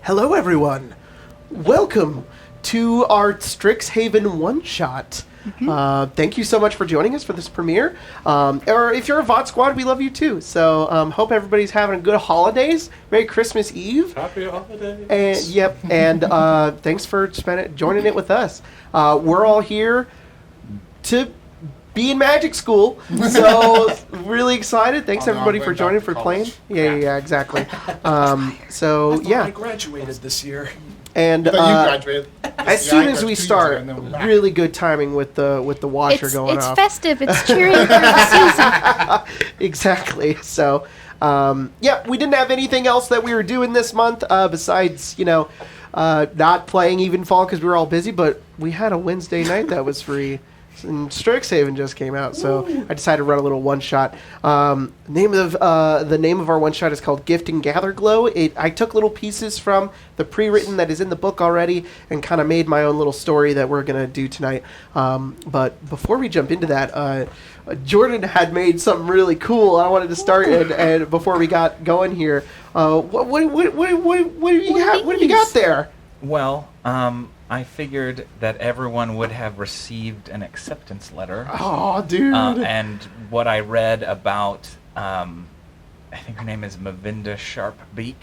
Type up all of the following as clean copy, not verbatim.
Hello, everyone. Welcome to our STRIXHAVEN one-shot. Thank you so much for joining us for this premiere. Or if you're a VOD squad, we love you too. So hope everybody's having a good holidays. Merry Christmas Eve. Happy holidays. And thanks for joining it with us. We're all here to be in magic school, so really excited. Thanks everybody for joining, for playing. Yeah, exactly. I graduated this year. And you graduated. as soon as we start, really good timing with the washer going off. It's festive. It's cheering for the season. Exactly. So, we didn't have anything else that we were doing this month besides, not playing Evenfall because we were all busy. But we had a Wednesday night that was free. And STRIXHAVEN just came out, so I decided to run a little one-shot. The name of our one-shot is called Gift and Gatherglow. I took little pieces from the pre-written that is in the book already and kind of made my own little story that we're going to do tonight. But before we jump into that, Jordan had made something really cool. I wanted to start, and before we got going here, what have you got there? Well, I figured that everyone would have received an acceptance letter. Oh, dude. And what I read about, I think her name is Mavinda Sharpbeak,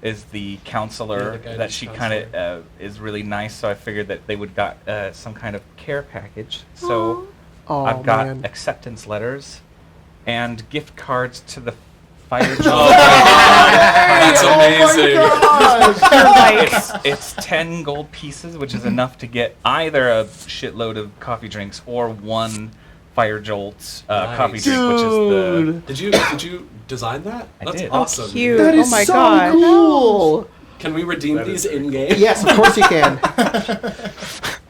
is the counselor that she kind of is really nice. So I figured that they would got some kind of care package. So I've got acceptance letters and gift cards to the Fire Jolt. That's amazing. It's 10 gold pieces, which is enough to get either a shitload of coffee drinks or one Fire Jolt coffee drink, which is the... Did you design that? That's did. awesome. Cute. That is my so God. cool. Can we redeem these in-game? Yes, of course you can.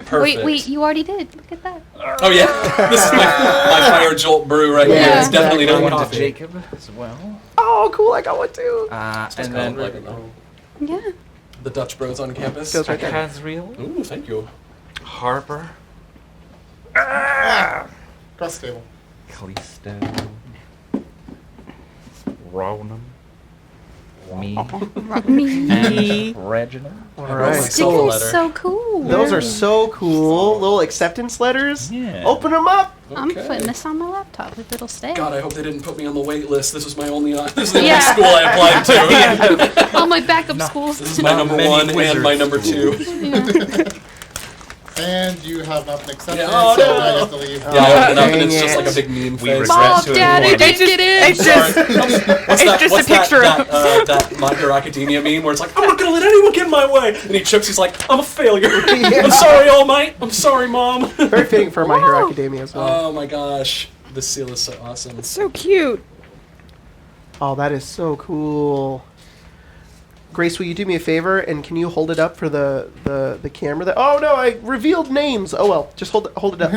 Perfect. Wait, you already did. Look at that. Oh, yeah. This is my Fire Jolt brew right here. It's definitely not one to coffee. Jacob as well. Oh, cool. I got one too. And then Yeah. The Dutch Bros on campus. Goes right there. Kazriel, Ooh, thank you. Harper, Across the table. Callisto, Ronan, me, and Reginald. All Right. right. Solo Stickers letter. so cool. Those are so cool. Little acceptance letters. Yeah. Open them up. I'm Okay. putting this on my laptop if it'll stay. God, I hope they didn't put me on the wait list. This was my only this is the only Yeah. school I applied to. All my backup schools. This is my number many one and wizards. my number two. Yeah. And you have not been accepted, Yeah, oh, so no. now you have to leave. Yeah, I opened up and dang it's just it. like a big meme We face. regret Mom, to Daddy inform didn't get in. It's just, What's it's just a picture of that My Hero Academia meme where it's like, I'm not gonna let anyone get in my way, and he trips. He's like, I'm a failure. Yeah. I'm sorry, All Might. I'm sorry, Mom. Very fitting for My Hero Academia as well. Oh my gosh, this seal is so awesome. so cute. Oh, that is so cool. Grace, will you do me a favor and can you hold it up for the camera? Oh no, I revealed names. Oh well, just hold it up.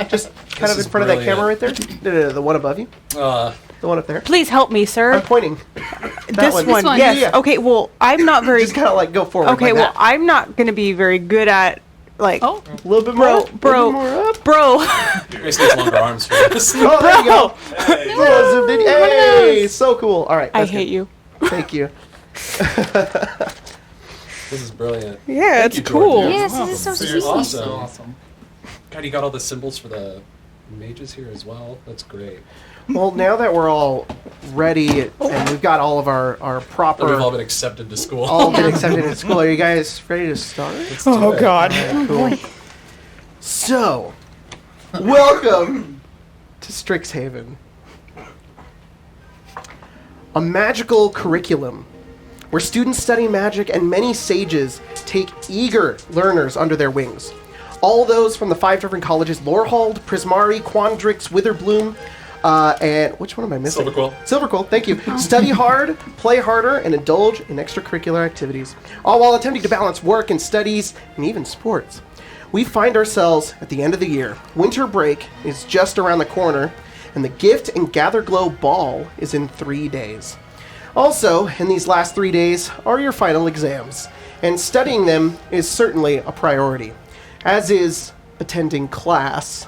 Just kind of in is front of that camera right there. No, the one above you. The one up there. Please help me, I'm sir. pointing. This one. one. This one. Yes. Yeah. Okay. Well, I'm not very. Just kind of like go forward. Okay. like Well, that. I'm not gonna be very good at like. Oh. A little bit more. Bro. A little bit more up. Bro. Grace needs longer arms for this. Oh, there you go. Oh, zoomed in. Hey, so cool. All right. I that's hate good. you. Thank you. This is brilliant. Yeah, Thank it's you, cool. Jordan. Yes, this is so So sweet. you're Awesome. so awesome. God, you got all the symbols for the mages here as well. That's great. Well, now that we're all ready and we've got all of our And proper we've all been accepted to school. all been accepted in school, are you guys ready to start? Let's do Oh it. God. Cool. So, welcome to STRIXHAVEN, a magical curriculum where students study magic and many sages take eager learners under their wings. All those from the 5 different colleges: Lorehold, Prismari, Quandrix, Witherbloom, and which one am I missing? Silverquill. Silverquill, thank you. Study hard, play harder, and indulge in extracurricular activities, all while attempting to balance work and studies and even sports. We find ourselves at the end of the year. Winter break is just around the corner, and the Gift and Gatherglow ball is in 3 days. Also, in these last 3 days are your final exams, and studying them is certainly a priority, as is attending class,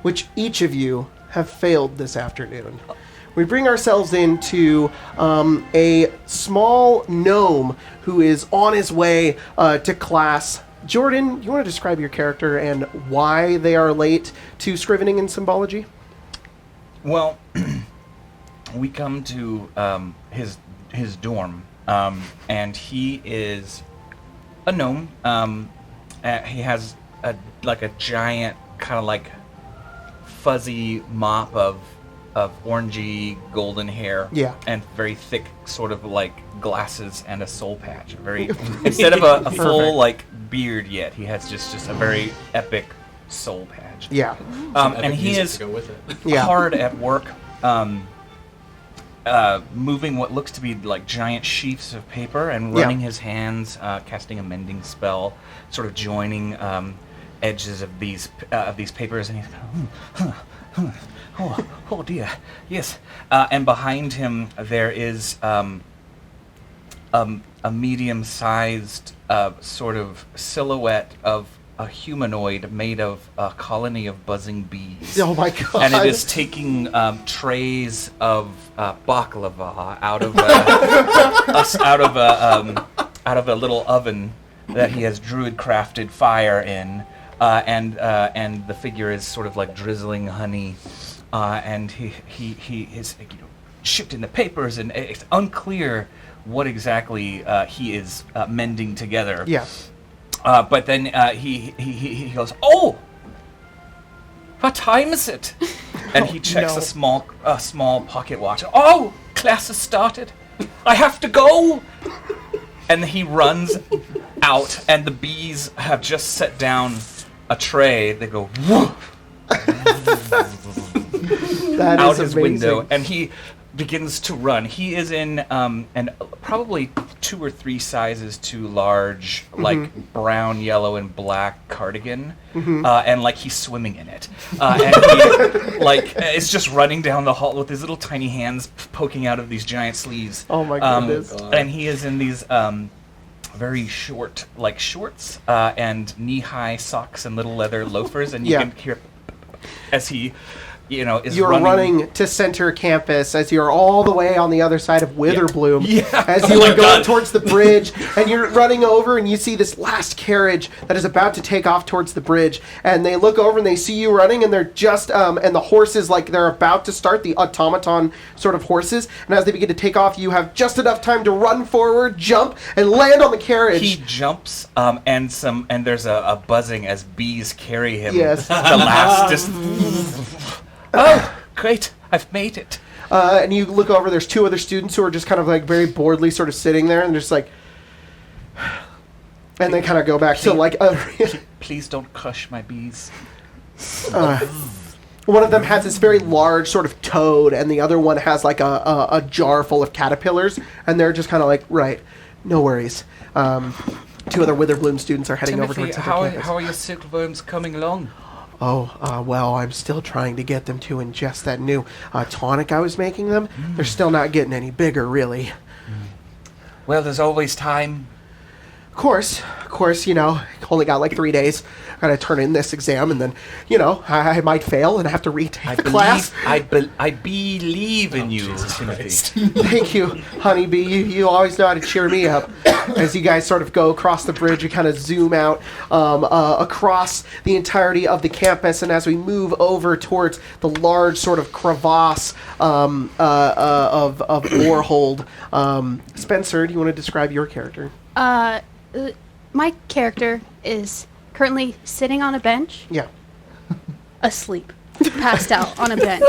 which each of you have failed this afternoon. we bring ourselves into a small gnome who is on his way to class. Jordan, you want to describe your character and why they are late to scrivening and symbology? Well, we come to his dorm, and he is a gnome. He has a giant kind of like fuzzy mop of orangey golden hair, Yeah. and very thick sort of like glasses and a soul patch. Very instead of a full Perfect. like beard yet, he has just a very epic soul patch. Yeah. And he Music is to go with it. Yeah. hard at work, moving what looks to be like giant sheafs of paper and Yeah. running his hands, casting a mending spell, sort of joining edges of these papers, and he's oh dear, yes. And behind him there is a medium-sized sort of silhouette of a humanoid made of a colony of buzzing bees. Oh my god. And it is taking trays of baklava out of a little oven that he has druid crafted fire in, and the figure is sort of like drizzling honey, and he is shifting the papers, and it's unclear what exactly he is mending together. Yeah. But then he goes, "Oh, what time is it?" And he checks No. a small pocket watch. "Oh, class has started. I have to go." And he runs out, and the bees have just set down a tray. They go woof That out is his amazing. window, and he begins to run. He is in and probably 2 or 3 sizes too large, like brown, yellow, and black cardigan, and like he's swimming in it, and he like is just running down the hall with his little tiny hands poking out of these giant sleeves. Oh my goodness. And he is in these very short like shorts and knee-high socks and little leather loafers, and you Yeah. can hear as he is You're running to center campus as you're all the way on the other side of Witherbloom. Yeah. As Oh you my are going God. towards the bridge, and you're running over, and you see this last carriage that is about to take off towards the bridge. And they look over and they see you running, and they're just and the horses, like they're about to start, the automaton sort of horses. And as they begin to take off, you have just enough time to run forward, jump, and land on the carriage. He jumps, and there's a buzzing as bees carry him. Yes. The last just. Oh, great! I've made it. And you look over, there's 2 other students who are just kind of like very boredly sort of sitting there, and just like, and they kind of go back to like, Please don't crush my bees. one of them has this very large sort of toad, and the other one has like a jar full of caterpillars, and they're just kind of like, right, no worries. 2 other Witherbloom students are heading over Timothy, towards Central Campus. how are your silkworms coming along? Oh, well, I'm still trying to get them to ingest that new tonic I was making them. They're still not getting any bigger, really. Well, there's always time. Of course, only got like 3 days. Gotta turn in this exam, and then, I might fail and have to retake the class. I believe in you, Timothy. Thank you, honeybee. You always know how to cheer me up. As you guys sort of go across the bridge, you kind of zoom out across the entirety of the campus, and as we move over towards the large sort of crevasse of Warhold, Spencer, do you want to describe your character? My character is currently sitting on a bench, Yeah. asleep, passed out on a bench.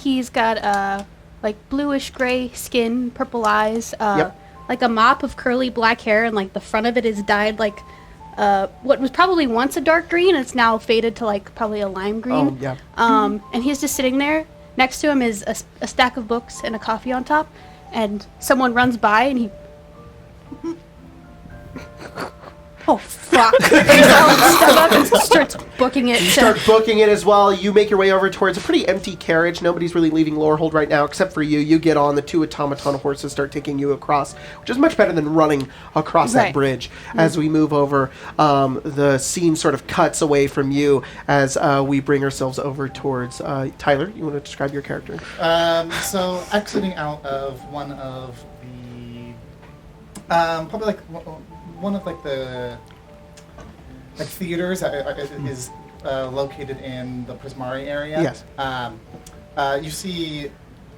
He's got like bluish gray skin, purple eyes, Yep. like a mop of curly black hair, and like the front of it is dyed like what was probably once a dark green. It's now faded to like probably a lime green. Oh, yeah. And he's just sitting there. Next to him is a stack of books and a coffee on top, and someone runs by and he Oh, fuck. I'll step up and starts booking it. You start booking it as well. You make your way over towards a pretty empty carriage. Nobody's really leaving Lorehold right now except for you. You get on. The two automaton horses start taking you across, which is much better than running across that Right. bridge. As we move over, the scene sort of cuts away from you as we bring ourselves over towards Tyler. You want to describe your character? So exiting out of one of the, probably like one of like the theaters that is located in the Prismari area. Yes. You see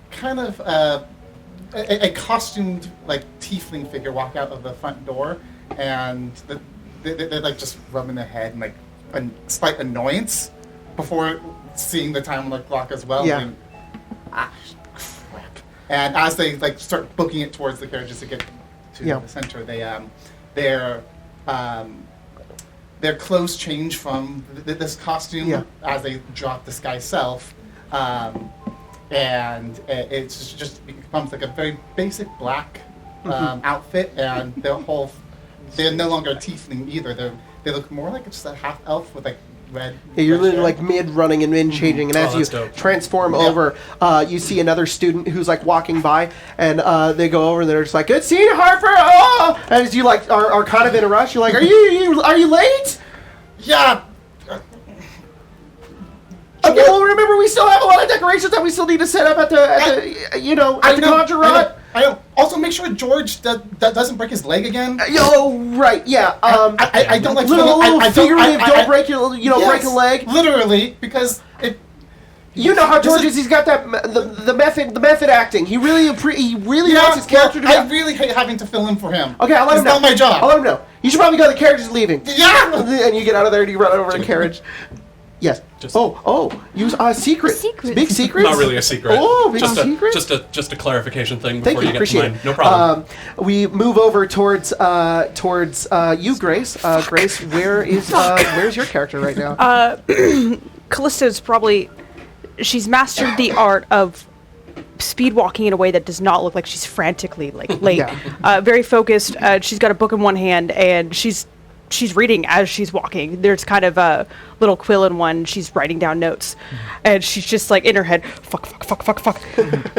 kind of a costumed like tiefling figure walk out of the front door, and they're like just rubbing their head in like a slight annoyance before seeing the time on the clock as well. Yeah. And, crap. And as they like start booking it towards the carriages to get to the center, their clothes change from this costume as they drop the sky self, and it's just becomes like a very basic black outfit, and they're no longer a tiefling either. They look more like just a half elf with like red. Yeah, you're red literally hair. like mid-running and mid-changing, and as Oh, you that's dope. transform over, you see another student who's like walking by, and they go over and they're just like, "Good seeing you, Harper!" Oh! And as you like are kind of in a rush, you're like, "Are you late?" Yeah. Okay, well remember we still have a lot of decorations that we still need to set up at the at the Conjurat. I know. Also, make sure George doesn't break his leg again. Oh right, yeah. I don't like little I figurative. Don't break your break a leg. Literally, because it. You know how George is. He's got that the method acting. He really wants his character to be. I really hate having to fill in for him. Okay, I'll let him know. It's not my job. I'll let him know. You should probably go. The carriage is leaving. Yeah. And you get out of there and you run over the carriage. Yes. Just- Use secret. Secret. Big secrets. Not really a secret. Oh, big just secret. Just a clarification thing Thank before you. you get to Appreciate mine. it. No problem. We move over towards you, Grace. Grace, where's your character right now? Callisto's probably, she's mastered the art of speed walking in a way that does not look like she's frantically like late. Very focused. She's got a book in one hand and she's reading as she's walking. There's kind of a little quill in one. She's writing down notes, and she's just like in her head, fuck.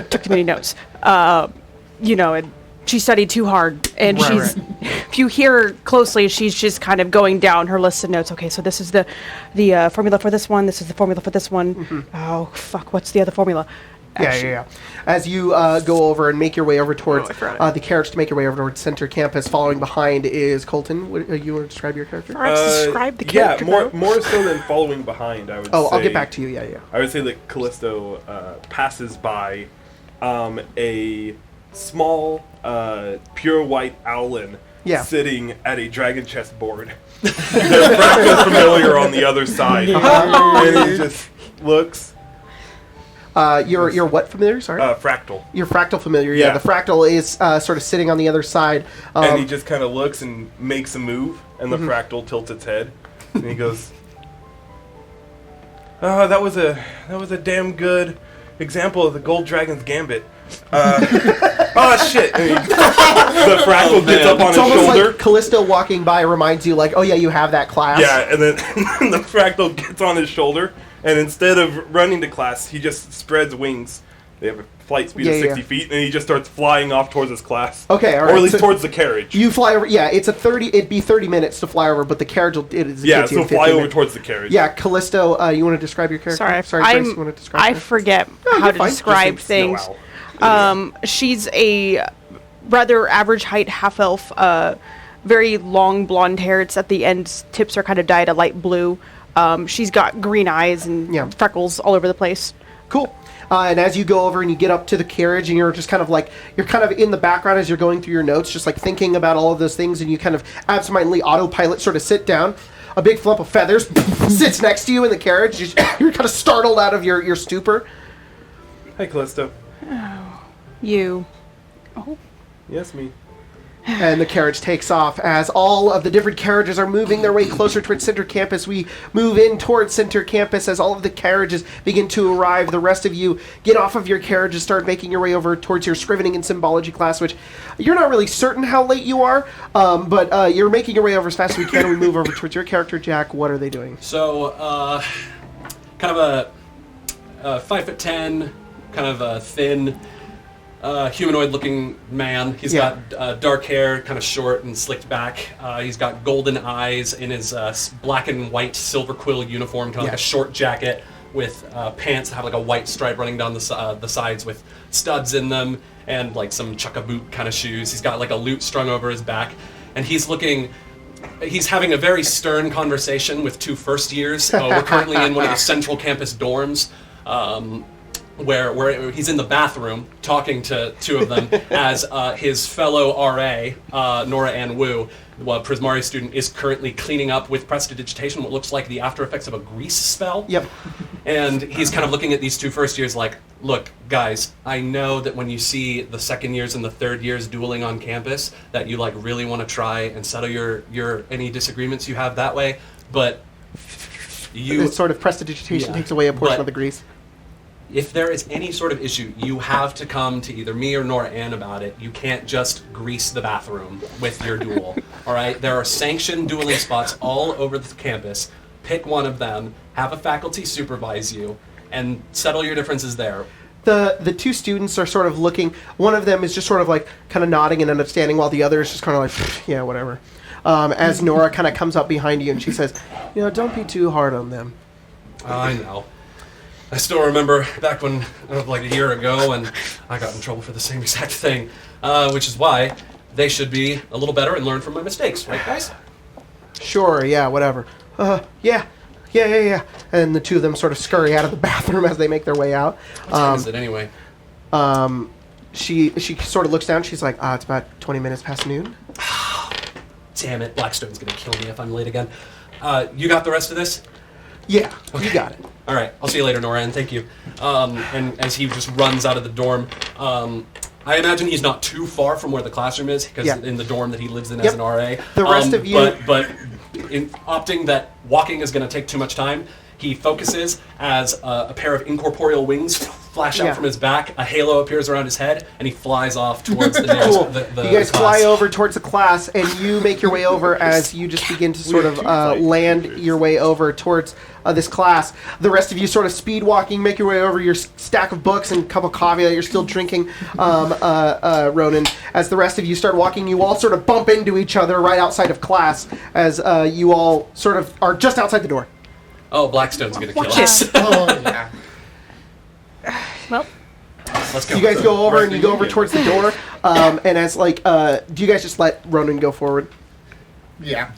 Took too many notes. And she studied too hard, and she's. If you hear her closely, she's just kind of going down her list of notes. Okay, so this is the formula for this one. This is the formula for this one. Oh fuck, what's the other formula? Yeah. As you go over and make your way over towards I forgot the carriage to make your way over towards center campus, following behind is Colton. You want to describe your character? Perhaps describe the character. Yeah, though. more so than following behind, I would say. Oh, I'll get back to you. Yeah. I would say that Callisto passes by a small, pure white owlin sitting at a dragon chess board. They're fractal familiar on the other side. And he just looks. You're what familiar? Sorry. Fractal. You're fractal familiar. Yeah. The fractal is sort of sitting on the other side. And he just kind of looks and makes a move, and the fractal tilts its head, and he goes, that was a damn good example of the Gold Dragon's Gambit. Oh shit! And the fractal gets up on It's his almost shoulder. like Callisto walking by reminds you, like, oh yeah, you have that class. Yeah, and then the fractal gets on his shoulder, and instead of running to class, he just spreads wings. They have a flight speed of 60 feet, and he just starts flying off towards his class. Okay, all or right. at least So towards the carriage. You fly over. Yeah, it'd be 30 minutes to fly over, but the carriage will. It is. Yeah, gets you in so 50 fly over minutes. towards the carriage. Yeah, Callisto. You want to describe your character? Sorry, Grace, you want to describe I her? forget No, how you're to fine. describe Just say things. snow owl. She's a rather average height half elf, very long blonde hair. It's at the ends, tips are kind of dyed a light blue. She's got green eyes and freckles all over the place. Cool. And as you go over and you get up to the carriage and you're just kind of like, you're kind of in the background as you're going through your notes, just like thinking about all of those things, and you kind of absentmindedly autopilot sort of sit down. A big flump of feathers sits next to you in the carriage. You're kind of startled out of your stupor. Hi, Callisto. You. Yes, me. And the carriage takes off. As all of the different carriages are moving their way closer towards Center Campus, we move in towards Center Campus. As all of the carriages begin to arrive, the rest of you get off of your carriage and start making your way over towards your scrivening and symbology class, which you're not really certain how late you are, but you're making your way over as fast as we can. We move over towards your character, Jack. What are they doing? So, kind of a 5'10", kind of a thin, humanoid-looking man. He's got dark hair, kind of short and slicked back. He's got golden eyes in his black and white silver quill uniform, kind of like a short jacket with pants that have like a white stripe running down the sides with studs in them, and like some chukka-boot kind of shoes. He's got like a lute strung over his back, and he's having a very stern conversation with two first years. We're currently in one of the central campus dorms. Where he's in the bathroom talking to two of them as his fellow RA, Nora Ann Wu, a Prismari student, is currently cleaning up with prestidigitation what looks like the after effects of a grease spell. Yep. And he's kind of looking at these two first years like, look, guys, I know that when you see the second years and the third years dueling on campus, that you like really want to try and settle your any disagreements you have that way, but This sort of prestidigitation takes away a portion of the grease. If there is any sort of issue, you have to come to either me or Nora Ann about it. You can't just grease the bathroom with your duel. All right? There are sanctioned dueling spots all over the campus. Pick one of them, have a faculty supervise you, and settle your differences there. The two students are sort of looking. One of them is just sort of like kind of nodding and understanding, while the other is just kind of like, yeah, whatever. As Nora kind of comes up behind you and she says, don't be too hard on them. I know. I still remember back when, like a year ago, and I got in trouble for the same exact thing, which is why they should be a little better and learn from my mistakes, right, guys? Sure, yeah, whatever. Yeah. And the two of them sort of scurry out of the bathroom as they make their way out. What time is it anyway? She sort of looks down. She's like, it's about 20 minutes past noon. Damn it, Blackstone's gonna kill me if I'm late again. You got the rest of this? Yeah, you got it. All right, I'll see you later, Nora, and thank you. And as he just runs out of the dorm, I imagine he's not too far from where the classroom is, because in the dorm that he lives in as an RA. The rest of you... But in opting that walking is going to take too much time, he focuses as a pair of incorporeal wings flash out from his back, a halo appears around his head, and he flies off towards the nearest you guys fly over towards the class, and you make your way over as you just begin to sort of land your way over towards this class. The rest of you sort of speed walking, make your way over your stack of books and cup of coffee that you're still drinking, Ronan. As the rest of you start walking, you all sort of bump into each other right outside of class as you all sort of are just outside the door. Oh, Blackstone's going to kill us. Oh, yeah. Well, Let's go. You guys go over and you go over towards the door, and as do you guys just let Ronan go forward? Yeah.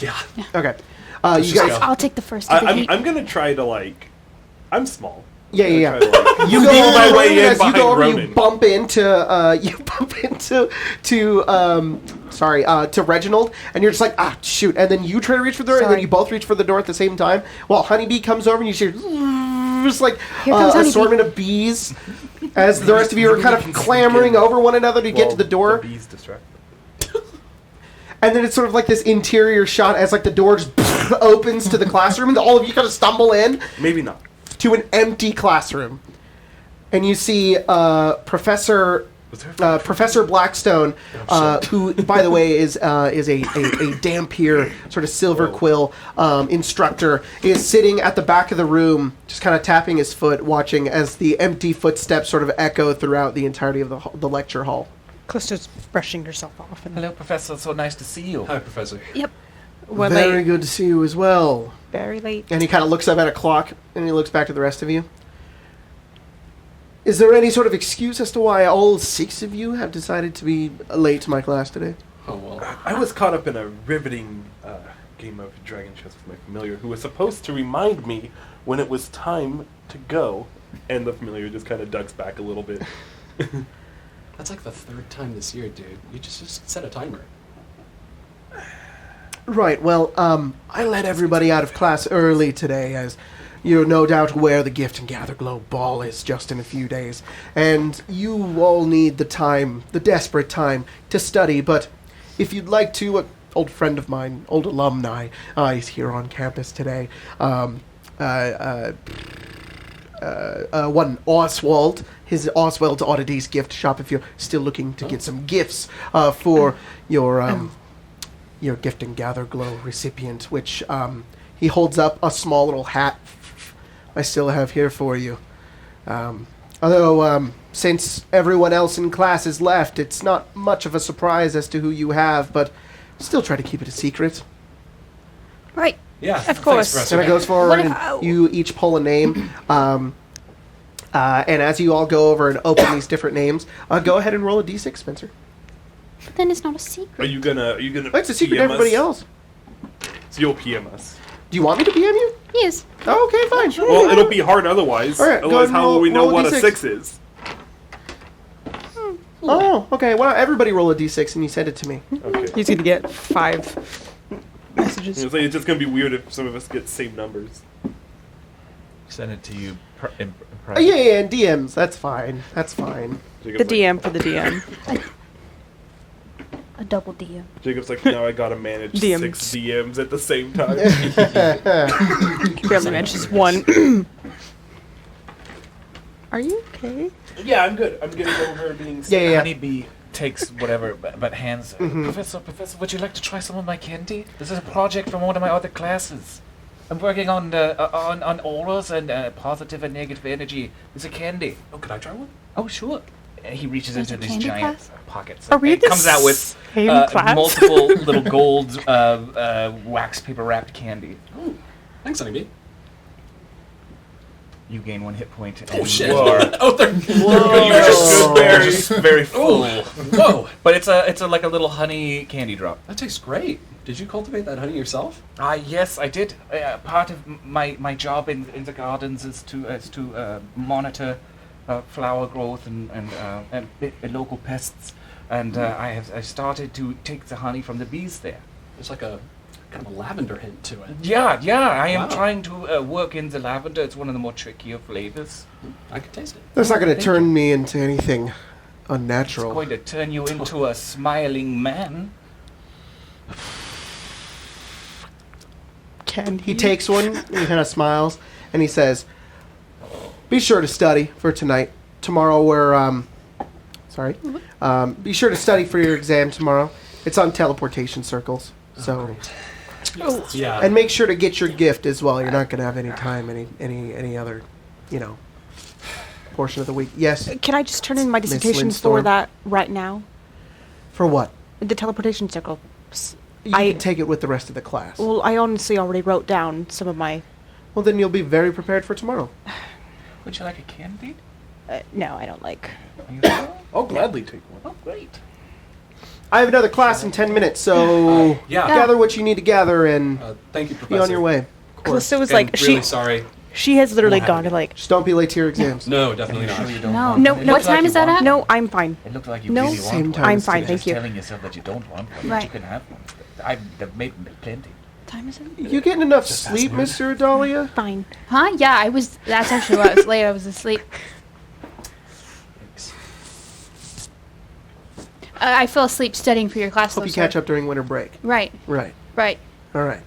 Okay. Let's You just guys, go. I'll take the first of the gate. I'm gonna try to I'm small. yeah. I'm gonna try to, You sneak go my over, way and in as you behind go over, Ronan. you bump into to Reginald, and you're just like, shoot, and then you try to reach for the door, and then Sorry. you both reach for the door at the same time, while Honeybee comes over, and you hear just like Here comes Honeybee. assortment of bees, as the rest of you are kind of clambering over one another to get to the door. The bees distract them. And then it's sort of like this interior shot as like the door just opens to the classroom, and all of you kind of stumble in Maybe not. to an empty classroom. And you see Professor Blackstone, who, by the way, is a Dampier sort of silver quill instructor, is sitting at the back of the room, just kind of tapping his foot, watching as the empty footsteps sort of echo throughout the entirety of the lecture hall. Callisto's brushing herself off. And Hello, Professor. So nice to see you. Hi, Professor. Yep. we're Very late. good to see you as well. Very late. And he kind of looks up at a clock, and he looks back to the rest of you. Is there any sort of excuse as to why all 6 of you have decided to be late to my class today? Oh, well. I was caught up in a riveting game of Dragon Chess with my familiar, who was supposed to remind me when it was time to go, and the familiar just kind of ducks back a little bit. That's like the 3rd time this year, dude. You just set a timer. Right, well, I let everybody out of class early today, as you're no doubt aware the Gift and Gatherglow ball is just in a few days, and you all need the time, the desperate time, to study, but if you'd like to, an old friend of mine, old alumni, he's here on campus today. One Oswald, his Oswald's Oddities gift shop. If you're still looking to get some gifts for your Gift and Gatherglow recipient, which he holds up a small little hat I still have here for you. Although, since everyone else in class has left, it's not much of a surprise as to who you have, but still try to keep it a secret. Right. Yeah, Of course. Thanks, And it Professor. goes forward, What if- and you each pull a name. And as you all go over and open these different names, go ahead and roll a d6, Spencer. But then it's not a secret. Are you gonna? Oh, it's a secret to PM everybody us? else. So you'll PM us. Do you want me to PM you? Yes. Oh, okay, fine. Well, it'll be hard otherwise. All right, go Otherwise, ahead and how will we know roll a what a D6. 6 is? Oh, okay. Well, everybody roll a d6 and you send it to me. Okay. He's gonna get 5 messages. It's just gonna be weird if some of us get same numbers. Send it to you in Oh, yeah, and DMs. That's fine. That's fine. The Jacob's DM for the DM. A double DM. Jacob's like, now I gotta manage DMs. 6 DMs at the same time. Barely mentions 1. Are you okay? Yeah, I'm good. I'm getting over being Yeah, yeah. Honeybee takes whatever, but hands. Professor, would you like to try some of my candy? This is a project from one of my other classes. I'm working on on auras and positive and negative energy. It's a candy. Oh, could I try one? Oh, sure. He reaches There's into a these candy giant class? pockets. Are we and the comes out with same class? multiple little gold wax paper wrapped candy. Oh, thanks, Honeybee. You gain 1 hit point. And Oh, shit. You are Oh, they're you're just very full. Whoa. But it's a like a little honey candy drop. That tastes great. Did you cultivate that honey yourself? Yes, I did. Part of my job in the gardens is to monitor flower growth and local pests, and I started to take the honey from the bees there. There's like a kind of a lavender hint to it. Yeah, I am Wow. trying to work in the lavender. It's one of the more trickier flavors. I can taste it. That's not going to Thank turn me into anything It's unnatural. going to turn you into a smiling man. Can He takes one, and he kind of smiles, and he says, "Be sure to study for tonight. Tomorrow we're be sure to study for your exam tomorrow. It's on teleportation circles. So, Yeah. and make sure to get your gift as well. You're not going to have any time, any other, portion of the week. Yes. Can I just turn in my Miss dissertation for Lindstorm. that right now? For what? The teleportation circle. You I- can take it with the rest of the class. Well, I honestly already wrote down some of my. Well, then you'll be very prepared for tomorrow. Would you like a candy? No, I don't like. Are you sure? I'll gladly take one. Oh, great. I have another class in 10 minutes, so Yeah. gather what you need to gather and Thank you, be Professor. on your way. Callisto was And like really she. sorry. She has literally What gone to happened? like. Just don't be late to your exams. No, definitely not. Sure you don't No. want No, one? It no. looked What time like is you that want at? No, I'm fine. It looked like you No. really want Same one. time I'm as fine, today. thank Just you. telling yourself that you don't want one. Right. You can have one. I've made plenty. Time is it? You getting enough Just sleep, ask her. Mr. Dahlia? Fine. Huh? Yeah, I was. That's actually why I was late. I was asleep. I fell asleep studying for your class. Hope though, you sir. catch up during winter break. Right. Right. Right. All right.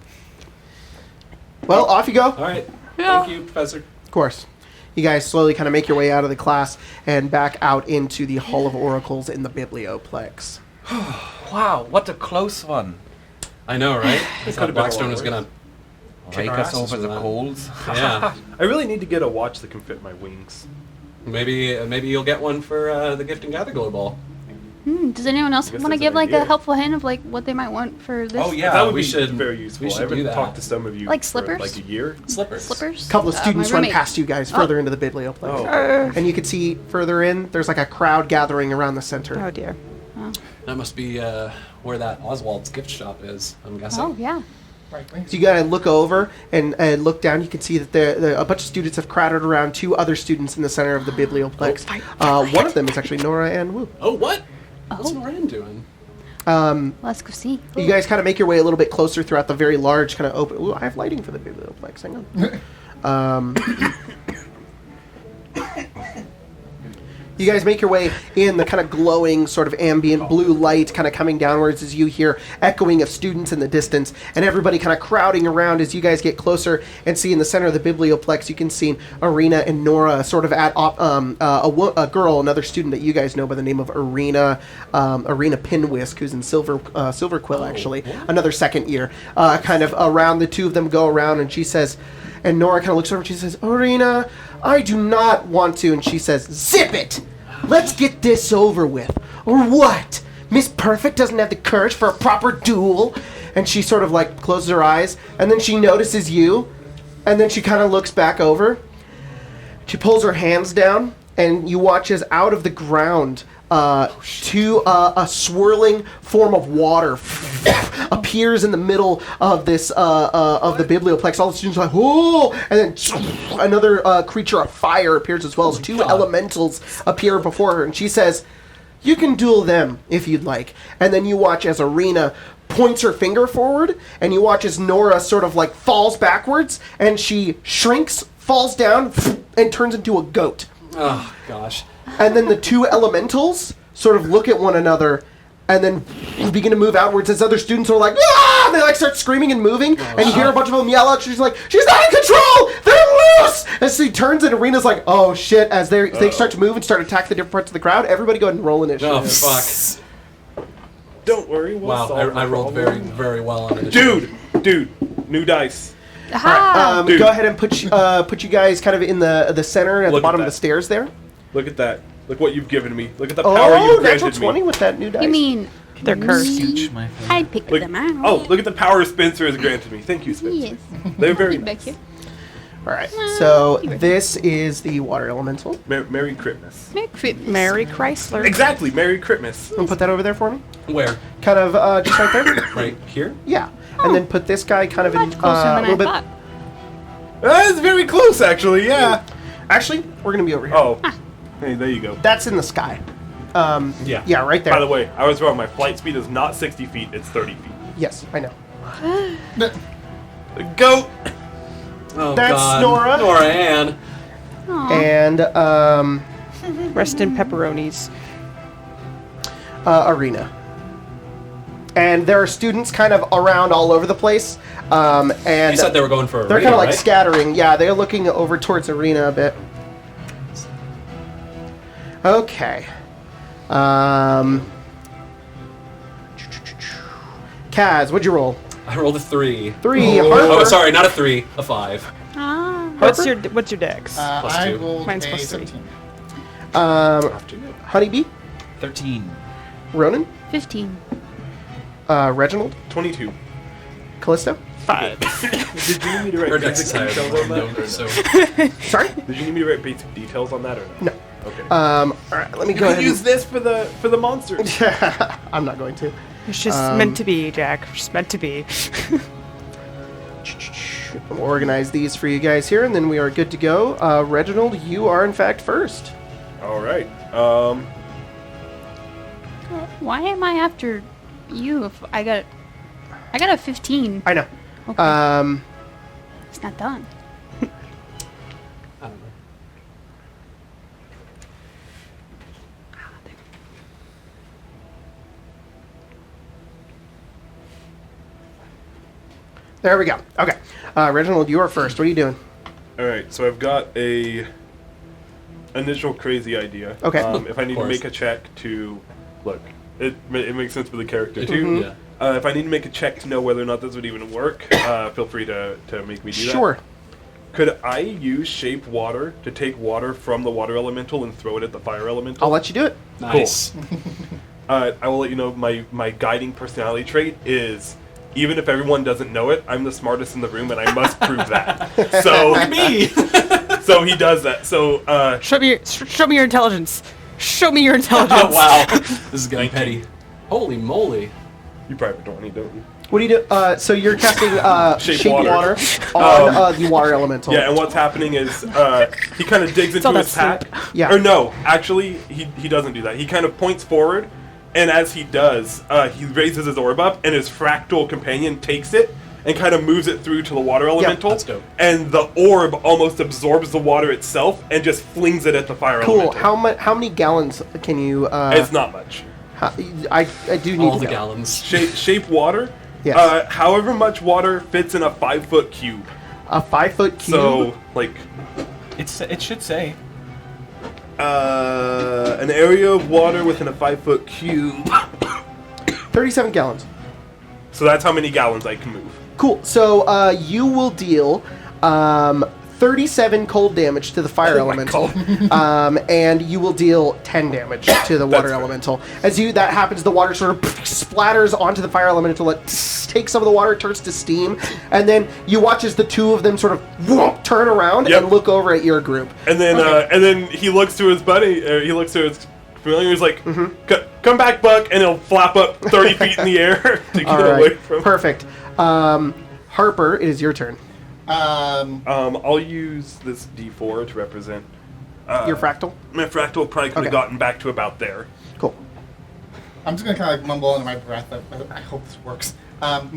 Well, off you go. All right. Thank you, Professor. Of course. You guys slowly kind of make your way out of the class and back out into the Hall of Oracles in the Biblioplex. Wow, what a close one. I know, right? I could've thought been Blackstone a lot was gonna kick Rake our us asses over for the that. coals. Yeah. I really need to get a watch that can fit my wings. Maybe you'll get one for the Gift and Gatherglow ball. Does anyone else guess want to that's an give like idea. a helpful hint of like what they might want for this? Oh yeah, that would we be should. very useful. We should I haven't do that. talked to some of you Like for slippers? like a year. Slippers. Slippers. A couple of My students run roommate. past you guys further into the Biblioplex. Oh. And you can see further in, there's like a crowd gathering around the center. Oh dear. That must be where that Oswald's gift shop is. I'm guessing. Oh yeah. So you gotta look over and look down. You can see that a bunch of students have crowded around two other students in the center of the Biblioplex. One of them is actually Nora Ann Wu. Oh what? What's Moran doing? Let's go see. You guys kind of make your way a little bit closer throughout the very large kind of open. Ooh, I have lighting for the Biblioplex. Hang on. You guys make your way in the kind of glowing sort of ambient blue light kind of coming downwards as you hear echoing of students in the distance and everybody kind of crowding around as you guys get closer and see in the center of the biblioplex you can see Arena and Nora sort of at a girl, another student that you guys know by the name of Arena Pinwhisk, who's in Silver Quill actually, another second year, kind of around the two of them go around and she says, and Nora kind of looks over and she says, Arena, I do not want to, and she says, zip it! Let's get this over with. Or what? Miss Perfect doesn't have the courage for a proper duel? And she sort of like closes her eyes, and then she notices you, and then she kind of looks back over. She pulls her hands down, and you watch as out of the ground, to a swirling form of water appears in the middle of this of the biblioplex. All the students are like, "Whoa!" And then another creature of fire appears as well as two elementals appear before her, and she says, "You can duel them if you'd like." And then you watch as Arena points her finger forward, and you watch as Nora sort of like falls backwards, and she shrinks, falls down, and turns into a goat. Oh gosh. And then the two elementals sort of look at one another and then begin to move outwards as other students are like, ah! And they like start screaming and moving. And you hear a bunch of them yell out. She's like, she's not in control! They're loose! And so she turns and Arena's like, oh shit. As they start to move and start to attack the different parts of the crowd, everybody go ahead and roll initiative. Oh, fuck. Don't worry. We'll solve I the rolled problem. very, very well on initiative. Dude, new dice. Aha! Dude. Go ahead and put you guys kind of in the center at the Look at bottom of that. the stairs there. Look at that. Look what you've given me. Look at the power you've natural granted 20 me. with that new dice. You mean They're cursed. Scooch my phone. I'd pick Look, them out? oh, look at the power Spencer has granted me. Thank you, Spencer. Yes. They're very Back nice. here. All right. So this is the water elemental. Merry Christmas. Mary Chrysler. Exactly, Merry Christmas. And put that over there for me. Where? Kind of just right there. Right here? Yeah. And then put this guy kind of in Much closer a than I little bit. thought. That's very close, actually. Yeah. Actually, we're gonna be over here. Oh, hey, there you go. That's in the sky. Yeah. Yeah, right there. By the way, I was wrong. My flight speed is not 60 feet; it's 30 feet. Yes, I know. Goat. Oh, That's God. Nora. Nora Ann. And Rest in pepperonis. Arena. And there are students kind of around all over the place. And You said they were going for a they're radio, kind of like right? scattering. Yeah, they're looking over towards Arena a bit. Okay. Kaz, what'd you roll? I rolled a 3. 3. Oh, Harper? sorry, not a 3, a 5. Ah. What's your dex? Plus I 2. rolled Mine's a plus 3. 17. Honeybee? 13. Ronan? 15. Reginald? 22. Callisto? 5. Did you need me to Her write dex is basic higher details than on mine, that? or so... no? Sorry? Did you need me to write basic details on that or no? No. Okay. All right, let me you go can ahead. use this for the monsters. I'm not going to. It's just meant to be, Jack. It's just meant to be. We'll organize these for you guys here, and then we are good to go. Reginald, you are in fact first. All right. Why am I after you if I got a 15? I know. Okay. It's not done. I don't know. There we go. Okay. Reginald, you are first. What are you doing? All right. So I've got a initial crazy idea. Okay. If I need to course. make a check to look, it makes sense for the character It- too. Yeah. If I need to make a check to know whether or not this would even work, feel free to make me do that. Sure. Could I use shape water to take water from the water elemental and throw it at the fire elemental? I'll let you do it. Nice. I will let you know my guiding personality trait is even if everyone doesn't know it, I'm the smartest in the room and I must prove that. So Me! so he does that. So Show me your intelligence. Show me your intelligence. Oh, wow. This is getting petty. Holy moly. you probably don't need, don't you? What do you do? So you're casting Shape shape water. water on the water elemental. Yeah, and what's happening is he kind of digs into all his that pack. Yeah. Or no, actually he doesn't do that. He kind of points forward, and as he does, he raises his orb up, and his fractal companion takes it and kind of moves it through to the water elemental. that's dope. And the orb almost absorbs the water itself and just flings it at the fire Cool. elemental. How many gallons can you? It's not much. I do need All to the know. gallons. Shape water. Yes. However much water fits in a 5-foot cube. A 5-foot cube. So like It should say. an area of water within a 5-foot cube. 37 gallons. So that's how many gallons I can move. Cool. So you will deal 37 cold damage to the fire elemental, and you will deal 10 damage to the water fair. elemental. As that happens, the water sort of splatters onto the fire elemental. It takes some of the water, turns to steam, and then you watch as the two of them sort of turn around Yep. and look over at your group. And then he looks to his buddy. He looks to his familiar. He's like, "Come back, Buck!" And he'll flap up 30 feet in the air to get All away right. from. Perfect. Harper, it is your turn. I'll use this D4 to represent Your fractal. my fractal. Probably could have Okay. gotten back to about there. Cool. I'm just gonna kind of like mumble under my breath. I hope this works.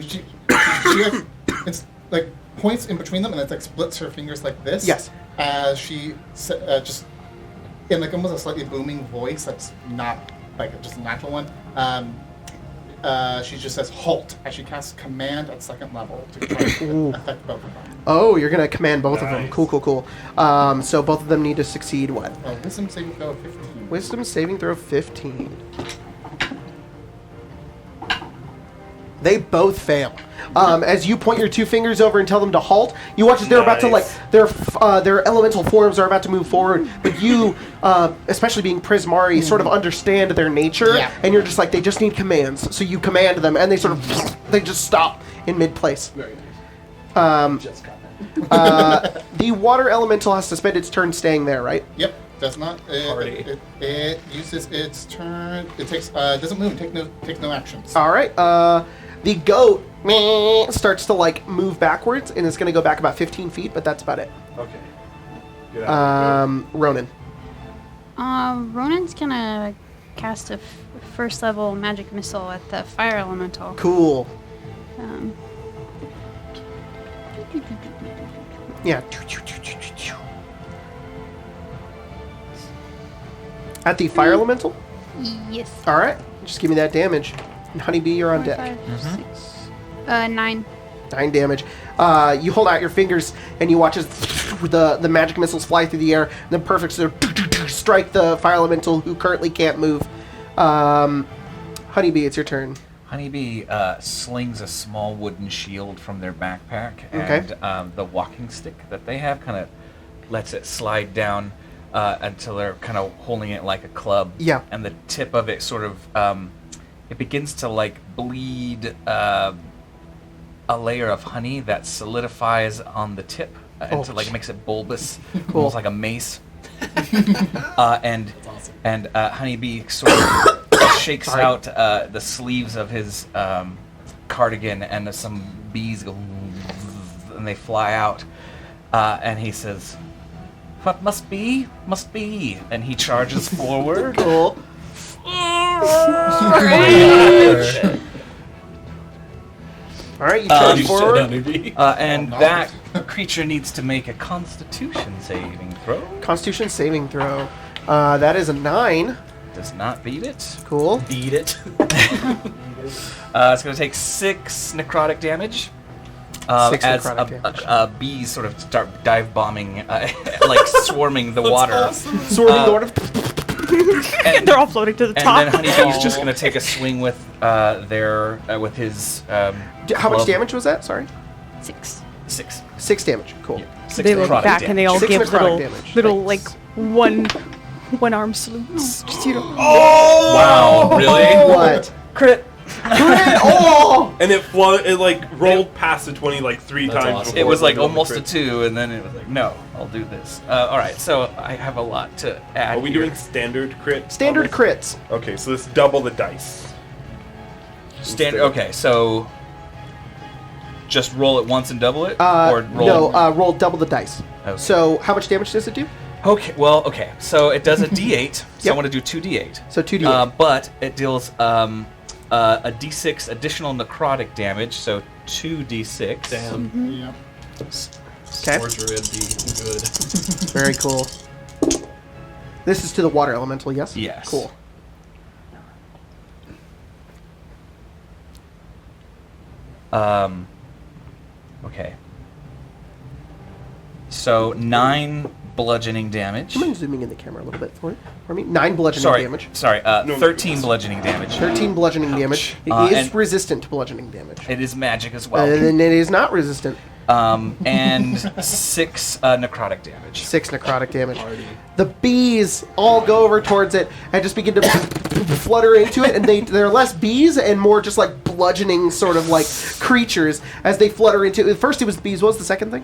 She like, it's like points in between them, and it's like splits her fingers like this. Yes. As she just in like almost a slightly booming voice that's not like just a natural one. She just says "halt" as she casts command at 2nd level to try to affect both of them. Oh, you're gonna command both of them. Nice. Cool. So both of them need to succeed what? Wisdom saving throw of 15. Wisdom saving throw 15. They both fail. As you point your two fingers over and tell them to halt, you watch as they're about to Nice. their elemental forms are about to move forward, but you, especially being Prismari, sort of understand their nature, Yeah. and you're just like, they just need commands. So you command them, and they sort of, they just stop in mid-place. Very nice. Just got that. The water elemental has to spend its turn staying there, right? Yep, does not. Party. It uses its turn. It takes. Doesn't move. Takes no actions. All right. The goat starts to like move backwards, and it's going to go back about 15 feet, but that's about it. Okay. Get out of Ronan. Ronan's gonna cast a first level magic missile at the fire elemental. Cool. Um, Yeah. At the fire elemental? yes. All right. Just give me that damage. Honeybee, you're on 4, deck. 5, 6. 9. 9 damage. You hold out your fingers, and you watch as the magic missiles fly through the air, and then perfect sort of strike the fire elemental who currently can't move. Honeybee, it's your turn. Honeybee slings a small wooden shield from their backpack, Okay. and the walking stick that they have kind of lets it slide down until they're kind of holding it like a club. Yeah. And the tip of it sort of it begins to like bleed a layer of honey that solidifies on the tip until like makes it bulbous, almost like a mace. And Honeybee sort of shakes out the sleeves of his cardigan, and some bees go and they fly out, and he says, "What must be, must be," and he charges forward. Cool. All right, you charge You said forward. honeybee. And no. that creature needs to make a Constitution saving throw. Constitution saving throw. That is a 9. Does not beat it. Cool. Beat it. It's going to take 6 necrotic damage. 6 as necrotic damage. bees sort of start dive bombing, like swarming the water. Swarming the water. And, They're all floating to the and top. then Honeybee's just going to take a swing with with his. How much club. damage was that? Sorry. 6. 6. 6 damage. Cool. Yeah, 6 They look necrotic back and they all 6 give necrotic little, damage. little Nice. like one arm salutes. Just you know, Wow, really? What? crit. Oh! And it like rolled past the 20 like 3 That's times. awesome. before It was like rolled almost a crit. 2, and then it was like, no, I'll do this. All right, so I have a lot to add. Are we here. doing standard crit? Standard on this? crits. Okay, so let's double the dice. Standard. Okay, so just roll it once and double it, or roll. No, roll double the dice. Okay. So, how much damage does it do? Okay. Well, okay. So it does a D8. So Yep. I want to do 2D8. So 2d8. But it deals a D6 additional necrotic damage. So 2d6. Damn. Yep. Okay. Or druid be good. Very cool. This is to the water elemental, yes? Yes. Cool. Okay. So 9 bludgeoning damage. Do you mind zooming in the camera a little bit for me? 9 bludgeoning damage. Sorry. 13 bludgeoning damage. 13 bludgeoning damage. It is and- resistant to bludgeoning damage. It is magic as well. And it is not resistant. And 6 necrotic damage. 6 necrotic damage. The bees all go over towards it and just begin to flutter into it, and they're less bees and more just like bludgeoning sort of like creatures as they flutter into it. First it was the bees. What was the second thing?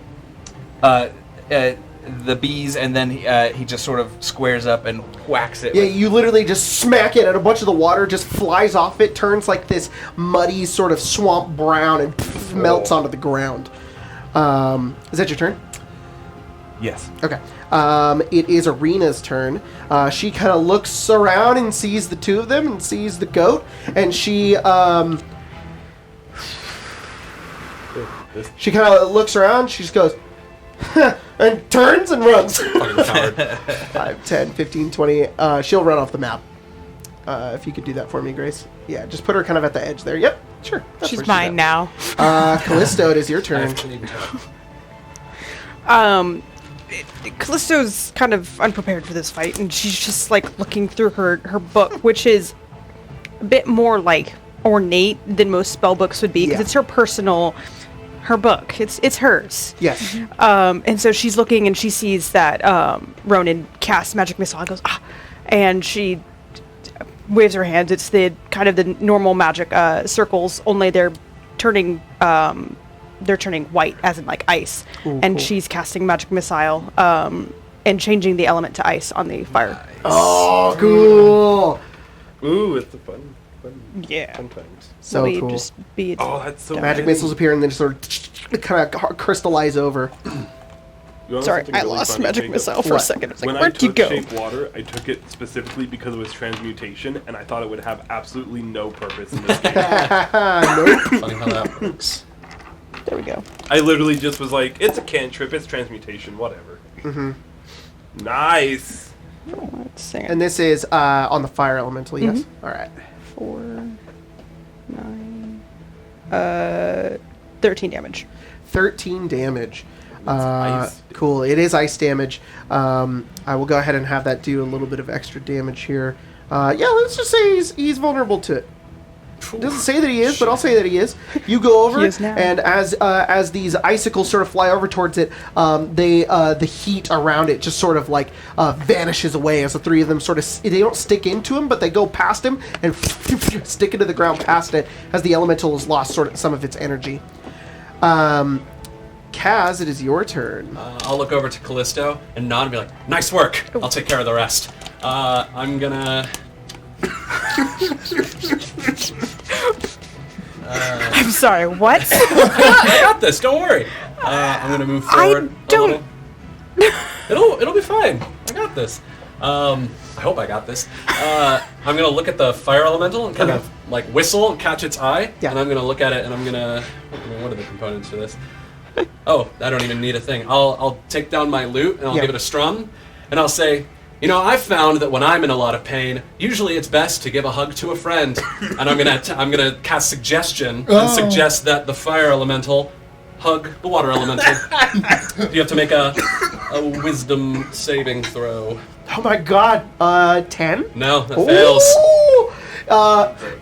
The bees, and then he just sort of squares up and whacks it. Yeah, with- you literally just smack it, and a bunch of the water just flies off it, turns like this muddy sort of swamp brown, and melts onto the ground. Is that your turn? Yes. Okay. It is Arena's turn. She kind of looks around and sees the two of them and sees the goat, and she kind of looks around. She just goes, and turns and runs. Fucking coward. 5, 10, 15, 20. She'll run off the map. If you could do that for me, Grace. Yeah, just put her kind of at the edge there. Yep, sure. That's She's where mine now. at. Callisto, it is your I turn. have to go. Callisto's kind of unprepared for this fight, and she's just like looking through her book, which is a bit more like ornate than most spell books would be, because Yeah. it's her book. It's hers. Yes. And so she's looking, and she sees that Ronan casts magic missile and goes, ah, and she waves her hands. It's the kind of the normal magic circles, only they're turning white, as in like ice. Ooh, and cool. she's casting magic missile and changing the element to ice on the fire. Oh, cool. Ooh, it's a fun Yeah. times. So We cool. just be Oh, that's so Magic many. missiles appear and then just sort of kind of crystallize over. You know Sorry, something I really lost funny, magic Jacob? missile for a What? second. It's like, When I where'd you took go? Shape Water, I took it specifically because it was transmutation, and I thought it would have absolutely no purpose in this game. Nope. Funny how that works. There we go. I literally just was like, it's a cantrip, it's transmutation, whatever. Mm-hmm. Nice. Let's see. And this is on the fire elemental, yes? Mm-hmm. All right. 4, 9, 13 damage. 13 damage. ice. Cool. It is ice damage. I will go ahead and have that do a little bit of extra damage here. Yeah, let's just say he's vulnerable to it. It doesn't say that he is, but I'll say that he is. You go over, He is now. and as these icicles sort of fly over towards it, the heat around it just sort of like vanishes away as the three of them sort of they don't stick into him, but they go past him and stick into the ground past it as the elemental has lost sort of some of its energy. Kaz, it is your turn. I'll look over to Callisto and nod and be like, "Nice work. I'll take care of the rest." I'm gonna. I'm sorry, what? I got this. Don't worry. I'm gonna move forward. don't- A little. It'll be fine. I got this. I hope I got this. I'm gonna look at the fire elemental and kind of like whistle and catch its eye. Yeah. And I'm gonna look at it and I'm gonna. What are the components for this? Oh, I don't even need a thing. I'll take down my lute and I'll Yeah. give it a strum, and I'll say, "You know, I've found that when I'm in a lot of pain, usually it's best to give a hug to a friend." And I'm gonna cast suggestion and suggest that the fire elemental hug the water elemental. You have to make a wisdom saving throw. Oh my god, 10? No, that fails. Ooh!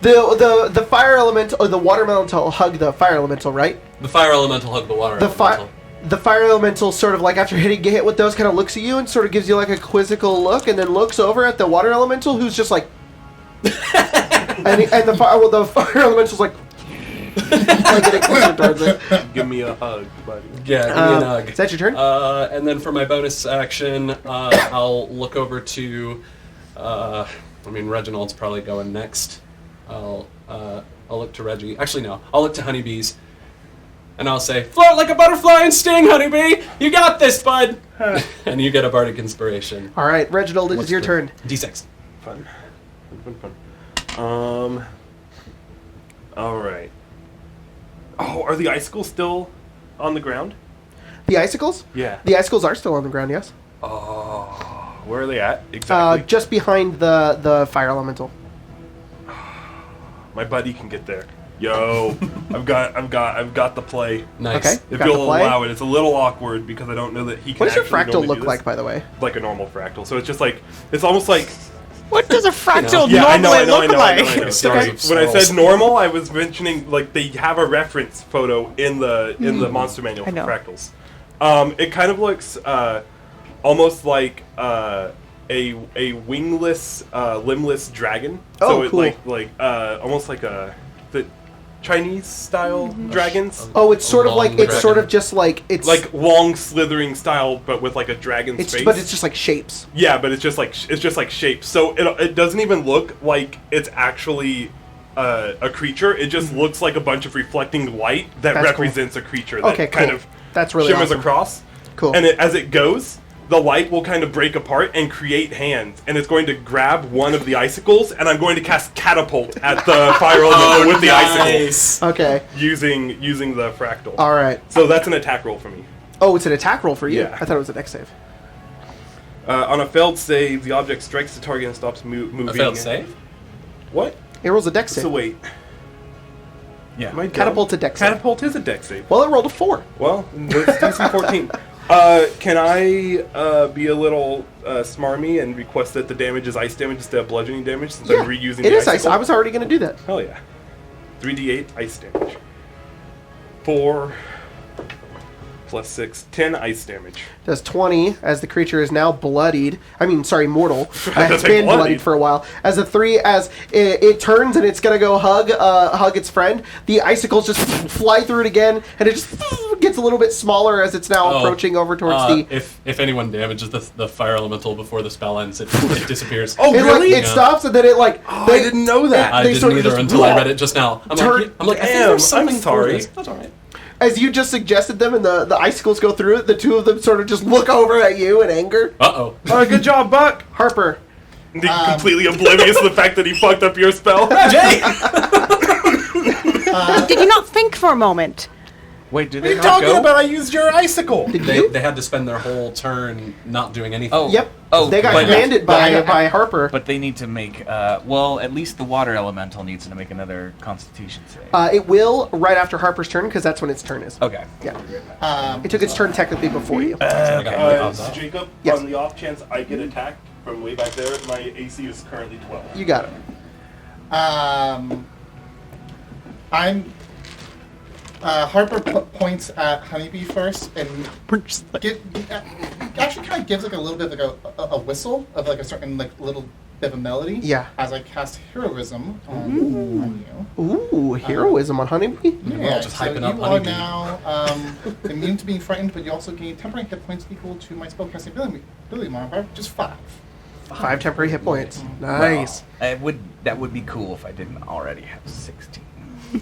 The fire elemental, or the water elemental hug the fire elemental, right? The fire elemental hug the water The elemental. fire elemental sort of like after get hit with those kind of looks at you and sort of gives you like a quizzical look and then looks over at the water elemental who's just like and the fire elemental's like getting closer towards it. Give me a hug, buddy. Yeah, give me an hug. Is that your turn? And then for my bonus action, I'll look over to. Reginald's probably going next. I'll look to Reggie. Actually, no. I'll look to Honeybees, and I'll say, "Float like a butterfly and sting, Honeybee. You got this, bud." And you get a bardic inspiration. All right, Reginald, it What's is your the- turn. D6. Fun. All right. Oh, are the icicles still on the ground? The icicles? Yeah. The icicles are still on the ground, yes. Oh, where are they at exactly? Just behind the fire elemental. My buddy can get there. Yo, I've got the play. Nice. Okay. If Got the you'll play? allow it, it's a little awkward because I don't know that he can. What does your actually fractal normally look do like, this. by the way? Like a normal fractal. So it's just like it's almost like. What does a fractal Yeah, I know, normally look like? I know. Sorry. When I said normal, I was mentioning like they have a reference photo in the monster manual for I know. fractals. It kind of looks almost like a wingless, limbless dragon. Oh, so it cool. like almost like the Chinese style dragons. Oh, it's sort of long like it's dragon. sort of just like it's Like long slithering style, but with like a dragon's it's face. but it's just like shapes. Yeah, but it's just like shapes. So it doesn't even look like it's actually a creature. It just looks like a bunch of reflecting light that That's cool. represents a creature that Okay, kind cool. of That's really shimmers awesome. across. Cool. And as it goes, the light will kind of break apart and create hands, and it's going to grab one of the icicles, and I'm going to cast catapult at the fire elemental with the icicle Nice. Okay. using the fractal. All right. So that's an attack roll for me. Oh, it's an attack roll for you. Yeah. I thought it was an X save. On a failed save, the object strikes the target and stops moving. A failed save? What? It rolls a Dex save. So wait. Yeah. Am I dumb? Catapult's a dex save. Catapult is a dex save. Well, it rolled a 4. Well, let's do some 14. Can I be a little smarmy and request that the damage is ice damage instead of bludgeoning damage since I'm reusing it the is ice. icicle? I was already going to do that. Hell yeah. 3d8 ice damage. 4 plus 6, 10 ice damage. Does 20 as the creature is now bloodied. I mean, sorry, mortal. It's That's been like bloodied for a while. As a 3, as it turns and it's gonna go hug its friend. The icicles just fly through it again, and it just gets a little bit smaller as it's now approaching over towards the. If anyone damages the fire elemental before the spell ends, it disappears. Oh, It, really? It stops and then it like. I didn't know that. I they didn't sort of either just until I read it just now. I'm like, I think Damn, there's something I'm sorry. for this. That's all right. As you just suggested them and the icicles go through it, the two of them sort of just look over at you in anger. Uh-oh. All right, good job, Buck. Harper. Completely oblivious to the fact that he fucked up your spell. Jay! Did you not think for a moment? Wait, did What they are you not talking go? about? I used your icicle. Did They you? had to spend their whole turn not doing anything. Oh. Yep. Oh, They got but- commanded by Harper. But they need to make, well, at least the water elemental needs to make another constitution save. It will right after Harper's turn because that's when its turn is. Okay. Yeah. It took its turn technically before you. I got Jacob, Yes. on the off chance I get attacked from way back there, my AC is currently 12. You got it. I'm. Harper points at Honeybee first and actually kind of gives like a little bit of like a whistle of like a certain like little bit of a melody. Yeah. As I cast heroism on you. Ooh, heroism on Honeybee? Yeah, just so hyping you up are Honeybee. now immune to being frightened, but you also gain temporary hit points equal to my spellcasting ability modifier, just 5. 5 temporary hit points. Nice. That would be cool if I didn't already have 16.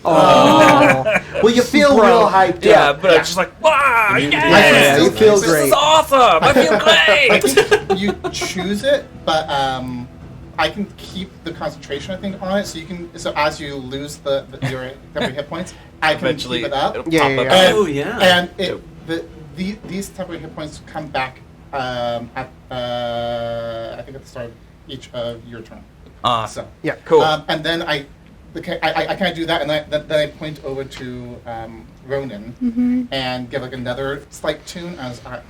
Oh. Well, you feel real hyped Yeah, up. but I'm just like, wow, Yeah, yes! you feel This great. is awesome! I feel I great! think you choose it, but I can keep the concentration, I think, on it. So you can. So as you lose your temporary hit points, I can Eventually, keep it up. it'll Yeah, pop yeah, up. yeah. Oh, yeah. And these temporary hit points come back at I think at the start of each of your turn. Awesome. So Yeah. Cool. and then I kind of do that, and then I point over to Ronan and give like another slight tune as a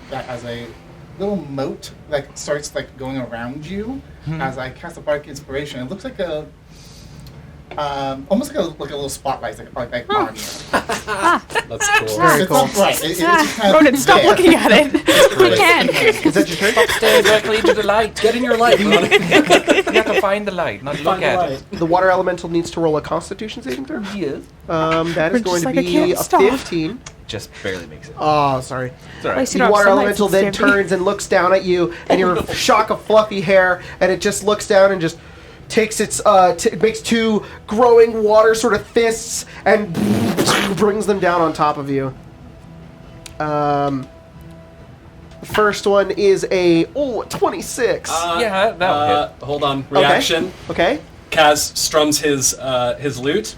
little moat like starts like going around you as I cast a bardic inspiration. It looks like a almost like a little spotlight like on you. That's cool. Very It's cool. not bright. It's kind of Ronan, stop there. looking at it. We can. Is that your turn? Stay directly to the light. Get in your light. You have to find the light, not look at it. The water elemental needs to roll a Constitution saving throw. Yes. That is We're going just to like, I be can't a stop. 15. Just barely makes it. Oh, sorry. It's all At right. least you The don't have water sunlight elemental to then stand me. turns and looks down at you, and you're a shock of fluffy hair, and it just looks down and just takes its it makes 2 growing water sort of fists and brings them down on top of you. The first one is a 26. Yeah, that'll hit. Hold on. Reaction. Okay. Kaz strums his lute.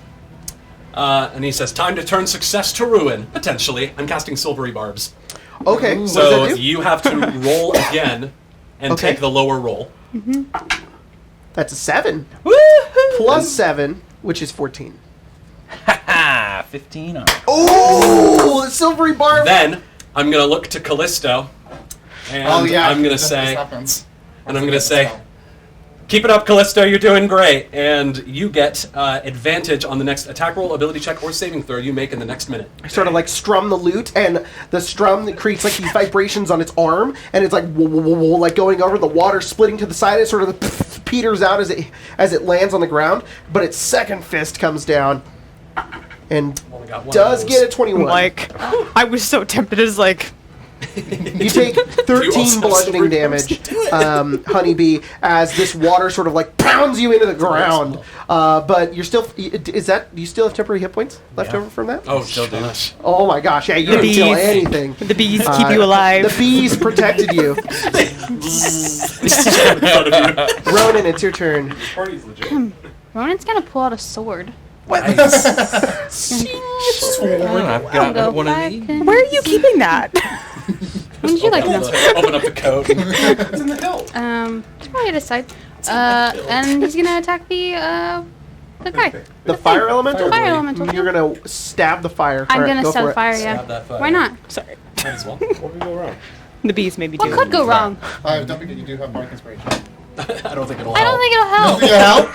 And he says, "Time to turn success to ruin, potentially. I'm casting silvery barbs. Okay. What So does that do? you have to roll again and Okay. take the lower roll. That's a 7. Plus 7, which is 14. Ha! 15. Oh, the silvery barb. Then I'm going to look to Callisto. And Oh yeah. I'm going to this say, happens. and I'm going to say, keep it up, Callisto. You're doing great. And you get advantage on the next attack roll, ability check, or saving throw you make in the next minute. I sort of like strum the lute, and the strum creates like these vibrations on its arm, and it's like whoa, whoa, whoa, whoa, like going over the water, splitting to the side. It sort of peters out as it lands on the ground. But its second fist comes down, and Only got one does of get a those. 21. Like, I was so tempted as like, You take You 13 also bludgeoning silvery damage, Honeybee, as this water sort of like pounds you into the ground. But you're still, do you still have temporary hit points left over from that? Oh, still gosh. Oh my gosh, yeah, you didn't kill bees. anything. the bees keep you alive. The bees protected you. Ronan, it's your turn. Party's legit. Ronan's gonna pull out a sword. I've got Go one of 5, these. 10. Where are you keeping that? When did you like Open that? Open up the coat. It's in the hill. It's probably at his side. And he's gonna attack the guy. The fire elemental? Fire elemental. You're going to stab the fire. I'm Alright, gonna go stab for the it. fire, yeah. Stab that fire. Why not? Sorry. Might as well. What could go wrong? The bees maybe What do. could go wrong? Don't forget you do have Bardic Inspiration. I don't think it'll I help. don't think it'll help. Yeah.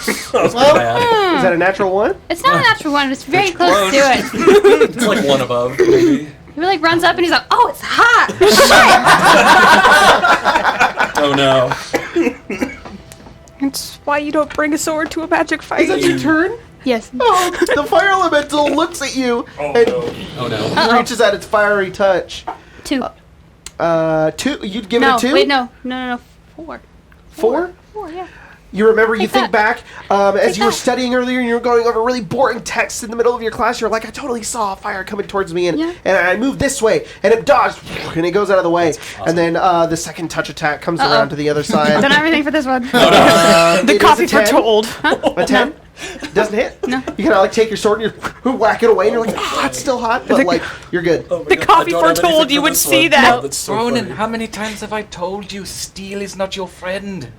Well, Bad. Is that a natural 1? It's not a natural one. It's very close to it. It's like one above, maybe. He like runs up and he's like, "Oh, it's hot." Oh no. It's why you don't bring a sword to a magic fight. Is that your turn? Yes. Oh, the fire elemental looks at you Oh and no. Oh no. reaches out its fiery touch. 2. 2. You'd give No, it a 2? wait, no. 4. 4? 4, yeah. You remember, you Take think that. back, as Take you were that. studying earlier and you were going over really boring texts in the middle of your class, you're like, I totally saw a fire coming towards me, and, Yeah. and I moved this way, and it dodged, and it goes out of the way. And then the second touch attack comes around to the other side. Done everything for this one. the It is coffee a 10. foretold. A 10? Doesn't hit? No. You kind of like take your sword and you whack it away, and you're like, ah, it's still hot, but like, you're good. Oh my The God, coffee I don't have foretold anything you for would this see one. that. No, that's so Ronan, funny. how many times have I told you steel is not your friend?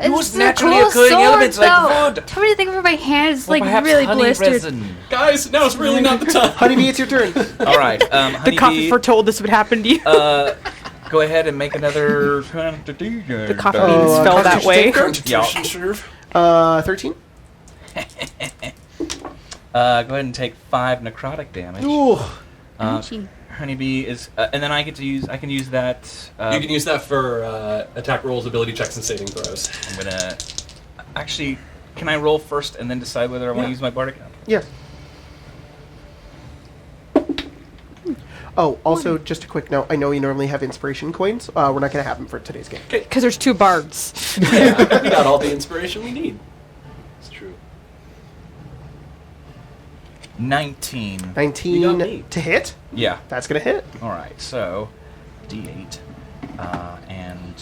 It's Use a naturally cool occurring sword, elements like though. wood. Tell me to think of my hand is Or like perhaps really honey blistered. resin. Guys, now's really not the time. Honeybee, it's your turn. All right, The Honeybee, coffee foretold this would happen to you. go ahead and make another. The coffee Oh, beans fell that way. Constitution serve. 13? Go ahead and take 5 necrotic damage. Ooh. Ouchie. Honeybee is, and then I can use that. You can use that for attack rolls, ability checks, and saving throws. I'm gonna. Actually, can I roll first and then decide whether I want to use my bardic? Yeah. Oh, also, just a quick note. I know you normally have inspiration coins. We're not going to have them for today's game. Because there's 2 bards. We got all the inspiration we need. It's true. 19. You got 19 me. to hit. Yeah. That's going to hit. All right. So, D8, and.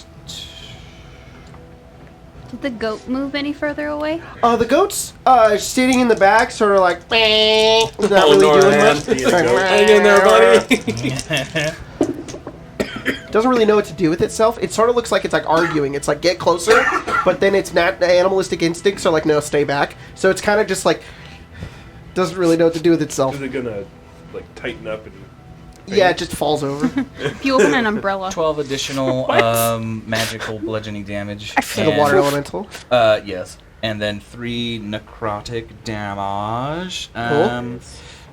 Did the goat move any further away? The goat's sitting in the back, sort of like, not Oh, really doing Noran. much. Being a Like, goat. Hang in there, buddy. Doesn't really know what to do with itself. It sort of looks like it's like arguing. It's like, get closer, but then its animalistic instincts are like, no, stay back. So it's kind of just like, doesn't really know what to do with itself. Is it gonna like tighten up and? Yeah, it just falls over. If you open an umbrella. 12 additional magical bludgeoning damage. For the water elemental. Yes. And then 3 necrotic damage. Cool.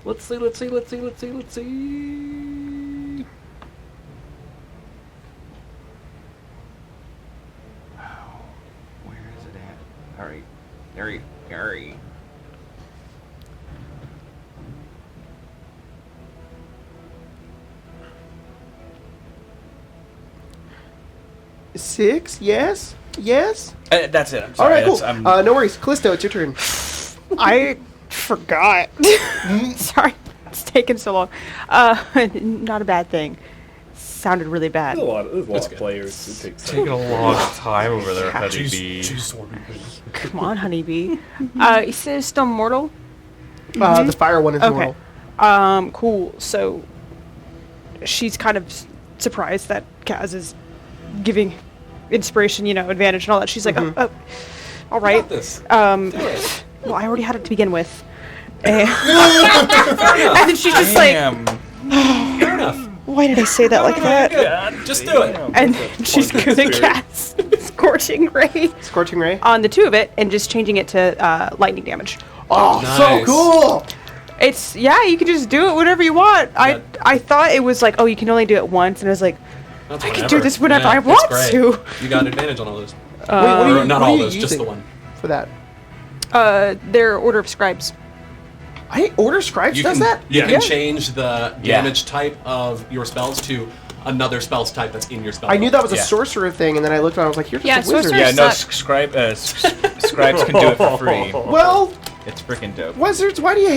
Let's see. Oh, where is it at? Hurry. 6, yes? Yes? That's it. I'm All sorry. right, cool. that's- No worries. Callisto, it's your turn. I forgot. Sorry, it's taken so long. Not a bad thing. Sounded really bad. There's a lot of good. players. It takes taking a long time over there, Honeybee. Come on, honeybee. He says still mortal. The fire one is Okay. mortal. Cool. So she's kind of surprised that Kaz is giving inspiration, advantage and all that. She's like, oh, all right. Got this. Well, I already had it to begin with. And then she's just like, Fair enough. why did I say that like that? Good. Just do it. And she's going to cast Scorching Ray Scorching Ray. on the two of it and just changing it to lightning damage. Oh, so Nice. cool! It's, you can just do it whenever you want. I thought it was like, oh, you can only do it once. And I was like, That's I can whatever. do this whenever I it's want great. to. You got advantage on all those. Wait, what are you, Not what are all you those, just using the one. for that? Their Order of Scribes. Order Scribes You does can, that? You Yeah. can change the Yeah. damage type of your spells to another spell's type that's in your spell. I knew that was a Yeah. sorcerer thing, and then I looked and I was like, you're just Yeah, a wizard. sorcerer- Yeah, no, Suck. scribes can do it for free. Well, It's freaking dope. wizards, why do you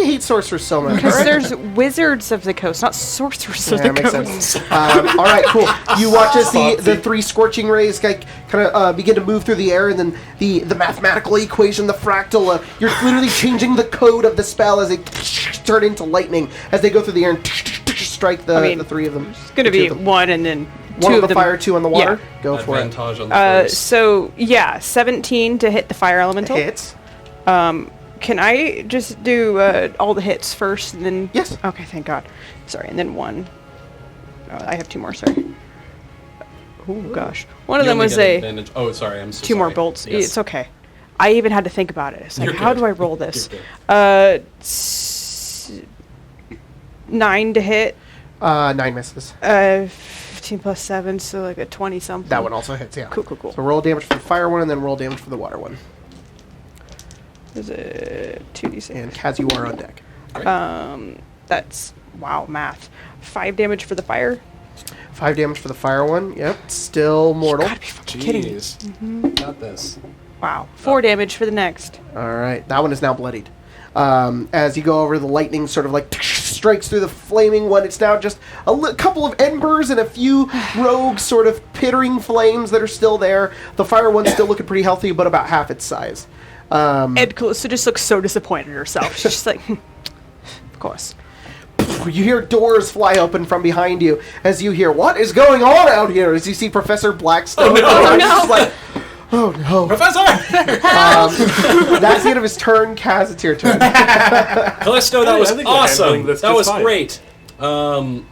hate sorcerers so much? Because alright? there's Wizards of the Coast, not Sorcerers of Yeah, the makes Coast. sense. All right, cool. You watch as the three scorching rays kind of begin to move through the air, and then the mathematical equation, the fractal, you're literally changing the code of the spell as they turn into lightning as they go through the air and strike the three of them. It's going to The two be of them. one and then One two on of the them. fire, two on the water. Go for it. Advantage on the first. So, 17 to hit the fire elemental. Hits. Can I just do all the hits first and then... Yes. Okay, thank God. Sorry, and then one. Oh, I have two more, sorry. Oh, gosh. One of You them only was get a... advantage. Oh, sorry, I'm so Two more sorry. bolts. Yes. It's okay. I even had to think about it. It's like, You're how good. do I roll this? You're good. 9 to hit. 9 misses. 15 plus 7, so like a 20 something. That one also hits, yeah. Cool. So roll damage for the fire one, and then roll damage for the water one. Is it 2d6? And Kaz, you are on deck. That's, wow, math. 5 damage for the fire. 5 damage for the fire one. Yep. Still mortal. Gotta be fucking kidding me. Jeez. Got this. Wow. 4 damage for the next. All right, that one is now bloodied. As you go over, the lightning sort of like strikes through the flaming one. It's now just a couple of embers and a few rogue sort of pittering flames that are still there. The fire one's still looking pretty healthy, but about half its size. Ed Calista just looks so disappointed in herself. She's just like, of course. You hear doors fly open from behind you as you hear, what is going on out here? As you see Professor Blackstone. Oh, no. Just like, oh no. Professor! That's the end of his turn. Kaz, it's your turn. Callisto, that was I think we're handling awesome. this That just was fine. great. If I'm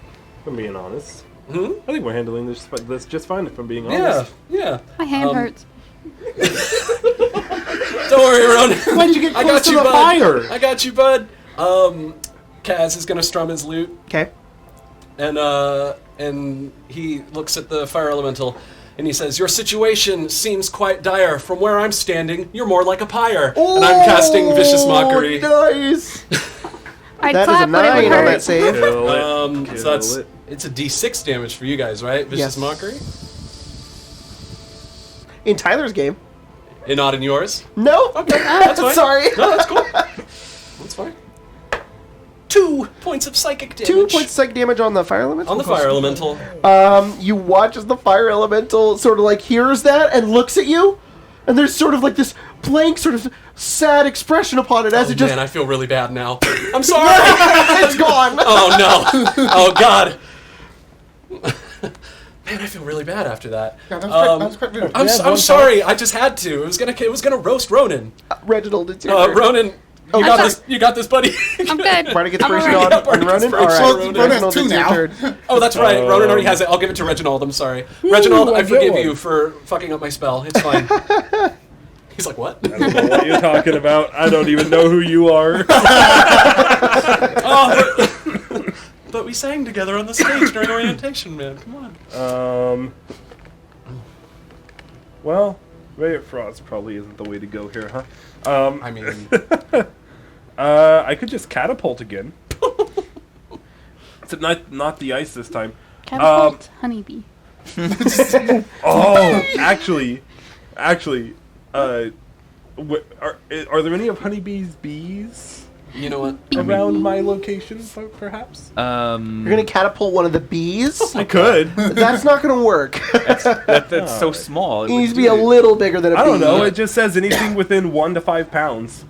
being honest. I think we're handling this just fine, if I'm being Yeah, honest. yeah. My hand hurts. Don't worry, Ron. Why'd you get I close got to you, the bud. fire? I got you, bud. Kaz is gonna strum his lute, Okay. and he looks at the fire elemental, and he says, "Your situation seems quite dire. From where I'm standing, you're more like a pyre." And I'm casting vicious mockery. Nice. I'd That is a clap, but it 9 would on hurt. that save. Kill it. So that's Kill it. it's a D6 damage for you guys, right? Vicious Yes. mockery. In Tyler's game. And not in yours. No. Okay, that's fine. Sorry. No, that's cool. That's fine. 2 points of psychic damage. 2 points of psychic damage on the fire elemental. on the fire elemental. You watch as the fire elemental sort of like hears that and looks at you, and there's sort of like this blank, sort of sad expression upon it as it just Man, I feel really bad now. I'm sorry. it's gone. Oh no! Oh God! Man, I feel really bad after that. Yeah, that was quite rude. I'm sorry. I just had to. It was gonna roast Ronan. Reginald, it's your turn. Ronan, you got this. You got this, buddy. I'm good. Try to get the I'm inspiration alright. on Ronan. Inspiration All right, on Ronan. Ronan has Reginald, two it's your now. turn. Oh, that's right. Ronan already has it. I'll give it to Reginald. I'm sorry, Reginald. I forgive you for fucking up my spell. It's fine. He's like, what? I don't know what you're talking about. I don't even know who you are. But we sang together on the stage during orientation, man. Come on. Well, Ray of Frost probably isn't the way to go here, huh? I mean, I could just catapult again. Except not the ice this time. Catapult honeybee. Oh, actually, are there any of Honeybee's bees you know what? around my location, perhaps? You're gonna catapult one of the bees. I could. That's not gonna work. That's so small. It needs to be a little bigger than a bee. I don't know. It just says anything within 1 to 5 pounds.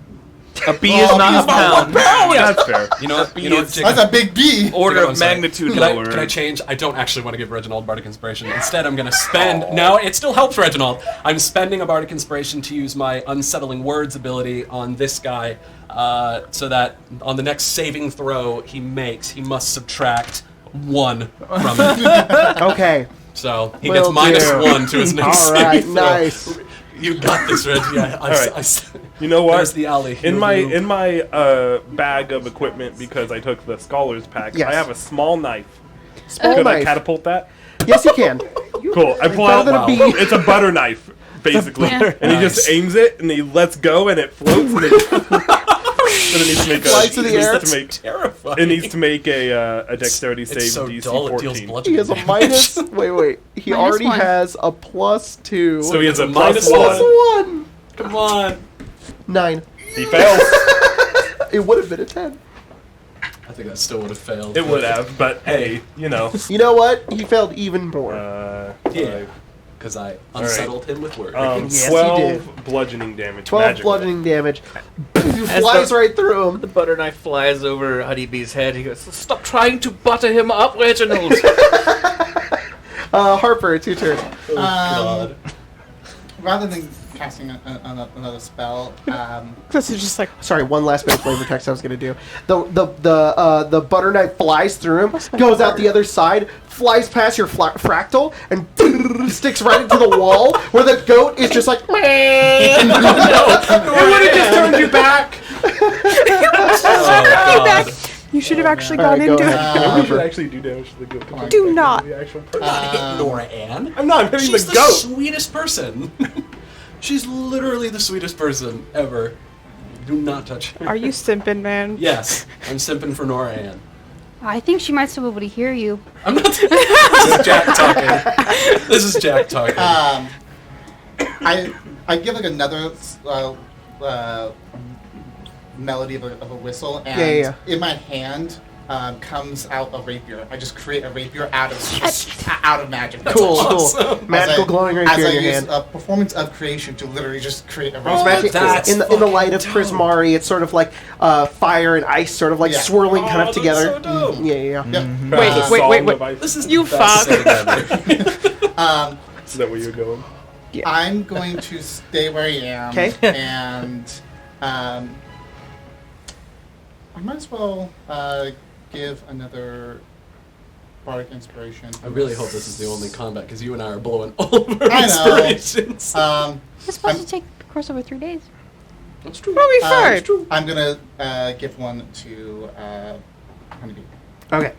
A bee is not a pound. That's fair. You know what? You know what, Jacob? That's a big bee. Order Jacob, I'm of sorry. magnitude Can lower. I change? I don't actually want to give Reginald Bardic Inspiration. Instead, I'm going to spend... No, it still helps Reginald. I'm spending a Bardic Inspiration to use my Unsettling Words ability on this guy, so that on the next saving throw he makes, he must subtract 1 from it. Okay. So he Will gets do. -1 to his next All right, saving throw. nice. You got this, Reggie. right. You know what? There's the alley. In my bag of equipment, because I took the scholar's pack, Yes. I have a small knife. Small Could I knife. catapult that? Yes, you can. Cool. I pull better out. than a bee. It's a butter knife, basically, Yeah. and he just Nice. aims it, and he lets go, and it floats, and it needs to make Flies to the it needs air. to make- terrifying. It needs to make a dexterity save It's so DC dull, it deals 14. bludgeoning He has a damage. minus. Wait. He Minus already 1. has a +2. So he has a Minus plus one. 1. Come on. 9. He fails. It would have been a 10. I think that still would have failed. It would have, but hey, you know. You know what? He failed even more. Yeah. Because I unsettled him with words. Yes, you 12 bludgeoning damage. 12 magically. bludgeoning damage. Flies right through him. The butter knife flies over Honeybee's head. He goes, "Stop trying to butter him up, Reginald." Harper, it's your turn. Oh, God. Rather than casting another spell, This is just like Sorry, one last bit of flavor text I was gonna do. The butter knife flies through him, goes out the other side, flies past your fractal, and sticks right into the wall, where the goat is just like. It would have just turned you back. Oh, God. you should have actually All right, gone go into ahead. it. We should actually do damage to the goat. Come on. Do not. The actual person. Nora Ann? I'm not hitting She's the the goat. sweetest person. She's literally the sweetest person ever. Do not touch her. Are you simping, man? Yes, I'm simping for Nora Ann. I think she might still be able to hear you. I'm not. This is Jack talking. This is Jack talking. I give like another melody of a whistle, and Yeah. in my hand comes out a rapier. I just create a rapier out of magic. Cool, awesome. cool. Magical glowing rapier in As I your use hand. a performance of creation to literally just create a It's rapier. magic. that's in the light of fucking dope. Prismari, it's sort of like fire and ice, sort of like Yeah. swirling kind Oh, of that's together. so dope. Yeah. Yep. The wait, Song wait. of Ice. This is You the best fuck. setting ever. Is that where you're going? I'm going to stay where I am. 'Kay. And I might as well give another bardic inspiration. I really hope this is the only combat because you and I are blowing all of our I know. inspirations. It's supposed to take the course over 3 days. That's true. We'll be fine. I'm gonna give one to Honeybee. Okay.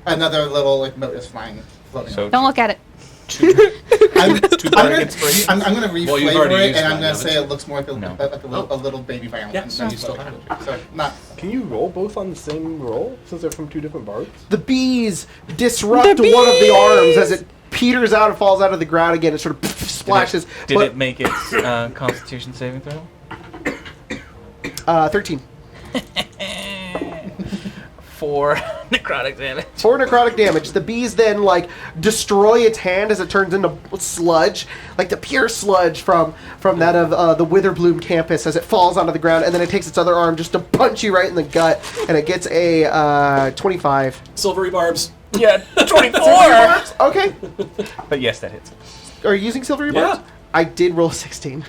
Another little like mote is floating. So Don't look at it. I'm bardic inspiration? I'm gonna Well, you've reflavor already it, used and I'm one, gonna say haven't it looks more like No. a little baby violin. Yeah, And so that's you still what have I would do. So not. Can you roll both on the same roll since they're from two different bards? The bees disrupt one of the arms as it peters out and falls out of the ground again. It sort of splashes. Did but, it make its Constitution saving throw? 13. 4 necrotic damage. 4 necrotic damage. The bees then like destroy its hand as it turns into sludge, like the pure sludge from that of the Witherbloom campus as it falls onto the ground, and then it takes its other arm just to punch you right in the gut, and it gets a 25. Silvery barbs. Yeah, 24! Okay. But yes, that hits. Are you using silvery Yeah. barbs? I did roll 16,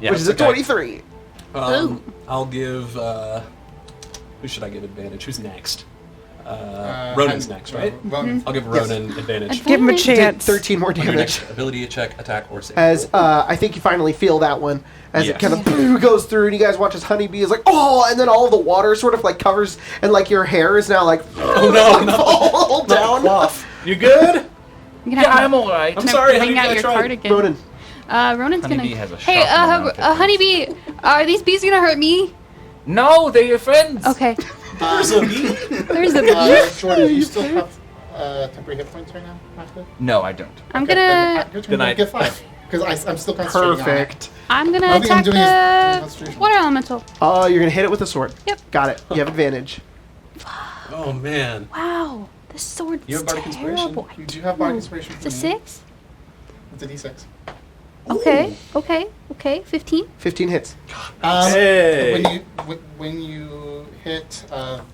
Yeah, which is a okay. 23. I'll give. Who should I give advantage? Who's next? Ronan's next, right? Ronan. I'll give Ronan advantage. Give him a Advantage. Did chance. 13 more On your damage. next ability check, attack, or save. As I think you finally feel that one as it Yes. kind of goes through, and you guys watch as Honeybee is like, oh, and then all of the water sort of like covers, and like your hair is now like, Oh no, no. fall down. You good? You're gonna have to alright. I'm sorry, bring Honeybee, out I your tried. cardigan. Ronan, Ronan's Honeybee gonna. has a Hey, shocking amount of Honeybee, are these bees gonna hurt me? No, they're your friends. Okay. There's a bee. There's a bee. Jordan, do you still have temporary hit points right now? After? No, I don't. I'm Okay, gonna. your turn. Then I- Get 5 because I'm still concentrating perfect. I'm gonna Only thing I'm attack doing is the concentration. water elemental. Oh, you're gonna hit it with a sword. Yep. Got it. You have advantage. Oh man. Wow, this sword You is have bardic inspiration? terrible. on it. Do you have bardic inspiration? It's a for me? 6. It's a D6. Okay. 15. 15 hits. Hey. When you hit,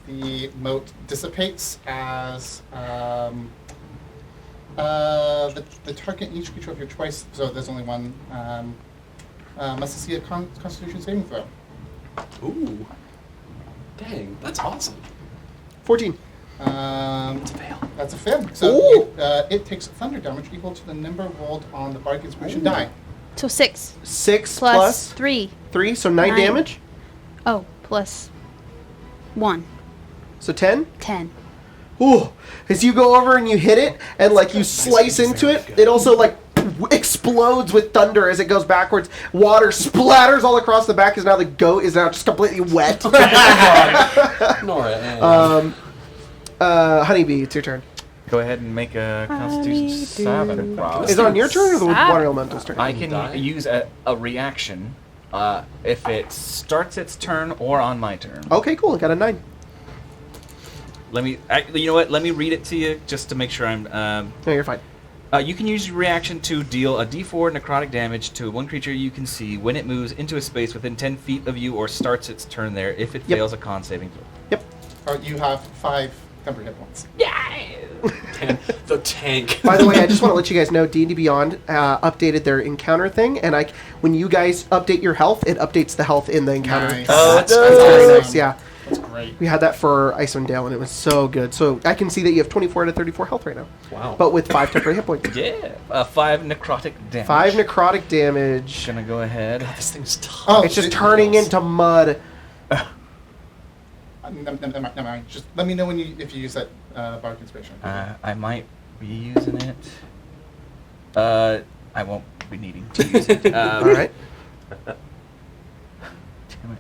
the moat dissipates as the target, each creature of your choice. So there's only one. Must see a Constitution saving throw. Ooh. Dang, that's awesome. 14. It's a fail. That's a fail. So it takes thunder damage equal to the number rolled on the Bardic Inspiration die. So 6 6 plus 3. 3, so 9 9. damage. Oh, plus 1. So 10. 10. Ooh, as you go over and you hit it, and like you slice into it, it also like explodes with thunder as it goes backwards. Water splatters all across the back, as now the goat is now just completely wet. Nora. Honeybee, it's your turn. Go ahead and make a Constitution saving throw. Is it on your turn or the Stop. water elemental's turn? I can use a reaction if it starts its turn or on my turn. Okay, cool. I got a 9. You know what? Let me read it to you just to make sure I'm. No, you're fine. You can use your reaction to deal a D4 necrotic damage to one creature you can see when it moves into a space within 10 feet of you or starts its turn there if it fails a con saving throw. Yep. You have 5 temporary hit points. The tank. By the way, I just want to let you guys know D&D Beyond updated their encounter thing, and when you guys update your health, it updates the health in the encounter. Nice. Oh, That's very nice. awesome. Yeah. That's great. We had that for Icewind Dale, and it was so good. So I can see that you have 24 to 34 health right now. Wow. But with 5 temporary hit points. Yeah, 5 necrotic damage. 5 necrotic damage. Gonna go ahead. This thing's tough. Oh, It's just turning into mud. Never mind. Just let me know if you use that Bardic Inspiration. I might be using it. I won't be needing to use it. All right. Damn it.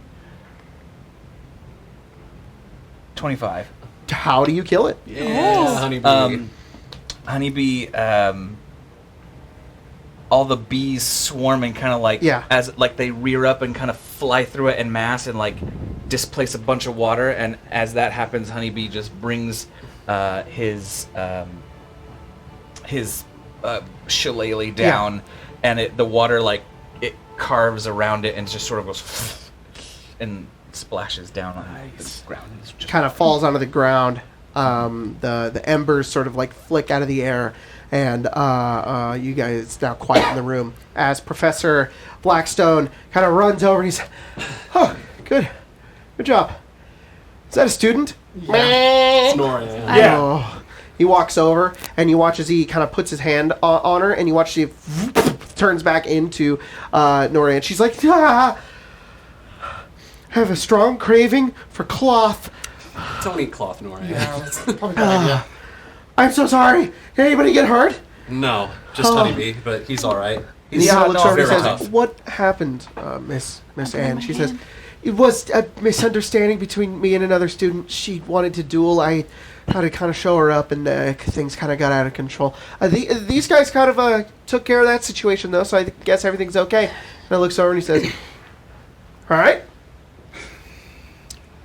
25. How do you kill it? Yeah, honeybee. Honeybee, all the bees swarm and kind of like, as like they rear up and kind of fly through it en masse and like displace a bunch of water. And as that happens, Honeybee just brings his shillelagh down, and the water like it carves around it and just sort of goes and splashes down on the ground. Kind of falls onto the ground. The embers sort of like flick out of the air, and you guys now quiet in the room as Professor Blackstone kind of runs over and he's, "Oh, good job. Is that a student?" Yeah. Nora. Yeah. Oh. He walks over and you watch as he kind of puts his hand on her, and you watch she turns back into Nora, and she's like, "Ah, I have a strong craving for cloth. Don't eat cloth, Nora. Yeah, that's probably a good idea. I'm so sorry. Did anybody get hurt?" No, just honeybee, but he's all right. He's Yeah, looks over and very says, tough. "What happened, Miss Anne?" She says, "It was a misunderstanding between me and another student. She wanted to duel. I had to kind of show her up, and things kind of got out of control. These guys kind of took care of that situation, though, so I guess everything's okay." And I looks over and he says, "All right.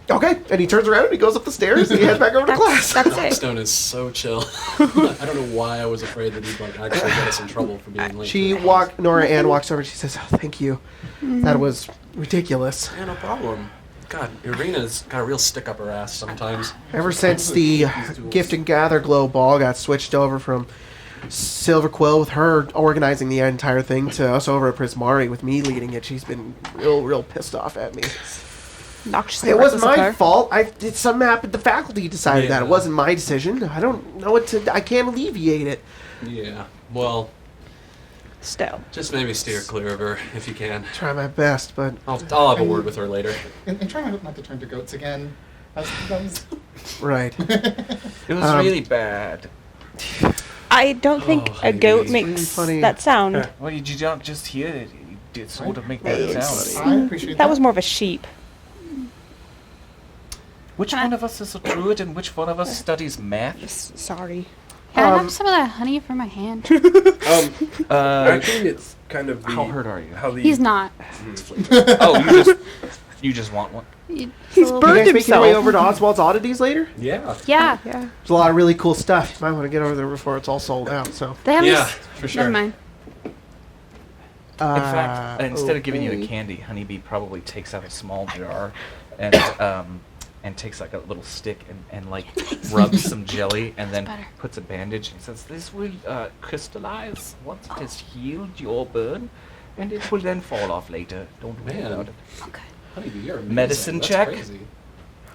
Okay," and he turns around and he goes up the stairs and he heads back over to class. That's it. Blackstone is so chill. I don't know why I was afraid that he'd like actually get us in trouble for being late. Nora Ann walks over and she says, "Oh, thank you. That was ridiculous." Yeah, no problem. God, Irina's got a real stick up her ass sometimes. Ever since the Gift and Gatherglow ball got switched over from Silver Quill with her organizing the entire thing to us over at Prismari with me leading it, she's been real pissed off at me. Noxiously It wasn't reckless of my her. fault. Something happened. The faculty decided that. It wasn't my decision. I don't know what to. I can't alleviate it. Yeah, well, Still. just maybe steer clear of her if you can. Try my best, but I'll have a word with her later. And try not to turn to goats again. That was right. It was really bad. I don't think a goat it's makes really funny. that sound. Well, you don't just hear it. You did sort of make that sound. I appreciate That was more of a sheep. Which one of us is a druid and which one of us studies math? Sorry. Can I have some of that honey for my hand? Actually, it's kind of the, How hurt are you? How the He's not. Oh, you just want one? He's You burned guys making your way himself. over to Oswald's Oddities later? Yeah. Yeah. Yeah. There's a lot of really cool stuff. You might want to get over there before it's all sold out. So They have Yeah, this. for sure. Never mind. In fact, instead of giving you a okay. candy, Honeybee probably takes out a small jar and takes like a little stick and like rubs some jelly and then better. puts a bandage and says, "This will crystallize once it has healed your burn, and it will then fall off later. Don't worry Man. about it." Okay. Honeybee, you're amazing. Medicine That's check? Crazy.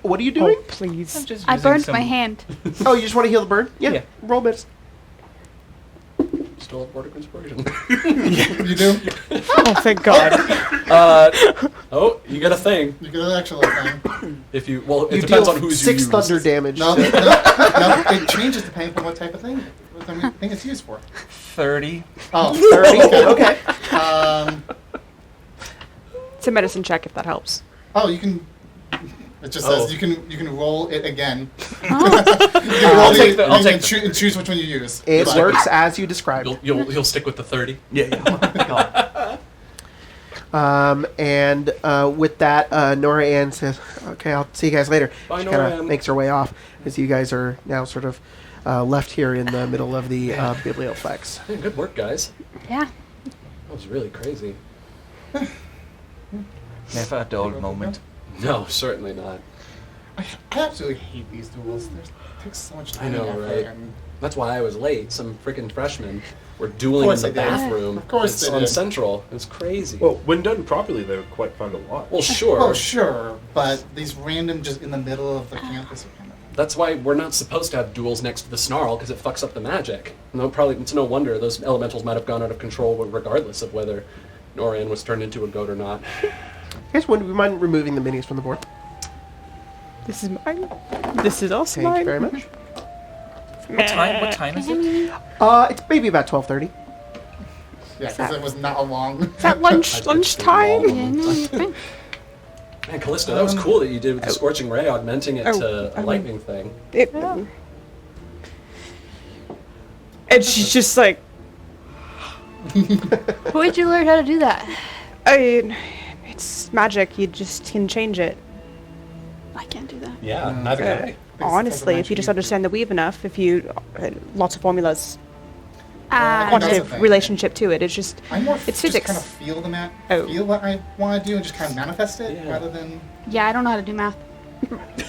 What are you doing? Oh, please. I'm just I using burned some- my hand. Oh, you just want to heal the burn? Yeah. Yeah. Roll medicine. Still have Bardic Inspiration. You do? Oh, thank God. Oh, you get a thing. You get an extra thing. If you well, it You depends deal on who's 6 you use. thunder damage. No, to- no, it changes depending on what type of thing it's used for. 30. Oh, 30. Okay. It's a medicine check if that helps. Oh, you can. It just Oh. says you can roll it again. Oh, You can roll I'll the- take the- I'll and take choose which one you use. It But- works as you described. You'll stick with the 30. Yeah. And with that, Nora Ann says, "Okay, I'll see you guys later." Bye, she Nora kind Ann. of makes her way off as you guys are now sort of left here in the middle of the biblioplex. Hey, good work, guys. yeah. That was really crazy. Never a dull moment. No, certainly not. I absolutely hate these duels. It takes so much time I know, and effort. right? And That's why I was late. Some freaking freshmen were dueling in course the they did. bathroom. Of course it's they on did. Central. It was crazy. Well, when done properly, they're quite fun to watch. Well, sure. oh, sure, but these random just in the middle of the campus are kind of. That's why we're not supposed to have duels next to the snarl, because it fucks up the magic. No, probably it's no wonder those elementals might have gone out of control, regardless of whether Noran was turned into a goat or not. Guys, would you mind removing the minis from the board? This is mine. This is also Thank mine. you very much. What time is it? It's maybe about 12:30. Yeah, because it was not a long. Is that lunchtime? Yeah, no, you're fine. Man, Callista, that was cool that you did with the Scorching Ray, augmenting it to a lightning thing. It, and she's just like, Where'd you learn how to do that? it's magic. You just can change it. I can't do that. Yeah, neither can I. Honestly, if you just understand the weave enough, if you lots of formulas, that's quantitative the thing. relationship to it. It's just I'm more it's just physics. kind of feel Oh. feel what I want to do and just kind of manifest it Yeah. rather than. Yeah, I don't know how to do math.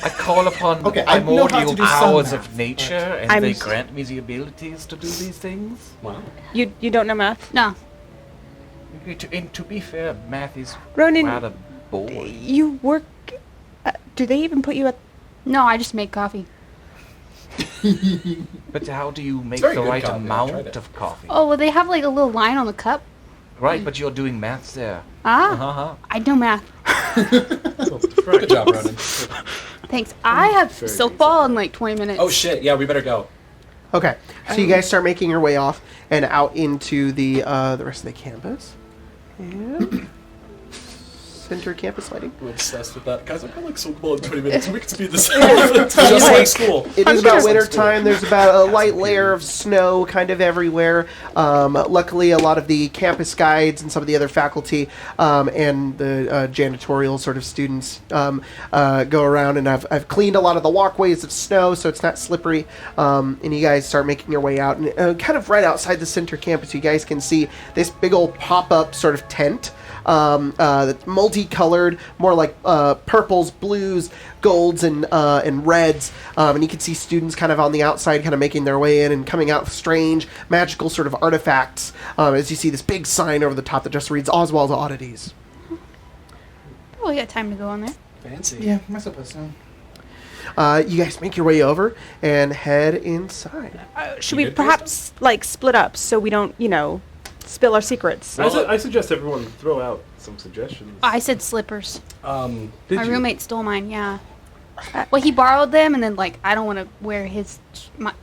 I call upon Okay, the I know how to primordial do some powers math, of nature, and I'm they s- grant me the abilities to do these things. Wow. You don't know math, No. To be fair, math is Ronan. rather boring. You work. Do they even put you at? No, I just make coffee. But how do you make very the good right coffee, I've amount tried it. of coffee? Oh, well, they have like a little line on the cup. Right, but you're doing maths there. Ah, Uh-huh. I know math. Good job, Ronan. Thanks. I have silk ball in like 20 minutes. Oh shit, yeah, we better go. Okay, so you guys start making your way off and out into the rest of the campus. And center campus lighting. I'm obsessed with that. Guys, I got like so ball in 20 minutes. We can speed this up. Just like school. It is about winter time. There's about a light layer of snow kind of everywhere. Luckily, a lot of the campus guides and some of the other faculty and the janitorial sort of students go around, and I've cleaned a lot of the walkways of snow, so it's not slippery. And you guys start making your way out, and kind of right outside the center campus, you guys can see this big old pop-up sort of tent. That's multicolored, more like purples, blues, golds, and reds. And you can see students kind of on the outside, kind of making their way in and coming out with strange, magical sort of artifacts. As you see this big sign over the top that just reads Oswald's Oddities. Oh, we got time to go on there. Fancy. Yeah, am I supposed to? You guys make your way over and head inside. Should You we good, perhaps like split up so we don't, spill our secrets? I suggest everyone throw out some suggestions. I said slippers. Did My you? roommate stole mine, yeah. Well, he borrowed them, and then, like, I don't want to wear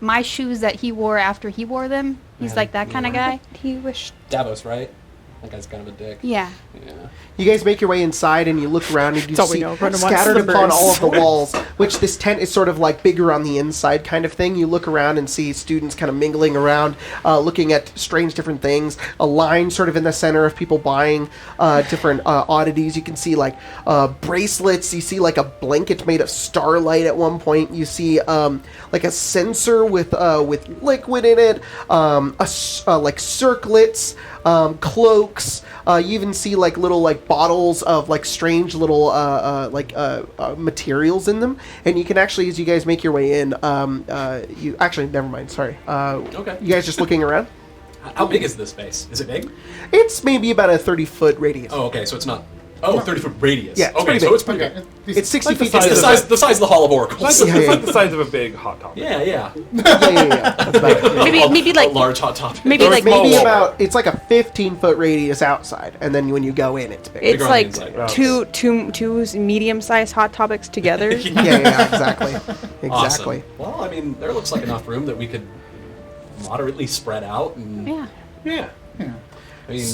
my shoes that he wore after he wore them. He's Yeah, like that kind of yeah. guy. He wished. Davos, right? That guy's kind of a dick. Yeah. Yeah. You guys make your way inside and you look around and you That's all we see know. Ronan wants scattered upon slippers. all of the walls, which this tent is sort of like bigger on the inside kind of thing. You look around and see students kind of mingling around, looking at strange different things. A line sort of in the center of people buying different oddities. You can see like bracelets. You see like a blanket made of starlight at one point. You see like a censer with liquid in it. Like circlets. Cloaks, books. You even see like little like bottles of like strange little materials in them, and you can actually, as you guys make your way in, you actually never mind. Sorry. Okay. You guys just looking around? How big is this space? Is it big? It's maybe about a 30-foot radius. Oh, okay. So it's not. Oh, 30-foot radius. Yeah, it's okay, pretty so big. it's pretty big. It's 60 like the feet. size It's of the size of the Hall of Oracles. It's like the size of a big hot topic. Yeah. Yeah. That's about it. Maybe a like large hot topic. maybe Or like small Maybe Walmart. about, it's like a 15-foot radius outside, and then when you go in, it's big. it's Bigger on the like inside. two medium-sized hot topics together. yeah, exactly. Exactly. Awesome. Well, I mean, there looks like enough room that we could moderately spread out. And, Yeah. Yeah. I mean,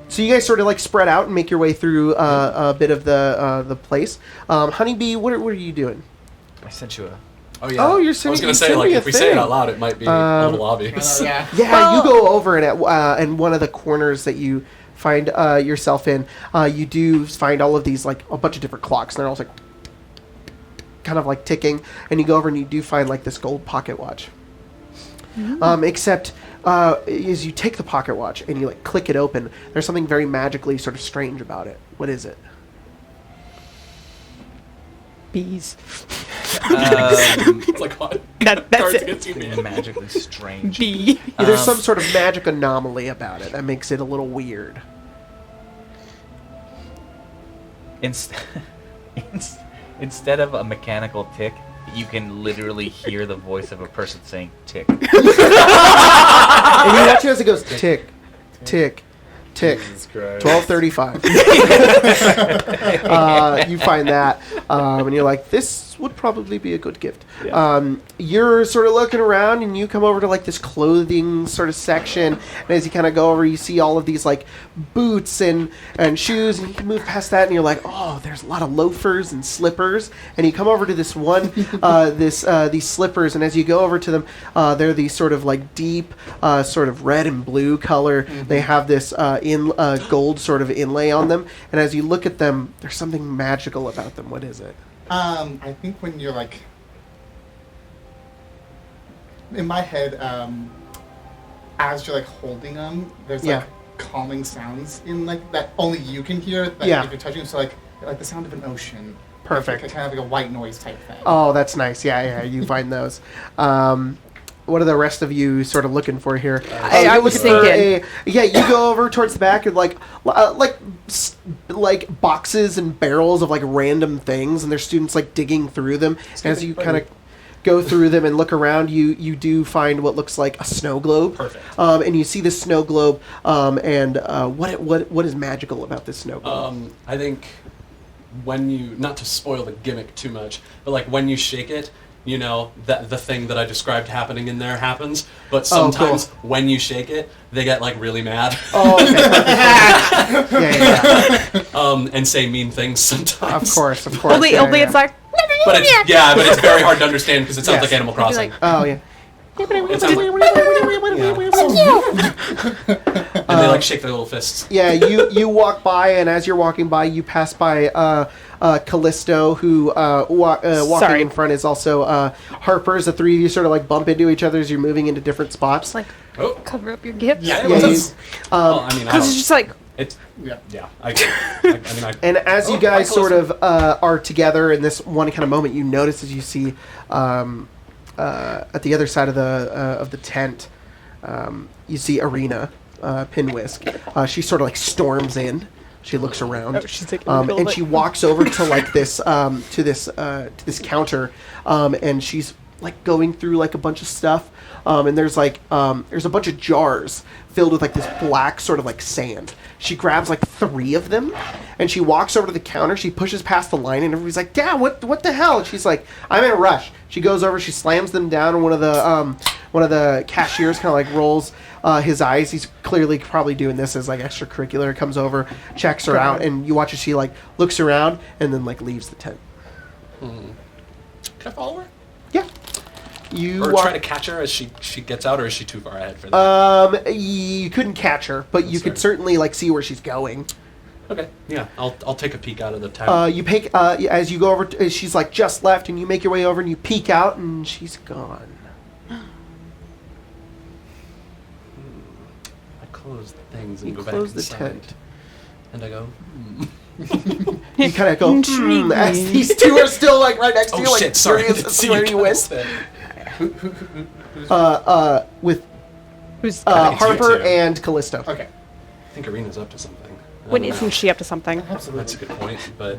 So you guys sort of like spread out and make your way through a bit of the place. Honeybee, what are you doing? I sent you a. oh yeah. Oh, you're I was sending- gonna you say, sent like, me a if we say it thing. out loud, it might be a little obvious. Yeah. Yeah, you go over and in one of the corners that you find yourself in, you do find all of these like a bunch of different clocks, and they're all like kind of like ticking. And you go over and you do find like this gold pocket watch. Except as you take the pocket watch and you like click it open, there's something very magically sort of strange about it. What is it? Bees. It's like what? That's Cards it. against you, man. Magically strange. Bee. There's some sort of magic anomaly about it that makes it a little weird. Instead of a mechanical tick, you can literally hear the voice of a person saying tick. And you watch it as it goes tick, tick, tick. Jesus Christ. 12:35. You find that, and you're like, this would probably be a good gift. Yeah. You're sort of looking around, and you come over to like this clothing sort of section, and as you kind of go over, you see all of these like boots and shoes, and you can move past that, and you're like, oh, there's a lot of loafers and slippers, and you come over to this one, these slippers, and as you go over to them, they're these sort of like deep, sort of red and blue color. They have this gold sort of inlay on them, and as you look at them, there's something magical about them. What is it? I think when you're like, in my head, as you're like holding them, there's like calming sounds in like that only you can hear. That if you're touching them, so like the sound of an ocean. Perfect. Like, kind of like a white noise type thing. Oh, that's nice. Yeah, you find those. What are the rest of you sort of looking for here? I was thinking. You go over towards the back and like boxes and barrels of like random things, and there's students like digging through them. As you kind of go through them and look around, you do find what looks like a snow globe. Perfect. And you see this snow globe, and what is magical about this snow globe? I think when you, not to spoil the gimmick too much, but like when you shake it, you know, that the thing that I described happening in there happens, but sometimes when you shake it, they get like really mad. Oh, okay. yeah. And say mean things sometimes. Of course. Only it's like. But it's very hard to understand because it sounds like Animal Crossing. Oh yeah. It sounds like, and they like shake their little fists. Yeah, you walk by, and as you're walking by, you pass by Callisto, who walking in front is also Harper's. The three of you sort of like bump into each other as you're moving into different spots. Like, Oh. cover up your gifts. Yeah, Yeah, well, I mean, Because it's just like. it's Yeah. I mean, And as you guys sort of are together in this one kind of moment, you notice as you see at the other side of the tent, you see Arena Pinwhisk. She sort of like storms in. She looks around, Oh, she's taking a and she walks over to like this to this counter, and she's like going through like a bunch of stuff, and there's a bunch of jars filled with like this black sort of like sand. She grabs like 3 of them, and she walks over to the counter. She pushes past the line, and everybody's like, "Dad, what the hell?" And she's like, "I'm in a rush." She goes over, she slams them down, and one of the cashiers kind of like rolls his eyes. He's clearly probably doing this as like extracurricular. Comes over, checks her out, and you watch as she like looks around and then like leaves the tent. Can I follow her? Yeah. You Or walk, try to catch her as she gets out, or is she too far ahead for that? You couldn't catch her, but you could fair. certainly like see where she's going. Okay, yeah, I'll take a peek out of the town. You peek as you go over. She's like just left, and you make your way over, and you peek out, and she's gone. I close the things and You go close back the inside. tent. And I go, You kind of go, Intriguing. as these two are still like right next to oh you, like shit, sorry. I curious didn't as see to where you went. Who's With Who's Harper two. and Callisto. okay? I think Arena's up to something. I when don't isn't know. she up to something? Absolutely. That's a good point, but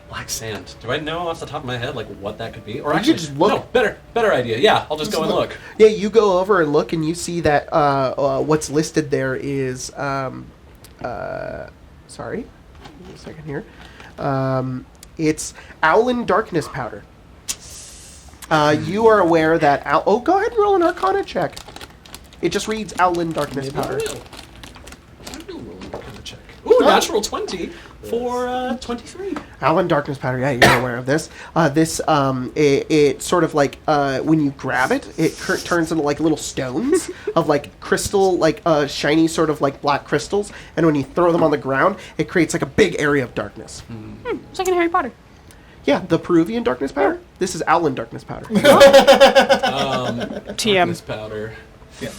black sand. Do I know off the top of my head like what that could be? Or You actually, just look. no, better idea. Yeah, I'll just go and look. Yeah, you go over and look, and you see that what's listed there is sorry, give me a second here. It's Owlin Darkness Powder. You are aware that go ahead and roll an Arcana check. It just reads Owlin Darkness Maybe I Powder. will. I will roll an Arcana check. Ooh, natural 20 for 23. Owlin Darkness Powder. Yeah, you're aware of this. It sort of like when you grab it, it turns into like little stones of like crystal, like shiny sort of like black crystals. And when you throw them on the ground, it creates like a big area of darkness. It's like in Harry Potter. Yeah, the Peruvian Darkness Powder. This is Owlin Darkness Powder. TM. Darkness powder. Yeah.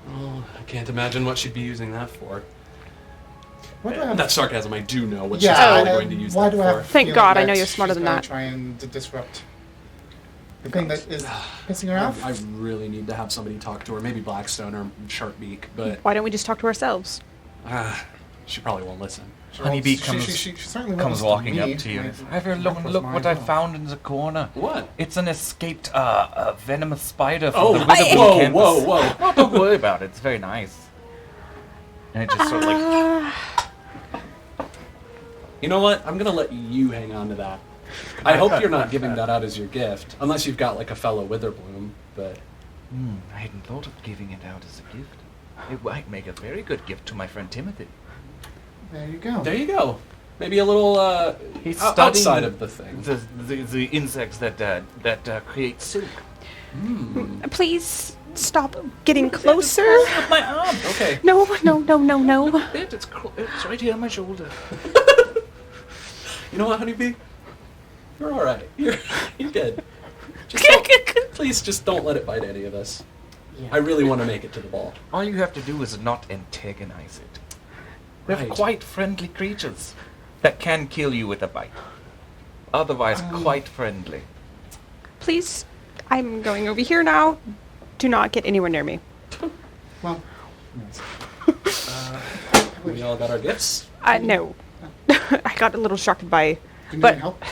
Oh, I can't imagine what she'd be using that for. What do I have? That's sarcasm. I do know what Yeah, she's probably I- going to use why that do I have for. a Thank feeling God, I that know you're smarter she's than gonna that. Try and disrupt the thing that is pissing her off. I really need to have somebody talk to her. Maybe Blackstone or Sharkbeak, but Why don't we just talk to ourselves? she probably won't listen. Honeybee She certainly comes litness walking me. up to you. My- Have a my look, was look mine what I as well. found in the corner. What? It's an escaped venomous spider from Oh, the Witherbloom whoa, campus. whoa. Oh, don't worry about it. It's very nice. And it just sort of like... You know what? I'm gonna let you hang on to that. I hope you're not giving that out as your gift, unless you've got like a fellow Witherbloom. But I hadn't thought of giving it out as a gift. It might make a very good gift to my friend Timothy. There you go. there you go. Maybe a little He's outside studying of the thing. The insects that create silk. Please stop getting closer. With my arm. Okay. No. It's right here on my shoulder. You know what, Honeybee? You're all right. You're good. Just don't, please, just don't let it bite any of us. I really want to make it to the ball. All you have to do is not antagonize it. They're Right. quite friendly creatures that can kill you with a bite. Otherwise, quite friendly. Please, I'm going over here now. Do not get anywhere near me. Well, We all got our gifts. No. I got a little distracted by... do you need But- help?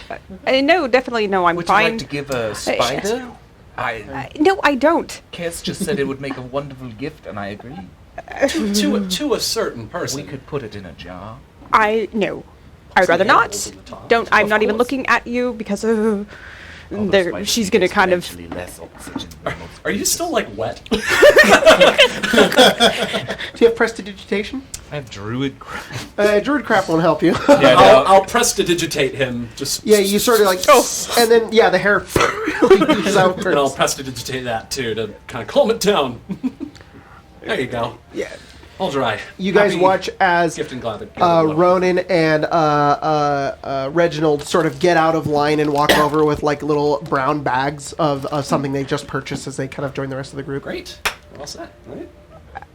no, definitely no, I'm Would fine. you like to give a spider? No, I don't. Kes just said it would make a wonderful gift, and I agree. to a certain person. We could put it in a jar. No. I would rather Holes not. in the top. Don't. I'm Of not even course. looking at you because Although spiders she's need gonna kind of. exponentially less oxygen than most Are you creatures. still like wet? Do you have prestidigitation? I have druid. Druidcraft won't help you. Yeah, I'll prestidigitate him. Just Yeah, you sort of like, and then the hair really oozes out. and I'll prestidigitate that too to kind of calm it down. There you go. Yeah. All dry. You guys Happy watch as Gift and Gatherglow. Ronan and Reginald sort of get out of line and walk over with like little brown bags of something they just purchased as they kind of join the rest of the group. Great. We're all set, right?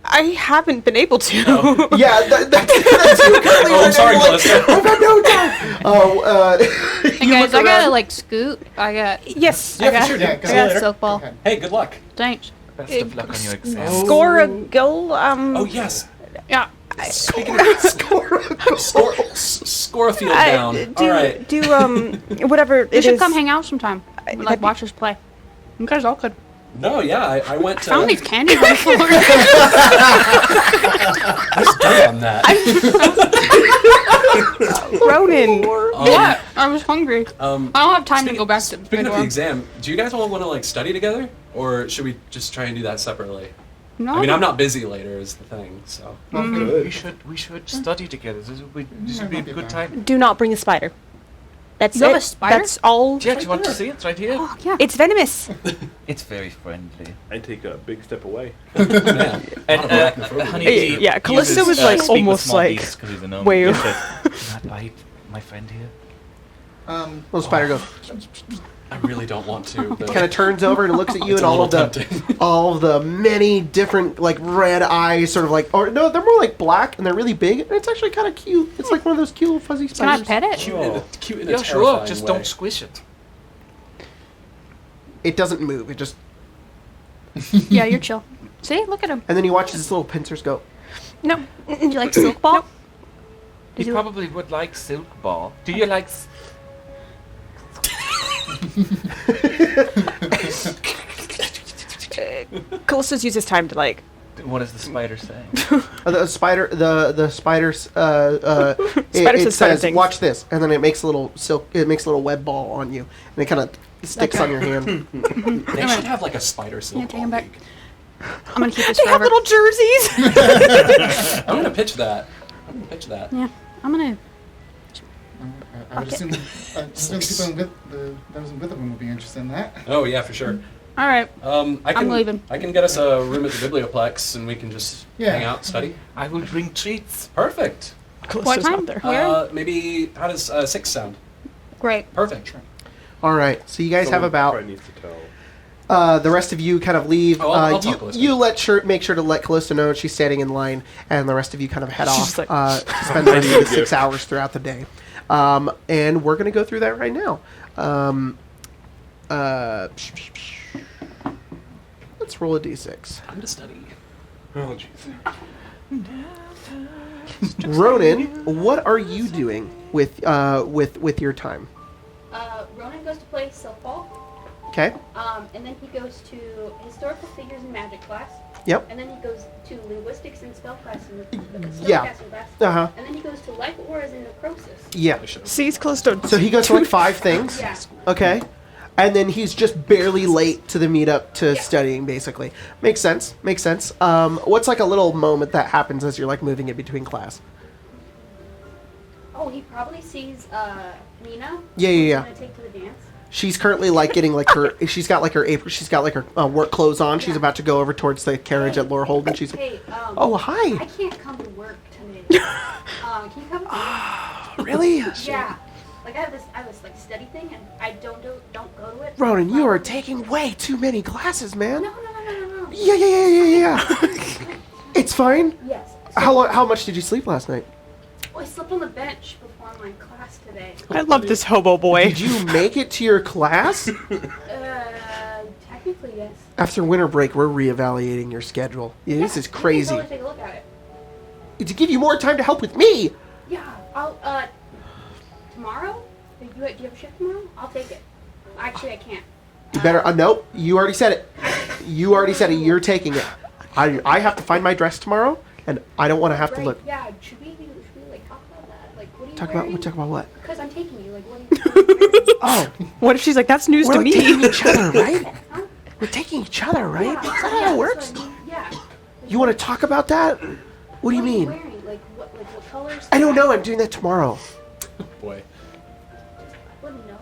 I haven't been able to. Yeah, that's you currently Oh, I'm right sorry, now, you're like, Callisto. I've got no time. Hey You guys, look I gotta around. like scoot. I got. Yes. Yeah, for sure. Yeah, dude. go See you I got later. silk ball. Okay. Hey, good luck. Thanks. Best of luck on your exam. Score a goal. Oh yes. Yeah. Speaking of score a field down. Do All right. whatever You it should is. come hang out sometime. And, that'd like be- watch us play. You guys all could. No, yeah, I went to. I found these candies on the floor. There's dirt on that. Ronan. What? I was hungry. I don't have time to go back to Speaking of the dorm. exam, do you guys all want to like study together, or should we just try and do that separately? No. I mean, I'm not busy later, is the thing. So We should study together. This would be a good time. Do not bring the spider. That's You have it. a spider? That's all. Yeah, do you want to see it? It's right here. Oh, yeah. It's venomous. It's very friendly. I take a big step away. yeah. And Honeybee Yeah, Callisto uses, was, like, speak with almost small like, beasts 'cause he's a gnome. way- He says, "Do not bite my friend here." Little spider goes. I really don't want to. But Kind of turns over and looks at you, It's and a all of little the tempting. all of the many different like red eyes, sort of like, or no, they're more like black, and they're really big, and it's actually kind of cute. It's like one of those cute little fuzzy Can I spiders. pet it? cute, in a, cute in a Yeah, sure. terrifying Just way. don't squish it. It doesn't move. It just, Yeah, you're chill. See, look at him. and then you watch his little pincers go. No. Do you like silk ball? He Did you- probably would like silk ball. Do you like? Callistus uses time to like. What does the spider say? The spider, the spiders. Spider it says spider says, things. "Watch this," and then it makes a little silk. It makes a little web ball on you, and it kind of sticks Okay. on your hand. They should have like a spider silk Yeah, take him ball back. league. I'm gonna keep this They have forever. little jerseys. I'm gonna pitch that. I'm gonna pitch that. Yeah, I'm gonna. I would Okay. assume people that was in Witherman would be interested in that. Oh yeah, for sure. All right. I can, leaving. I can get us a room at the Biblioplex, and we can just Yeah. hang out, study. I will bring treats. Perfect. What time? There. Where? Maybe how does 6 sound? Great. Perfect. All right, so you guys have Someone about. probably needs to tell. The rest of you kind of leave. Oh, I'll talk Callista. you make sure to let Callista know she's standing in line, and the rest of you kind of head off. She's like- To spend the rest of the 6 hours throughout the day, and we're gonna go through that right now. Let's roll a d6. Time to study. Oh, jeez. Ronan, what are you doing with your time? Ronan goes to play softball, Okay. and then he goes to historical figures and magic class, Yep. and then he goes to linguistics and spell class and Yeah. spellcasting class, Uh-huh. and then he goes to life auras and necrosis. Yeah. Sees Callisto. So he goes to like 5 things. Yeah. Okay. And then he's just barely late to the meetup to Yeah. studying, basically. Makes sense. Makes sense. What's like a little moment that happens as you're like moving in between class? Oh, he probably sees Nina. Yeah, yeah, who's yeah. gonna take to the dance. She's currently like getting like her. She's got like her apron. She's got like her work clothes on. She's Yeah. about to go over towards the carriage at Laura Holden. She's like, Hey, "Oh, I hi. can't come to work today. Can you come? Really? Yeah. Like I have this like study thing, and I don't go to it. Ronan, you are taking way too many classes, man. No. Yeah. It's fine. Yes. How much did you sleep last night? Oh, I slept on the bench before my class today. I love this hobo boy. Did you make it to your class? Technically, yes. After winter break, we're reevaluating your schedule. Yeah, this is You can crazy. totally take a look at it. To give you more time to help with me. Yeah, I'll, tomorrow? Do you have a shift tomorrow? I'll take it. Actually, I can't. You better. Nope. You already said it. You already said it. You're taking it. I have to find my dress tomorrow, and I don't want to have to Right, look. yeah, should we like, talk about that? Like, what are you Talk wearing? about what? Because I'm taking you. Like, what are you wearing? Oh, What if she's like, that's news to we're me? taking each other, right? Huh? We're taking each other, right? Yeah, Is that yeah, how it that's works? what I mean. Yeah. You want to talk about that? What do you What are mean? wearing? Like, what colors? I don't know. I'm doing that tomorrow. Boy. I wouldn't know.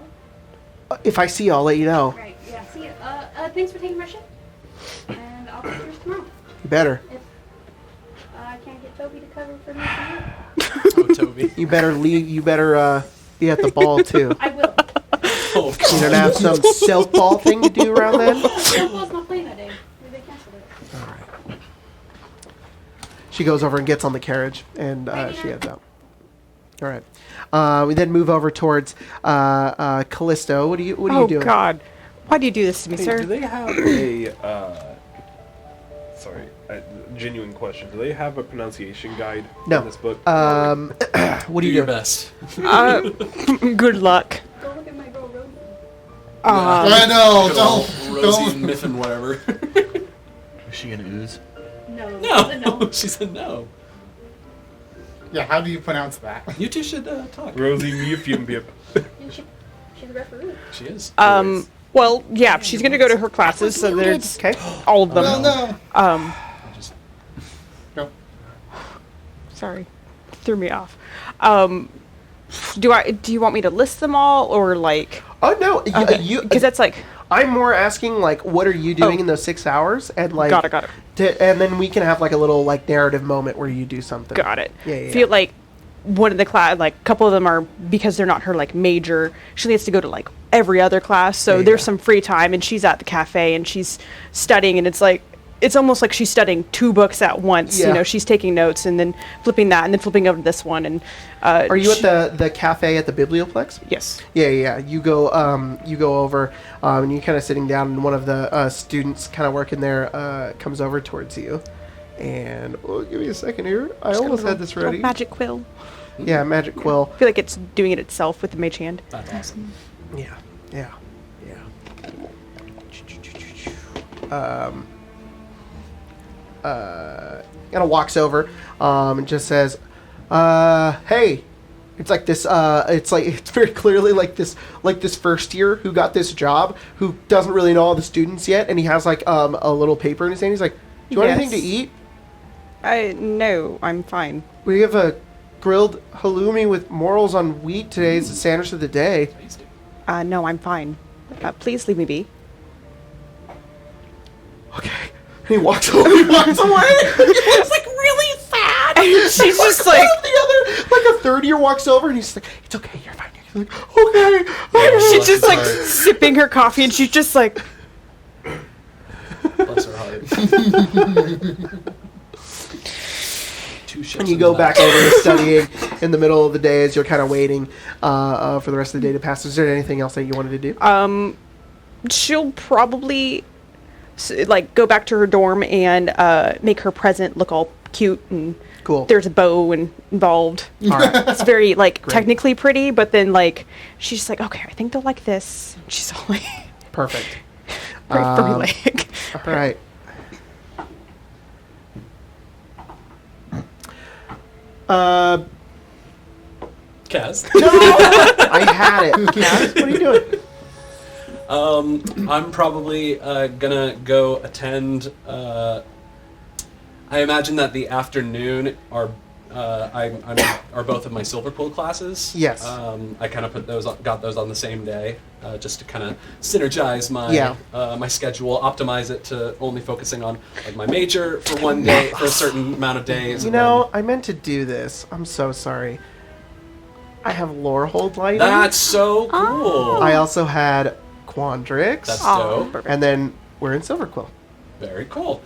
If I see you, I'll let you know. Right, yeah. See you. Thanks for taking my shift. And I'll take yours tomorrow. You better. If I can't get Toby to cover for me tonight, Oh, Toby. You better leave. You better be at the ball too. I will. Oh, You don't have some silk ball thing to do around then? Softball's not playing that day. Maybe they canceled it. She goes over and gets on the carriage, and she Yeah. heads out. All right. We then move over towards Callisto. What are you Oh doing? God, why do you do this to me, Hey, sir? do they have a sorry, a genuine question? Do they have a pronunciation guide No. in this book? What are do you your doing? best. Good luck. Go look at my girl Rosie. I know. Rosie's Don't. Miffin, whatever. Is she gonna ooze? No. No, she said no. Yeah. How do you pronounce that? You two should talk. Rosie Miafiumbip. She's a referee. She is. Well, yeah, she's gonna go to her classes, so there's Okay. all of them. No. Just Go. Sorry, threw me off. Do you want me to list them all, or like? Oh no, you. Because that's like. I'm more asking like, what are you doing Oh. in those 6 hours, and like, Got it. and then we can have like a little like narrative moment where you do something. Got it. Yeah. Feel like one of the class, like a couple of them are, because they're not her like major, she needs to go to like every other class. So there's some free time, and she's at the cafe and she's studying, and it's almost like she's studying 2 books at once. Yeah. You know, she's taking notes and then flipping that and then flipping over to this one. And Are you at the cafe at the Biblioplex? Yes. Yeah. You go over, and you're kind of sitting down, and one of the students kind of working there comes over towards you, and give me a second here. I almost had this ready. Magic quill. Yeah, magic quill. I feel like it's doing it itself with the mage hand. That's awesome. Yeah. Kind of walks over, and just says, "Hey." It's like this. It's very clearly like this first year who got this job, who doesn't really know all the students yet, and he has like a little paper in his hand. He's like, "Do you want anything to eat?" No, I'm fine. We have a grilled halloumi with morels on wheat today. It's the sandwich of the day. No, I'm fine. Please leave me be. Okay. And he walks away. He walks away. He looks like really sad. And she's just like, a third year walks over and he's like, "It's okay, you're fine." He's like, "Okay." she's just like sipping her coffee, and she's just like, Bless her heart. And you go back over to studying in the middle of the day as you're kind of waiting for the rest of the day to pass. Is there anything else that you wanted to do? she'll probably like go back to her dorm and make her present look all cute, and Cool. there's a bow involved. All right. It's very like technically pretty, but then like she's just like, okay, I think they'll like this. She's all like Perfect. very formulaic. All right. Kaz. I had it. Kaz, what are you doing? I'm probably gonna go attend. I imagine that the afternoon are both of my silver pool classes. Yes. I kind of got those on the same day, just to kind of synergize my my schedule, optimize it to only focusing on like my major for one day for a certain amount of days. You know, I meant to do this. I'm so sorry. I have Lorehold lighting. That's so cool. I also had Quandrix. That's dope. And then we're in Silverquill. Very cool.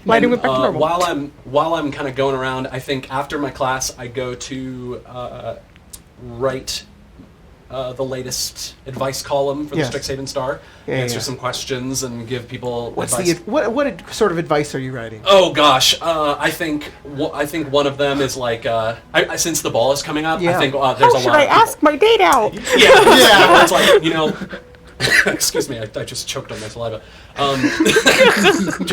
Lighting went back to normal. While I'm kind of going around, I think after my class I go to write the latest advice column for the Strixhaven Star, answer some questions and give people advice. What sort of advice are you writing? Oh gosh, I think one of them is like since the ball is coming up, I think there's a lot. How should I ask my date out? Yeah. It's like, you know. Excuse me, I just choked on my saliva.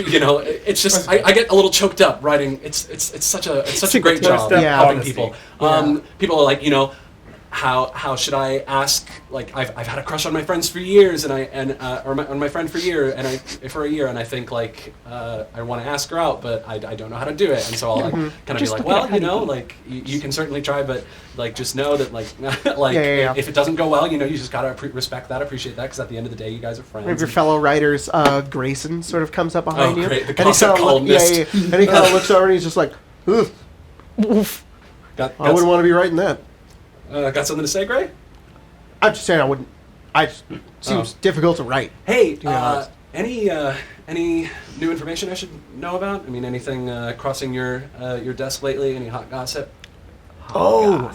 You know, it's just I get a little choked up writing. It's such a great job helping people. People are like, you know, how should I ask? Like I've had a crush on my friends for years, on my friend for a year, and I think like I want to ask her out, but I don't know how to do it, and so I'll like kind of be like, well, you know, like you can certainly try, but like just know that like if it doesn't go well, you know, you just gotta respect that, appreciate that, because at the end of the day, you guys are friends. One of your fellow writers, Grayson, sort of comes up behind you. Great. The concept columnist. And he kind of looks over and he's just like, oof. I wouldn't want to be writing that. Got something to say, Gray? I'm just saying I wouldn't. Seems difficult to write. Hey, any new information I should know about? I mean, anything crossing your desk lately? Any hot gossip? Oh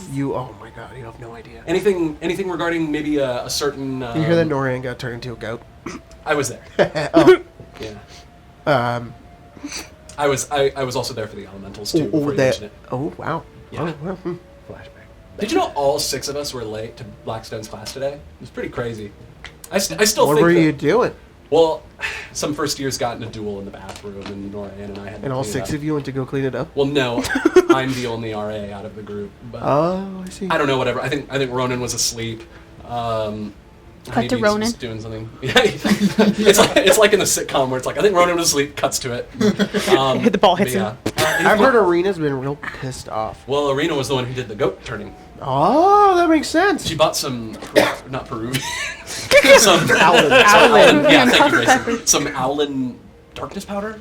my god, you have no idea. Anything regarding maybe a certain? You hear that Norian got turned into a goat? I was there. Yeah. I was also there for the elementals too. Before you mentioned it. Oh wow. Yeah. Oh, well, Flashback. Did you know all 6 of us were late to Blackstone's class today? It was pretty crazy. I still what think. What were that, you doing? Well, some first years got in a duel in the bathroom, and Nora Ann and I had. And all 6 of you went to go clean it up. Well, no, I'm the only RA out of the group. But oh, I see. I don't know. Whatever. I think Ronan was asleep. Cut to Ronan. Was doing something. Yeah, it's like in the sitcom where it's like I think Ronan was asleep. Cuts to it. The ball hits him. I've heard Arena's been real pissed off. Well, Arena was the one who did the goat turning. Oh, that makes sense. She bought some, not Peruvian, some Owlin. Yeah, thank you, Grayson. Some Owlin darkness powder.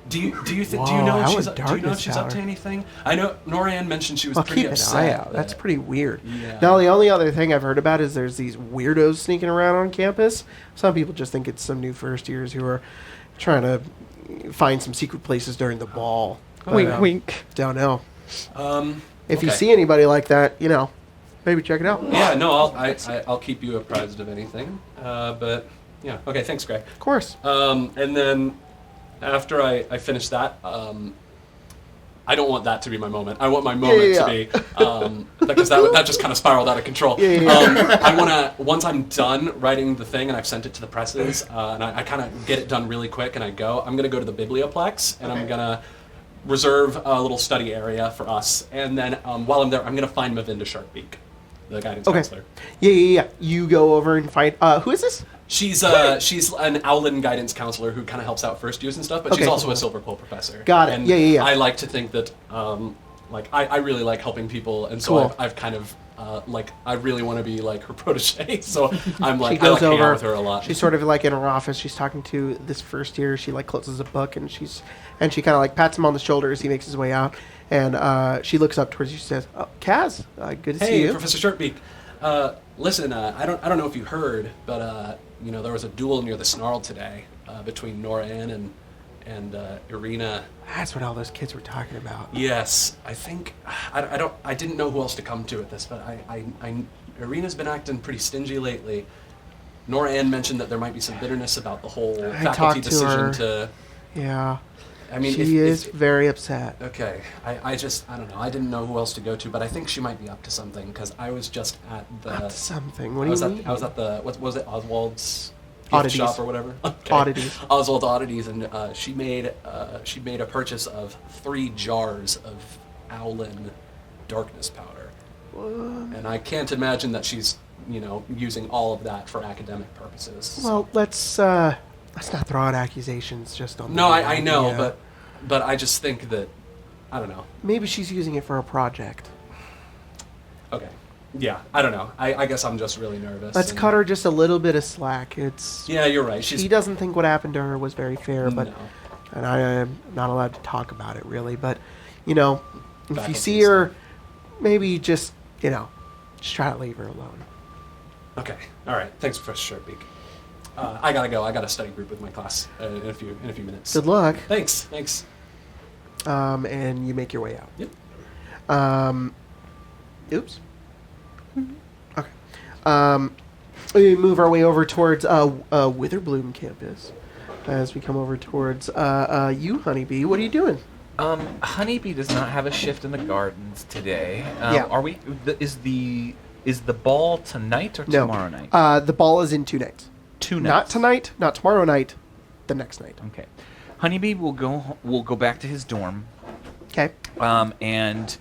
Do you know Whoa, if Hour she's of do you know if Darkness she's up to Hour. anything? I know Noran mentioned she was I'll pretty keep an upset. eye out. that- That's pretty weird. Yeah. Now, the only other thing I've heard about is there's these weirdos sneaking around on campus. Some people just think it's some new first years who are trying to find some secret places during the ball. Wink, wink. Don't know. If you Okay. see anybody like that, maybe check it out. Yeah, no, I'll keep you apprised of anything. But yeah, okay, thanks, Greg. Of course. And then after I finish that, I don't want that to be my moment. I want my moment to be because that just kind of spiraled out of control. I want to once I'm done writing the thing and I've sent it to the presses and I kind of get it done really quick and I'm gonna go to the Biblioplex and I'm gonna reserve a little study area for us and then while I'm there I'm gonna find Mavinda Sharpbeak, the guidance counselor. Yeah. You go over and find. Who is this? She's an Owlin guidance counselor who kind of helps out first years and stuff, but she's Okay, also cool. a Silver Quill professor. Got it. And Yeah. I like to think that I really like helping people, and so Cool. I've kind of I really want to be like her protege. So I'm like She goes I like hang over. out with her a lot. She's sort of like in her office. She's talking to this first year. She like closes a book and she kind of like pats him on the shoulder as he makes his way out. And she looks up towards you. She says, "Oh, Kaz, good to see Hey, you." Professor Sharpbeak. Listen, I don't know if you heard, but there was a duel near the Snarl today between Noran and Irina. That's what all those kids were talking about. Yes, I think I didn't know who else to come to at this, but Irina's been acting pretty stingy lately. Noran mentioned that there might be some bitterness about the whole I faculty talked to decision her. to. Yeah. I mean, she is very upset. Okay, I don't know. I didn't know who else to go to, but I think she might be up to something because I was just at the. Up to something. What do you mean? I was at the what was it, Oswald's gift Oddities. shop or whatever. Okay. Oddities. Oswald's Oddities, and she made a purchase of 3 jars of Owlin darkness powder, and I can't imagine that she's using all of that for academic purposes. Well, let's not throw out accusations just on. No, the I know, idea. but I just think that I don't know. Maybe she's using it for a project. Okay. Yeah, I don't know. I guess I'm just really nervous. Let's cut her just a little bit of slack. Yeah, you're right. He doesn't think what happened to her was very fair, but No. and I am not allowed to talk about it really. But if you Faculty see her, maybe just try to leave her alone. Okay. All right. Thanks, Professor Sharpbeak. I gotta go. I got a study group with my class in a few minutes. Good luck. Thanks. And you make your way out. Yep. Oops. Okay. We move our way over towards Witherbloom campus as we come over towards you, Honeybee. What are you doing? Honeybee does not have a shift in the gardens today. Yeah. Are we? Is the ball tonight or No. tomorrow night? The ball is in 2 nights. 2 nights. Not tonight, not tomorrow night, the next night. Okay. Honeybee will go back to his dorm. Okay. And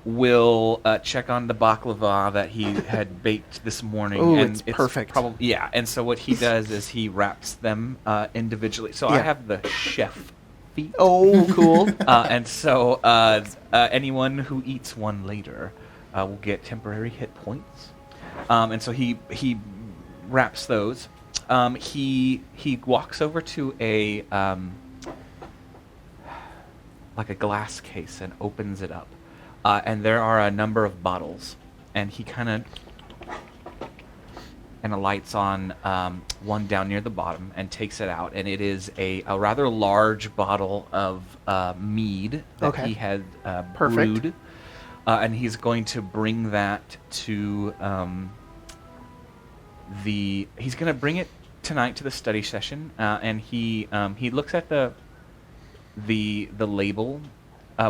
will check on the baklava that he had baked this morning. Ooh, and it's perfect. Yeah, and so what he does is he wraps them individually. So I Yeah. have the chef feet. Oh, cool. And so anyone who eats one later will get temporary hit points. And so he wraps those. He walks over to a like a glass case and opens it up. And there are a number of bottles. And he kind of lights on one down near the bottom and takes it out. And it is a rather large bottle of mead that Okay. he had Perfect. brewed. And he's going to bring that to he's going to bring it tonight to the study session. And he looks at the label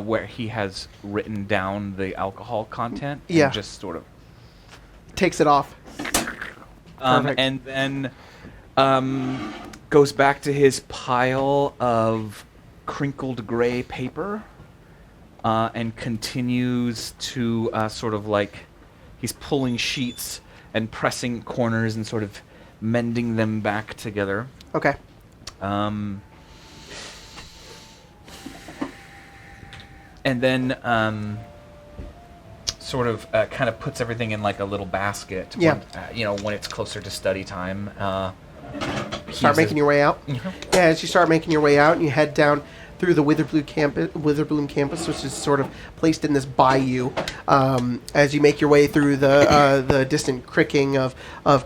where he has written down the alcohol content. Yeah. And just sort of Takes it off. Perfect. and then goes back to his pile of crinkled gray paper and continues to sort of like he's pulling sheets and pressing corners and sort of mending them back together. Okay. And then sort of kind of puts everything in like a little basket. Yeah. When it's closer to study time. Start making your way out. Mhm. Yeah, as you start making your way out and you head down through the Witherbloom campus, which is sort of placed in this bayou. As you make your way through the distant cricking of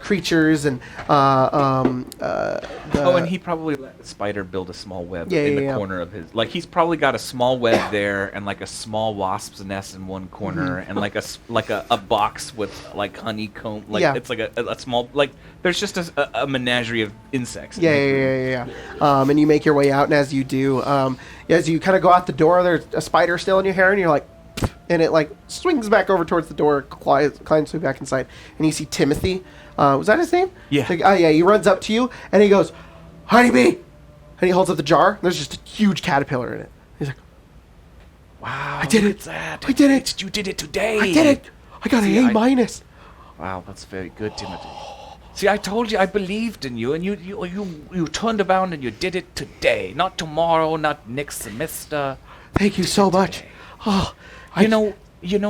creatures and and he probably let the spider build a small web in the corner of his. Like he's probably got a small web there and like a small wasp's nest in one corner and like a box with like honeycomb. Like it's like a small like. There's just a menagerie of insects. Yeah. And you make your way out, and as you do, as you kind of go out the door, there's a spider still in your hair, and you're like, and it like swings back over towards the door, climbs through back inside, and you see Timothy. Was that his name? Yeah. Like, yeah. He runs up to you, and he goes, "Honeybee," and he holds up the jar. There's just a huge caterpillar in it. He's like, "Wow, I did it! I did it! You did it today! I did it! I got an A-." Wow, that's very good, Timothy. See, I told you I believed in you, and you turned around and you did it today, not tomorrow, not next semester. Thank you so much. Oh, you know,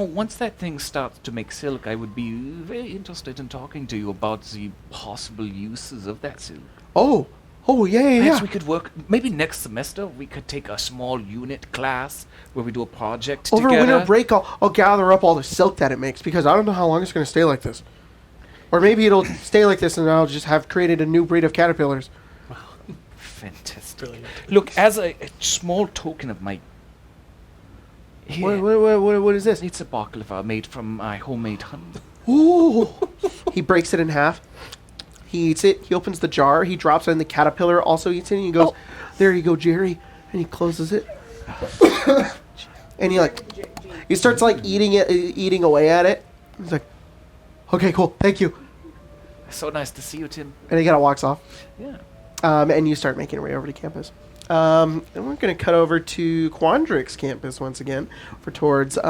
once that thing starts to make silk, I would be very interested in talking to you about the possible uses of that silk. Oh, yeah. Perhaps we could work. Maybe next semester we could take a small unit class where we do a project Over together. winter break, I'll gather up all the silk that it makes because I don't know how long it's going to stay like this. Or maybe it'll stay like this and I'll just have created a new breed of caterpillars. Wow. Fantastic. Brilliant. Look, as a small token of my... What is this? It's a baklava made from my homemade honey. Ooh! He breaks it in half. He eats it. He opens the jar. He drops it in. The caterpillar also eats it. And he goes, "There you go, Jerry." And he closes it. And he starts like eating away at it. He's like, "Okay, cool. Thank you." So nice to see you, Tim. And he kind of walks off. Yeah. And you start making your way over to campus. And we're going to cut over to Quandrix campus once again for towards you,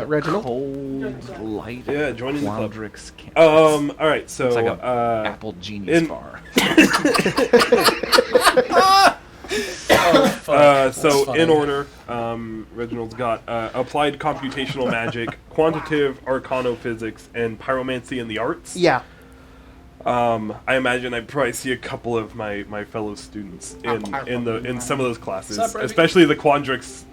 Reginald. Cold light. Yeah, joining the club. Quandrix campus. All right, so it's like a Apple Genius bar. So in order, Reginald's got applied computational magic, quantitative arcanophysics, and pyromancy in the arts. Yeah. I imagine I probably see a couple of my fellow students in some of those classes, especially the Quandrix,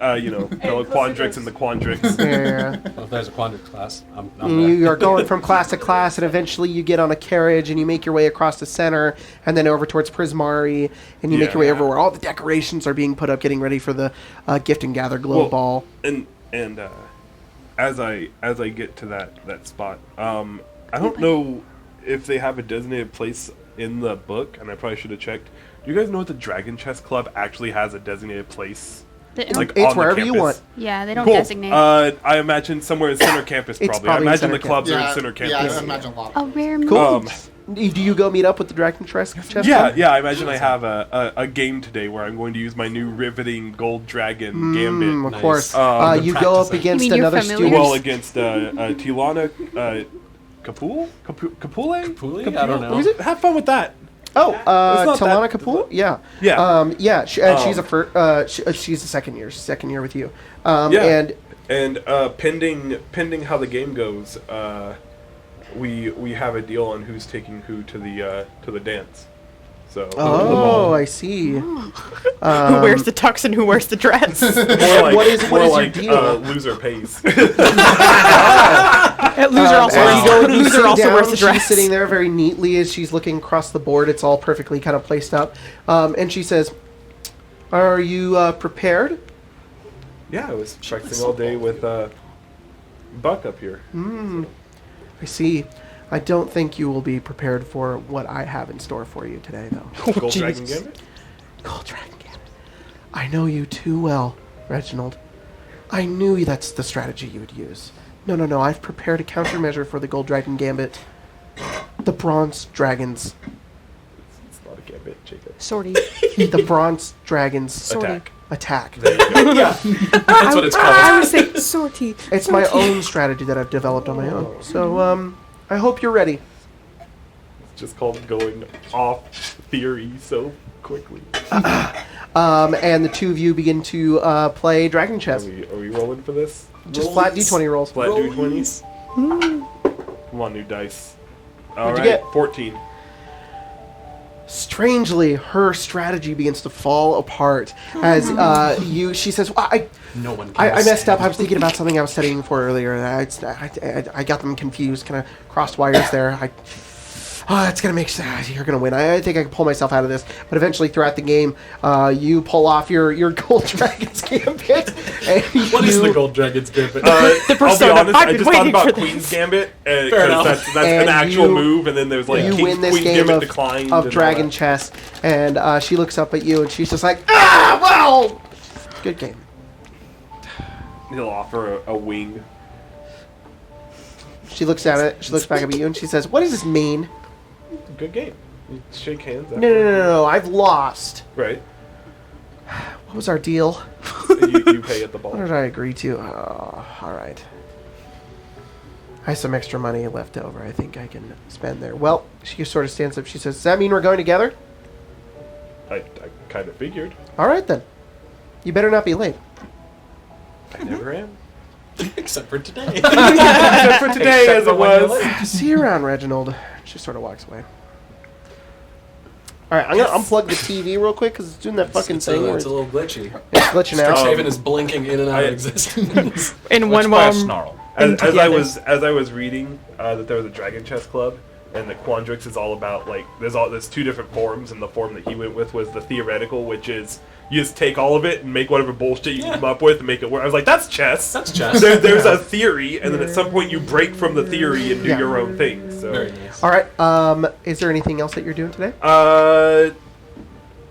fellow Quandrix and the Quandrix. Yeah. Well, if there's a Quandrix class, I'm you are going from class to class, and eventually you get on a carriage and you make your way across the center, and then over towards Prismari, and you make your way over where all the decorations are being put up, getting ready for the Gift and Gatherglow ball. And as I get to that spot, I don't know if they have a designated place in the book, and I probably should have checked. Do you guys know if the Dragon Chess Club actually has a designated place? It's wherever you want. Yeah, they don't Cool. designate. I imagine somewhere in center campus, probably. I imagine the clubs are in center campus. Yeah, I imagine a lot. A rare Cool. move. Do you go meet up with the Dragon Chess Club? Yeah, I imagine I have a game today where I'm going to use my new riveting gold dragon gambit. Of course. You go up You against mean your another familiars? student. Well, against Tilana Kapul? Kapule? I don't know. Have fun with that. Oh, not Talana that- Kapul? Yeah. Yeah. She's she's a second year with you. And pending how the game goes, we have a deal on who's taking who to the dance. So I see. Who wears the tux and who wears the dress? What is your deal? Loser pays. Loser also wears the dress. She's sitting there very neatly as she's looking across the board. It's all perfectly kind of placed up. And she says, "Are you prepared?" Yeah, I was practicing all day with Buck up here. I see. I don't think you will be prepared for what I have in store for you today, though. Gold Dragon Gambit? Gold Dragon Gambit. I know you too well, Reginald. I knew that's the strategy you would use. No. I've prepared a countermeasure for the Gold Dragon Gambit. The Bronze Dragons. It's not a gambit, Jacob. Sortie. The Bronze Dragons Attack. Yeah. That's what it's called. I would say sortie. It's my own strategy that I've developed on my own. So, I hope you're ready. It's just called going off theory so quickly. And the two of you begin to play Dragon Chess. Are we rolling for this? Just flat D20 rolls. Flat D20s? Come on, new dice. All What'd right, you get? 14. strangely, her strategy begins to fall apart as she says, well, No one. I messed up. I was thinking about something I was studying for earlier. I got them confused, kind of crossed wires there. It's going to make you're going to win. I think I can pull myself out of this. But eventually, throughout the game, you pull off your Gold Dragon's Gambit. What is the Gold Dragon's Gambit? I'll be persona. honest, I've I been just thought waiting about for Queen's this. Gambit, Fair because enough. that's And an actual you- move, and then there's like You win this Queen's game Gambit of declined and all Dragon that. Chess, and she looks up at you, and she's just like, well, good game. He'll offer a wing. She looks at it. She looks back at you, and she says, what does this mean? Good game. You shake hands. No. I've lost. Right. What was our deal? You pay at the What ball. did I agree to? All right. I have some extra money left over. I think I can spend there. Well, she sort of stands up. She says, does that mean we're going together? I kind of figured. All right, then. You better not be late. I never am. Except for today. Except for today, Except as for it when you're was. late. See you around, Reginald. She sort of walks away. All right, I'm going to unplug the TV real quick because it's doing that fucking thing where It's a little glitchy. it's glitching out. STRIXHAVEN is blinking in and out I- of existence. In Which one by a moment. snarl. As together. I was reading that there was a Dragon Chess Club, and that Quandrix is all about like there's two different forms, and the form that he went with was the theoretical, which is you just take all of it and make whatever bullshit you come up with and make it work. I was like, that's chess. That's chess. There's a theory, and then at some point you break from the theory and do Yeah. your own thing. So. Very nice. All right. Is there anything else that you're doing today? Oh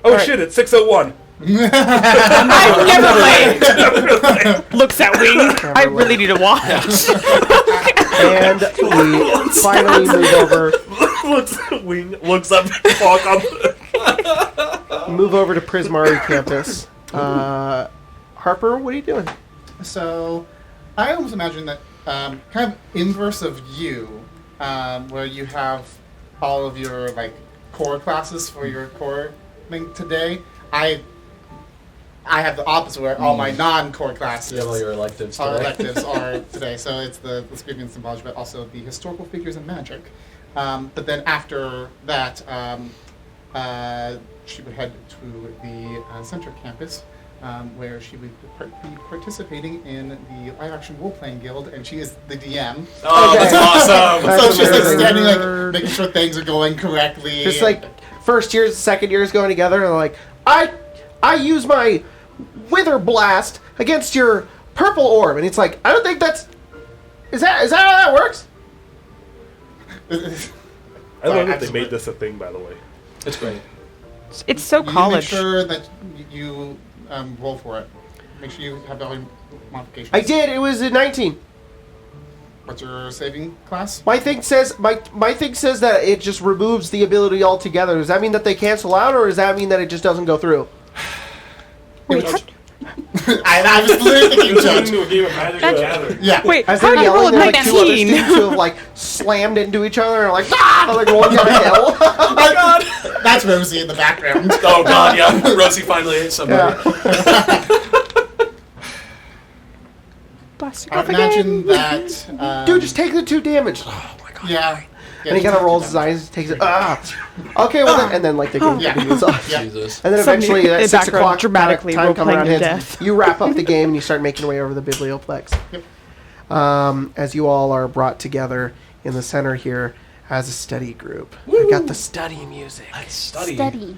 right. shit! It's 6:01. I'm never late. Looks at Wing. I really need to watch. And we finally move over. looks up and walk on. Move over to Prismari campus. Harper, what are you doing? So, I almost imagine that kind of inverse of you, where you have all of your like core classes for your core thing today. I have the opposite, where all my non-core classes, You have all your electives our today. electives are today. So it's the Speaking and Symbology, but also the historical figures and magic. But then after that, she would head to the center campus, where she would be participating in the live-action role-playing guild, and she is the DM. Oh, that's awesome. That's So she's like amazing. standing, like making sure things are going correctly. Just like first years, second years going together, and they're like, I use my Wither Blast against your purple orb, and it's like, I don't think that's. Is that how that works? I love that they absolutely. made this a thing, by the way. It's great. It's so You make college. sure that you roll for it. Make sure you have all your modifications. I did. It was a 19. What's your saving class? My thing says that it just removes the ability altogether. Does that mean that they cancel out, or does that mean that it just doesn't go through? Wait, I was literally thinking judge. Into a game of Magic the Gathering. Yeah. wait, As how they're did I roll yelling, a there's like two other 19? students who have like slammed into each other and are like, ah, like rolling down a hill. Oh my god! That's Rosie in the background. Oh god, yeah. Rosie finally ate somebody. Yeah. Plastic I off imagine again. that. Dude, just take the 2 damage. Oh my god. Yeah. And he kind of rolls his eyes, takes it. Okay, well, then, and then like the game Yeah. continues on. Yeah. Jesus. And then Somebody eventually, in at the 6 background o'clock, dramatically time come around, role-playing to hits, death. you wrap up the game and you start making your way over the biblioplex. Yep. As you all are brought together in the center here as a study group. I got the study music. Let's study. Study.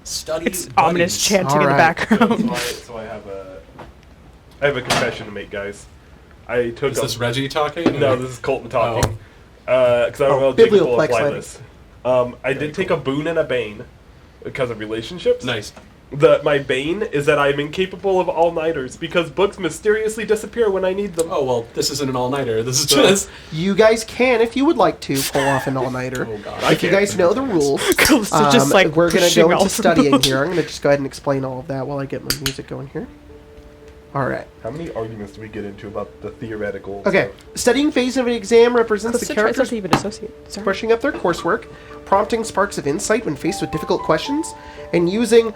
Study. It's ominous buddies. chanting in the Alright. background. So I have a confession to make, guys. I took Is this Reggie talking? No, this is Colton talking. Because I don't know Biblioplex Jacob I did take a boon and a bane because of relationships. Nice. My bane is that I'm incapable of all-nighters because books mysteriously disappear when I need them. Oh, well, this isn't an all-nighter. This is just... You guys can, if you would like to, pull off an all-nighter. Oh, God. I If you can't. guys know the rules, So just like we're going to pushing go into all- studying here. I'm going to just go ahead and explain all of that while I get my music going here. All right. How many arguments do we get into about the theoretical Okay. stuff? Studying phase of an exam represents the Callista tries not characters to even associate. Sorry. brushing up their coursework, prompting sparks of insight when faced with difficult questions, and using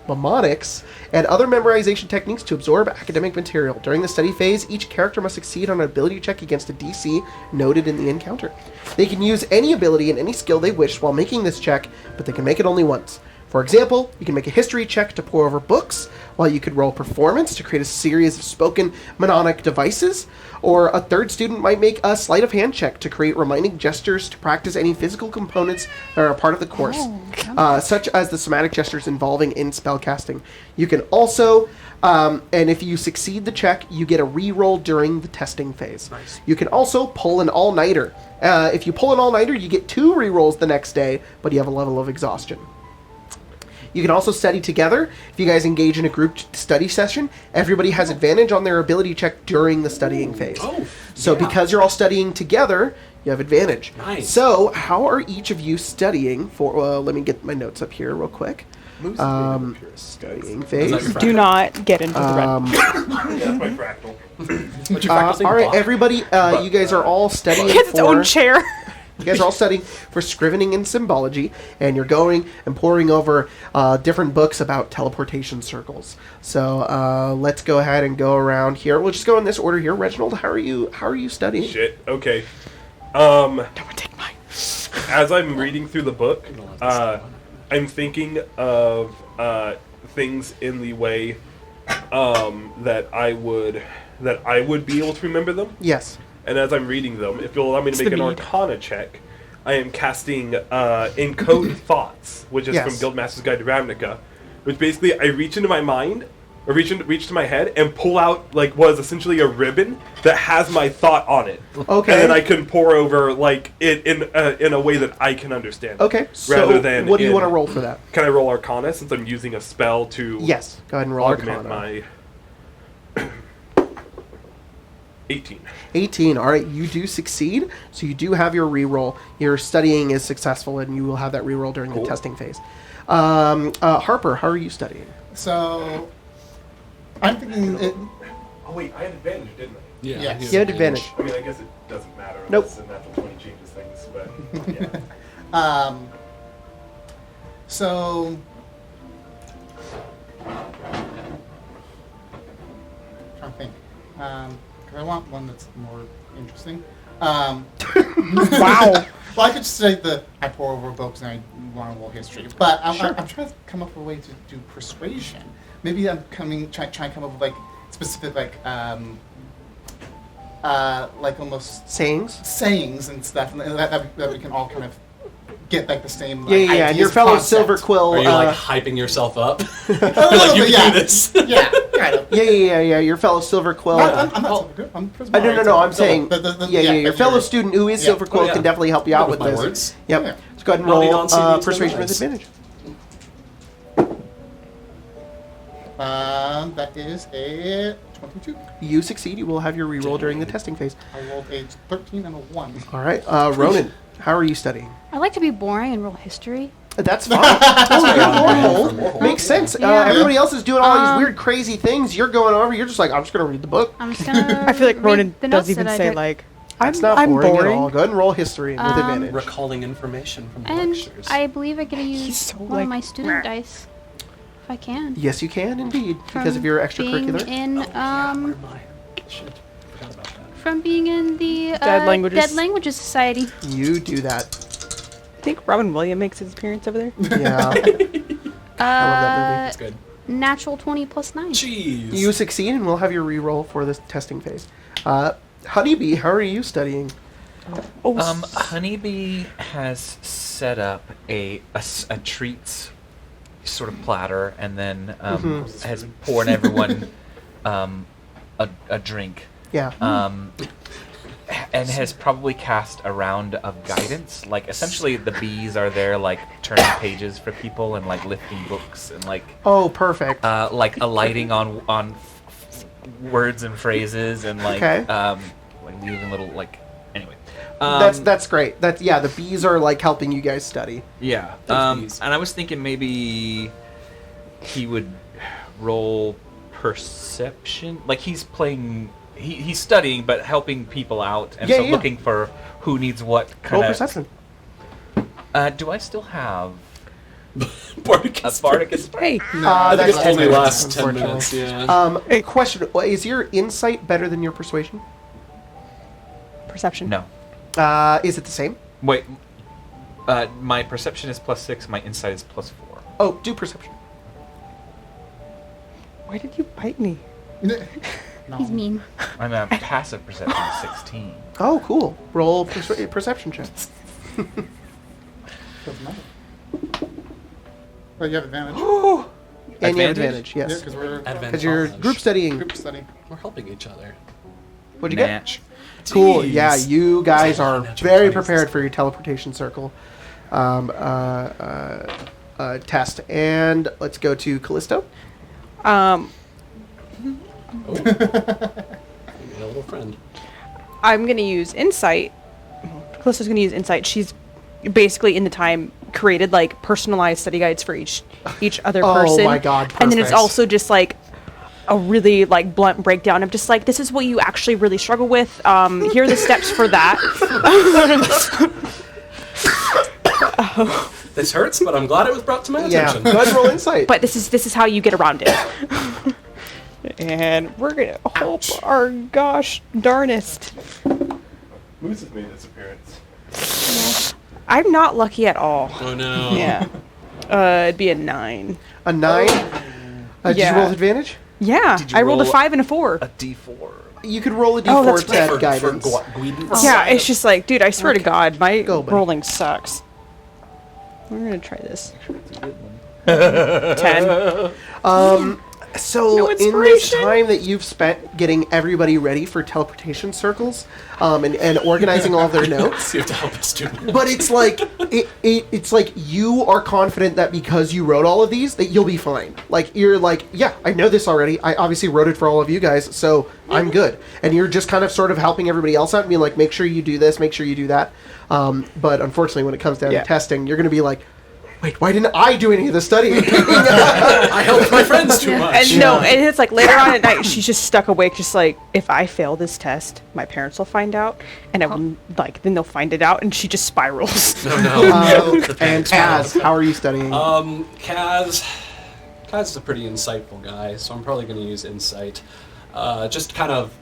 mnemonics, and other memorization techniques to absorb academic material. During the study phase, each character must succeed on an ability check against a DC noted in the encounter. They can use any ability and any skill they wish while making this check, but they can make it only once. For example, you can make a history check to pore over books, while you could roll performance to create a series of spoken mnemonic devices, or a third student might make a sleight of hand check to create reminding gestures to practice any physical components that are a part of the course, such as the somatic gestures involving in spellcasting. You can also, and if you succeed the check, you get a reroll during the testing phase. Nice. You can also pull an all-nighter. If you pull an all-nighter, you get 2 rerolls the next day, but you have a level of exhaustion. You can also study together. If you guys engage in a group study session, everybody has advantage on their ability check during the studying phase. So because you're all studying together, you have advantage. Nice. So how are each of you studying for... let me get my notes up here real quick. Studying phase. Do not get into the red. That's my fractal. What's your fractal thing? All right, everybody, you guys are all studying Gets its own chair. You guys are all studying for scrivening and symbology, and you're going and poring over different books about teleportation circles. So let's go ahead and go around here. We'll just go in this order here. Reginald, how are you studying? Shit. Okay. Don't take mine. As I'm reading through the book, I'm thinking of things in the way that I would be able to remember them. Yes. And as I'm reading them, if you'll allow me to It's make the an mead. Arcana check, I am casting Encode Thoughts, which is Yes. from Guildmaster's Guide to Ravnica, which basically I reach into my mind, or reach to my head, and pull out like what is essentially a ribbon that has my thought on it. Okay. And then I can pour over like it in a way that I can understand. Okay, so Rather than what do you in- want to roll for that? Can I roll Arcana since I'm using a spell to Yes, go ahead and roll augment Arcana. my 18. 18. All right, you do succeed, so you do have your reroll. Your studying is successful, and you will have that reroll during Cool. the testing phase. Harper, how are you studying? So, I'm thinking it. Oh wait, I had advantage, didn't I? Yeah. Yes. You had advantage. I mean, I guess it doesn't matter Nope. unless the natural 20 changes things, but yeah. So. Trying to think. 'Cause I want one that's more interesting. Wow. Well, I could just say I pour over books and I want to roll history, but I'm trying to come up with a way to do persuasion. Maybe I'm trying to come up with like specific like almost Sayings? sayings and stuff, and that we can all kind of get like the same. Like, Yeah. And ideas, your fellow concept. Silver Quill. Are you like hyping yourself up? A You're like, little you bit, can yeah. do this. Yeah, kind of. Yeah. Your fellow Silver Quill. I'm not Silver Quill. I'm Prismari. No. I'm saying. Yeah, Your but fellow you're- student who is yeah. Silver Quill Oh, yeah. can definitely help you out with my this. words. Yep. Yeah. Let's go ahead and I'll be roll on CV to persuasion with memorize. advantage. That is a 22. You succeed. You will have your reroll during the testing phase. I rolled a 13 and a 1. All right. Ronan, how are you studying? I like to be boring and roll history. That's fine. That's normal. Makes sense. Yeah. Everybody else is doing all these Um, weird, crazy things. You're going over. You're just like, I'm just going to read the book. I'm just gonna. I feel like read Ronan the notes doesn't even that I say took. like, It's not I'm boring, boring. at all. Go ahead and roll history with advantage. Recalling information from the And lectures. I believe I get to use so, one like, of my student dice, if I can. Yes, you can indeed, because From of your being extracurricular. in Never mind. Shit. Forgot about that. from being in the Dead Languages. Dead Languages Society. You do that. I think Robin Williams makes his appearance over there. Yeah. I love that It's good. Natural 20 plus 9. Jeez. You succeed, and we'll have your reroll for this testing phase. Honeybee, how are you studying? Honeybee has set up a treats sort of platter, and then has poured everyone a drink. Yeah. And has probably cast a round of guidance. Like, essentially, the bees are there, like, turning pages for people and, like, lifting books and, like, Oh, perfect. like, alighting on words and phrases and, like, Okay. like, leaving little, like, anyway. That's great. The bees are like helping you guys study. Yeah. Thanks, bees. And I was thinking maybe he would roll perception. Like, he's playing... He's studying, but helping people out, and Yeah, so yeah. looking for who needs what Roll kind of. perception. Do I still have? Barticus. Barticus. Hey. I think that's it only 10 lasts 10 unfortunately. minutes. Yeah. A question: is your insight better than your persuasion? Perception. No. Is it the same? Wait. My perception is +6. My insight is +4. Oh, do perception. Why did you bite me? No. He's mean. I'm a passive perception of 16. Oh, cool. Roll perception check. Doesn't matter. Well, you have advantage. And you have Advantage? advantage, Yeah, yes. because we're Because you're group studying. group study. We're helping each other. What'd you get? Natch. Cool. Jeez. Yeah, you guys are Natural very 20s. prepared for your teleportation circle test. And let's go to Callisto. Um, Oh. You made a little friend. I'm gonna use insight. Callista's gonna use insight. She's basically in the time created like personalized study guides for each other Oh person. my God, And then it's perfect. also just like a really like blunt breakdown of just like this is what you actually really struggle with. Here are the steps for that. This hurts, but I'm glad it was brought to my Yeah, attention. go ahead and roll insight. But this is how you get around it. And we're gonna hope our gosh darnest. Moose has made its appearance. I'm not lucky at all. Oh no. Yeah. It'd be a 9. A 9. Did you Yeah. roll with advantage? Yeah, Did you I rolled a roll 5 and a 4. A D4. You could roll a Oh, d4 that's to add For guidance. Guidance. Yeah, it's just like, dude, I swear to God, my Go, buddy. rolling sucks. We're gonna try this. 10. So No in this inspiration. time that you've spent getting everybody ready for teleportation circles and organizing all of their notes, You have to help us do it. but it's like it's like you are confident that because you wrote all of these that you'll be fine. Like you're like, yeah, I know this already. I obviously wrote it for all of you guys, so I'm good. And you're just kind of sort of helping everybody else out and being like, make sure you do this, make sure you do that. But unfortunately, when it comes down Yeah. to testing, you're going to be like, wait, why didn't I do any of the studying? I helped my friends too much. And no, and it's like later on at night, she's just stuck awake, just like, if I fail this test, my parents will find out, and I will, like, then they'll find it out, and she just spirals. No, no. The And panic spiral. Kaz, how are you studying? Kaz is a pretty insightful guy, so I'm probably going to use insight. Just kind of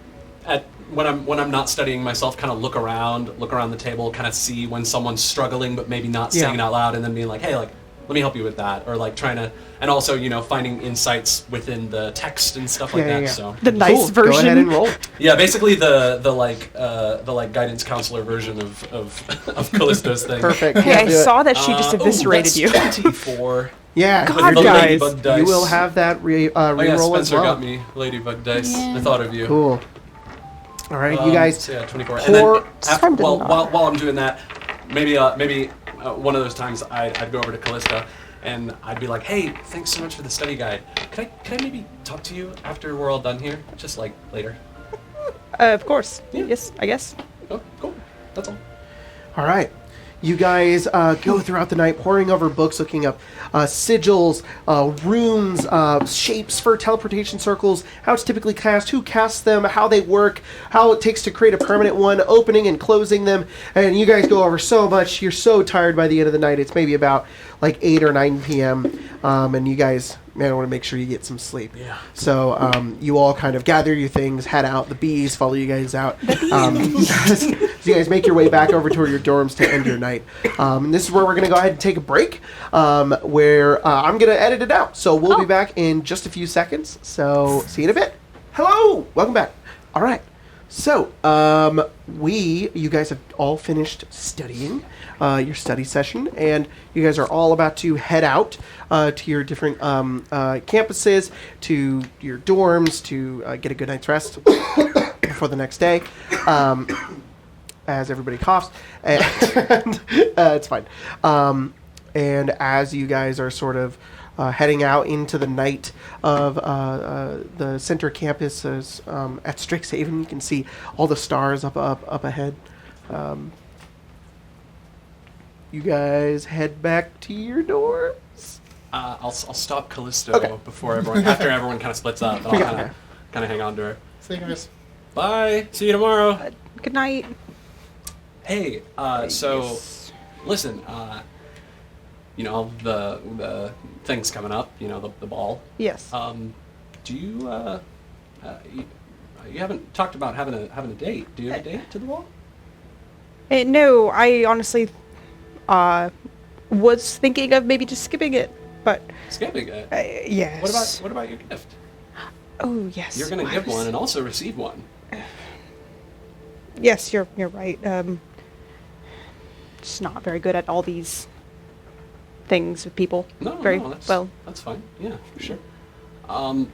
when I'm not studying myself, kind of look around the table, kind of see when someone's struggling but maybe not saying it out loud, and then being like, hey, like, let me help you with that, or like trying to, and also finding insights within the text and stuff like that. Yeah. So The nice Cool. version. Go ahead and roll. yeah, basically the guidance counselor version of Callisto's thing. Perfect. Hey, Yeah, I do it. saw that she just eviscerated that's you. 24. Yeah, God, With the guys. ladybug dice. you will have that Oh yeah, reroll as Spencer well. got me ladybug dice. Yeah. I thought of you. Cool. All right, you guys. So yeah, 24. pour- And then after, Time to while not. I'm doing that, maybe one of those times I'd go over to Callista and I'd be like, hey, thanks so much for the study guide. Can I maybe talk to you after we're all done here? Just like later. Of course. Yeah. Yes, I guess. Oh, cool. That's all. All right. You guys go throughout the night poring over books, looking up sigils, runes, shapes for teleportation circles, how it's typically cast, who casts them, how they work, how it takes to create a permanent one, opening and closing them. And you guys go over so much. You're so tired by the end of the night. It's maybe about like 8 or 9 p.m. And you guys, man, I want to make sure you get some sleep. Yeah. So you all kind of gather your things, head out. The bees follow you guys out. So you guys make your way back over to your dorms to end your night. And this is where we're going to go ahead and take a break, where I'm going to edit it out. So we'll be back in just a few seconds. So see you in a bit. Hello! Welcome back. All right. So, you guys have all finished studying your study session, and you guys are all about to head out to your different campuses, to your dorms, to get a good night's rest before the next day. As everybody coughs, and it's fine. And as you guys are sort of heading out into the night of the center campus at STRIXHAVEN, you can see all the stars up ahead. You guys head back to your dorms. I'll stop Callisto Okay. before after everyone kind of splits up. And I'll Okay. kind of hang on to her. See you guys. Bye. See you tomorrow. Good night. Hey, so listen, all the things coming up, the ball. Yes. Do you, you haven't talked about having a date. Do you have a date to the ball? No, I honestly was thinking of maybe just skipping it, but Skipping it? yes. What about your gift? Oh yes. You're going to give one and also receive one. Yes, you're right. Just not very good at all these things with people. No, very that's, well. That's fine. Yeah, for sure.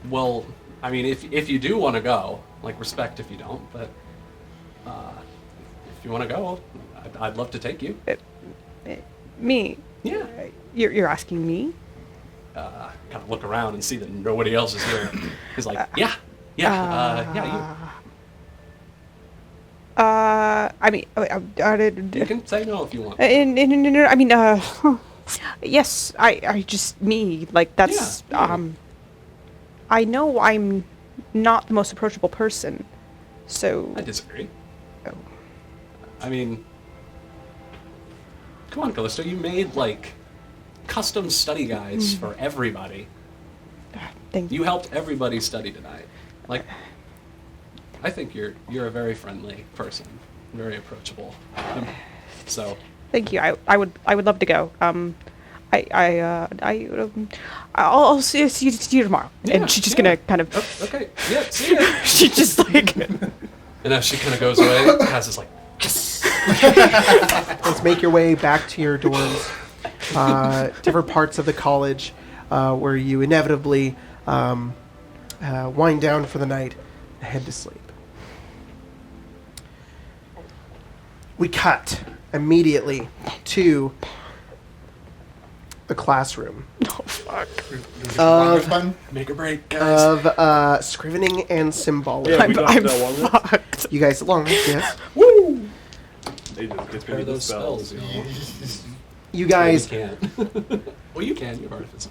Well, I mean, if you do want to go, like, respect if you don't, but if you want to go, I'd love to take you. Me? Yeah. You're asking me? Kind of look around and see that nobody else is here. He's like, yeah, you. I mean, You can say no if you want. no, I mean, yes, I just, me, like, that's, Yeah. I know I'm not the most approachable person, so. I disagree. Oh. I mean, come on, Callisto, you made, like, custom study guides for everybody. Thank You helped everybody study tonight. Like, I think you're a very friendly person, very approachable. So. Thank you. I would love to go. I'll see you tomorrow. Yeah, And she's just gonna kind of. Oh, okay. Yeah. See ya. She's just like. And as she kind of goes away, Kaz is like, yes. Let's make your way back to your dorms. Different parts of the college where you inevitably wind down for the night and head to sleep. We cut immediately to the classroom Fun. Make or break, guys. of scrivening and symbology. Yeah, we don't I'm have that long list. fucked. You guys, long yes. They just get Prepare rid of the those spells. You guys, You can't. Well, you can. You have artifice.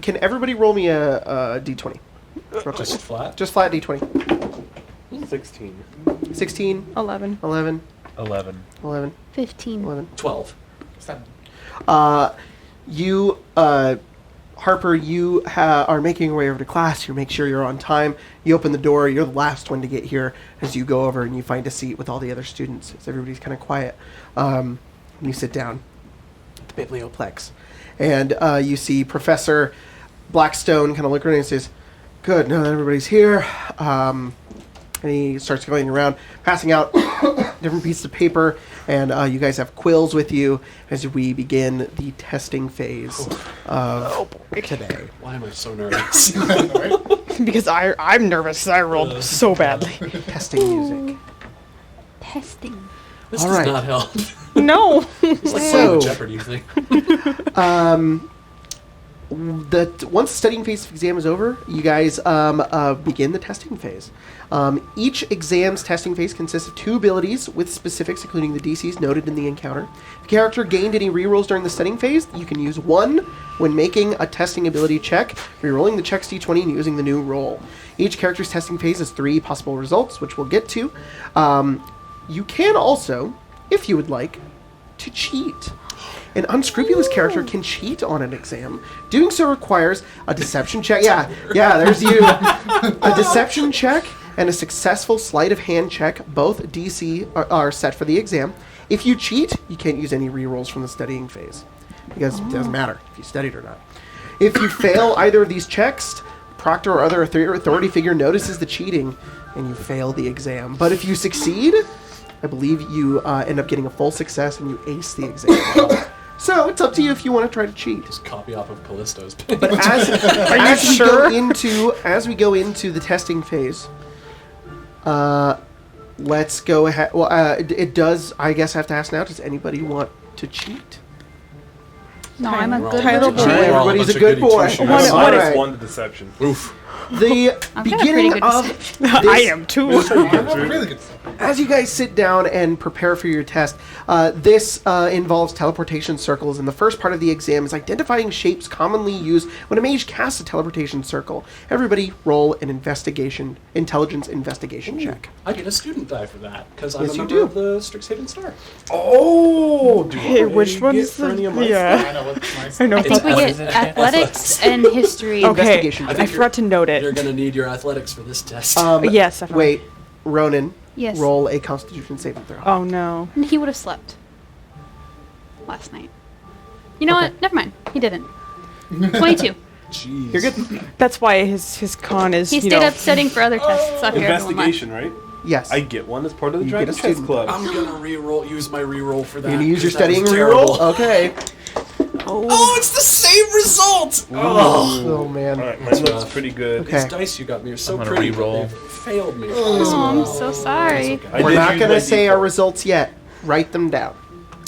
can everybody roll me a d20? Just flat. Just flat d20. 16. 16, 11. 11, 11. 11, 15. 11. 12. 7. You, Harper, you are making your way over to class. You make sure you're on time. You open the door. You're the last one to get here as you go over and you find a seat with all the other students. As everybody's kind of quiet. And you sit down at the biblioplex. And you see Professor Blackstone kind of look around and says, "Good, now that everybody's here." And he starts going around, passing out different pieces of paper, and you guys have quills with you as we begin the testing phase of today. Why am I so nervous? Because I'm nervous. I rolled so badly. Testing music. Testing. This All does right. not help. No. It's like So- playing Jeopardy thing. Once the studying phase of exam is over, you guys begin the testing phase. Each exam's testing phase consists of 2 abilities with specifics, including the DCs noted in the encounter. If the character gained any rerolls during the studying phase, you can use 1 when making a testing ability check, rerolling the check's d20 and using the new roll. Each character's testing phase has 3 possible results, which we'll get to. You can also, if you would like, to cheat. An unscrupulous character can cheat on an exam. Doing so requires a deception check. Yeah, there's you. A deception check and a successful sleight of hand check. Both DC are set for the exam. If you cheat, you can't use any rerolls from the studying phase, because it doesn't matter if you studied or not. If you fail either of these checks, proctor or other authority figure notices the cheating, and you fail the exam. But if you succeed, I believe you end up getting a full success and you ace the exam. So it's up to you if you want to try to cheat. Just copy off of Callisto's page. But as we go into the testing phase, let's go ahead. Well, it does. I guess I have to ask now. Does anybody want to cheat? No, I'm a We're all good a bunch little of All good- right, boy. we're all a everybody's a bunch of good goody boy. two-shoes. All Minus right. 1 to deception. Oof. The I'm kinda pretty beginning good of at this. I am too. Really good stuff. as you guys sit down and prepare for your test, this involves teleportation circles, and the first part of the exam is identifying shapes commonly used when a mage casts a teleportation circle. Everybody roll an intelligence investigation check. I get a student die for that because I'm Yes, a you member do. of the STRIXHAVEN Star. Oh, do Hey, I which get one's for any of my yeah. I know what's nice. I know. I think we What get is it? athletics and history. Okay, Investigation check. I forgot to note You're it. gonna need your athletics for this test. Yes, definitely. Wait, Ronan, Yes. roll a Constitution saving throw. Oh no. And he would have slept last night. You know what? Never mind. He didn't. 22. Jeez. You're good. That's why his con is. He you stayed know, up studying for other tests after everyone left. investigation, right? Yes. I get one as part of the You get Dragon a Chess student. Club. I'm gonna use my reroll for that. You're gonna use your 'cause that was studying terrible. reroll? Okay. Oh, it's the same result! Oh, man. All right, mine That's looks rough. pretty good. Okay. These dice you got me are so I'm gonna pretty, re-roll. but they've failed me. Oh, I'm so sorry. It's okay. I We're did not use going my to say our default. results yet. Write them down.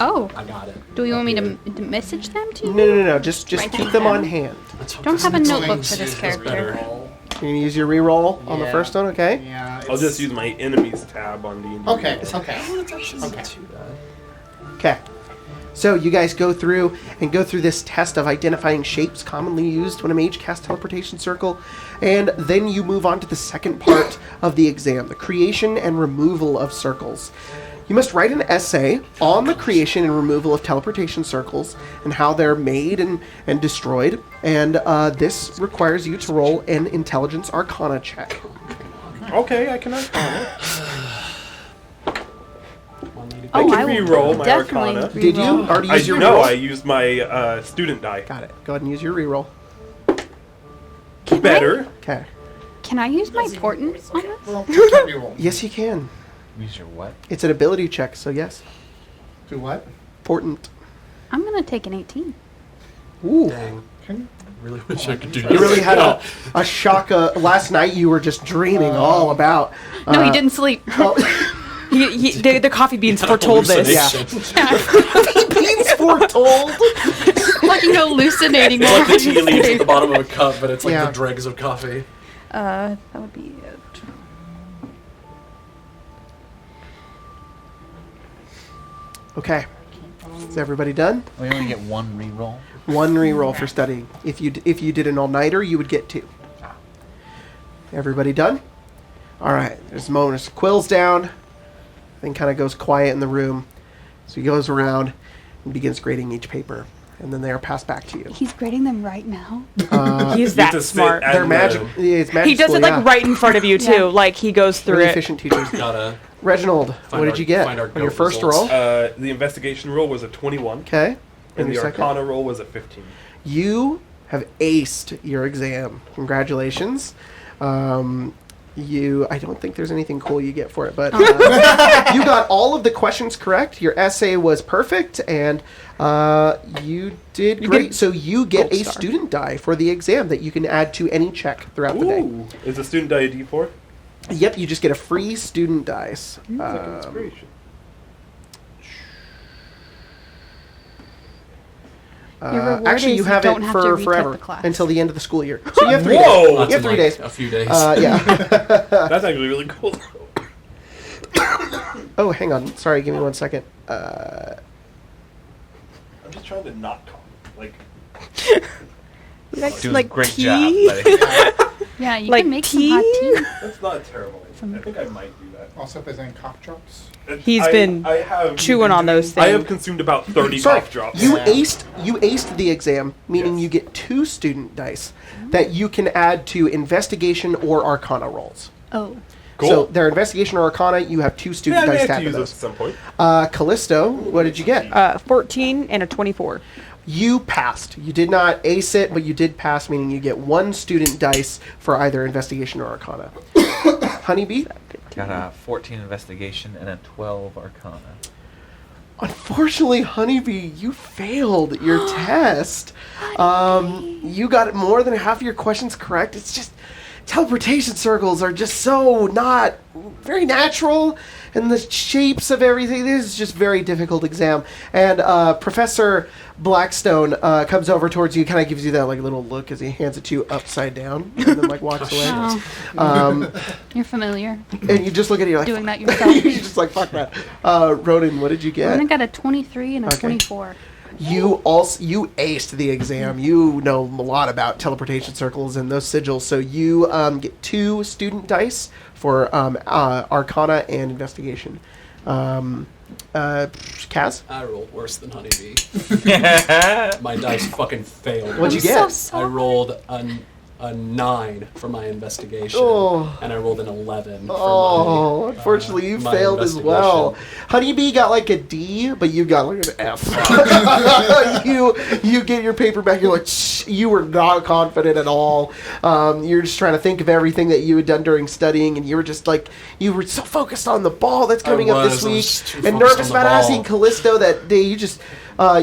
Oh, I got it. do you want me to message them to you? No. Just Write keep them them down? on hand. Let's hope Don't this have a next notebook one for this is character. better. You're going to use your reroll on the Yeah. first one, okay? Yeah. I'll just use my enemies tab on D&D. Okay. Okay. It's not too bad. Okay. So you guys go through this test of identifying shapes commonly used when a mage casts teleportation circle, and then you move on to the second part of the exam, the creation and removal of circles. You must write an essay on the creation and removal of teleportation circles and how they're made and destroyed, and this requires you to roll an intelligence arcana check. Okay, I can arcana it. Oh, I can I will re-roll my definitely arcana. Did you re-roll. already I use your know. reroll? I used my student die. Got it. Go ahead and use your reroll. Better. Okay. Can I use my portent on this? Well, you can't reroll. Yes, you can. Use your what? It's an ability check, so yes. Do what? Important. I'm gonna take an 18. Ooh. Dang. Can Really wish I could do You this. really had a shock. Last night you were just dreaming all about. No, he didn't sleep. Oh, the coffee beans foretold this. Yeah. Hallucination. beans foretold. Fucking hallucinating. It's like the while tea he's leaves at asleep. the bottom of a cup, but it's like Yeah. the dregs of coffee. That would be it. Okay. Is everybody done? We only get one reroll. One reroll for studying. If you did an all-nighter, you would get 2. Everybody done? All right. There's a moment. As Quill's down. Thing kind of goes quiet in the room. So he goes around and begins grading each paper, and then they are passed back to you. He's grading them right now. He's You have that to sit smart. at They're the- magic. It's magic. He does school, it like yeah. right in front of you too. Yeah. Like he goes through Really it. efficient teachers. Gotta. Reginald, what Find did our- you get find our on your goat first results. roll? The investigation roll was a 21, Okay. and the your second? arcana roll was a 15. You have aced your exam. Congratulations. I don't think there's anything cool you get for it, but you got all of the questions correct. Your essay was perfect, and you did You great. get So you get gold a star. student die for the exam that you can add to any check throughout the day. Ooh, is the student die a D4? Yep, you just get a free student dice. Inspiration. Your reward Actually, is you you have don't it have to for retake forever the class. until the end of the school year. So you have 3 Whoa! days. You Lots have of, 3 like, days. A few days. Yeah. That's actually really cool. Oh, hang on. Sorry, give me 1 second. I'm just trying to not talk. Like, Like, Doing like a great tea? job, buddy. Yeah, you Like can make some hot tea? tea. that's not a terrible idea. I think I might do that. also present cough drops. He's been I have chewing on those I have things. consumed about 30 Sorry, cough drops. you Yeah. aced the exam, meaning Yes. you get 2 student dice that you can add to investigation or arcana rolls. Oh. Cool. So their investigation or arcana, you have 2 yeah, student I may dice have to to add to use those at those. some point. Callisto, what did you get? 14 and a 24. You passed. You did not ace it, but you did pass, meaning you get 1 student dice for either investigation or arcana. Honeybee? Got a 14 investigation and a 12 arcana. Unfortunately, Honeybee, you failed your test. You got more than half of your questions correct. teleportation circles are just so not very natural, and the shapes of everything. This is just very difficult exam. And Professor Blackstone comes over towards you, kind of gives you that like little look as he hands it to you upside down, and then like walks away. You're familiar. And you just look at it, you're like, Doing that yourself. you're just like, fuck that. Ronan, what did you get? I got a 23 and a Okay. 24. You aced the exam. You know a lot about teleportation circles and those sigils, so you get 2 student dice for Arcana and Investigation. Kaz? I rolled worse than Honeybee. My dice fucking failed. What'd you I'm get? so I sorry. rolled a 9 for my investigation, Oh. and I rolled an 11 for Oh, my, unfortunately, you my failed as well. investigation. Honeybee got like a D, but you got like an F. you get your paper back. You're like, shh, you were not confident at all. You're just trying to think of everything that you had done during studying, and you were just like, you were so focused on the ball that's coming up this I was week, just too and focused nervous on the about ball. asking Callisto that day. You just.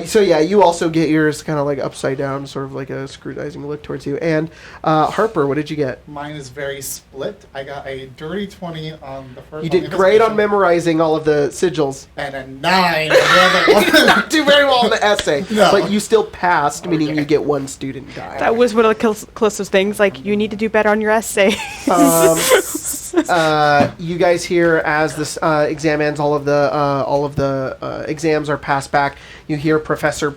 So yeah, you also get yours kind of like upside down, sort of like a scrutinizing look towards you. And Harper, what did you get? Mine is very split. I got a dirty 20 on the first You one, did great on investigation, memorizing all of the sigils. and a 9 on the other one. Not do very well in the essay, No. but you still passed, meaning Okay. you get 1 student die. That was one of the Callisto's things. Like, you need to do better on your essay. You guys hear as this exam ends, all of the exams are passed back. You hear Professor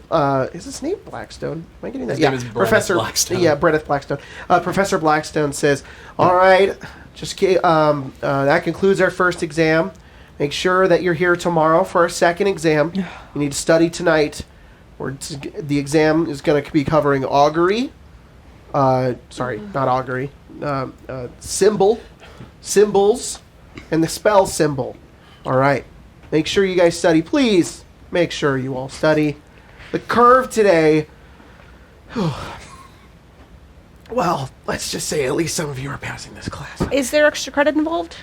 is his name Blackstone? Am I getting that? His yeah, name is Brenneth Professor Blackstone. Yeah, Brenneth Blackstone. Professor Blackstone says, "All right, that concludes our first exam. Make sure that you're here tomorrow for our second exam. You need to study tonight. The exam is going to be covering augury. Sorry, not augury. Symbols, and the spell symbol. All right. Make sure you guys study. Please make sure you all study. The curve today. Well, let's just say at least some of you are passing this class. Is there extra credit involved?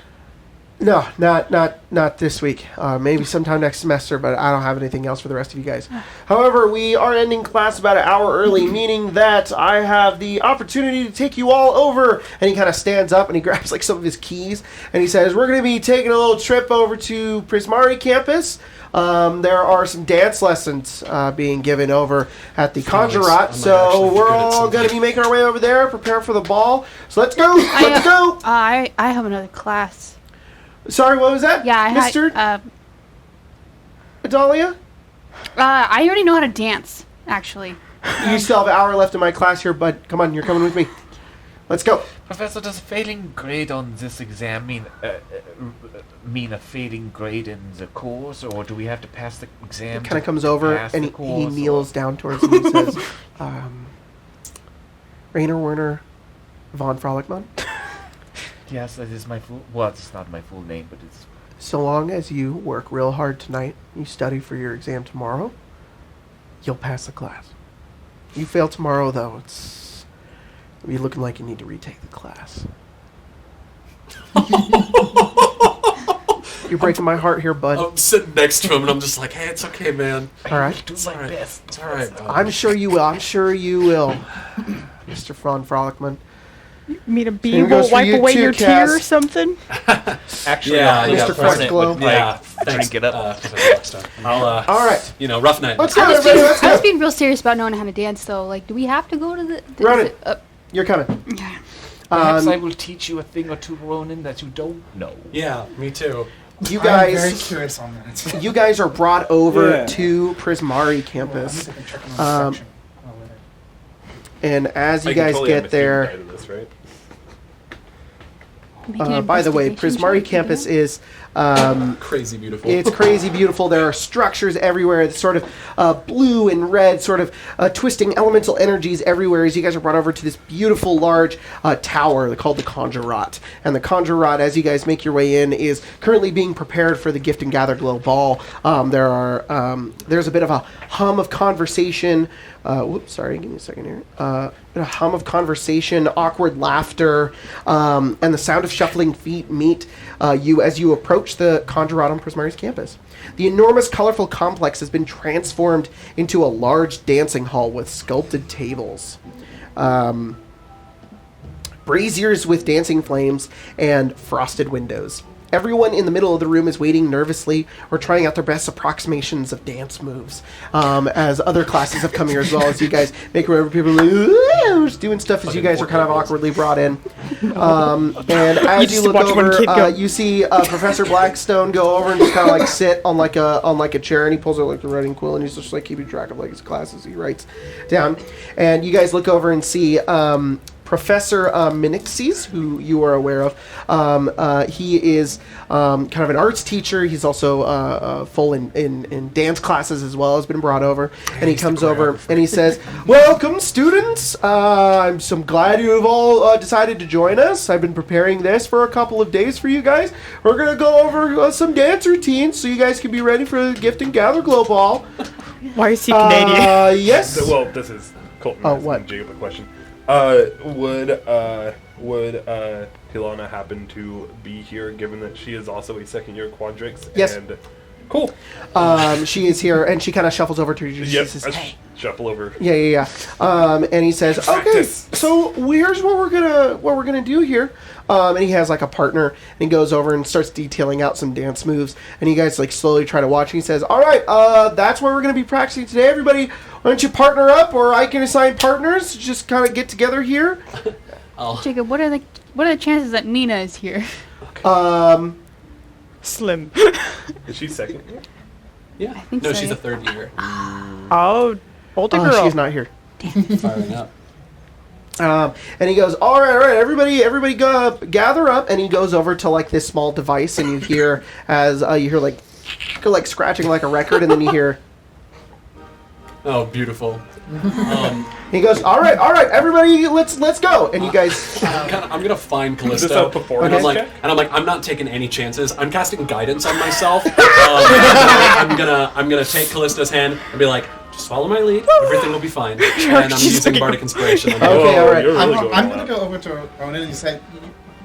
No, not this week. Maybe sometime next semester, but I don't have anything else for the rest of you guys. However, we are ending class about an hour early, meaning that I have the opportunity to take you all over. And he kind of stands up and he grabs like some of his keys and he says, "We're going to be taking a little trip over to Prismari campus. There are some dance lessons being given over at the Nice. Conjurat, I might so actually be we're good at all something. going to be making our way over there, prepare for the ball. So let's go, let's go." I have another class. Sorry, what was that? Yeah, I Mr. had. Adalia? I already know how to dance. Actually, You still have an hour left in my class here, bud. Come on, you're coming with me. Let's go. Professor, does failing grade on this exam mean a failing grade in the course, or do we have to pass the exam? Kind of comes over pass and the he course, kneels down towards me and says, Rainer Werner von Frolickmann, Yes, that is my full. Well, it's not my full name, but it's. so long as you work real hard tonight, you study for your exam tomorrow, you'll pass the class. You fail tomorrow, though, it'll be looking like you need to retake the class. You're breaking my heart here, bud. I'm sitting next to him, and I'm just like, "Hey, it's okay, man. All right. Do It's my all right. best. It's all right, bud." I'm sure you will. I'm sure you will, Mr. von Frolickmann. You mean a bee Same goes will for wipe you away too, your Cass. tear or something? Actually, Yeah, I'll yeah, use Mr. opponent Frostglow. would, like, Yeah, thanks, drink it up. Professor Blackstone. I'll, All right. rough night. Let's go, I was, everybody. being, Let's I was go. being real serious about knowing how to dance, though. Like, do we have to go to the? Run it. You're coming. Perhaps I Um, will teach you a thing or two, Ronan, that you don't know. Yeah, me too. you I'm very guys, curious on that. you guys are brought over Yeah. to Prismari campus, and as you I can guys totally have get a student there, guide to this, right? by the way, Prismari campus is Crazy beautiful. it's crazy beautiful. There are structures everywhere. It's sort of blue and red, sort of twisting elemental energies everywhere as you guys are brought over to this beautiful large tower called the Conjurat. And the Conjurat, as you guys make your way in, is currently being prepared for the Gift and Gatherglow ball. There's a bit of a hum of conversation. Whoops, sorry, give me a second here. A hum of conversation, awkward laughter, and the sound of shuffling feet meet you as you approach the Conjurat on Prismari's campus. The enormous, colorful complex has been transformed into a large dancing hall with sculpted tables. braziers with dancing flames, and frosted windows. Everyone in the middle of the room is waiting nervously or trying out their best approximations of dance moves. As other classes have come here as well, as you guys make wherever people are like, just doing stuff as you guys are kind of awkwardly brought in. And as you look over, you see Professor Blackstone go over and just kind of like sit on like a chair, and he pulls out like a writing quill, and he's just like keeping track of like his classes he writes down. And you guys look over and see Professor Minixes, who you are aware of. He is kind of an arts teacher. He's also full in dance classes as well, has been brought over. And he comes over and he says, "Welcome, students. I'm so glad you have all decided to join us. I've been preparing this for a couple of days for you guys. We're going to go over some dance routines so you guys can be ready for the Gift and Gatherglow ball." Why is he Canadian? Yes. Well, this is Colton. Oh, what? Jacob, a question. Would Hilana happen to be here, given that she is also a second-year Quadrix? Yes. And cool. She is here, and she kind of shuffles over to you. She Yes. says, "Hey." Shuffle over. Yeah. And he says, "Okay, Practice. so here's what we're gonna do here." And he has like a partner, and he goes over and starts detailing out some dance moves. And you guys like slowly try to watch. And he says, "All right, that's what we're gonna be practicing today. Everybody, why don't you partner up, or I can assign partners. Just kind of get together here." Jacob, what are the chances that Mina is here? Slim. Is she second year? Yeah. I think No, so, she's yeah. a third year. Oh, older girl. She's not here. Firing up. And he goes, all right, everybody go gather up. And he goes over to like this small device, and you hear like scratching like a record, and then you hear. Oh, beautiful. He goes, all right, everybody, let's go. And you guys, I'm gonna find Callisto. Is this a performance and check? I'm not taking any chances. I'm casting guidance on myself. I'm gonna take Callisto's hand and be like, just follow my lead. Everything will be fine. And I'm using bardic inspiration. On Okay, all right. You're really I'm going going to go over to Ronan. You said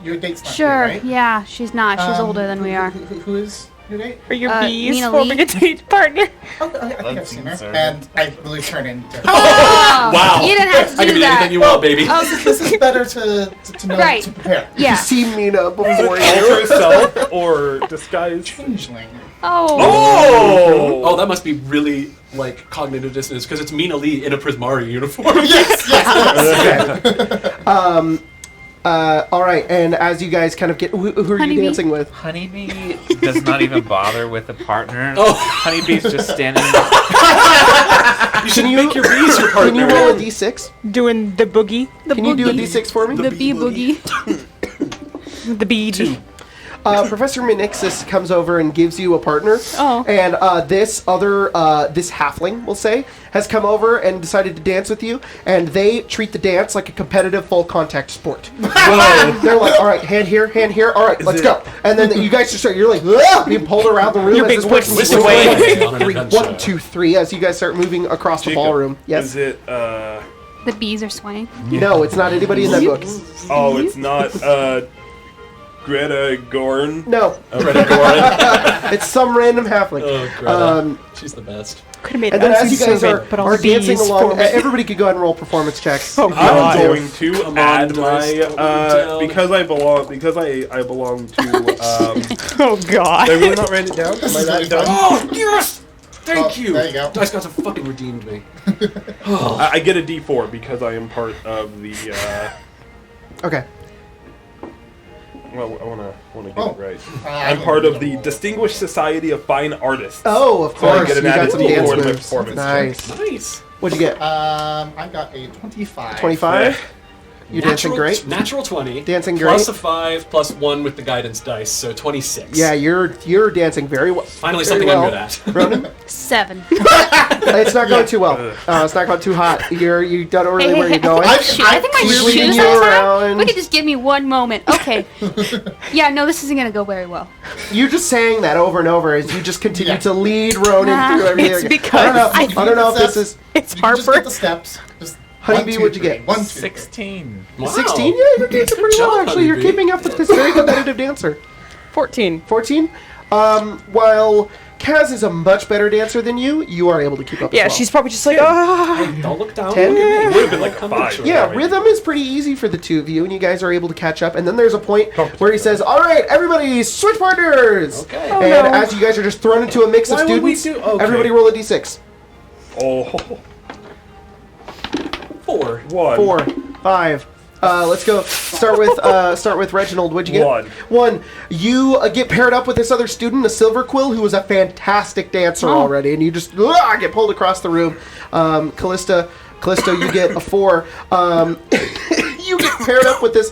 your date's not Sure. here, right? Yeah, she's not. She's older than we are. Who is your date? Are your bees Mina forming Lee. a date partner? Oh, I think I've seen her. Sorry. And I really turn into her. Oh, Wow. You didn't have to do I can be that. anything you want, baby. This is better to know Right. to prepare. Yeah. you see Mina before Alter you. self or disguise? Changeling. Oh. Oh, that must be really like cognitive dissonance because it's Mina Lee in a Prismari uniform. Yes. All right, and as you guys kind of get, who are Honeybee? you dancing with? Honeybee does not even bother with a partner. Oh. Honeybee's just standing. You should make your bees your Can you partner. roll a d6? Doing the boogie? Can you do a d6 for me? The bee boogie. The bead. 2. Professor Minixis comes over and gives you a partner. Oh. And this halfling, we'll say, has come over and decided to dance with you. And they treat the dance like a competitive full contact sport. Whoa. They're like, all right, hand here. All right, let's go. And then you guys just start, you're like, being pulled around the room. You're as being this person whisked goes away. like, On an adventure. 1, 2, 3, as you guys start moving across the Jacob, ballroom. Yes? Is it, The bees are swaying. No, it's not anybody in that book. oh, it's not, Greta Gorn? No, Greta Gorin. it's some random halfling. Oh, Greta. She's the best. Could have made And then as you guys servant, but all are the bees dancing along, form it. everybody could go ahead and roll performance checks. Oh, I'm God. going to Come on, add dice, don't my let me because I belong to Oh, God. Did I really not write it down? Am I that dumb? Oh, yes! Thank Oh, you! there you go. Dice Gods have fucking redeemed me. I get a D4 because I am part of the Okay. well, I wanna get Oh. it right. I'm part of the Distinguished Society of Fine Artists. Oh, of So I course. get You an got added some D4 dance to my moves. performance. Nice. Nice. What'd you get? I got a 25. 25? You're dancing great. Natural 20. Dancing Plus great. a 5, plus 1 with the guidance dice, so 26. Yeah, you're dancing very well. Finally very something well. I'm good at. Ronan? 7. It's not going too well. It's not going too hot. You don't know really where you're going. I think my He's shoes leading you are around. We could just give me one moment. Okay. Yeah, no, this isn't gonna go very well. You're just saying that over and over as you just continue Yeah. to lead Ronan through everything. It's again. because I don't know if this is It's You can just Harper. get the steps. Just Honeybee, 1, 2, what'd you 3. get? 1, 2, 3. 16. Wow. 16. Yeah, you're dancing pretty job, well actually. You're Honeybee. keeping up with this very competitive dancer. 14. 14. While Kaz is a much better dancer than you. You are able to keep up. Yeah, as well. she's probably just like, ah. Don't look down. 10? Look at me. It would have been like a 5. Yeah, rhythm is pretty easy for the two of you, and you guys are able to catch up. And then there's a point where he says, "All right, everybody, switch partners." Okay. Oh, And no. as you guys are just thrown into a mix of Why would we students, do- okay. everybody roll a d6. Oh, 4. 1. 4, 5. Let's go. Start with Reginald. What'd you get? 1. 1. You get paired up with this other student, a Silver Quill, who was a fantastic dancer already, and you just get pulled across the room. Callisto, you get a 4. You get paired up with this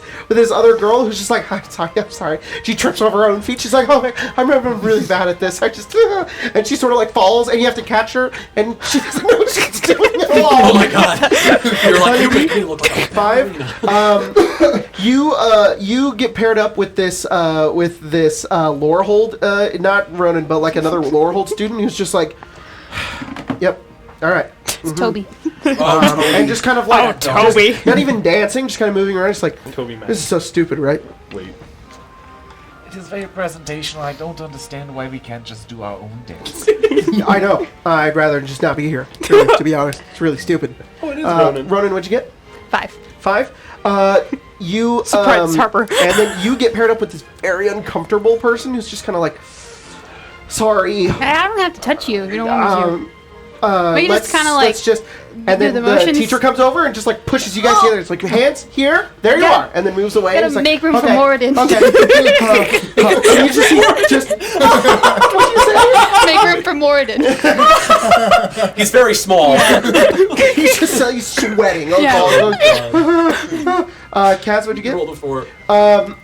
other girl who's just like, I'm sorry. She trips over her own feet. She's like, oh, I'm really bad at this. And she sort of like falls, and you have to catch her, and she doesn't know what she's doing at all. Oh my god. You're like, you make me look like a 5. You get paired up with this Lorehold, not Ronan, but like another Lorehold student who's just like, yep, all right. It's Toby. And just kind of like, Toby. just not even dancing, just kind of moving around, just like, Toby Mac. this is so stupid, right? Wait. It is very presentational. I don't understand why we can't just do our own dance. I know. I'd rather just not be here, really, to be honest. It's really stupid. Oh, it is Ronan. Ronan, what'd you get? 5. 5. You Surprise, Harper. and then you get paired up with this very uncomfortable person who's just kind of like, sorry. I don't have to touch you if you don't want me to. But you just kinda like and do then the the motions. teacher comes over and just like pushes you guys together. It's like your hands here, there you Yeah. are, and then moves away. Gotta It's like, make room for okay, Moradin. Okay. And you just what'd you say? Make room for Moradin. He's very small. He's just he's sweating. Yeah. Kaz, what'd you get? Rolled a 4.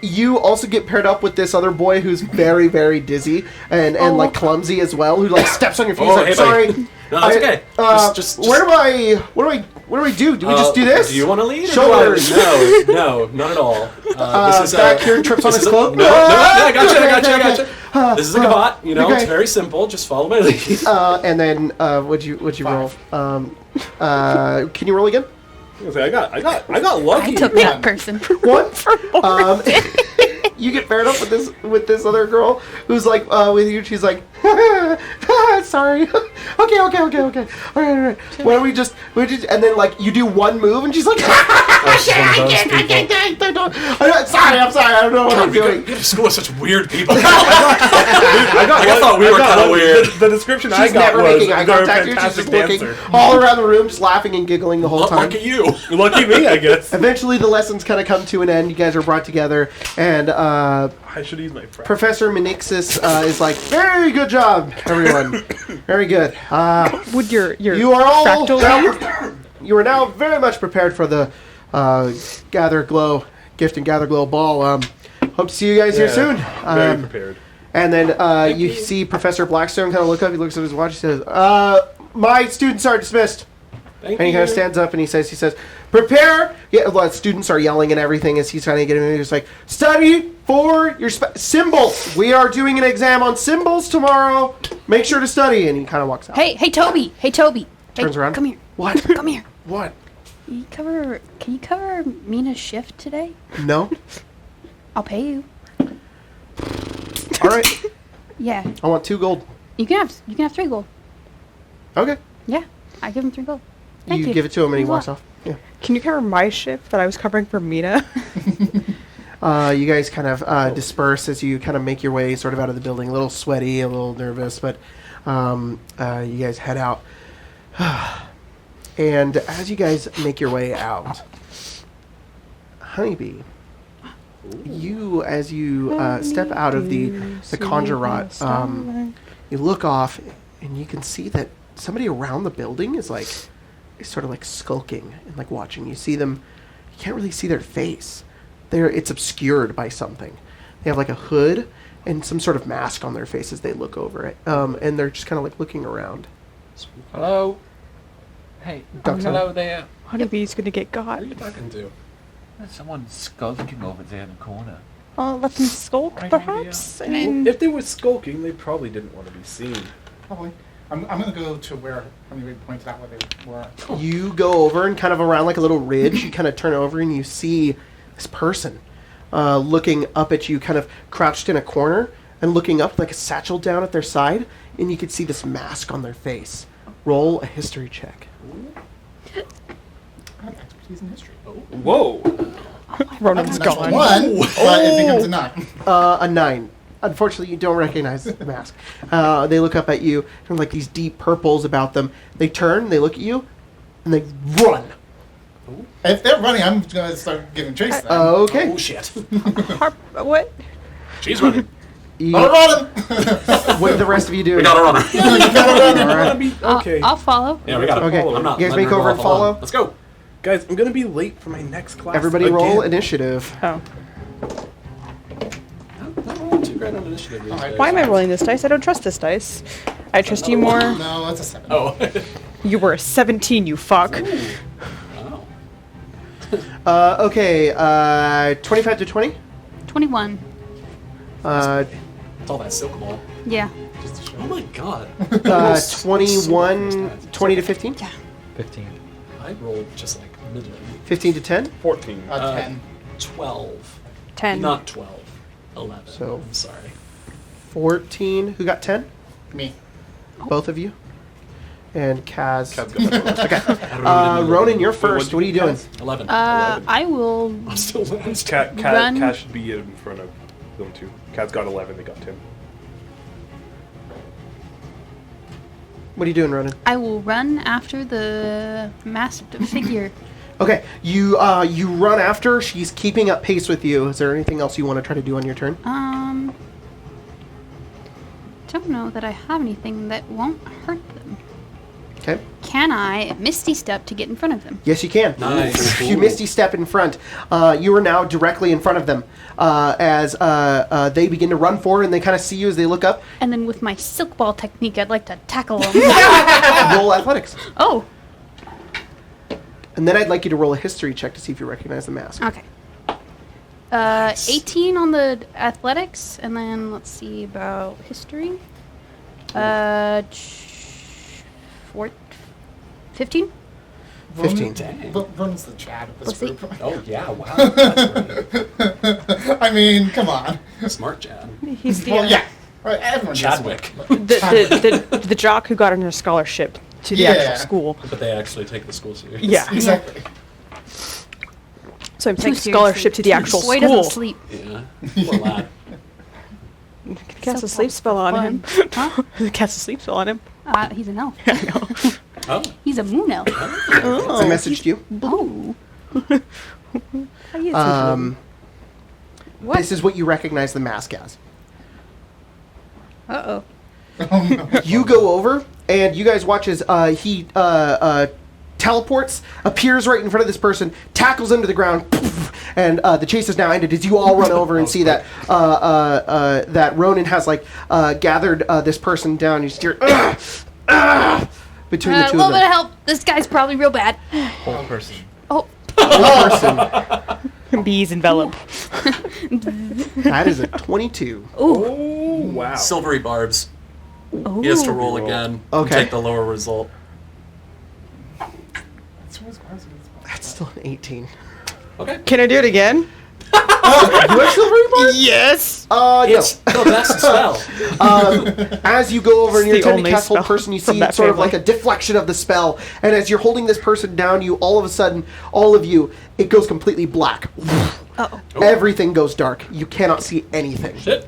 You also get paired up with this other boy who's very, very dizzy and like clumsy as well, who like steps on your feet. Oh, He's like, hey, buddy. sorry. No, it's okay. Just What do we do? Do we just do this? Do you want to lead? or Shoulders. do I- No, not at all. This is back here, trips on his cloak. No, I gotcha. This is a gavotte. You know, okay. it's very simple. Just follow my lead. And then what'd you roll? Can you roll again? I got lucky. I took that person. 1. You get paired up with this other girl who's like with you. She's like, sorry. Okay. All right. Why don't we just and then like you do one move and she's like, She's one of those people. I'm sorry. I don't know what I'm We doing. go to school with such weird people. I thought we were kinda weird. The description I She's got never was making eye they're a contact. She's fantastic just looking dancer. all around the room, just laughing and giggling the whole time. Look at you. Lucky me, I guess. Eventually, the lessons kind of come to an end. You guys are brought together, and I should use my friend. Professor Menixis is like, "Very good job, everyone. Very good. Would your You are all fractal you are now very much prepared for the Gift and Gatherglow ball. Hope to see you guys here soon." Very prepared. And then you see Professor Blackstone kind of look up. He looks at his watch. He says, "My students are dismissed." Thank And he kind of stands up and he says, "Prepare!" Yeah, a lot of students are yelling and everything as he's trying to get him. He's like, "Study for your symbols. We are doing an exam on symbols tomorrow. Make sure to study." And he kind of walks out. Hey, Toby. Hey, Turns around. Come here. What? Come here. What? Can you cover Mina's shift today? No. I'll pay you. All right. Yeah. I want 2 gold. You can have 3 gold. Okay. Yeah. I give him 3 gold. Thank you. give it to him and he Thanks a walks lot. off. Yeah. Can you cover my shift that I was covering for Mina? You guys kind of disperse as you kind of make your way sort of out of the building. A little sweaty, a little nervous, but you guys head out. And as you guys make your way out, Honeybee, as you step out of the Conjurat, you look off and you can see that somebody around the building is sort of like skulking and like watching. You see them, you can't really see their face. It's obscured by something. They have like a hood and some sort of mask on their face as they look over it. And they're just kind of like looking around. Hello? Hey, Duck's hello there. Honeybee's gonna get got. What are you talking to? There's someone skulking over there in the corner. Let them skulk, Right perhaps? over And If they were skulking, they probably didn't want to be seen. Probably. I'm going to go to where Honeybee pointed out where they were. You go over and kind of around like a little ridge. You kind of turn over and you see this person looking up at you, kind of crouched in a corner. and looking up like a satchel down at their side, and you can see this mask on their face. Roll a history check. I have expertise in history. Whoa. Ronan's That's gone. 1, but it becomes a 9. A 9. Unfortunately, you don't recognize the mask. They look up at you, and like these deep purples about them. They turn, they look at you, and they run. If they're running, I'm going to start giving chase then. Okay. Oh shit. What? She's running. I'll run him! What are the rest of you doing? We got a runner. You gotta run him. Okay. I'll follow. Yeah, we got to Okay. follow. I'm not You guys letting make her over go and off alone. follow? Let's go. Guys, I'm gonna be late for my next class. Everybody again. roll initiative. Oh. Not rolling too great on initiative these days. Why am I rolling this dice? I don't trust this dice. I trust you more. No, it's a 7. Oh. You were a 17, you fuck. Wow. Okay, 25 to 20? 21. It's all that silk ball. Yeah. Oh my god. 21, 20 to 15? 15. I rolled just like middling. 15 to 10? 14. 10. 12. 10. Not 12. 11. So- I'm sorry. 14. Who got 10? Me. Both of you? And Kaz. Kaz got Okay. Ronan, you're first. What are you doing? 11. I will I'm still last. Run. Cat should be in front of them too. Cat's got 11, they got 10. What are you doing, Ronan? I will run after the masked figure. Okay, you run after. She's keeping up pace with you. Is there anything else you want to try to do on your turn? Don't know that I have anything that won't hurt them. Okay. Can I Misty Step to get in front of them? Yes, you can. Nice. You misty step in front. You are now directly in front of them as they begin to run forward, and they kind of see you as they look up. And then with my silk ball technique, I'd like to tackle them. Roll athletics. Oh, And then I'd like you to roll a history check to see if you recognize the mask. okay. 18 on the athletics, and then let's see about history. 15? 15. Ronan's the Chad of this Let's see. group. Oh, yeah, wow. That's great. I mean, come on. Smart Chad. He's the, Well, yeah. Right, everyone does Chadwick. the jock who got a scholarship to the Yeah. actual school. But they actually take the school serious. Yeah. Exactly. So I'm Too saying seriously. scholarship to the actual Boy school. doesn't sleep. Yeah. Poor lad. Cast So a sleep spell on him. Huh? Cast a sleep spell on him. He's an elf. Oh. He's a moon elf. I messaged you. Oh. This is what you recognize the mask as. Uh-oh. You go over, and you guys watch as he teleports, appears right in front of this person, tackles him to the ground, poof, and the chase is now ended as you all run over and see that that Ronan has gathered this person down. You steer between the A two little of bit of them. help. This guy's probably real bad. Whole person. Oh. Person. Bees envelop. That is a 22. Oh, wow. Silvery barbs. Ooh. He has to roll again. and Okay. Take the lower result. That's still an 18. Okay. Can I do it again? Do you have silvery bars? Yes. It's the best spell. As you go over and It's you're the trying to only cast Hold spell Person, you from see that sort of family. like a deflection of the spell. And as you're holding this person down, you all of a sudden, all of you, it goes completely black. Uh-oh. Everything goes dark. You cannot see anything. Shit.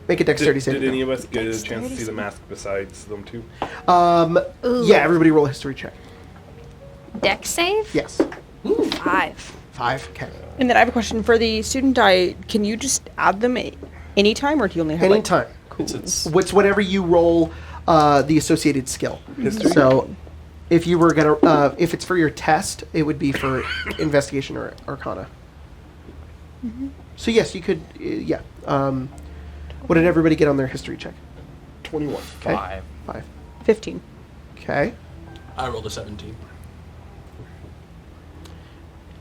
Make a dexterity save. Did any of us get a chance to see the mask besides them two? Ooh. Yeah, everybody roll a history check. Deck save? Yes. 5. 5. Okay. And then I have a question for the student die. Can you just add them anytime, or do you only have Anytime. It's What's whenever you roll the associated skill. History? So, if you were gonna, if it's for your test, it would be for investigation or arcana. So yes, you could. Yeah. What did everybody get on their history check? 21. Okay. 5. 5. 15? Okay. I rolled a 17.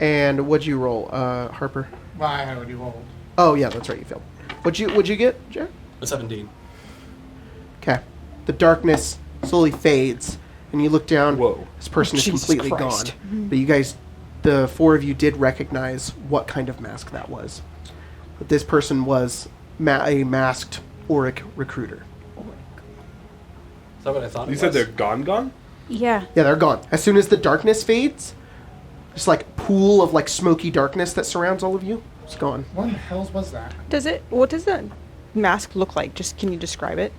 And what'd you roll, Harper? Well, I already rolled. Oh yeah, that's right. You failed. What'd you get, Jared? A 17. Okay. The darkness slowly fades, and you look down. Whoa. This person is Jesus completely Christ. gone. But you guys, the four of you, did recognize what kind of mask that was. But this person was a masked Oric recruiter. Is that what I thought You it said was? they're gone? Yeah. Yeah, they're gone. As soon as the darkness fades, just like pool of like smoky darkness that surrounds all of you, it's gone. What in the hells was that? What does the mask look like? Just can you describe it?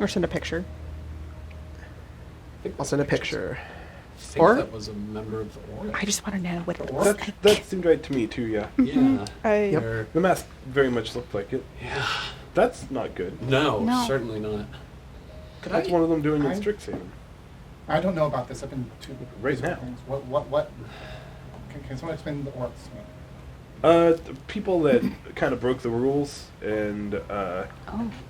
Or send a picture? I'll send a picture. I think Or- that was a member of the Oric. I just want to know what it looks like. That seemed right to me too, yeah. Yeah. I, They're- The mask very much looked like it. Yeah. That's not good. No, No. certainly not. Could That's I? one of them doing in I- Strixhaven. I don't know about this. I've been to Right now. things. What? Can someone explain the orcs to me? People that kind of broke the rules and Oh.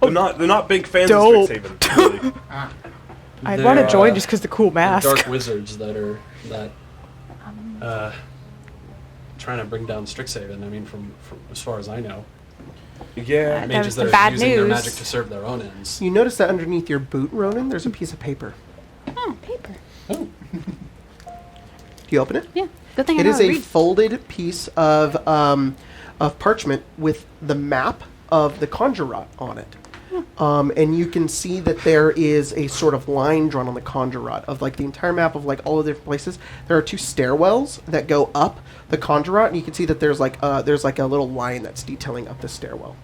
they're not big fans Dope. of Strixhaven. Really. Ah, I'd They're, want to join uh, just because the cool They're mask. dark wizards that trying to bring down Strixhaven. I mean, from as far as I know, Yeah. That mages was that the are bad using their news. magic to serve their own ends. You notice that underneath your boot, Ronan, there's a piece of paper. Oh, paper. Oh, Do you open it? Yeah. Good thing I It know is how to a read. folded piece of parchment with the map of the Conjurat on it. And you can see that there is a sort of line drawn on the Conjurat of like the entire map of like all the different places. There are 2 stairwells that go up the Conjurat, and you can see that there's like a little line that's detailing up the stairwell,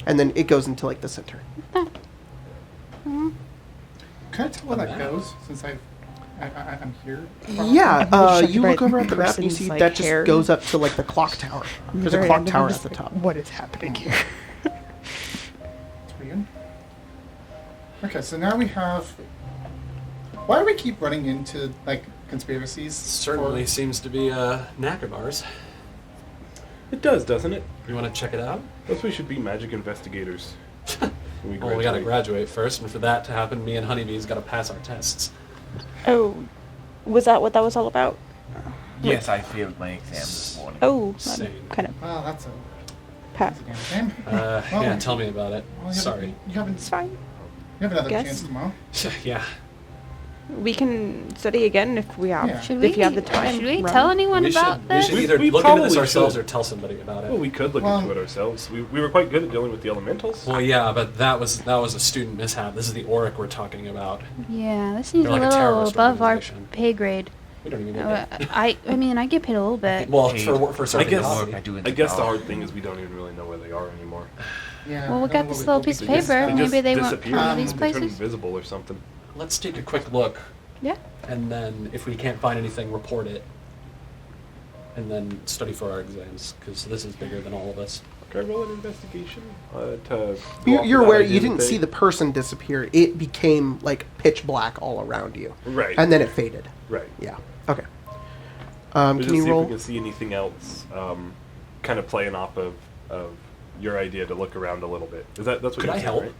and then it goes into like the center. can I tell where that goes? Since I'm here. Yeah, Check you the look right over at the map and you person's, see like, that just hair. goes up to like the clock tower. There's a Very clock end, and tower I'm at just the like, top. What is happening here? It's weird. Okay, so now we have. Why do we keep running into like conspiracies? certainly seems to be a knack of ours. It does, doesn't it? You want to check it out? That's why we should be magic investigators. When Well, we got to graduate first, and for that to happen, me and Honeybee's got to pass our tests. Oh, was that what that was all about? Yes, I failed my exam this morning. Oh, Same. kind of Well, that's a pat. damn shame. Yeah, tell me about it. Well, Sorry. You haven't. It's fine. You have another Guess. chance tomorrow. Yeah. We can study again if we have Yeah. Should we? if you have the time. Should we Run. tell anyone We about should, this? we should either We look into this probably ourselves should. or tell somebody about it. Well, we could look Well- into it ourselves. We were quite good at dealing with the elementals. Well, yeah, but that was a student mishap. This is the Oric we're talking about. Yeah, this seems They're a like a little terrorist above our organization. pay grade. We don't even know. I mean, I get paid a little bit. Well, Paid. for serving guess- the Work hobby. I do in I guess the technology. hard thing is we don't even really know where they are anymore. Yeah. Well, we I got don't know this what little we- piece of we just- paper. They Maybe just they won't disappeared. come to these They turned places. invisible or something. Let's take a quick look, Yeah. and then if we can't find anything, report it, and then study for our exams, because this is bigger than all of us. Can I roll an investigation? To go You're off you're of that aware idea you that didn't they- see the person disappear. It became like pitch black all around you, Right. and then it faded. Right. Yeah. Okay. We'll Can just you see roll? if we can see anything else, kind of playing off of your idea to look around a little bit. That's what Could you're I saying, help? right?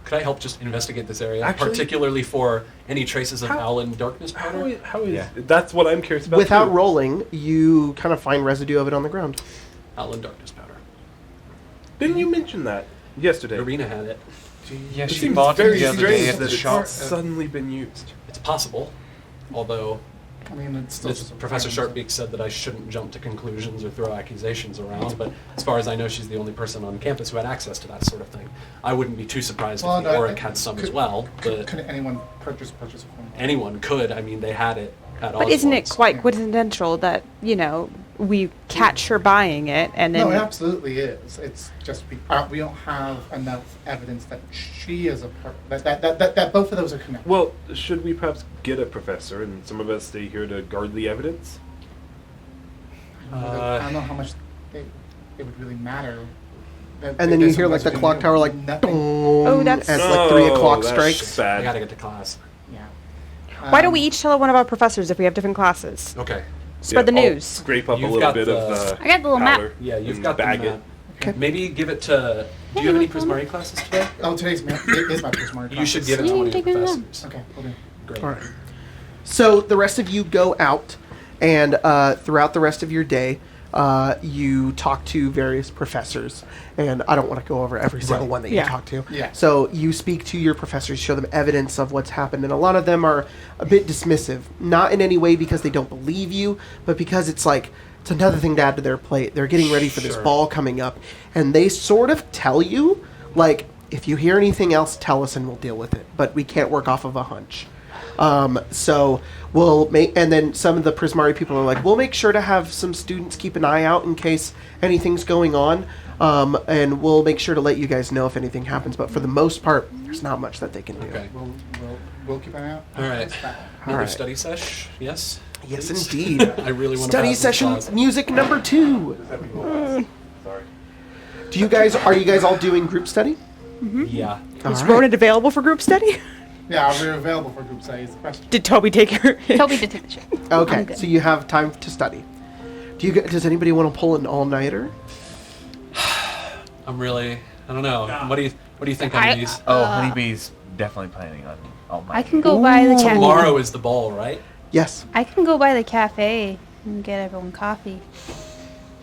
Could I help just investigate this area, Actually- particularly for any traces of How- Owlin darkness powder? How is Yeah. that's what I'm curious about. Without too. rolling, you kind of find residue of it on the ground. Owlin darkness powder. Didn't you mention that yesterday? Arena had it. Yeah, It she seems bought it very the other strange day at that the it's shop. suddenly been used. It's possible, although I mean, it's still just a Professor random- Sharpbeak said that I shouldn't jump to conclusions or throw accusations around, but as far as I know, she's the only person on campus who had access to that sort of thing. I wouldn't be too surprised Well, if the no, Oric had some as well, but Could anyone purchase it from? anyone could. I mean, they had it at But isn't it Oswald's. quite coincidental that, we catch her buying it and then No, it absolutely is. It's just we don't have enough evidence that she is a that both of those are connected. Well, should we perhaps get a professor and some of us stay here to guard the evidence? I don't know how much it would really matter. And then you hear like the clock tower like nothing. dong, that's- as like 3 o'clock that's strikes. I Bad. gotta get to class. Yeah. why don't we each tell one of our professors if we have different classes? Okay. Spread the I'll news. Scrape up You've a little got bit the- of I got the little map. powder Yeah, you've and got the bag map. it. Okay. Maybe give it to. Do you have any Prismari classes today? Oh, today's it is my Prismari. You should give it to You one of take your it down. professors. Okay, we'll do. Great. All right. So the rest of you go out, and throughout the rest of your day, you talk to various professors. And I don't want to go over every single one that you Yeah. talk to. Yeah. So you speak to your professors, show them evidence of what's happened, and a lot of them are a bit dismissive. Not in any way because they don't believe you, but because it's like it's another thing to add to their plate. They're getting ready for this Sure. ball coming up, and they sort of tell you like, if you hear anything else, tell us and we'll deal with it. But we can't work off of a hunch. So we'll make, and then some of the Prismari people are like, we'll make sure to have some students keep an eye out in case anything's going on. And we'll make sure to let you guys know if anything happens. But for the most part, there's not much that they can do. Okay. We'll keep an eye out. All right. Another right. study sesh? Yes? Yes, Please? indeed. I really want to Study session music number 2. Sorry. Are you guys all doing group study? Yeah. Is All right. Ronan available for group study? Yeah, we're available for group studies. Question. Did Toby take her? Toby did take the shit. Okay, I'm good. so you have time to study. Does anybody want to pull an all-nighter? I don't know. What do you think on these? Oh, Honeybee's definitely planning on all my. I can go by the cafe. Tomorrow is the ball, right? Yes. I can go by the cafe and get everyone coffee.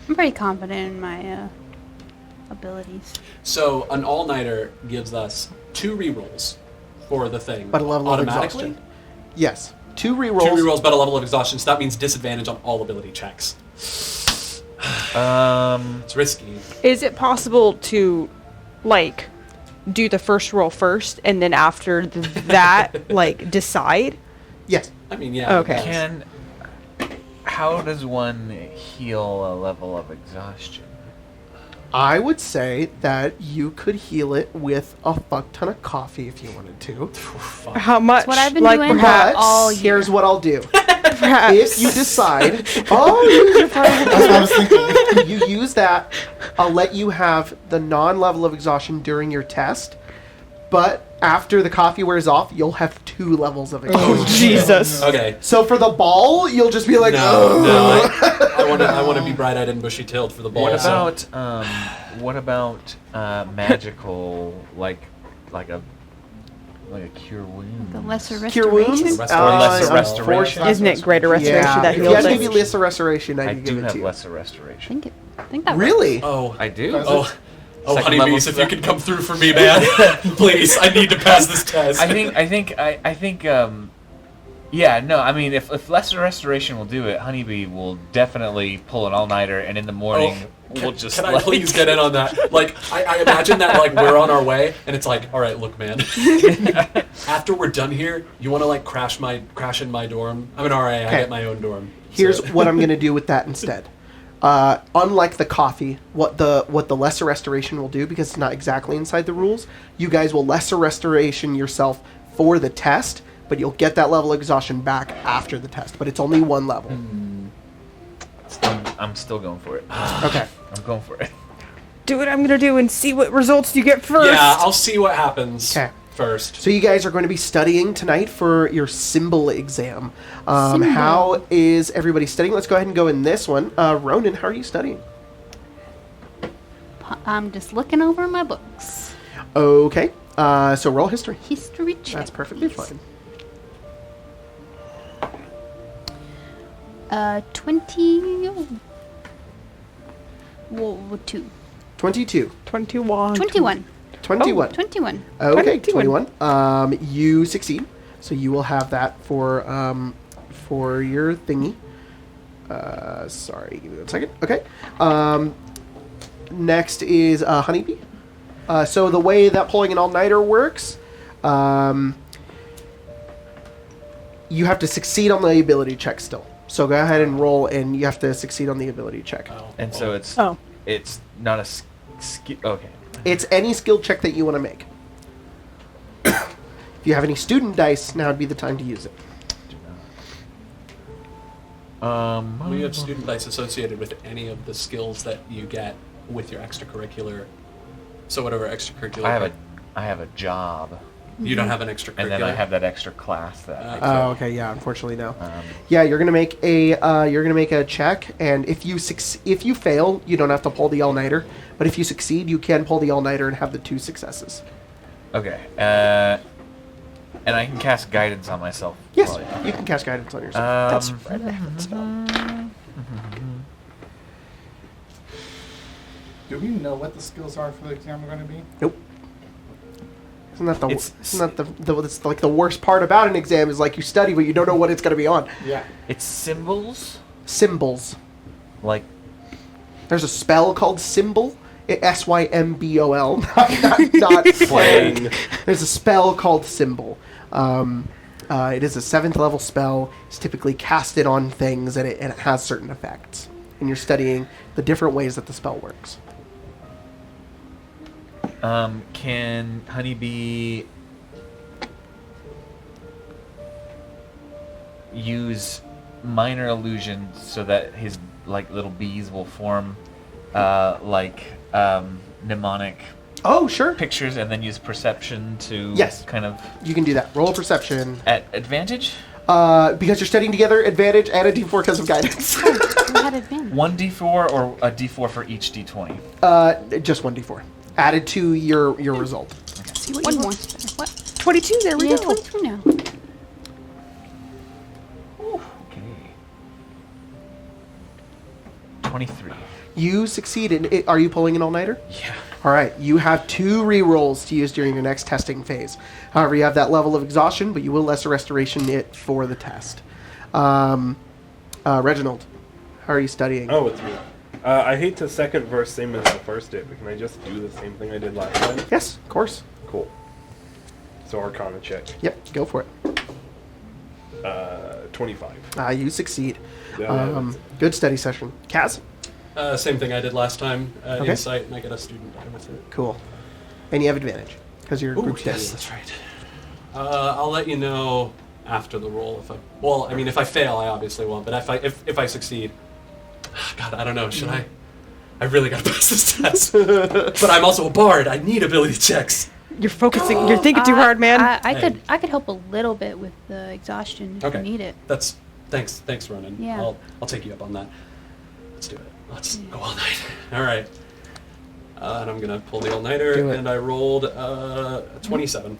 I'm pretty confident in my abilities. So an all-nighter gives us 2 rerolls for the thing. But a level of automatically? exhaustion. Yes. 2 2 rerolls. rerolls, but a level of exhaustion. So that means disadvantage on all ability checks. It's risky. Is it possible to, like, do the first roll first and then after that, like, decide? Yes. I mean, yeah. Okay. How does one heal a level of exhaustion? I would say that you could heal it with a fuck ton of coffee if you wanted to. How much? That's what I've been like, doing perhaps, all year. Here's what I'll do. perhaps. If you decide, that's what I was thinking. you use that, I'll let you have the non-level of exhaustion during your test, but after the coffee wears off, you'll have 2 levels of exhaustion. Oh, Jesus. Okay. So for the ball, you'll just be like, I want to be bright-eyed and bushy-tailed for the ball. What about magical, like a cure wounds? The lesser Cure restoration. wounds? Lesser restoration. Isn't it greater restoration Yeah, that if you heals had to give it? you lesser restoration, I I could give do it have to you. lesser restoration. I think that Really? Oh, I do. Does Oh, Second honeybees, level if you could come through for me, man. Please, I need to pass this test. Yeah, no, I mean, if lesser restoration will do it, Honeybee will definitely pull an all-nighter, and in the morning, we'll just Can I please get in on that? Like, I imagine that, like, we're on our way, and it's like, all right, look, man. After we're done here, you want to, like, crash in my dorm? I'm an RA, I get my own dorm. Here's So- what I'm going to do with that instead. Unlike the coffee, what the lesser restoration will do, because it's not exactly inside the rules, you guys will lesser restoration yourself for the test, but you'll get that level of exhaustion back after the test. But it's only 1 level. I'm still going for it. Okay. I'm going for it. Do what I'm going to do and see what results you get first. Yeah, I'll see what happens 'Kay. first. So you guys are going to be studying tonight for your symbol exam. Symbol. How is everybody studying? Let's go ahead and go in this one. Ronan, how are you studying? I'm just looking over my books. Okay. So roll history. History check. That's perfectly please. fine. 20. Well, 2. 22. 21. 21. 21. 21. Okay, 21. 21. You succeed, so you will have that for your thingy. Sorry, give me 1 second. Okay. Next is Honeybee. So the way that pulling an all-nighter works, you have to succeed on the ability check still. So go ahead and roll, and you have to succeed on the ability check. And so it's not a skill. Okay. It's any skill check that you want to make. If you have any student dice, now would be the time to use it. We have student dice associated with any of the skills that you get with your extracurricular. So whatever extracurricular. I have a job, You don't have an extracurricular. and then I have that extra class that. I Oh, okay, yeah. Unfortunately, no. Yeah, you're gonna make a check, and if you fail, you don't have to pull the all-nighter. But if you succeed, you can pull the all-nighter and have the 2 successes. Okay. And I can cast guidance on myself. Yes, while you can cast guidance on yourself. That's right. That's spell. Do we know what the skills are for the exam we're going to be? Nope. Isn't that it's like the worst part about an exam is like you study, but you don't know what it's gonna be on. Yeah. It's symbols. Symbols. Like There's a spell called Symbol. Symbol, not playing. There's a spell called Symbol. It is a 7th level spell. It's typically casted on things, and it has certain effects. And you're studying the different ways that the spell works. Can Honeybee use minor illusions so that his little bees will form mnemonic Sure. pictures, and then use perception to kind of... You can do that. Roll a perception. At advantage? Because you're studying together, advantage, and a d4 because of guidance. We had advantage. 1d4 or a d4 for each d20? Just 1d4. Added to your result. See what you want. What? 22, there we Yeah, go. 22 now. Okay. 23. You succeeded. Are you pulling an all-nighter? Yeah. All right. You have 2 re-rolls to use during your next testing phase. However, you have that level of exhaustion, but you will lesser restoration it for the test. Reginald, how are you studying? Oh, it's me. I hate to second verse same as the first did, but can I just do the same thing I did last time? Yes, of course. Cool. So Arcana check. Yep, go for it. 25. You succeed. Yeah, Good study session. Kaz? Same thing I did last time. Okay. Insight, and I get a student die with it. Cool. And you have advantage because you're Ooh, group studying. yes, that's right. I'll let you know after the roll if I fail, I obviously won't. But if I succeed, God, I don't know. Should I? I really gotta pass this test. But I'm also a bard. I need ability checks. You're focusing. You're thinking too hard, man. I could help a little bit with the exhaustion if you need it. Thanks, Ronan. Yeah. I'll take you up on that. Let's do it. Let's go all night. All right. And I'm gonna pull the all-nighter, and I rolled 27.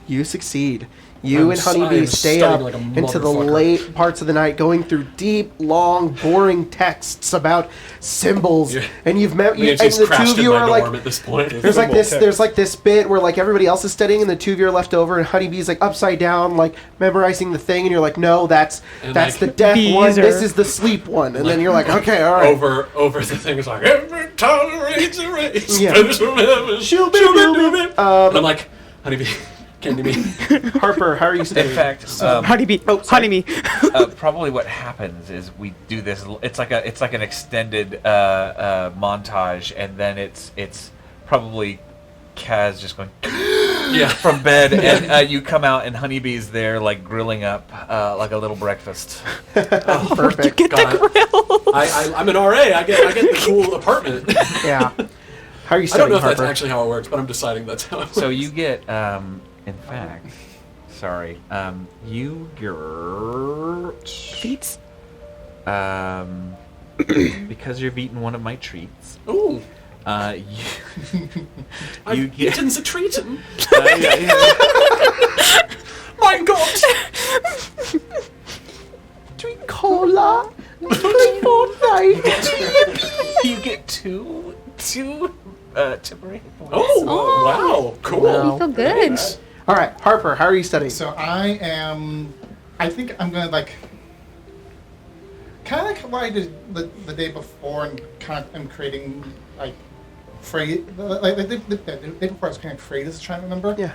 You succeed. You and Honeybee stay up into the late parts of the night, going through deep, long, boring texts about symbols. Yeah. And you've met, and the 2 of you are like, at this point. there's like this bit where like everybody else is studying, and the 2 of you are left over, and Honeybee's like upside down, like memorizing the thing, and you're like, no, that's the death one. This is the sleep one, and then you're like, okay, all right. Over the thing is like every time reads a race. Yeah. And I'm like, Honeybee. Candy me. Harper, how are you studying? In fact, Honeybee. Honeybee. Probably what happens is we do this. It's like an extended montage, and then it's probably Kaz just going from bed, and you come out, and Honeybee's there like grilling up like a little breakfast. Perfect. You get the grill. I'm an RA. I get the cool apartment. Yeah. How are you I studying, don't know if Harper? that's actually how it works, but I'm deciding that's how it works. So you get, in fact, you get Feats. because you've eaten one of my treats. Ooh. You I've get. eaten the treat. Yeah. My God. Drink cola. Play Fortnite. You get two temporary points. Oh, wow. Cool. Wow. You feel good. All right, Harper, how are you studying? So I think I'm gonna like, kind of like what I did the day before, and kind of am creating like phrase, like the day before I was kind of phrases trying to remember. Yeah.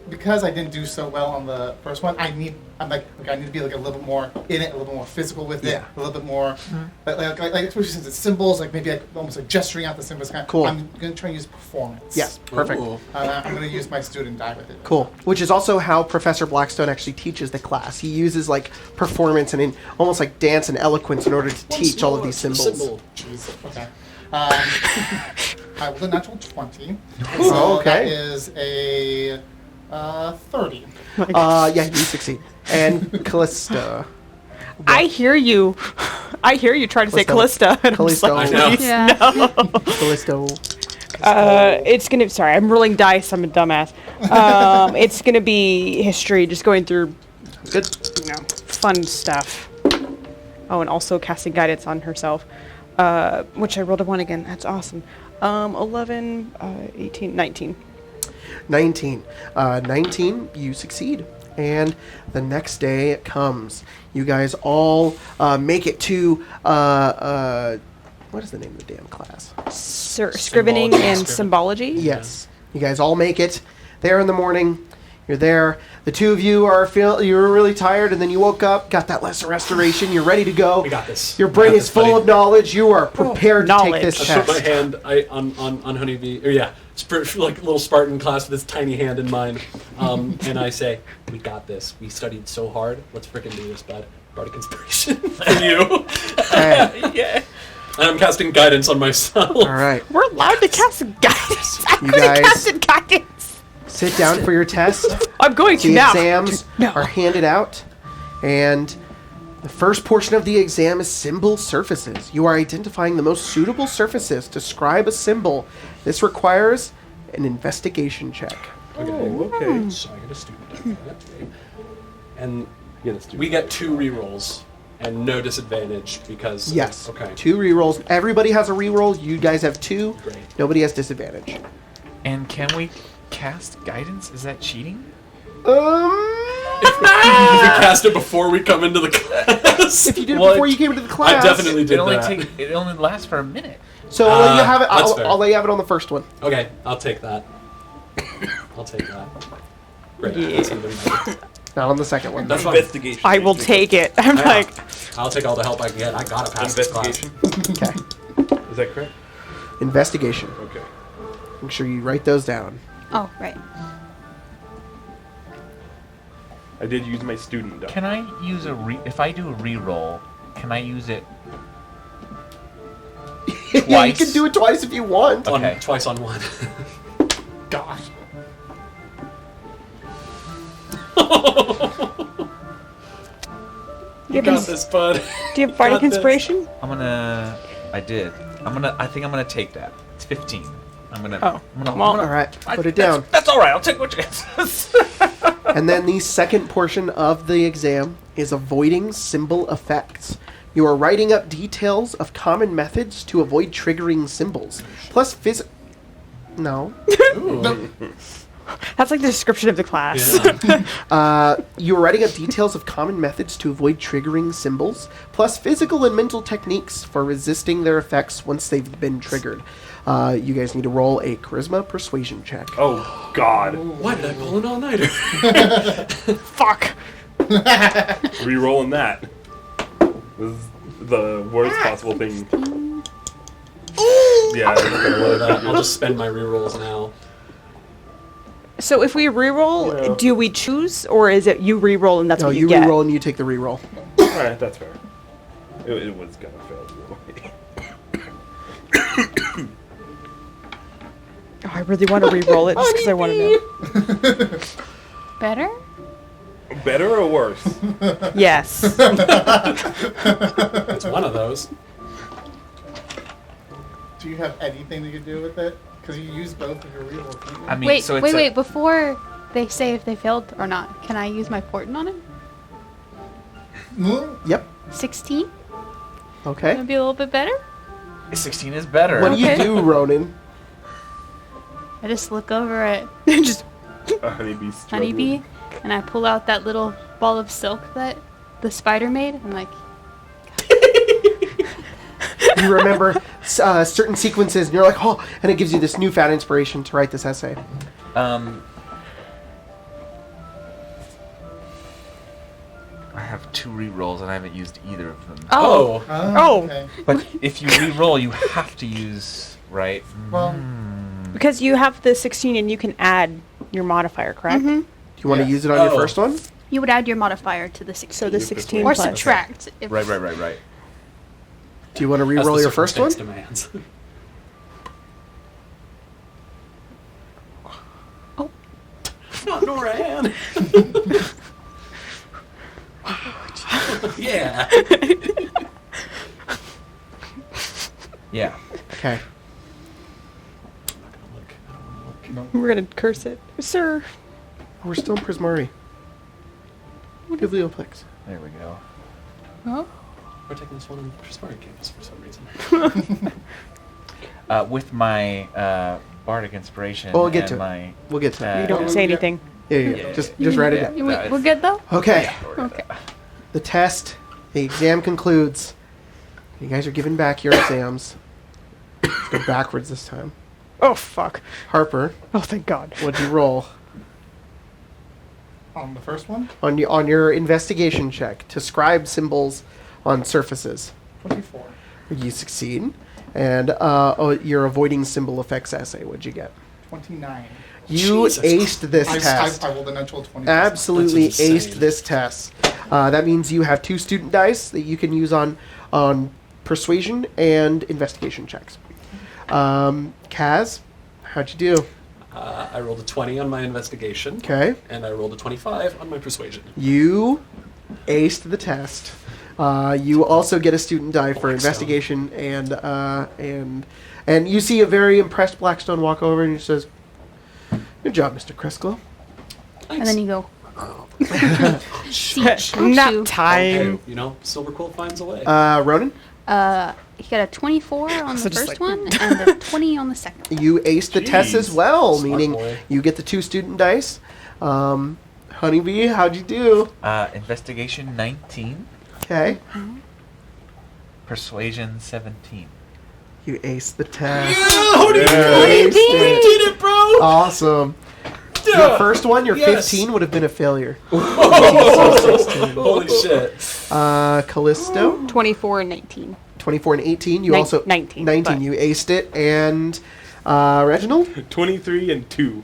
Because I didn't do so well on the first one, I need to be like a little bit more in it, a little bit more physical with it, a little bit more, like especially since it's symbols, like maybe like almost like gesturing out the symbols. Kind of, cool. I'm gonna try and use performance. Yes, perfect. I'm gonna use my student die with it. Cool. Which is also how Professor Blackstone actually teaches the class. He uses like performance and almost like dance and eloquence in order to teach all of these symbols. Jeez. Okay. I rolled a natural 20. Oh, okay. That is a 30. Yeah, you succeed. And Callista. I hear you. I hear you trying to say Callista. And I'm just Callisto. like, I know. please, Yeah. no. Callisto. It's gonna. Sorry, I'm rolling dice. I'm a dumbass. It's gonna be history, just going through, Good. fun stuff. Oh, and also casting guidance on herself, which I rolled a 1 again. That's awesome. 11, 18, 19. 19. 19, you succeed. And the next day it comes. You guys all make it to what is the name of the damn class? Scrivening and symbology. Yes. You guys all make it there in the morning. You're there. The two of you you're really tired, and then you woke up, got that lesser restoration. You're ready to go. We got this. Your brain is full of knowledge. You are prepared to take this I test. put my hand on Honeybee. Or yeah, like a little Spartan class with his tiny hand in mine, and I say, "We got this. We studied so hard. Let's freaking do this, bud." Bardic inspiration for you. Yeah. And I'm casting guidance on myself. All right. We're allowed to cast guidance. I You could have guys- casted guidance. Sit down for your test. I'm going to The now. exams are handed out, and the first portion of the exam is symbol surfaces. You are identifying the most suitable surfaces to describe a symbol. This requires an investigation check. Okay. So I get a student. And we get 2 rerolls and no disadvantage because... Yes. Okay. 2 rerolls. Everybody has a reroll. You guys have 2. Great. Nobody has disadvantage. And can we cast guidance? Is that cheating? If we cast it before we come into the class. If you did it before you came into the class. I definitely did that. It only lasts for a minute. So I'll let you have it. That's fair. I'll let you have it on the first one. Okay, I'll take that. I'll take that. Great. Yeah. That's even better. Not on the second one. That's fine. Investigation. I will take it. I'm Yeah. like, I'll take all the help I can get. I gotta pass this class. Investigation. Okay. Is that correct? Investigation. Okay. Make sure you write those down. Oh, right. I did use my student die. Can I use if I do a reroll, can I use it Yeah, you twice? can do it twice if you want. Okay. Twice on one. Gosh. You got this, bud. do you have bardic Got this. inspiration? I think I'm gonna take that. It's 15. I'm gonna All right. Put it down. That's all right. I'll take what you guys. And then the second portion of the exam is avoiding symbol effects. You are writing up details of common methods to avoid triggering symbols. Plus No. That's like the description of the class. Yeah. You are writing up details of common methods to avoid triggering symbols, plus physical and mental techniques for resisting their effects once they've been triggered. You guys need to roll a charisma persuasion check. Oh, God. Why did I pull an all-nighter? Fuck. Rerolling that. This is the worst possible thing. Yeah, I'll just spend my rerolls now. So if we reroll, Yeah. do we choose, or is it you reroll and that's No, what you you get? reroll and you take the reroll. Alright, that's fair. It was gonna fail. Oh, I really want to reroll it just because I want to know. Better? Better or worse? Yes. It's one of those. Do you have anything you can do with it? Because you use both of your rerolls. didn't you? I mean, Wait, so it's wait. Before they say if they failed or not, can I use my portent on him? Yep. 16? Okay. Gonna be a little bit better? 16 is better. What do you Okay. do, Ronan? I just look over at Just A honeybee struggling. Honeybee, and I pull out that little ball of silk that the spider made. I'm like, You remember certain sequences, and you're like, oh, and it gives you this newfound inspiration to write this essay. I have 2 rerolls and I haven't used either of them. oh, Oh. Okay. But if you reroll, you have to use, right? Well, because you have the 16 and you can add your modifier, correct? Do you want to Yes. use it on your Oh. first one? you would add your modifier to the 16. So the 16 or plus. subtract. If Right. Do you want to As the reroll your first one? circumstance demands. Oh. Not Noran. Yeah. Yeah. Okay. We're gonna curse it, sir. We're still in Prismari. Biblioplex. There we go. Oh. We're taking this one on Prismari campus for some reason. With my bardic inspiration. Oh, we'll get and to it. my, We'll get to that. You don't say anything. Yeah. Just write it Yeah. down. We're good though? Okay. Okay. The test, the exam concludes. You guys are giving back your exams. Let's go backwards this time. Oh, fuck. Harper, Oh, thank God. what'd you roll? On the first one, On your investigation check to scribe symbols on surfaces. 24. You succeed. And your avoiding symbol effects essay, what'd you get? 29. You Jesus aced this test. I rolled a natural 20. Absolutely That's insane. aced this test. That means you have 2 student dice that you can use on persuasion and investigation checks. Kaz, how'd you do? I rolled a 20 on my investigation. Okay. And I rolled a 25 on my persuasion. You aced the test. You also get a student die for investigation and you see a very impressed Blackstone walk over and he says, "Good job, Mr. Crestglow." And then you go. Nap time. Hey, Silver Quill finds a way. Ronan, He got a 24 on So the just first like- one and a 20 on the second. you aced the test as Jeez. well, Smart meaning boy. you get the 2 student dice. Honeybee, how'd you do? Investigation 19, Okay. persuasion 17. You aced the test. Honeybee! Aced it. did it, bro! Awesome. Yeah. Your first one, your Yes. 15 would have been a failure. Holy shit. Callisto, 24 and 19. 24 and 18. You Nin- also 19, 19. but- You aced it, and Reginald. 23 and 2.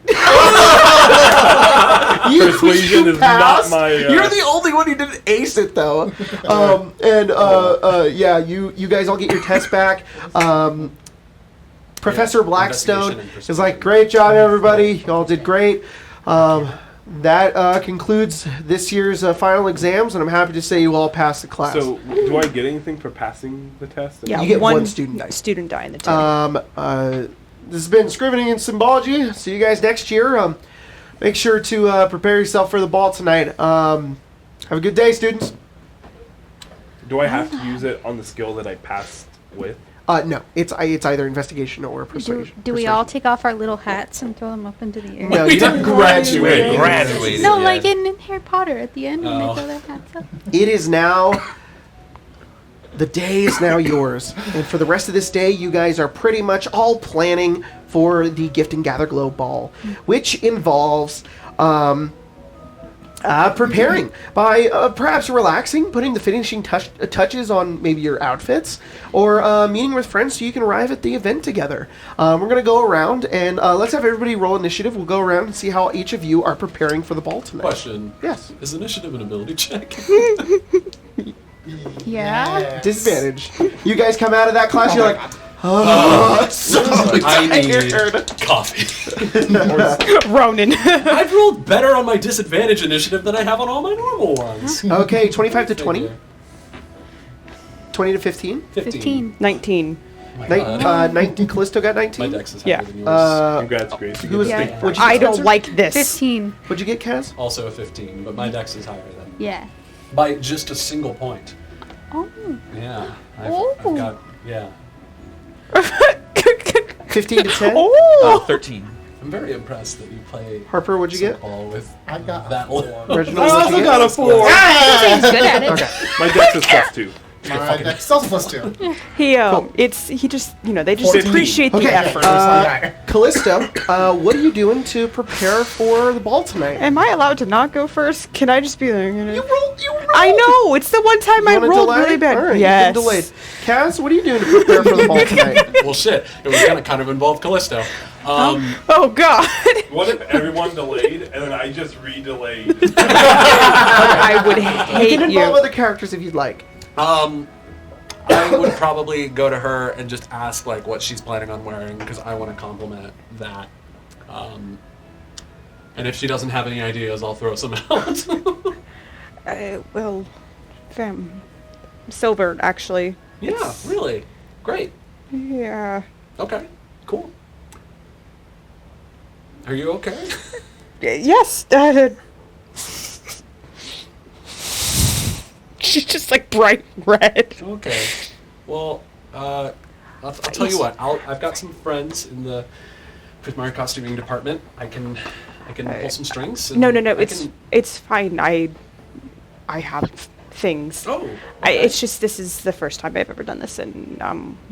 You Persuasion is not passed. my, You're the only one who didn't ace it, though. Yeah, you guys all get your test back. Professor Blackstone investigation and is like, "Great job, everybody. Y'all did great." That concludes this year's final exams, and I'm happy to say you all passed the class. So, do I get anything for passing the test? Yeah, You get one student die. Student die in the test. This has been Scrivening and Symbology. See you guys next year. Make sure to prepare yourself for the ball tonight. Have a good day, students. Do I have to use it on the skill that I passed with? No, it's either investigation or persuasion. Do we all take off our little hats and throw them up into the air? No, you didn't graduate. Graduated. No, yeah. like in Harry Potter at the end when Oh. they throw their hats up. It is now. The day is now yours, and for the rest of this day, you guys are pretty much all planning for the Gift and Gatherglow ball, which involves preparing by perhaps relaxing, putting the finishing touches on maybe your outfits, or meeting with friends so you can arrive at the event together. We're going to go around and let's have everybody roll initiative. We'll go around and see how each of you are preparing for the ball tonight. Question. Yes. Is initiative an ability check? Yeah. Disadvantage. You guys come out of that class, you're like, oh, so I need tired. coffee. Ronan. I've rolled better on my disadvantage initiative than I have on all my normal ones. Okay, 25 to 20? 20 to 15? 15. 19. My God. 19. Callisto got My 19? dex is Yeah. higher than yours. Congrats, Grace. You Who get was a Yeah. big what'd you I get, don't Spencer? like this. 15. What'd you get, Kaz? Also a 15, but my dex is higher than. Yeah. By just a single point. Oh. Yeah. Oh. I've got, yeah. 15 to 10? Oh! 13. I'm very impressed that you play Harper, what'd you get? softball with I got that a 4. low. Reginald, what'd you get? a 4. He's good at it. Okay. My dex is +2. My dex also +2. He Cool. they just 14. appreciate Okay. the effort. Callisto, what are you doing to prepare for the ball tonight? Am I allowed to not go first? Can I just be like, You rolled. I know, it's the one time I wanna rolled delay? really bad. All right, yes. you can delay. Kaz, what are you doing to prepare for the ball tonight? Well, shit. It was kind of involved Callisto. Oh god. What if everyone delayed and then I just re-delayed? I would You hate can involve you. other characters if you'd like. I would probably go to her and just ask like what she's planning on wearing because I want to compliment that. And if she doesn't have any ideas, I'll throw some out. Well, silver actually. Yeah, really. Great. Yeah. Okay, cool. Are you okay? Yes. She's just like bright red. Okay. Well, I'll tell you what. I've got some friends in the Prismari costuming department. I can pull some strings. And No. I It's can- it's fine. I have things. Oh. It's just this is the first time I've ever done this, and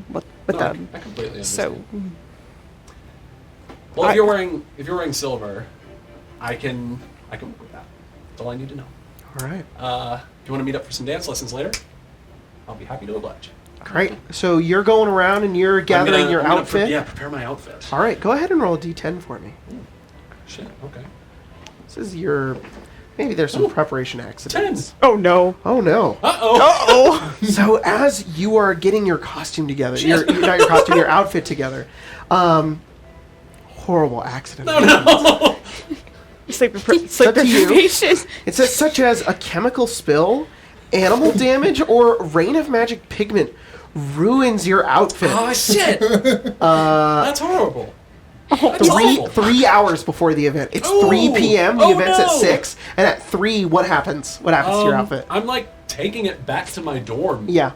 with them. I completely So understand. Well, if you're wearing silver, I can work with that. That's all I need to know. All right. If you want to meet up for some dance lessons later, I'll be happy to oblige. Great. So you're going around and you're gathering your outfit? Prepare my outfit. All right. Go ahead and roll a d10 for me. Shit, okay. This is your... Maybe there's some preparation accidents. 10. oh no. Oh, no. Uh-oh. So as you are getting your costume together, not your costume, your outfit together, horrible accident. No. Sleep to you. deprivation. It says such as a chemical spill, animal damage, or rain of magic pigment ruins your outfit. Oh, shit. That's horrible. That's awful. 3 hours before the event. It's Ooh. 3 p.m. The Oh, event's no. at 6. And at 3, what happens? What happens to your outfit? I'm like taking it back to my dorm. Yeah.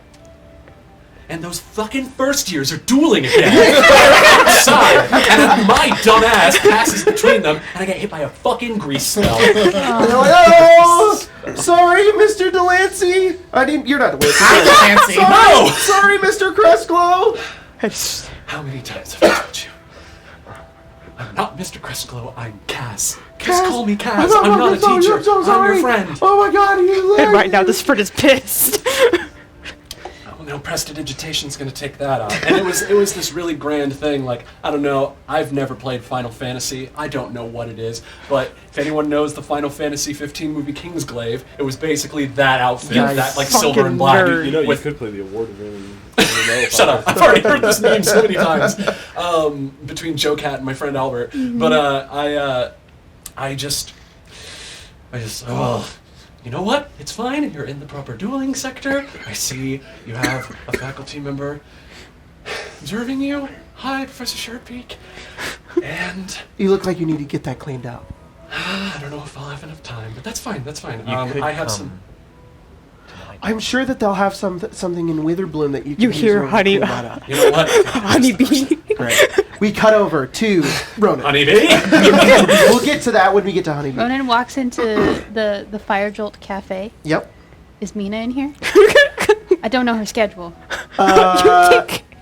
And those fucking first years are dueling again. Outside. And then my dumb ass passes between them and I get hit by a fucking grease spell. And they're like, oh, sorry, Mr. Delancey. You're not Delancey. I'm Delancey. Sorry, sorry, Mr. Crestglow. How many times have I told you? I'm not Mr. Crestglow, I'm Cass. Just call me Cass. I'm not a teacher. I'm so sorry. I'm your friend. Oh my god, you And right now, this Fred is pissed. Oh, no, prestidigitation's gonna take that out. And it was this really grand thing. Like, I don't know. I've never played Final Fantasy. I don't know what it is. But if anyone knows the Final Fantasy 15 movie Kingsglaive, it was basically that outfit, Nice. that like Fucking silver and black. nerd. You know, you with could play the award-winning. Shut up! I've already heard this name so many times between Joe Cat and my friend Albert. But I just, you know what? It's fine. You're in the proper dueling sector. I see you have a faculty member observing you. Hi, Professor Shirtbeak. And You look like you need to get that cleaned out. I don't know if I'll have enough time, but that's fine. That's fine. You could I have come some. tonight. I'm sure that they'll have something in Witherbloom that you can You use hear to honey- clean that up. You know what? Honeybee. Right. We cut over to Ronan. Honeybee. We'll get to that when we get to Honeybee. Ronan walks into the Fire Jolt Cafe. Yep. Is Mina in here? I don't know her schedule.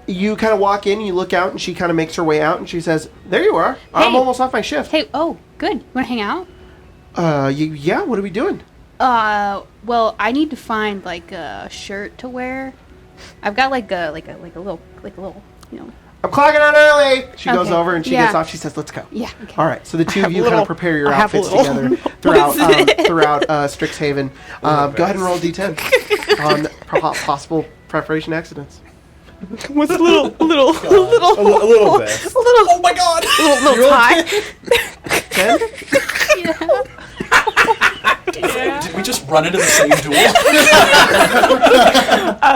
You kind of walk in, you look out, and she kind of makes her way out, and she says, "There you are. I'm Hey. almost off my shift." Hey, oh, good. You wanna hang out? Yeah. What are we doing? Well, I need to find like a shirt to wear. I've got like a little, you know. I'm clogging out early. She goes Okay. over and she Yeah. gets off. She says, "Let's go." Yeah. Okay. All right. So the two have of a you kind little- of prepare your I have a outfits little. together throughout Strixhaven. Go ahead and roll a d10 on possible preparation accidents. Was a little A little bit. Oh my god! little tie. 10. Did we just run into the same duel?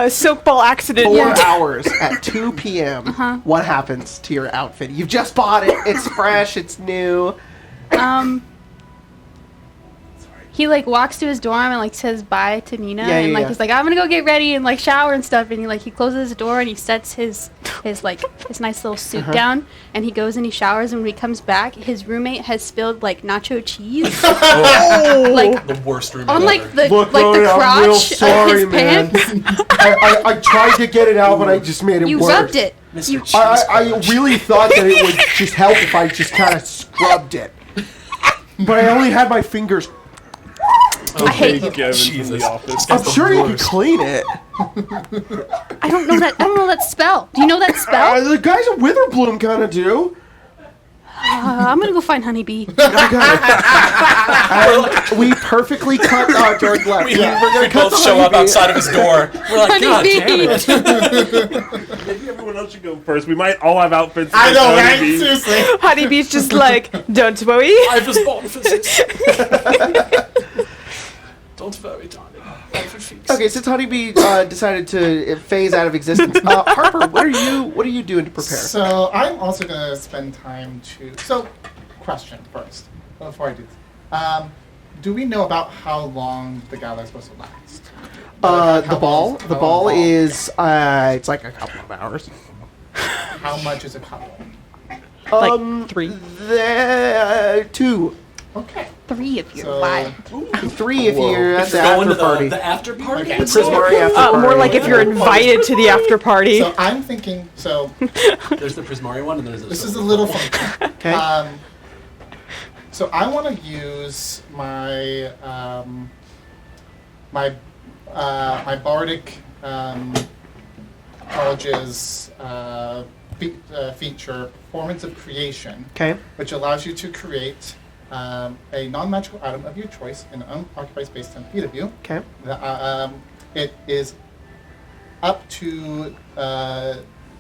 Soap ball accident. 4 hours at 2 p.m. What happens to your outfit? You've just bought it. It's fresh. It's new. He like walks to his dorm and like says bye to Mina Yeah, and like yeah. he's like, I'm gonna go get ready and like shower and stuff, and he closes his door and he sets his nice little suit down and he goes and he showers, and when he comes back his roommate has spilled like nacho cheese like The worst room on like the Look, like the Ronan, I'm crotch real of sorry, his man. pants. I tried to get it out, but I just made it You worse. rubbed it. Mr. You, Cheese I Crunch. really thought that it would just help if I just kind of scrubbed it. But I only had my fingers. I hate you. Kevin from Jesus. the office. I'm sure you can clean it. I don't know that spell. Do you know that spell? The guys at Witherbloom kind of do. I'm gonna go find Honeybee. We perfectly cut George left. We We're both the show up honeybee. outside of his door. We're like, God damn it. Maybe everyone else should go first. We might all have outfits. I know, that right? would be- Seriously. Honeybee's just like, don't worry. I've just bought physics. Don't worry, darling. Okay, since Honeybee decided to phase out of existence, Harper, what are you doing to prepare? So I'm also going to spend time to... So, question first, before I do this. Do we know about how long the gala is supposed to last? The ball is it's like a couple of hours. How much is a couple? Like 3. 2. Okay. 3 if you're So- wild. 3 if you're at the Going after to party. the after party. Okay. The Prismari after party. More like if you're invited to the after party. So I'm thinking. So There's the Prismari one, and there's this is a little funky. Okay. So I want to use my my bardic college's feature, Performance of Creation, Okay. which allows you to create a non-magical item of your choice in an unoccupied space 10 feet of you. Okay. It is up to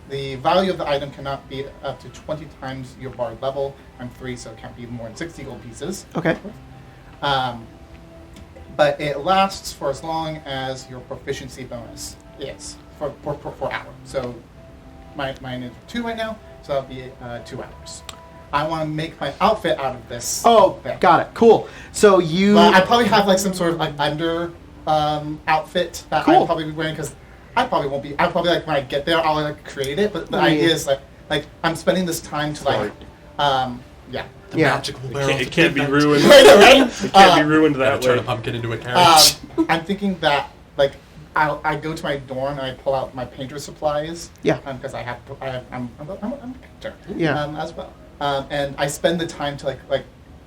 the value of the item cannot be up to 20 times your bard level. I'm 3, so it can't be more than 60 gold pieces. Okay. But it lasts for as long as your proficiency bonus is for hours. So mine is 2 right now, so that'll be 2 hours. I want to make my outfit out of this. Oh, thing. got it. Cool. So you. But I probably have like some sort of like under outfit that Cool. I'll probably be wearing because I probably won't be. I'll probably like when I get there, I'll like create it. But the idea is like I'm spending this time to like, yeah. The Yeah. magical barrel. It can't be ruined. I know, right? It can't be ruined Gotta that turn way. a pumpkin into a carriage. I'm thinking that like I go to my dorm and I pull out my painter supplies. Yeah. Because I'm a painter. Yeah. As well. And I spend the time to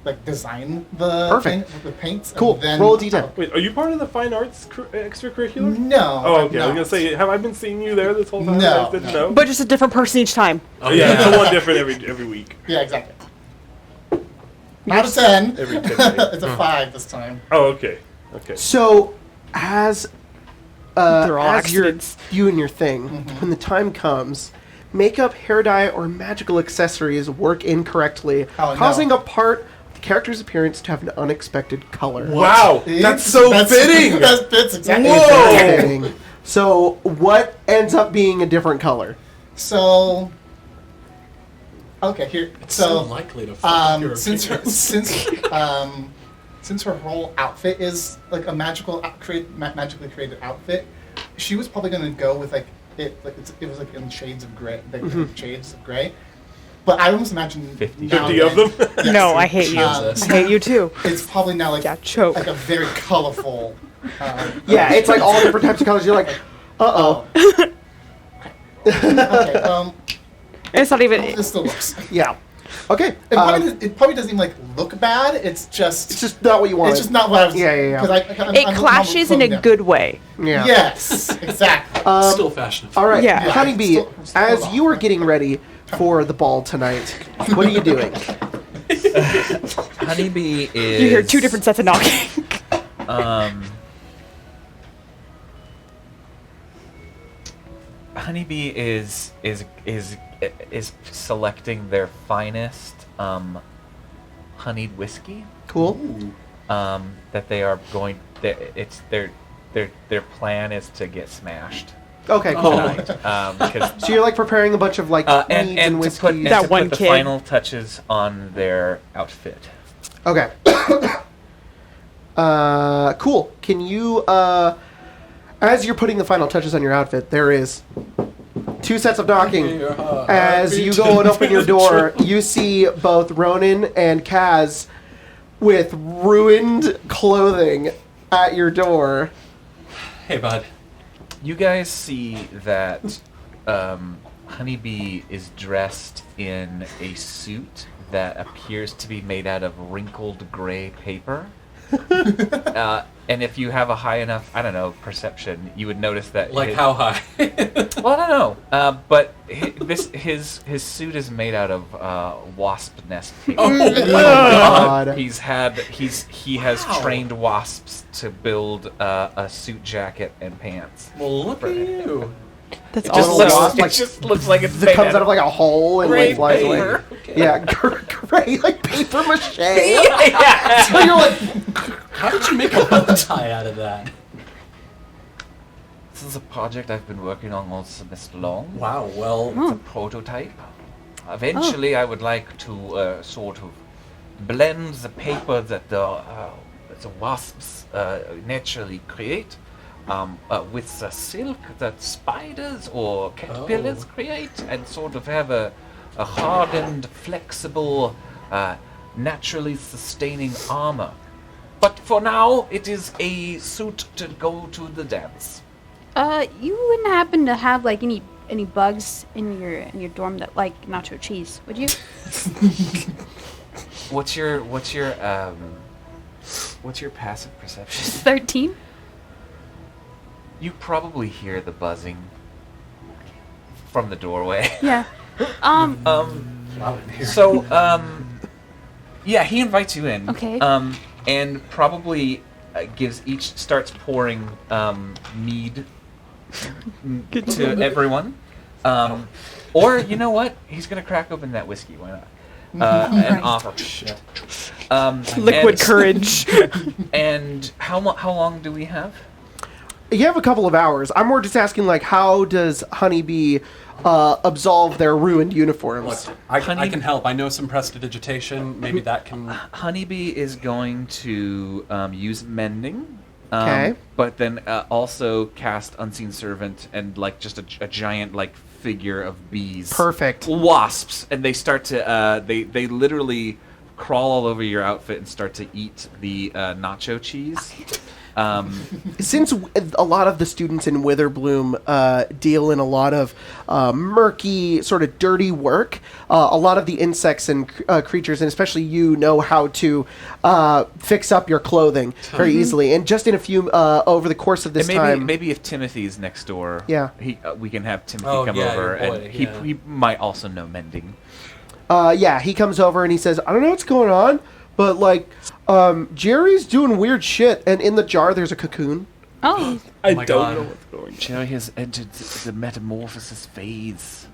like design the Perfect. the paints. Cool. And then Roll a d10. Wait, are you part of the fine arts extracurricular? No. Oh, I'm okay. I was gonna not. say, have I been seeing you there this whole time? No, I just didn't no. know. But just a different person each time. Oh, yeah, it's one different every week. Yeah, exactly. Not a 10. Every 10 days. It's a 5 this time. Oh, okay. Okay. So, as They're all as you're accidents. doing your thing, when the time comes, makeup, hair dye, or magical accessories work incorrectly, Oh, no. causing a part of the character's appearance to have an unexpected color. Wow, that's so fitting. That fits exactly. Whoa! Fitting. So, what ends up being a different color? So. Okay, here. It's so likely to fuck up your Since appearance. since her whole outfit is like a magically created outfit, she was probably gonna go with like it was like in shades of gray, shades of gray. But I almost imagine 50 of them? Yes. No, I hate you. Um, I hate you too. It's probably now like Yeah, choke. like a very colorful. Yeah, it's like all different types of colors. You're like, uh-oh. Okay. And it's not even. This still works. Yeah. Okay. It probably doesn't even like look bad. It's just not what you wanted. It's just not what I was. Yeah. 'cause It clashes in a good way. Yeah. Yes, exactly. Still fashionable. All right, Yeah. Honeybee, Still as off. you are getting ready for the ball tonight, what are you doing? Honeybee is. You hear 2 different sets of knocking. Honeybee is selecting their finest honeyed whiskey Cool. that they are going. It's their plan is to get smashed Okay, cool. tonight. Because So you're like preparing a bunch of like meads and and to whiskeys. put, and That to one put the kid. final touches on their outfit. Okay. Cool. Can you, as you're putting the final touches on your outfit, there is 2 sets of knocking. As you go and open your door, you see both Ronan and Kaz with ruined clothing at your door. Hey, bud. You guys see that Honeybee is dressed in a suit that appears to be made out of wrinkled gray paper. And if you have a high enough, I don't know, perception, you would notice that. Like how high? Well, I don't know. But his suit is made out of wasp nest paper. Oh, God. He has trained wasps to build a suit jacket and pants. Well, look at you. That's Just all. looks It like just looks like it's it made comes out of like a hole and gray like flies away. paper. Okay. Yeah, gray like paper mache. So you're like, How did you make a bow tie out of that? This is a project I've been working on all semester long. Wow, well, It's a prototype. Eventually, I would like to sort of blend the paper that the wasps naturally create with the silk that spiders or caterpillars create, and sort of have a hardened, flexible naturally sustaining armor. But for now, it is a suit to go to the dance. You wouldn't happen to have like any bugs in your dorm that like nacho cheese, would you? What's your passive perception? 13. You probably hear the buzzing from the doorway. Yeah. So, yeah, he invites you in. Okay. And probably starts pouring mead to everyone. Or, you know what? He's going to crack open that whiskey. Why not? And offer. Liquid courage. And how long do we have? You have a couple of hours. I'm more just asking, like, how does Honeybee absolve their ruined uniforms? Look, I can help. I know some prestidigitation. Maybe that can... Honeybee is going to use mending. Okay. But then also cast Unseen Servant and, like, just a giant, like, figure of bees. Perfect. Wasps. And they start to... They literally crawl all over your outfit and start to eat the nacho cheese. Since a lot of the students in Witherbloom deal in a lot of murky, sort of dirty work, a lot of the insects and creatures, and especially you, know how to fix up your clothing very easily. And just in a few, over the course of this time... Maybe if Timothy's next door, yeah, we can have Timothy come over, and he might also know mending. Yeah, he comes over and he says, I don't know what's going on, but, like, Jerry's doing weird shit, and in the jar there's a cocoon. Oh. I my don't God. know what's going on. Jerry has entered the metamorphosis phase.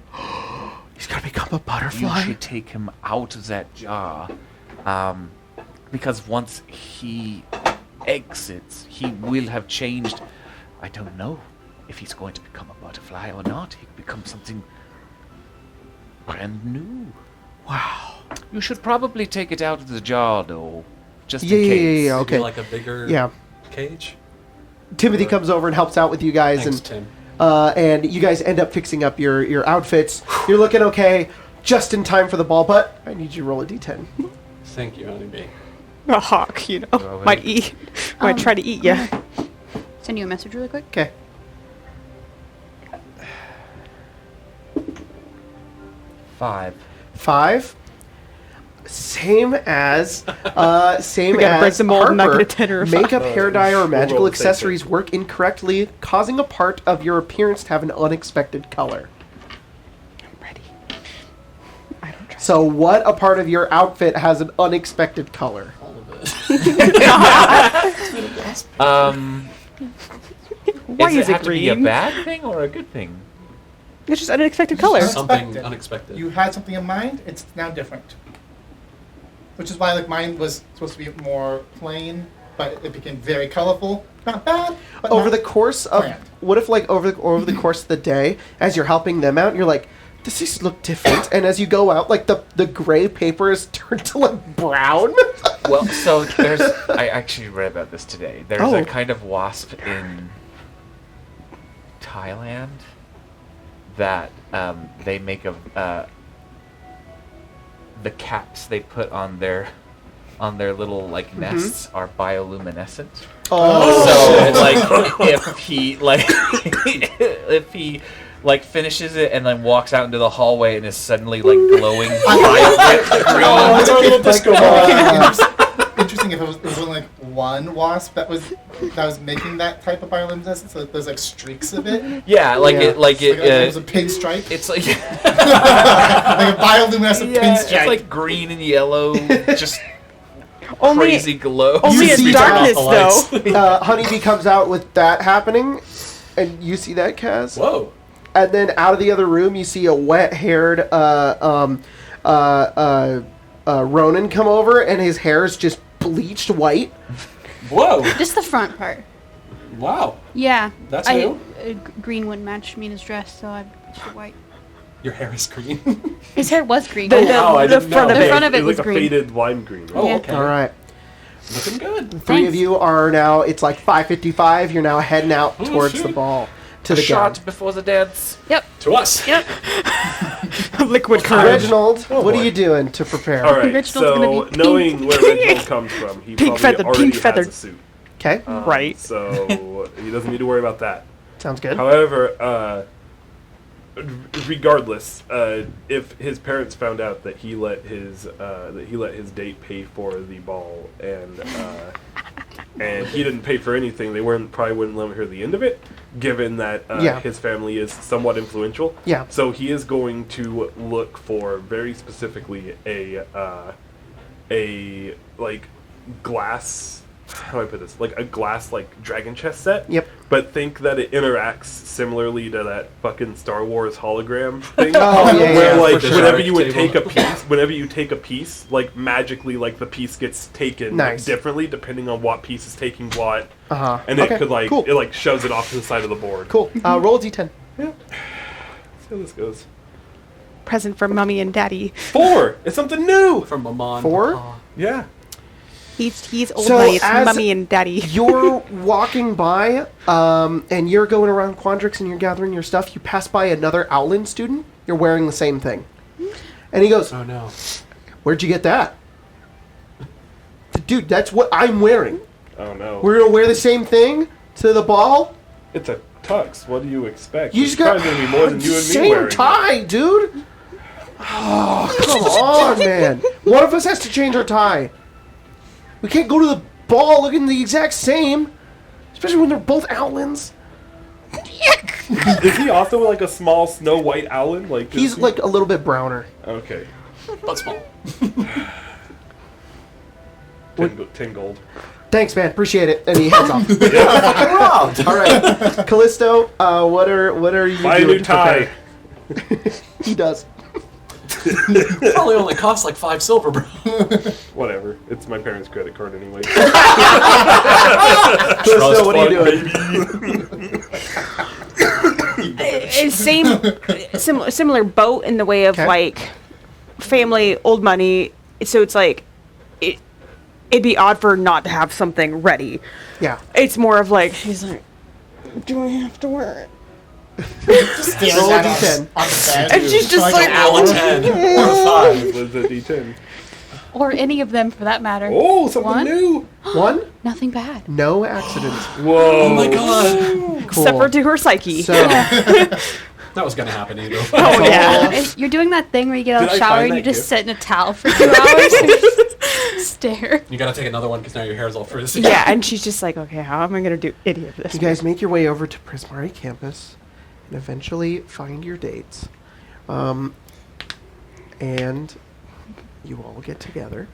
He's gonna become a You butterfly. should take him out of that jar. Because once he exits, he will have changed. I don't know if he's going to become a butterfly or not. He could become something brand new. Wow. You should probably take it out of the jar, though. Just Yeah, in yeah, case. yeah, okay. Maybe like a bigger Yeah. cage? Timothy comes over and helps out with you guys, Thanks, and Tim. And you guys end up fixing up your outfits. You're looking okay, just in time for the ball, but I need you to roll a d10. Thank you, Honeybee. A hawk, you know, Well, might try to eat you. Send you a message really quick. Okay. 5. Same as We gotta break the mold and not Harper. get a 10 or a 5. Makeup, hair dye, or magical roll the same accessories work incorrectly, causing a part of your appearance to have an unexpected color. I'm ready. I don't trust. So, what a part of your outfit has an unexpected color? All of it. Why Does is it it have to be a green? bad thing or a good thing? It's just unexpected color. Something unexpected. You had something in mind. It's now different. Which is why, like, mine was supposed to be more plain, but it became very colorful. Not bad. But Over not the course of bland. what if, like, over the course of the day, as you're helping them out, you're like, does this look different? And as you go out, like, the gray paper is turned to, like, brown. Well, so I actually read about this today. There's a kind of wasp in Thailand that they make of the caps they put on their little, like, nests are bioluminescent. So like if he finishes it and then walks out into the hallway and is suddenly like glowing vibrant green. It's a little disco ball. Interesting if it was only like one wasp that was making that type of bioluminescence. So there's like streaks of it. Yeah, like Yeah. it It was a pinstripe. it's like Like a bioluminescent pinstripe. it's like green and yellow, just Only, crazy glow. only You in see darkness, turn off the though. Honeybee comes out with that happening, and you see that, Kaz. Whoa. And then out of the other room, you see a wet-haired Ronan come over, and his hair is just bleached white. Whoa. Just the front part. Wow. Yeah. That's new. Green wouldn't match me in his dress, so I put white. Your hair is green. His hair was green. The- Oh, I the didn't front know. of The it. front of it It's was like a green. faded lime green. Oh, Yeah. okay. All right. Looking good. Three Thanks. of you are now, it's like 5:55. You're now heading out Oh, towards shit. the ball, to A the shot gun. before the dance. Yep. To us. Yep. Liquid courage. Reginald, Oh, what boy. are you doing to prepare? All right, Reginald's so gonna be knowing pink. where Reginald comes from, he Pink probably feathered, already pink has feathered. a suit. Okay, Right. So he doesn't need to worry about that. sounds good. However, regardless, if his parents found out that he let his date pay for the ball and he didn't pay for anything, they probably wouldn't let him hear the end of it, given that Yeah. his family is somewhat influential. Yeah. So he is going to look for very specifically a like glass. How do I put this? Like a glass like dragon chess set. Yep. But think that it interacts similarly to that fucking Star Wars hologram thing. Oh, yeah, where yeah, like for sure. whenever you would Table. take a piece, like magically like the piece gets taken Nice. differently depending on what piece is taking what. Uh-huh. And Okay, it could like cool. it like shoves it off to the side of the board. Cool. Roll a d10. Yeah. Let's see how this goes. Present for mommy and daddy. 4! It's something new! From Maman. 4? Papa. Yeah. He's old So money. It's as mommy and daddy. You're walking by, and you're going around Quandrix and you're gathering your stuff. You pass by another Outland student. You're wearing the same thing. And he goes, Oh no. "Where'd you get that?" Dude, that's what I'm wearing. Oh no. We're going to wear the same thing to the ball? It's a tux. What do you expect? You It's just got probably gonna be more than you and me same wearing it. tie, dude. Oh, come on, man. One of us has to change our tie. We can't go to the ball looking the exact same, especially when they're both Outlands. Is he also like a small Snow White Owlin? Like He's is he- like a little bit browner. okay. But small. 10 gold. Thanks, man. Appreciate it. And he heads off. All right, Callisto. What are you Buy a doing new to tie. prepare? He does. Probably only costs like 5 silver, bro. Whatever. It's my parents' credit card anyway. Callisto, what are you doing? Similar boat in the way of Okay. like family, old money. So it's like it'd be odd for her not to have something ready. Yeah. It's more of like she's like, do I have to wear it? Stares Roll a at d10. on the bed. And she's just for like, an Roll a hour. 10 or a 5. Was a D10. Or any of them for that matter. Oh, something One? new. One. Nothing bad. No accidents. Whoa. Oh my god. Cool. Separate to her psyche. So That was gonna happen either. Oh yeah. You're doing that thing where you get out of Did the I shower find and you that just gift? sit in a towel for 2 hours and just stare. You gotta take another one because now your hair's all frizzy. Yeah, and she's just like, okay, how am I gonna do any of this? you guys make your way over to Prismari campus and eventually find your dates. And you all get together.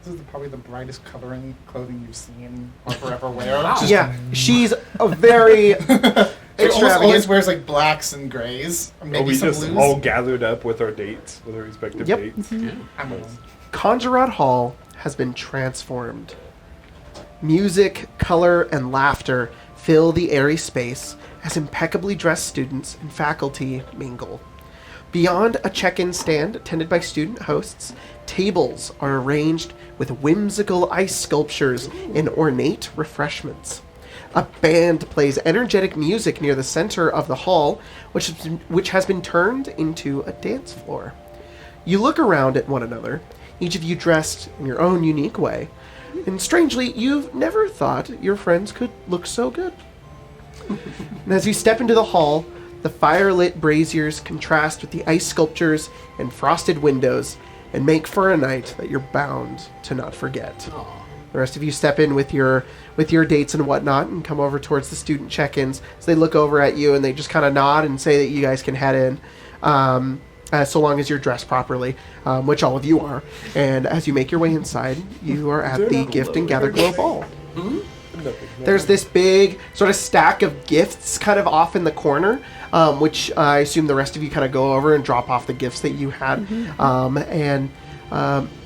This is probably the brightest coloring clothing you've seen Harper ever wear. Wow. Just- Yeah, she's a very She always extravagant. wears like blacks and grays, or Are maybe we some just blues. all gathered up with our dates, with our respective Yep. dates? I'm alone. Conjurat Hall has been transformed. Music, color, and laughter fill the airy space as impeccably dressed students and faculty mingle. Beyond a check-in stand attended by student hosts, tables are arranged with whimsical ice sculptures and ornate refreshments. A band plays energetic music near the center of the hall, which has been turned into a dance floor. You look around at one another, each of you dressed in your own unique way, and strangely, you've never thought your friends could look so good. And as you step into the hall, the fire-lit braziers contrast with the ice sculptures and frosted windows and make for a night that you're bound to not forget. The rest of you step in with your dates and whatnot and come over towards the student check-ins. So they look over at you and they just kind of nod and say that you guys can head in, so long as you're dressed properly, which all of you are. And as you make your way inside, you are at the Gift and Gatherglow ball. There's this big sort of stack of gifts kind of off in the corner, which I assume the rest of you kind of go over and drop off the gifts that you had, and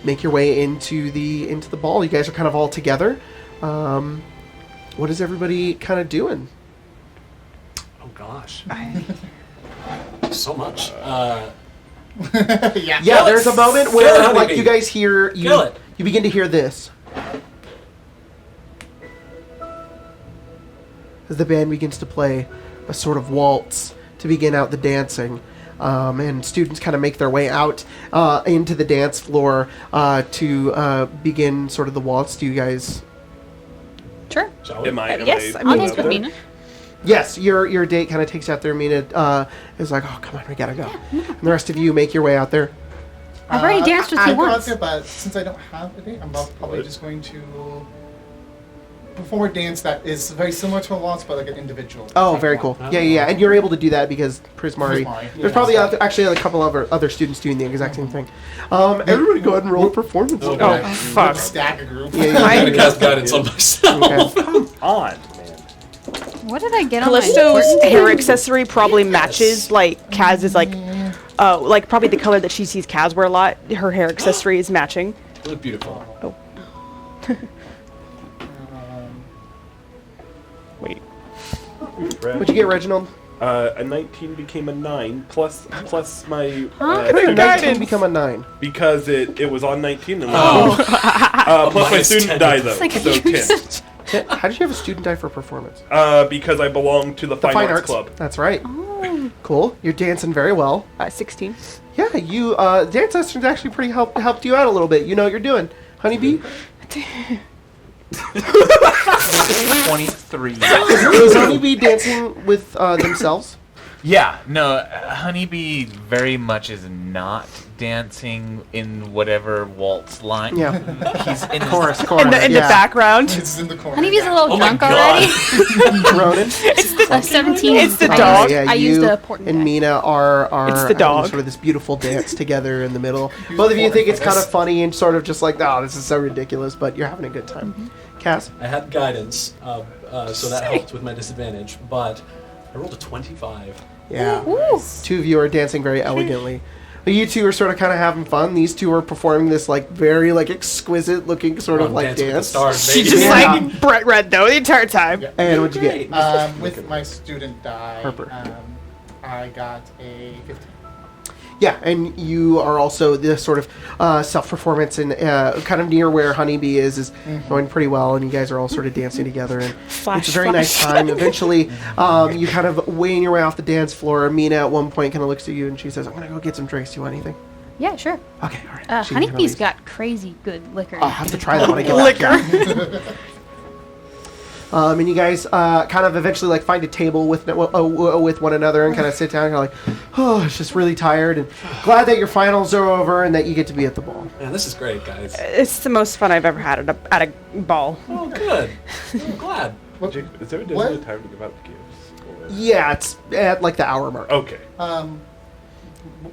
make your way into the ball. You guys are kind of all together. What is everybody kind of doing? Oh gosh. So much. Yeah. Yeah, there's a moment Kill where it, honey like bee. you guys hear Kill it. you begin to hear this. As the band begins to play a sort of waltz to begin out the dancing, and students kind of make their way out into the dance floor to begin sort of the waltz. Do you guys? Sure. Shall we? Am I Yes, I I'll mean, dance with Mina. Yes, your date kind of takes you out there. Mina is like, oh, come on, we gotta go. And the rest of you make your way out there. I've already danced with I you go out once. there, but since I don't have a date, I'm probably just going to perform a dance that is very similar to a waltz, but like an individual. Oh, type very waltz. cool. Yeah. And you're able to do that because Prismari. Prismari, There's yeah. probably actually a couple of other students doing the exact same thing. Everybody go ahead and roll a performance. Oh, Oh, okay. fuck. Stagger group. Yeah, I'm gonna cast guidance on myself. Okay. Come on, man. What did I get on my Callisto's important hair thing? accessory probably matches like Kaz's like probably the color that she sees Kaz wear a lot. Her hair accessory is matching. You look beautiful. Oh. Wait. What'd you get, Reginald? A 19 became a 9 plus my How did 19 become a 9? because it was on 19 and Oh. plus my Minus student 10. die though, It's like a so 10. How did you have a student die for performance? Because I belong to the, The Fine Arts Club. That's right. Oh. Cool. You're dancing very well. 16. Yeah, you dance lessons actually pretty helped you out a little bit. You know what you're doing, Honeybee. 23. Is Honeybee dancing with themselves? Yeah, no, Honeybee very much is not dancing in whatever waltz line. Yeah. He's in his Chorus. In the yeah. background. It's in the corner. Honeybee's a little Oh my drunk God. already. Ronan. A 17. It's the I dog. used- I you used the important and guy. Mina are It's the having dog. sort of this beautiful dance together in the middle. Both of you think it's kind of funny and sort of just like, oh, this is so ridiculous, but you're having a good time. Cass? I had guidance, so that helped with my disadvantage, but I rolled a 25. Yeah. Ooh. Two of you are dancing very elegantly. You two are sort of kind of having fun. These two are performing this like very like exquisite looking sort of On like Dance with the dance. Stars, She baby. just Yeah. like Brett Red though the entire time. Yeah. And what'd you get? With my student die, Harper. I got a 15. Yeah, and you are also this sort of self-performance and kind of near where Honeybee is going pretty well, and you guys are all sort of dancing together, and it's a very nice time. Eventually, you kind of weighing your way off the dance floor. Mina at one point kind of looks at you and she says, "I'm gonna go get some drinks. Do you want anything?" Yeah, sure. Okay, all right. She kinda Honeybee's leaves. got crazy good liquor. I'll have to try that when I get back. Yeah. And you guys kind of eventually like find a table with one another and kind of sit down and like, oh, it's just really tired and glad that your finals are over and that you get to be at the ball. Man, this is great, guys. It's the most fun I've ever had at a ball. Oh, good. I'm glad. Jacob, is there a What? designated time to give out the gifts? Or? Yeah, it's at like the hour mark. Okay.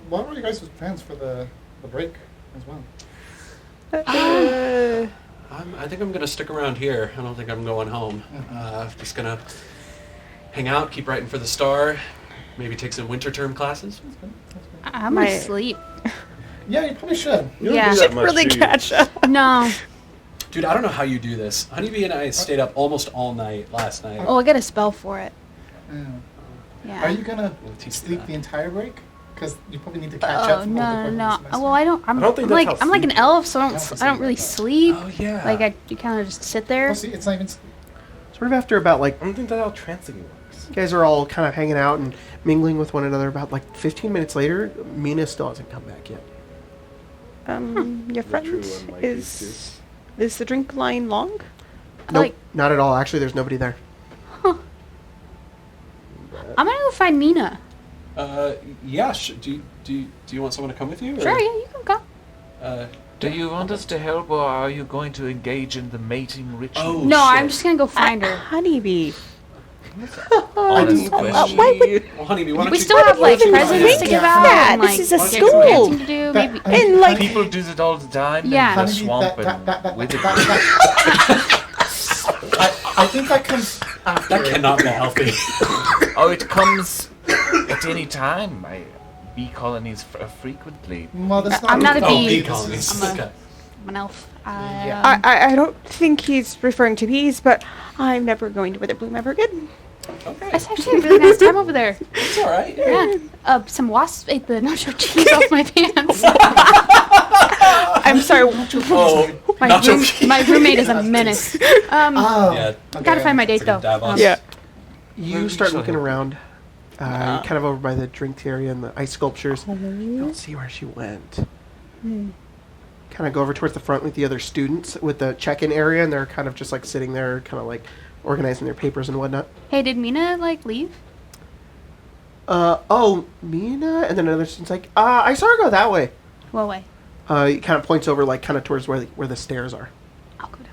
What were you guys' plans for the break as well? I think I'm gonna stick around here. I don't think I'm going home. Just gonna hang out, keep writing for the Star, maybe take some winter term classes. I'm My- asleep. Yeah, you probably should. You don't Yeah. do that much, Really do you? catch up. No. Dude, I don't know how you do this. Honeybee and I stayed up almost all night last night. Oh, I got a spell for it. Yeah. Are Yeah. you gonna We'll teach you sleep that. the entire break? Because you probably need to catch Oh up. from all the no, previous no. semester. Well, I don't. I'm, I don't think I'm that's like how I'm like an sleep elf, so I I don't don't sleep really like that. sleep. Oh yeah. Like you kind of just sit there. Well, see, it's not even. Sort of after about like I don't think that's how transing works. you guys are all kind of hanging out and mingling with one another. About like 15 minutes later, Mina still hasn't come back yet. Your friend true on my case, is the drink line long? Nope, Like not at all. Actually, there's nobody there. I'm gonna go find Mina. Yeah. Do you want someone to come with you? or- Sure, yeah, you can go. Do you want us to help, or are you going to engage in the mating ritual? Oh, No, shit. I'm just gonna go find her. Honeybee. Honest question. Why would Well, Honeybee, why don't We you still have like even presents to give out. that? And, This like, is a get some school. dancing to do. That- Maybe. And like People do it all the time Yeah. in the Honeybee, swamp that- and with it. I think that comes after. That cannot be healthy. Oh, it comes at any time. Bee colonies frequently. Well, that's not I'm not a Oh, bee. bee colonies. I'm a- Okay. I'm an elf. Yeah. I don't think he's referring to bees, but I'm never going to Wither Bloom ever again. Okay. It's actually a really nice time over there. It's all right. Yeah. Some wasps ate the nacho cheese off my pants. I'm sorry. Oh, nacho cheese. My roommate is a menace. Oh. Yeah. Gotta find my date It's like a though. dive on. Yeah. You start looking around, Kind of over by the drinks area and the ice sculptures. You don't see where she went. Kind of go over towards the front with the other students with the check-in area, and they're kind of just like sitting there, kind of like organizing their papers and whatnot. Hey, did Mina like leave? Mina, and then another student's like, I saw her go that way. What way? He kind of points over, like kind of towards where the stairs are. I'll go downstairs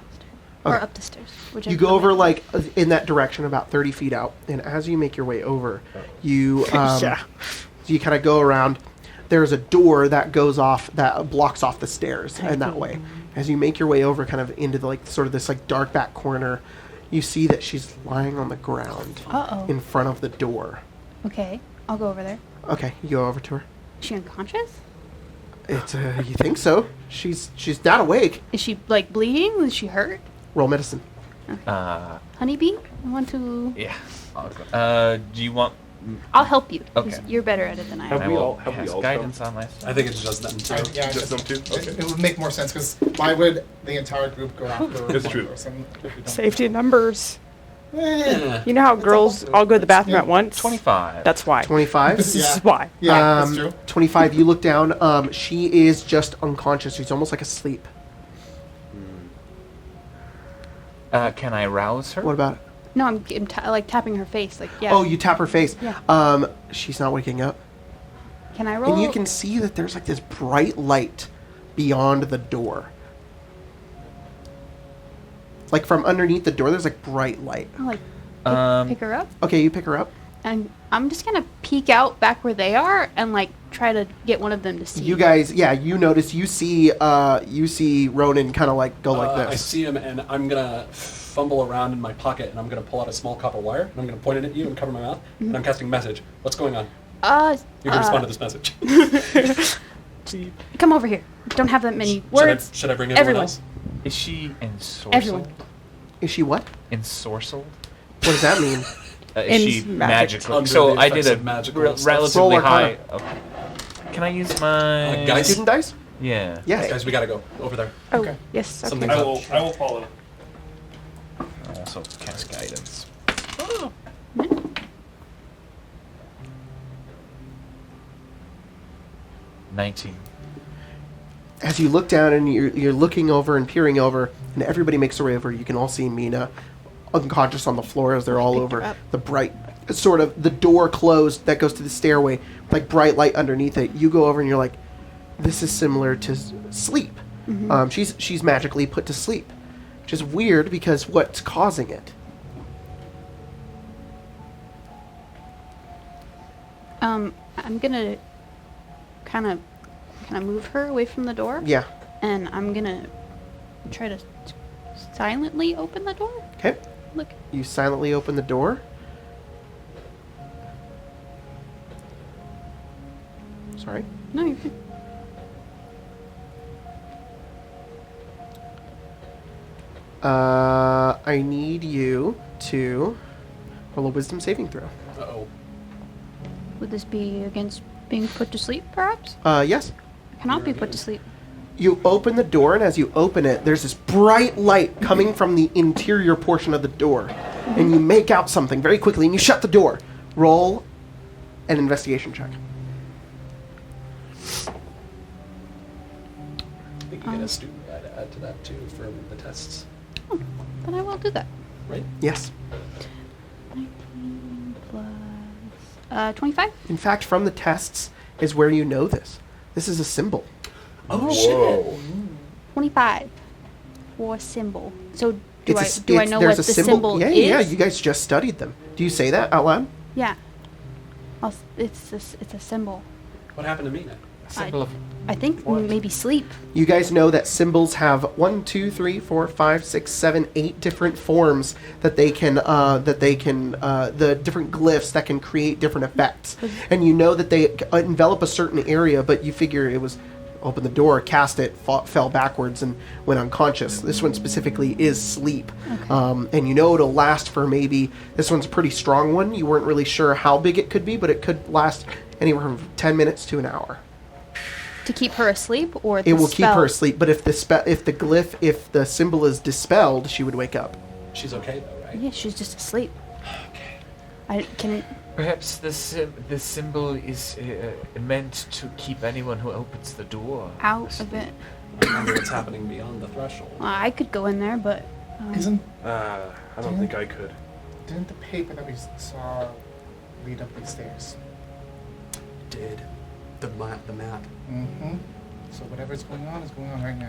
Okay. or up the stairs. You go over like in that direction, about 30 feet out, and as you make your way over, you you kind of go around. There's a door that goes off that blocks off the stairs, and that way, as you make your way over, kind of into the, like sort of this like dark back corner, you see that she's lying on the ground in front of the door. Okay, I'll go over there. Okay, you go over to her. Is she unconscious? It's you think so? She's not awake. Is she like bleeding? Is she hurt? Roll medicine. Honeybee, I want to. Yeah. Do you want? I'll help you. 'Cause Okay. you're better at it than I am. Have we all cast come? guidance on my stuff. I think it's just them too. Yeah, Just them two? Okay. It would make more sense because why would the entire group go after It's one true. person if we don't- Safety in numbers. Yeah. You know how girls all go to the bathroom at once? 25. That's why. 25. This Yeah. is why. Yeah, that's true. 25. You look down. She is just unconscious. She's almost like asleep. Can I rouse her? What about it? No, I'm like tapping her face. Like, yeah. Oh, you tap her face. Yeah. She's not waking up. Can I roll? And you can see that there's like this bright light beyond the door. Like from underneath the door, there's like bright light. I'll, like pick her up, Okay, you pick her up. and I'm just gonna peek out back where they are and like try to get one of them to see. You guys, yeah, you notice. You see Ronan kind of like go like I this. see him, and I'm gonna fumble around in my pocket, and I'm gonna pull out a small copper wire, and I'm gonna point it at you and cover my mouth, and I'm casting message. What's going on? You can respond to this message. Come over here. Don't have that many words. Should I bring anyone Everyone. else? Is she ensorcelled? Everyone. Is she what? Ensorcelled? What does that mean? Is In she magic. magically? Under So the I did effects a of magical stuff. relatively Roll high. Arcana. Okay. Can I use my Guys? Student dice? Yeah. Yes. Guys, we gotta go over there. Oh, Okay. yes. Okay. Something- I will follow. I'll also cast guidance. 19. As you look down and you're looking over and peering over, and everybody makes their way over, you can all see Mina unconscious on the floor as they're all Picked over her up. the bright, sort of the door closed that goes to the stairway, like bright light underneath it. You go over and you're like, this is similar to sleep. She's magically put to sleep, which is weird because what's causing it? I'm gonna kind of move her away from the door. Yeah. And I'm gonna try to silently open the door. Okay. Look. You silently open the door. Sorry. No, you're fine. I need you to roll a wisdom saving throw. Uh-oh. Would this be against being put to sleep, perhaps? Yes. I cannot be put to sleep. You open the door, and as you open it, there's this bright light coming from the interior portion of the door. And you make out something very quickly, and you shut the door. Roll an investigation check. I think you get a student guy to add to that too for the tests, Then I will do that. right? Yes. 19 plus 25. In fact, from the tests is where you know this. This is a symbol. Oh shit! 25 for symbol. So do It's a, I it's- know there's what a the symbol yeah, is? Yeah, you guys just studied them. Do you say that out loud? Yeah. It's a symbol. What happened to Mina? I think maybe sleep. You guys know that symbols have 1, 2, 3, 4, 5, 6, 7, 8 different forms that they can the different glyphs that can create different effects. And you know that they envelop a certain area, but you figure it was open the door, cast it, fell backwards, and went unconscious. This one specifically is sleep. And you know it'll last for maybe, this one's a pretty strong one. You weren't really sure how big it could be, but it could last anywhere from 10 minutes to an hour. To keep her asleep, or It will keep her asleep, but if the glyph, if the symbol is dispelled, she would wake up. She's okay though, right? Yeah, she's just asleep. Okay. I can. Perhaps the symbol is meant to keep anyone who opens the door Out of it. I wonder what's happening beyond the threshold. I could go in there, but Isn't I don't think I could. didn't the paper that we saw lead up these stairs? Did the map? Mm-hmm. So whatever's going on is going on right now.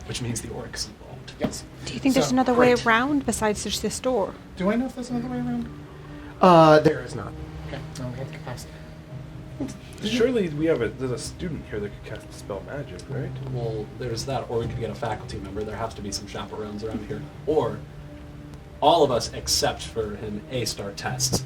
Which means the Oric's involved. Yes. Do you think there's So, another way great. around besides just this door? Do I know if there's another way around? There is not. Okay. No, we have capacity. Surely there's a student here that could cast Dispel Magic, right? Well, there's that, or we could get a faculty member. There have to be some chaperones around here. Or all of us, except for him, aced our tests,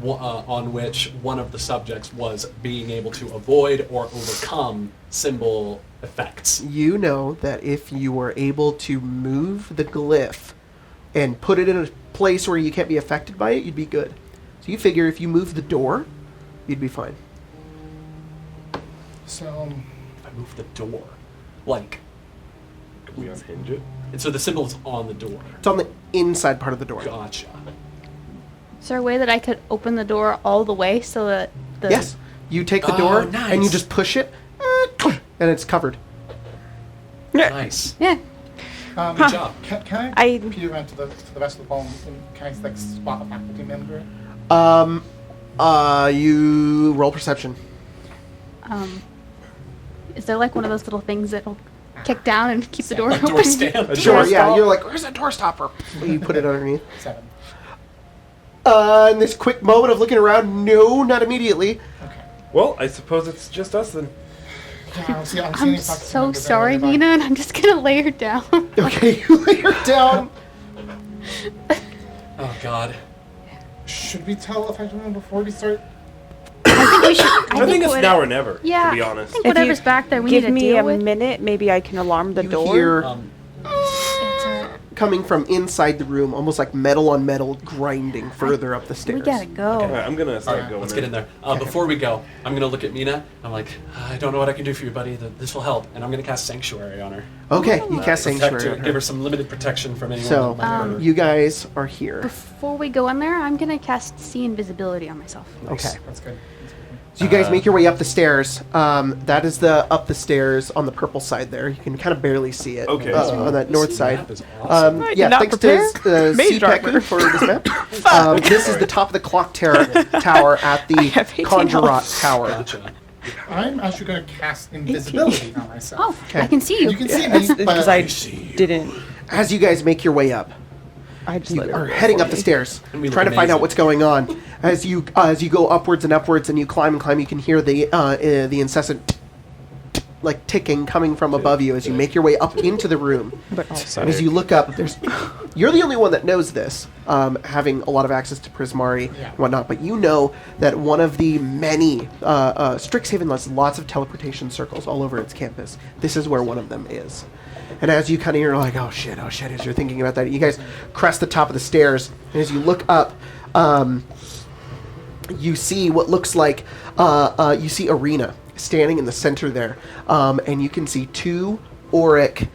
on which one of the subjects was being able to avoid or overcome symbol effects. You know that if you were able to move the glyph and put it in a place where you can't be affected by it, you'd be good. So you figure if you move the door, you'd be fine. So If I move the door, like, Could we unhinge it? so the symbol is on the door. It's on the inside part of the door. Gotcha. is there a way that I could open the door all the way so that the Yes. You take the Oh, door and you nice. just push it, and it's covered. Nice. Yeah. Good job. Can I- I peer around to the rest of the ball and can I like spot a faculty member? You roll perception. Is there like one of those little things that'll kick down and keep the door A open? door stamp. Sure, yeah. You're like, where's that door stopper? You put it underneath. 7. In this quick moment of looking around, no, not immediately. Okay. Well, I suppose it's just us then. Yeah, I don't see any I'm faculty so members sorry, anywhere Mina, nearby. and I'm just gonna lay her down. Okay, you lay her down. Oh God. Should we tell a faculty member before we start? I think we should. I think it's now or never, Yeah. to be honest. I think If you whatever's back there, we Give need to me deal a with. minute, maybe I can alarm the You door. hear It's coming from inside the room, almost like metal on metal grinding further up the stairs. we gotta go. All right, I'm gonna start Alright, going let's get in there. Before we go, I'm gonna look at Mina. I'm like, I don't know what I can do for you, buddy. This will help, and I'm gonna cast Sanctuary on her. Okay, you cast Protect sanctuary her, on her. give her some limited protection from anyone. So, that might hurt her. you guys are here. Before we go in there, I'm gonna cast See Invisibility on myself. Okay. That's good. So you guys make your way up the stairs. That is the up the stairs on the purple side there. You can kind of barely see it. Okay. On that north This side. map is awesome. I did Yeah, not thanks prepare. to Mage CPEC armor. for this map. This is the top of the clock tower at the have 18 Conjurat health. Tower. Gotcha. I'm actually going to cast invisibility on myself. Oh, Okay. I can see you. You can see That's me, because but I didn't. As you guys make your way up, I just you let are her heading up the stairs, And we look trying to find out amazing. what's going on. As you go upwards and upwards, and you climb and climb, you can hear the incessant like ticking coming from above you as you make your way up into the room. But also, And as you look up, you're the only one that knows this, having a lot of access to Prismari and whatnot. But you know that one of the many Strixhaven has lots of teleportation circles all over its campus. This is where one of them is. And as you kind of, you're like, oh shit, as you're thinking about that, you guys crest the top of the stairs, and as you look up, you see what looks like, you see Arena standing in the center there, and you can see two Oric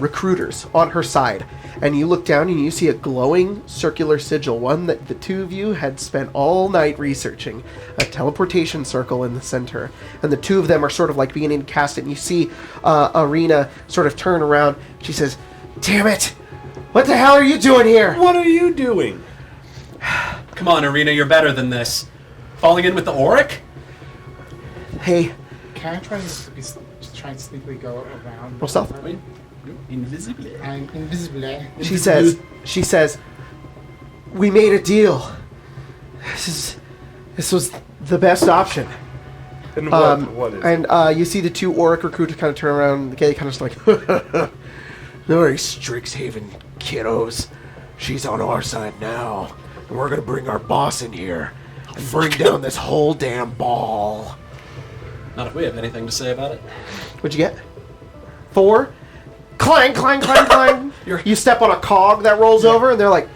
recruiters on her side. And you look down and you see a glowing circular sigil, one that the two of you had spent all night researching, a teleportation circle in the center. And the two of them are sort of like beginning to cast it, and you see Arena sort of turn around. She says, "Damn it! What the hell are you doing here?" What are you doing? Come on, Arena, you're better than this. Falling in with the Oric? Hey, can I try to just try and sneakily go around? roll stealth. Wait, invisibly. I'm invisible. She says, "We made a deal. This was the best option." And what is it? And you see the two Oric recruiters kind of turn around, and they kind of just like, "No worries, Strixhaven kiddos. She's on our side now, and we're gonna bring our boss in here and bring down this whole damn ball." Not if we have anything to say about it. What'd you get? 4. Clang, clang, clang, clang. You step on a cog that rolls over, and they're like,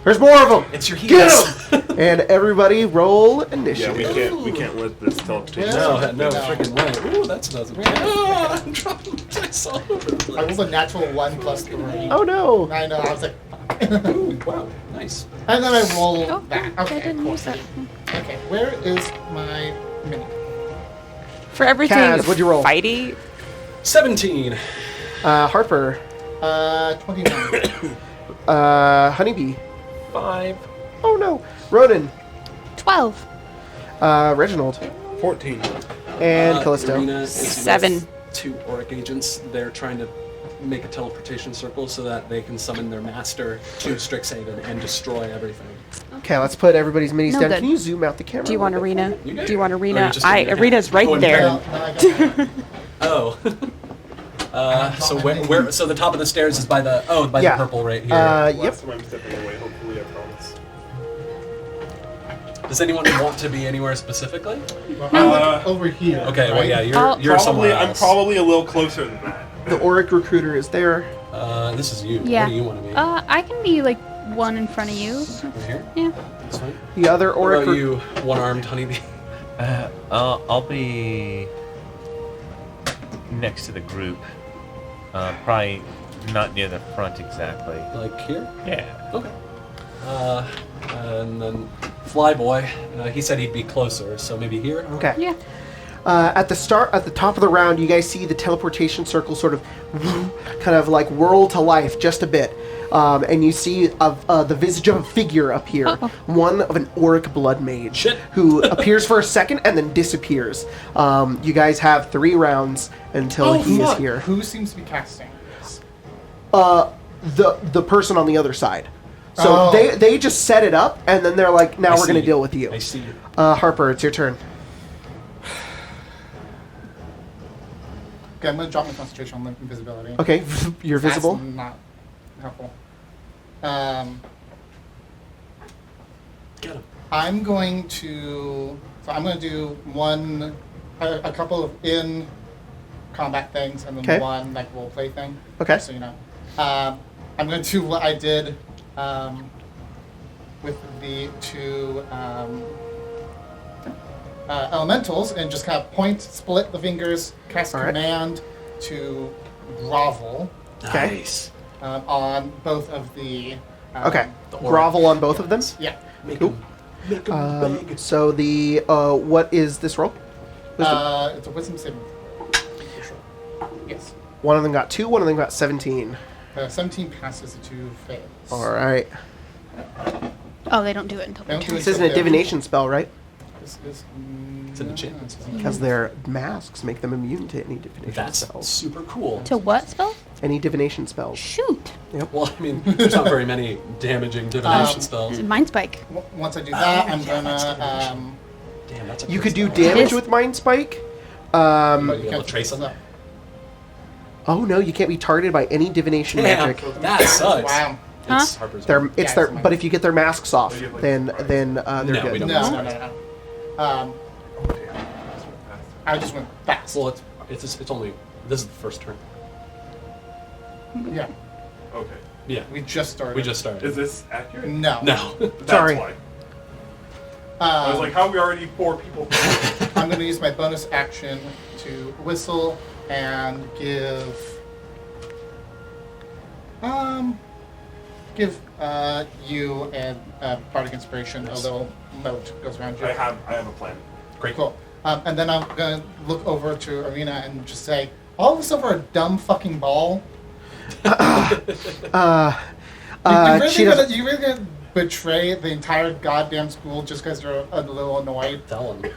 "There's more of them. It's your Get heels. them!" And everybody roll Yeah, initiative. we can't let this teleportation. No, Yeah. no freaking way. Ooh, that's doesn't. Ah, I'm dropping dice all over the I place. was a natural 1 plus 3. Oh no! I know. I was like, Ooh, wow, nice. And then I roll Oh, that. I Okay, didn't cool. use that. Okay, where is my mini? For everything Kaz, what'd you roll? fighty, 17. Harper. 29. Honeybee. 5. Oh no. Ronan. 12. Reginald. 14. And Callisto. Irina is 7. with 2 Oric agents. They're trying to make a teleportation circle so that they can summon their master to Strixhaven and destroy everything. Okay, let's put everybody's minis No down. good. Can you zoom out the camera? do you want Arena? You got Do you it. want Or Arena? you just gonna get it? Arena's right Oh, and there. Well, no, I got that. Oh. So where? So the top of the stairs is by the the purple right here. Yep. Last time I'm stepping away, hopefully, I promise. Does anyone want to be anywhere specifically? I'm like over here. Okay, well right? yeah, I'll- you're somewhere I'm else. probably a little closer than that. The Oric recruiter is there. This is you. Yeah. What do you want to be? I can be like one in front of you. Right here. Yeah. That's fine. The other What Oric. about you, one-armed honeybee? I'll be next to the group. Probably not near the front exactly. Like here? Yeah. Okay. And then Flyboy, he said he'd be closer, so maybe here. Okay. Yeah. At the top of the round, you guys see the teleportation circle sort of kind of like whirl to life just a bit. And you see the visage of a figure up here. Uh-oh. One of an Oric blood mage. Shit. Who appears for a second and then disappears. You guys have 3 rounds until he is here. Who seems to be casting this? The person on the other side. So Oh. they just set it up and then they're like, now I we're going to see. deal with you. I see you. Harper, it's your turn. Okay, I'm going to drop my concentration on invisibility. Okay, you're That's visible. not helpful. Get him. I'm going to. So I'm going to do a couple of in combat things, and then Okay. one like role play thing. Okay. So you know, I'm going to do what I did with the 2 elementals, and just kind of split the fingers, cast All right. command to grovel Okay. Nice. on both of the. Okay. The Oric. Grovel on both of them. Yeah. Make Cool. him. Make him big. So the what is this roll? Wisdom. It's a wisdom saving. Yes. One of them got 2. One of them got 17. 17 passes, the 2 fails. All right. Oh, they don't do it until They their don't do turn. it This isn't a until divination spell, right? This is. It's an enchantment spell. Because their masks make them immune to any divination That's spells. super cool. To what spell? Any divination spells. Shoot. Well, I mean, there's not very many damaging divination spells. Mind spike. Once I do that, I'm yeah, that's gonna. Damn, that's a You good could do spell. damage is. with Mind Spike. But You you able can't to trace them? Oh no, you can't be targeted by any divination Damn, magic. that sucks. Wow. It's Huh? Harper's. It's Yeah, their. it's mine. But if you get their masks off, then they're No, good. we don't. No. I just went fast. Well, it's only this is the first turn. Yeah. Okay. Yeah, We just started. we just started. Is this accurate? No. No. That's Sorry. why. I was like, how are we already 4 people? I'm going to use my bonus action to whistle and give you and Bardic Inspiration a little note goes around you. I have a plan. Great. Cool. And then I'm going to look over to Arena and just say, all of this over a dumb fucking ball? She doesn't. You really gonna betray the entire goddamn school just because you're a little annoyed? Tell him.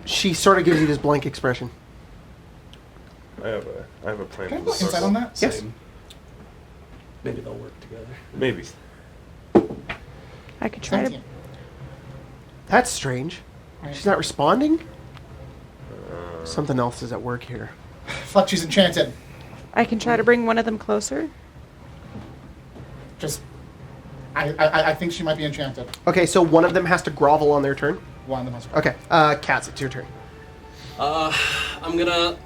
She sort of gives you this blank expression. I have a plan. Can I for go the insight circle. on that? Yes. Same. Maybe they'll work together. Maybe. I could try to. 17. That's strange. She's not responding. Something else is at work here. Fuck, she's enchanted. I can try to bring one of them closer. Just, I think she might be enchanted. Okay, so one of them has to grovel on their turn. One of them has. Okay, Cats, it's your turn. I'm gonna.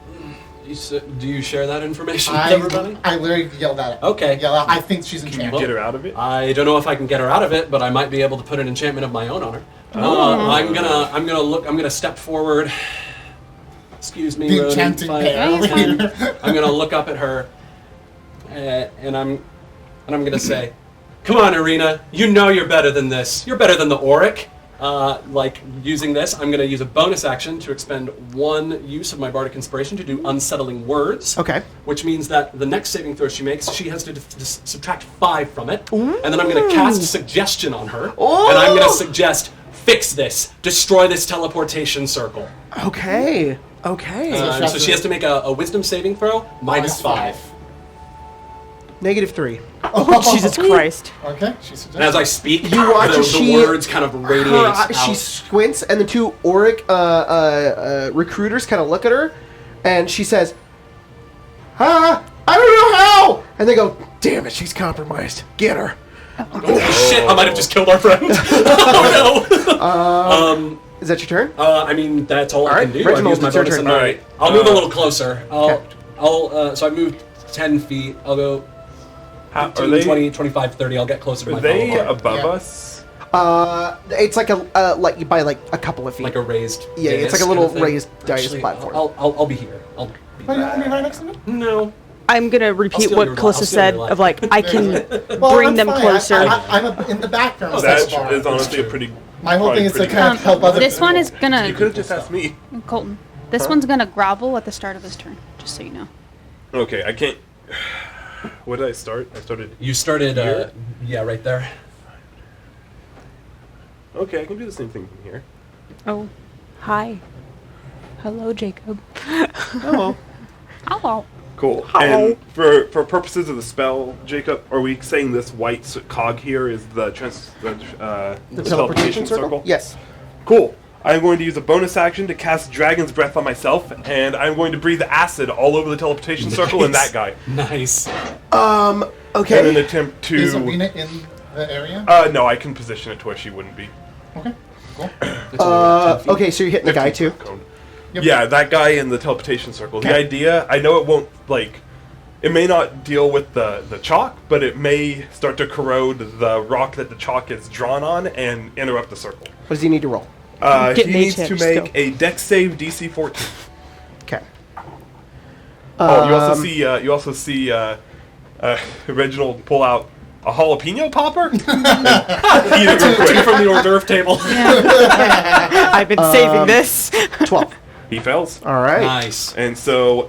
Do you share that information with everybody? I literally yelled at it. Okay. Yell out, I think she's Can enchanted. you get her out of it? I don't know if I can get her out of it, but I might be able to put an enchantment of my own on her. I'm gonna step forward. Excuse me, The Ronan, enchanted if I bear. can. I'm gonna look up at her, and I'm gonna say, Come on, Arena. You know you're better than this. You're better than the Oric. Like, using this, I'm going to use a bonus action to expend 1 use of my Bardic Inspiration to do Unsettling Words. Okay. Which means that the next saving throw she makes, she has to subtract 5 from it. Ooh. And then I'm going to cast Suggestion on her. Oh. And I'm going to suggest, fix this. Destroy this teleportation circle. Okay. So she has to make a Wisdom saving throw, -5. -3. Oh, Jesus Christ. Okay. And as I speak, You watch the, as she, words kind of radiate out. She squints, and the 2 Oric recruiters kind of look at her, and she says, I don't know how! And they go, damn it, she's compromised. Get her. Oh, shit, I might have just killed our friend. Oh, no. Is that your turn? I mean, that's all I can do. Reginald, I've used my it's your bonus turn. and All right. I'll move a little closer. Okay. So I moved 10 feet. I'll go Are 15, they 20, 25, 30. I'll get closer to my Are they follower. above Yeah. us? It's like like by like a couple of feet. Like a raised Yeah, it's dais like a kind little of thing? raised dais Actually, platform. I'll be here. I'll be Are you want me right next to me? No. I'm gonna repeat steal what your li- Calista I'll steal said your life. of like I can Well, bring I'm them fine. closer. I'm in the background. That so far. is honestly a pretty. My whole thing is to pretty kind of help other This people. one is You gonna could have just asked me. Colton. This one's gonna grovel at the start of his turn, just so you know. Okay, I can't. What did I start? I started. You started, Here? yeah, right there. Okay, I can do the same thing from here. Oh, hi. Hello, Jacob. Oh. Hello. Cool. Hello. And for purposes of the spell, Jacob, are we saying this white cog here is the The teleportation circle? Yes. Cool. I'm going to use a bonus action to cast Dragon's Breath on myself, and I'm going to breathe acid all over the teleportation circle and that guy. Nice. Okay. In an attempt to. Is Arena in the area? No, I can position it to where she wouldn't be. Okay. Cool. It's only 10 feet. Okay, so you're hitting the guy too. Cone. Yep. Yeah, that guy in the teleportation circle. The Okay. idea, I know it won't, like, it may not deal with the chalk, but it may start to corrode the rock that the chalk is drawn on and interrupt the circle. What does he need to roll? Get He mage needs to hit make still. a dex save DC 14. Okay. Oh, you also see Reginald pull out a jalapeno popper. Eat it real quick. From the hors d'oeuvre table. I've been saving this. 12. He fails. All right. Nice. And so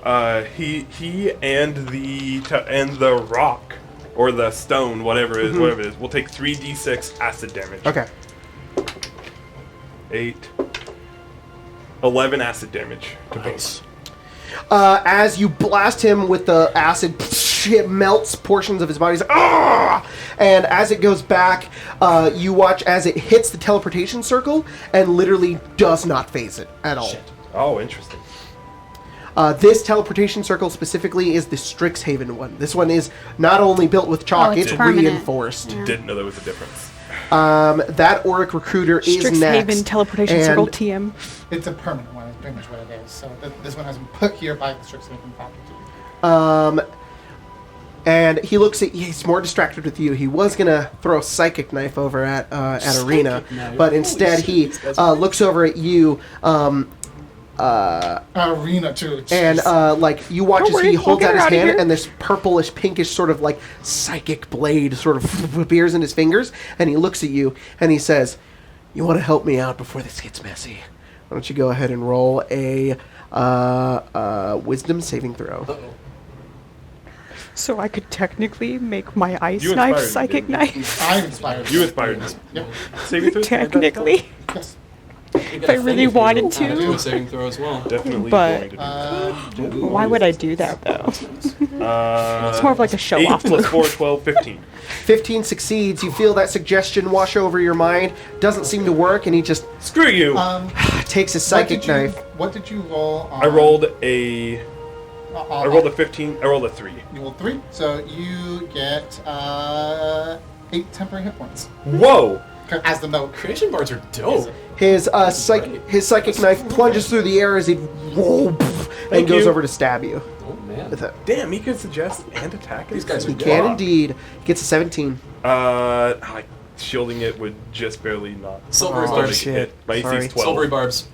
he and the rock or the stone, whatever it is, will take 3d6 acid damage. Okay. 8, 11 acid damage to both. As you blast him with the acid, it melts portions of his body. He's like, "Ah!" And as it goes back, you watch as it hits the teleportation circle and literally does not phase it at all. Shit. Oh, interesting. This teleportation circle specifically is the STRIXHAVEN one. This one is not only built with chalk, Oh, it's it's permanent. reinforced. Didn't know there was a difference. That Oric recruiter is next. Strixhaven teleportation and circle TM. It's a permanent one. Is pretty much what it is. So this one has been put here by the Strixhaven faculty. And he looks at you. He's more distracted with you. He was gonna throw a psychic knife over at Arena, knife. but Holy instead shit, he these guys are looks over at you. Arena too. And Jeez. like you watch Don't as he worry, holds I'll out get his her outta hand, here. and this purplish, pinkish sort of like psychic blade sort of appears in his fingers, and he looks at you and he says, "You want to help me out before this gets messy? Why don't you go ahead and roll a wisdom saving throw?" Uh-oh. So I could technically make my ice You knife inspired me, psychic didn't knife. I'm inspired. You inspired me. Yep. Saving throw? Technically. Yes. If I really wanted to. Do a saving throw as well. Definitely But- going to do Why would I do that though? that. It's more of like a show 8 off plus move. 4, 12, 15. 15 succeeds. You feel that suggestion wash over your mind. Doesn't seem to work, and he just Screw you! takes his psychic knife. What did you roll? On, I rolled a 15. I rolled a 3. You rolled 3, so you get 8 temporary hit points. Whoa! As the note. Creation bars are dope. His great. his psychic knife plunges through the air as he and Thank goes you. over to stab you Oh man. with it. Damn, he can suggest and attack. These guys are He good. can indeed. He gets a 17. Like, shielding it would just barely not. Silvery Oh, barbs. shit. Hit. My AC Sorry. is 12. Silvery barbs.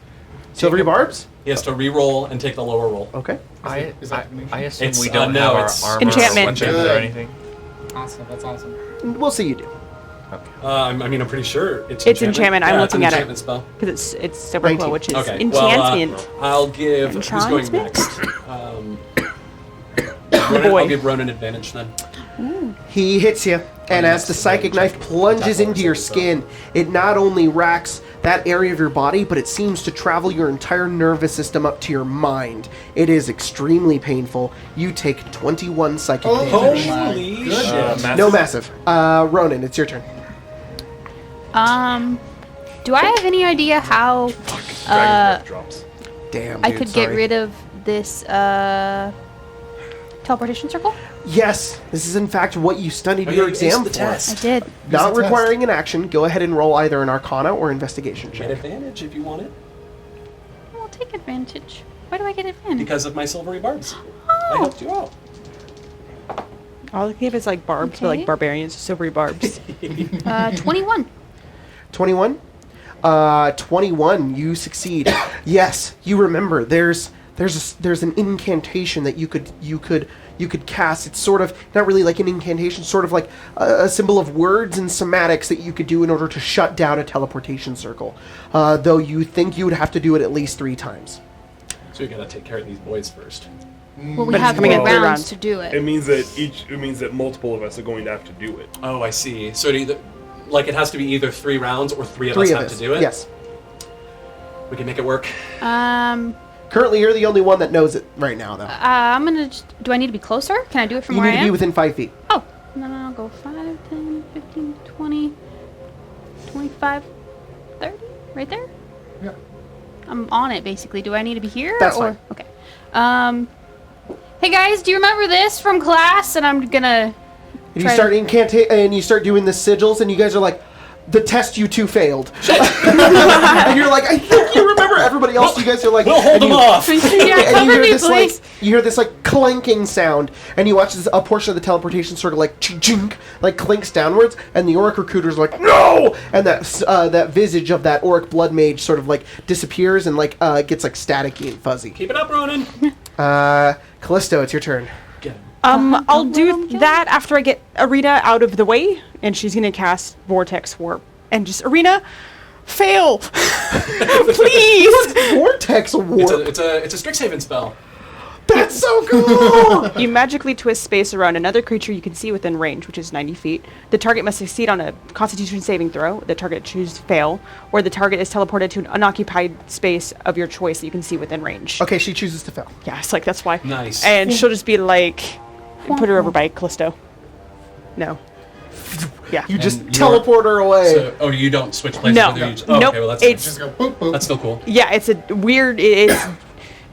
Silvery barbs? He has to re-roll and take the lower roll. Okay. Is that information? I assume It's, we don't no, have our it's armor Enchantment. or weapons or Good. anything. Awesome. That's awesome. We'll see you do. I'm pretty sure it's enchantment. I'm Yeah, looking it's at an it. enchantment spell. Because it's silver 19. glow, which is Okay. enchantment. Well, I'll give. Who's going Enchantment? next? Boy. I'll give Ronan advantage then. He hits you, and as the psychic knife plunges into your skin, it not only racks that area of your body, but it seems to travel your entire nervous system up to your mind. It is extremely painful. You take 21 psychic damage. Holy shit! No massive. Ronan, it's your turn. Do I have any idea how Dragon's breath drops. Damn, I dude, could sorry. get rid of this teleportation circle? Yes, this is in fact what you studied your exam for. I did. Not the requiring an action, go ahead and roll either an Arcana or Investigation Get check. advantage if you want it, I'll take advantage. Why do I get advantage? because of my silvery barbs. I helped you out. All I give is like barbs, but Okay. like barbarians, silvery barbs. 21. 21? 21, you succeed. Yes, you remember. There's an incantation that you could cast. It's sort of not really like an incantation, sort of like a symbol of words and somatics that you could do in order to shut down a teleportation circle. Though you think you would have to do it at least 3 times. So you gotta take care of these boys first. Well, we But have it's coming 3 in 3 rounds rounds. to do It it. means that multiple of us are going to have to do it. Oh, I see. So it has to be either 3 rounds or 3 of 3 us of have us. to do it. Yes. We can make it work. Currently, you're the only one that knows it right now, though. I'm gonna. Do I need to be closer? Can I do it from You where need I to am? be within 5 feet. Oh, no, I'll go 5, 10, 15, 20, 25, 30, right there? Yeah. I'm on it, basically. Do I need to be here? That's or? fine. Okay. Hey guys, do you remember this from class? And I'm gonna... And you Try start to- and you start doing the sigils, and you guys are like, the test you two failed. And you're like, I think you remember. Everybody else, you guys are like, We'll hold and them you- off. yeah, and you cover hear me, this like please. you hear this like clanking sound, and you watch a portion of the teleportation sort of like chink, like clinks downwards, and the Oric recruiter's like no, and that visage of that Oric blood mage sort of like disappears and like gets like staticky and fuzzy. Keep it up, Ronan. Callisto, it's your turn. Get him. I'll do that after I get Arena out of the way, and she's gonna cast Vortex Warp. And just, Arena, fail! Please! Vortex warp. It's a STRIXHAVEN spell. That's so cool. You magically twist space around another creature you can see within range, which is 90 feet. The target must succeed on a Constitution saving throw. The target chooses fail, or the target is teleported to an unoccupied space of your choice that you can see within range. Okay, she chooses to fail. Yeah, it's like, that's why. Nice. And she'll just be like, put her over by Callisto. No. Yeah. You just you're- teleport her away. So, you don't switch places No. with her. You just, Nope. Okay, well that's It's- Just go boop boop. that's still cool. Yeah, it's a weird, it's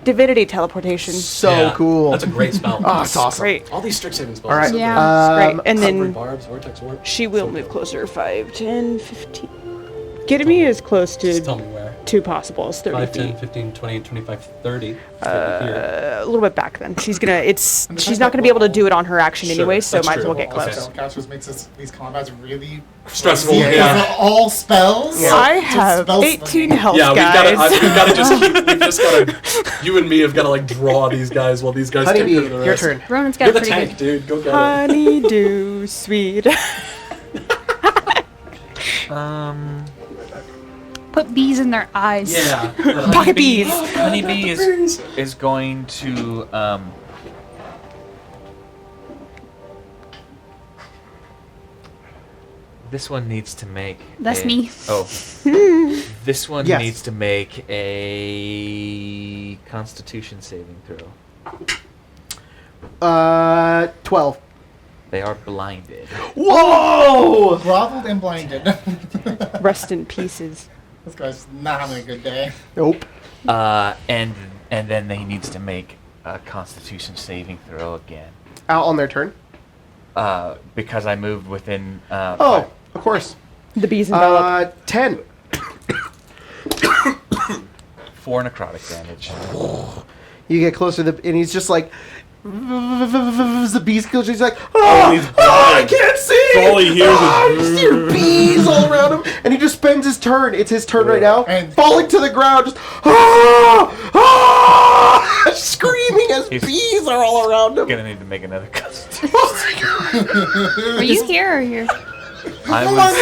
divinity teleportation. So Yeah, cool. That's a great spell. Oh, it's awesome. Great. All these STRIXHAVEN spells. All right. Are so Yeah. Great. And Silvery then barbs, vortex warp. she will move closer. 5, 10, 15. Getting me as close Just tell to me where. 2 possible as 30 5, 10, feet. 15, 20, 25, 30. Here. A little bit back then. She's not gonna be able to do it on her action Sure, anyway, so that's might as true. well get Okay. close. Spellcasters makes these combats really Stressful, crazy yeah. because they're all spells. I Just have spell 18 slinging. health, Yeah, guys. we've got to you and me have got to like draw these guys while these guys take Honeybee, care of the your rest. turn. Ronan's got You're a the pretty tank, good... dude. Go get it. Honeydew, sweet. Put bees in their eyes. Yeah. Pocket bees. Honeybee is going to this one needs to make That's me. Oh. This one Yes. needs to make a Constitution saving throw. 12. They are blinded. Whoa! Groveled and blinded. Rest in pieces. This guy's not having a good day. Nope. And then they needs to make a Constitution saving throw again. Out on their turn. Because I moved within. Oh, of course. The bees envelop. 10. 4 necrotic damage. You get closer to the, and he's just like, the bees kills you. He's like, he's I blind. can't see. All he hears You is. just hear bees all around him, and he just spends his turn. It's his turn right now, And- falling to the ground, just screaming as He's- bees are all around him. Gonna need to make another Constitution. Are you here or here? I was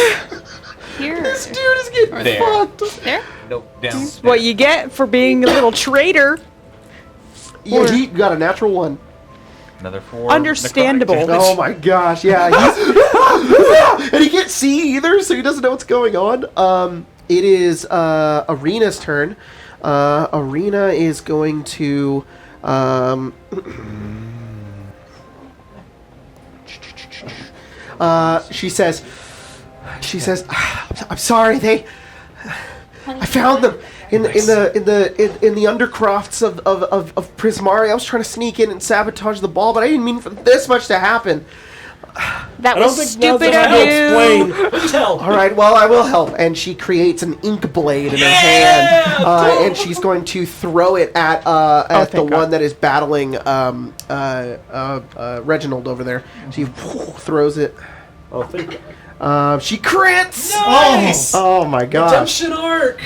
Here. This dude is getting There. fucked. There? nope, down. What you get for being a little traitor. Yeah, he got a natural 1. Another 4. Understandable. necrotic damage. Oh my gosh, yeah. He's and he can't see either, so he doesn't know what's going on. It is Arena's turn. Arena is going to she says I'm sorry, I found them in the undercrofts of Prismari. I was trying to sneak in and sabotage the ball, but I didn't mean for this much to happen. That I don't was think stupid now's of the you. time to explain. Tell. All right, well, I will help. And she creates an ink blade in her hand, and she's going to throw it at the thank God. one that is battling Reginald over there. She throws it. Oh, thank you. She crits. Nice! Oh my gosh. Redemption arc!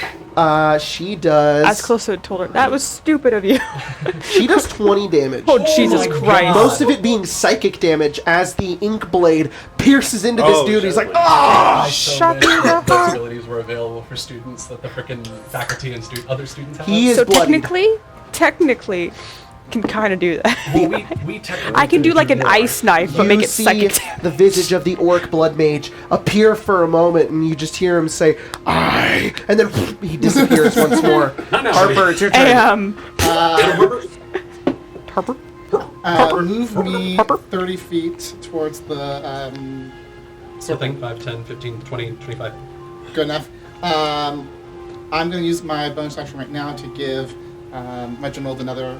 She does. As close to told her that was stupid of you. She does 20 damage. Oh Jesus my Christ! God. Most of it being psychic damage as the ink blade pierces into this Oh, dude. He's like, shit. oh! I so shut wish me the that those heart. abilities were available for students that the frickin' faculty and other students have. He is So bloodied. technically, can kind of do that. Well, we technically I can do like an more. ice knife, but make it see psychic damage. the visage of the orc blood mage appear for a moment, and you just hear him say, "I," and then he disappears once more. Not now, Harper, it's your turn. Harper. Move me Harper? 30 feet towards the Something 5, 10, 15, 20, 25. Good enough. I'm going to use my bonus action right now to give Reginald another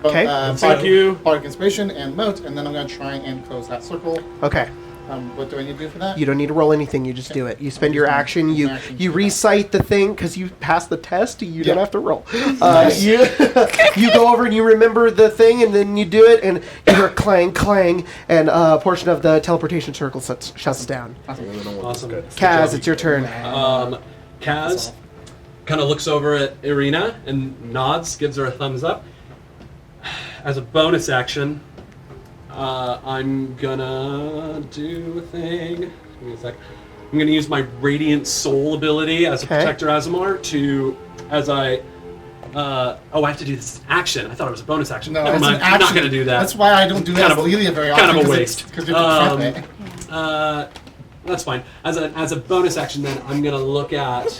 Okay. Thank you. Bardic Inspiration and Moat, and then I'm going to try and close that circle. Okay. What do I need to do for that? You don't need to roll anything. You just do it. You spend your action. You recite the thing because you passed the test. You don't have to roll. You go over and you remember the thing, and then you do it, and you hear clang, clang, and a portion of the teleportation circle shuts down. Awesome. Kaz, it's your turn. Kaz kind of looks over at Irina and nods, gives her a thumbs up. As a bonus action, I'm gonna do a thing. Give me a sec. I'm gonna use my Radiant Soul ability as a Okay. Protector Azamar to, as I. I have to do this action. I thought it was a bonus action. No, Never it's mind. an I'm action. not gonna do that. That's why I don't do that Kind as of a- Lelia very kind often. of a waste. Because you have to trap it. That's fine. As a bonus action, then I'm gonna look at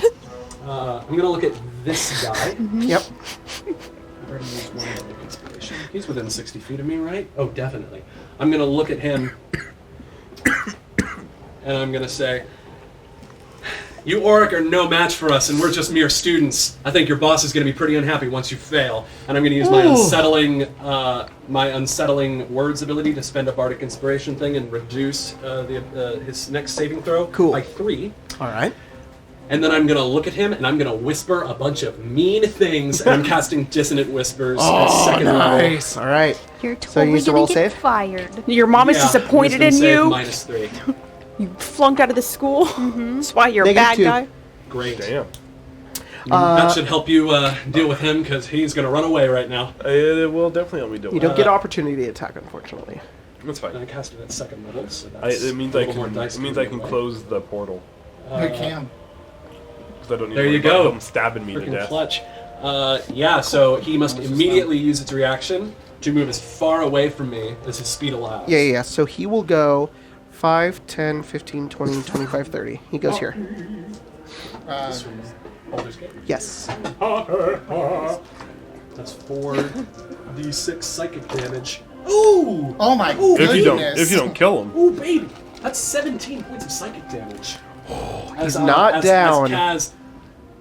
this guy. Yep. I already used one Bardic Inspiration. He's within 60 feet of me, right? Oh, definitely. I'm gonna look at him, and I'm gonna say, "You Oric are no match for us, and we're just mere students. I think your boss is gonna be pretty unhappy once you fail." And I'm gonna use my unsettling words ability to spend a Bardic Inspiration thing and reduce his next saving throw Cool. by 3. All right. And then I'm gonna look at him and I'm gonna whisper a bunch of mean things, and I'm casting Dissonant Whispers at second level. Nice. All right. You're So you totally used to gonna roll get save? fired. Your mom is Yeah, disappointed wisdom in save you. -3. You flunked out of the school. That's why you're a bad -2. guy. Great. Damn. That should help you deal with him because he's gonna run away right now. It will definitely help me do it. You don't get opportunity attack, unfortunately. That's And I fine. cast it at second level, so that's It means a I little more can. dice It means coming I can my way. close the portal You can. because I don't need There to you worry about go. them stabbing me to Freaking death. clutch. Yeah, so he must immediately use its reaction to move as far away from me as his speed allows. Yeah. So he will go 5, 10, 15, 20, 25, 30. He goes here. This from Baldur's Gate. Yes. That's 4d6 psychic damage. Ooh! Oh my If you don't kill him. Ooh, baby! That's 17 points of psychic damage. He's not down. As Kaz,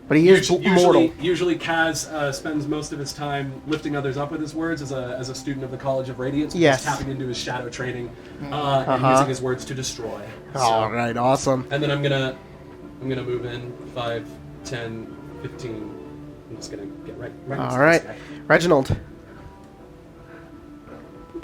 But he is mortal. usually Kaz spends most of his time lifting others up with his words as a student of the College of Radiance. Yes. Just tapping into his shadow training and using his words to destroy. All right. Awesome. And then I'm gonna move in 5, 10, 15. I'm just gonna get right next All to right. this guy. Reginald.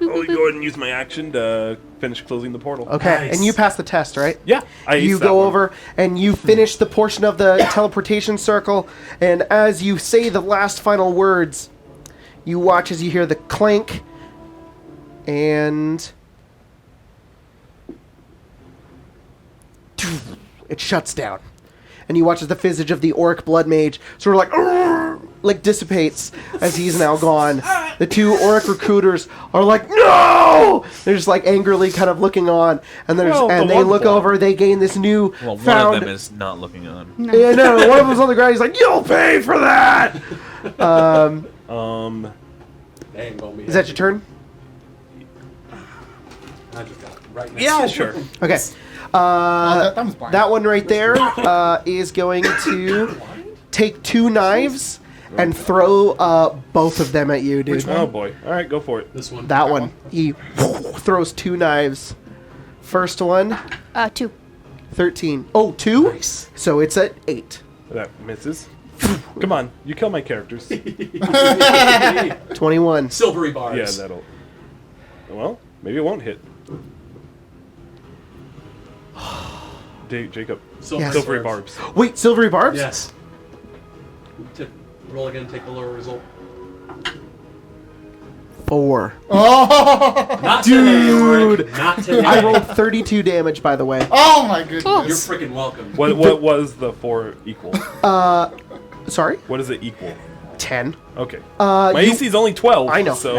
I'll go ahead and use my action to finish closing the portal. Okay. Nice. And you pass the test, right? Yeah. You go over and you finish the portion of the teleportation circle, and as you say the last final words, you watch as you hear the clank, and it shuts down. And you watch as the visage of the Oric blood mage sort of like dissipates as he's now gone. The two Oric recruiters are like, no! They're just like angrily kind of looking on, and they look over. They gain this new Well, found. one of them is not looking on. Yeah, no, one of them's on the ground. He's like, you'll pay for that. Dang, well, Is that your turn? I just got it right next Yeah, to sure. Okay. that was blind. That one right there is going to take 2 knives and throw both of them at you, dude. Oh boy. All right, go for it. This one. That one. He throws 2 knives. First one, 2. 13. Oh, 2? Nice. So it's at 8. That misses. Come on, you kill my characters. 21. Silvery barbs. Yeah, that'll. Well, maybe it won't hit. Jacob. Silvery Silvery barbs. barbs. Wait, silvery barbs? Yes. Roll again, take the lower result. 4. Not today, Oric. Not today. I rolled 32 damage, by the way. Oh my goodness. You're freaking welcome. What was the 4 equal? Sorry? What does it equal? 10. Okay. My AC is only 12. I know. So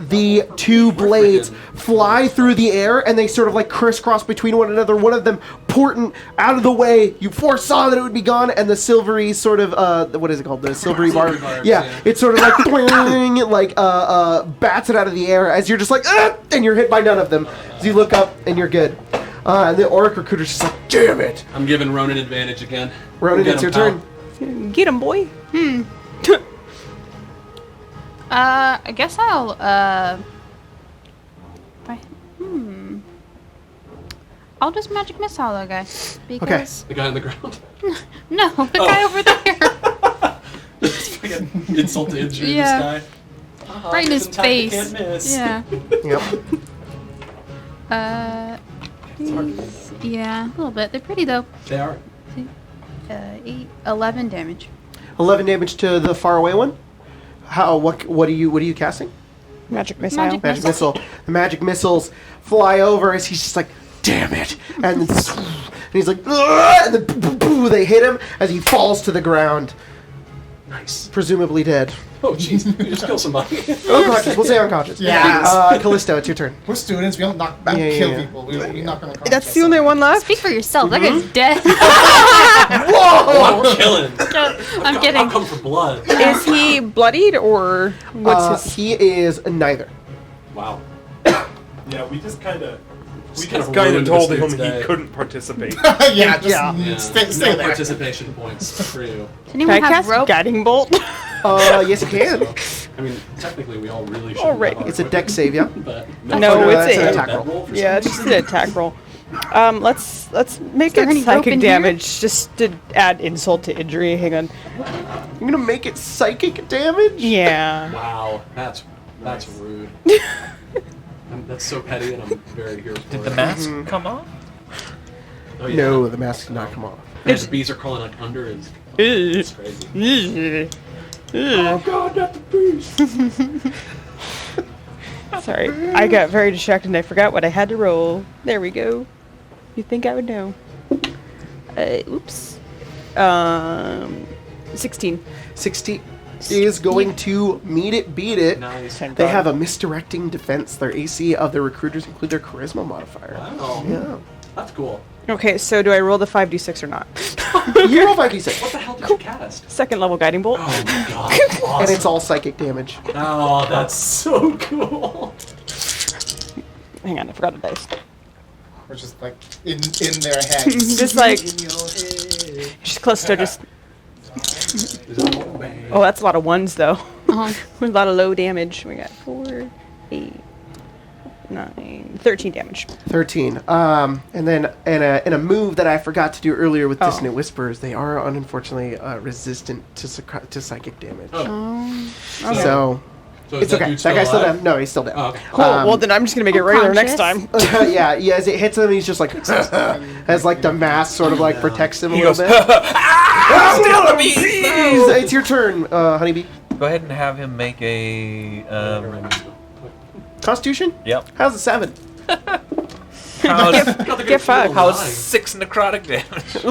The 2 blades fly through the air, and they sort of like crisscross between one another. One of them portent out of the way. You foresaw that it would be gone, and the silvery sort of what is it called? The silvery barb. Silvery barbs, Yeah, yeah. it's sort of like boing, like bats it out of the air as you're just like and you're hit by none of them. As you look up, and you're good. And the Oric recruiter's just like, damn it. I'm giving Ronan advantage again. Ronan, Get it's your him, turn. Get him, boy. I guess I'll, I'll just magic missile that guy. Because... The guy on the ground. No, the guy over there. Just fucking insult to injury Yeah. this guy. Right in his Doesn't tap, you face. can't miss. Yeah. Yep. Yeah, a little bit. They're pretty, though. They are. 11 damage. 11 damage to the faraway one. How? What are you casting? Magic missile. Magic missile. The magic missiles fly over as he's just like, damn it, and he's like, "Ugh!" And then they hit him as he falls to the ground, Nice. presumably dead. Oh, jeez. You just killed somebody. Unconscious. We'll say unconscious. Yes. Callisto, it's your turn. We're students. We don't knock back, Yeah, kill yeah. people. We're not gonna. That's the only one left. Speak for yourself. That guy's dead. Oh, I'm killing. I'm kidding. I'll come for blood. Is he bloodied or what's his? He is neither. Wow. yeah, we just kind of kind of ruined told this him dude's he day. couldn't participate. Yeah, just Yeah. stay No there. participation points for you. Does Can anyone I have cast rope? guiding bolt? Yes, you can. I mean, technically, we all really should. All right. It's a deck save, yeah. But No, that's it's an a attack roll. Yeah, it's just an attack roll. Let's make there it any rope psychic in here? damage just to add insult to injury. Hang on. You're gonna make it psychic damage? Yeah. wow, that's rude. That's so petty, and I'm very here for Did it. the mask come off? Oh, yeah. No, the mask did not come off. And the bees are crawling like under his. Ugh. It's crazy. Oh God, not the bees. Sorry, I got very distracted and I forgot what I had to roll. There we go. You think I would know? Oops. 16. 60 is going to beat it. Nice. They have a misdirecting defense. Their AC of their recruiters include their charisma modifier. Wow. Yeah. That's cool. Okay, so do I roll the 5d6 or not? You roll 5d6. What the hell did you cast? Second level guiding bolt. Oh my god. Awesome. And it's all psychic damage. Oh, that's so cool. Hang on, I forgot the dice. We're just like in their heads. Just like, In your head. just close to just. Oh, that's a lot of ones though. With a lot of low damage. We got 4, 8, 9, 13 damage. 13. And then in a move that I forgot to do earlier with Oh. Dissonant Whispers, they are unfortunately resistant to psychic damage. Oh. So So it's is that okay. dude That guy's still alive? down. No, he's still down. Oh, okay. Cool. Well, then I'm just gonna make it regular next Unconscious? time. Yeah, as it hits him, he's just like, as like the mask sort of like protects him a little bit. Still a bees! It's your turn, Honeybee. Go ahead and have him make a. Constitution? Yep. How's a 7? Get fucked. How's 6 necrotic damage?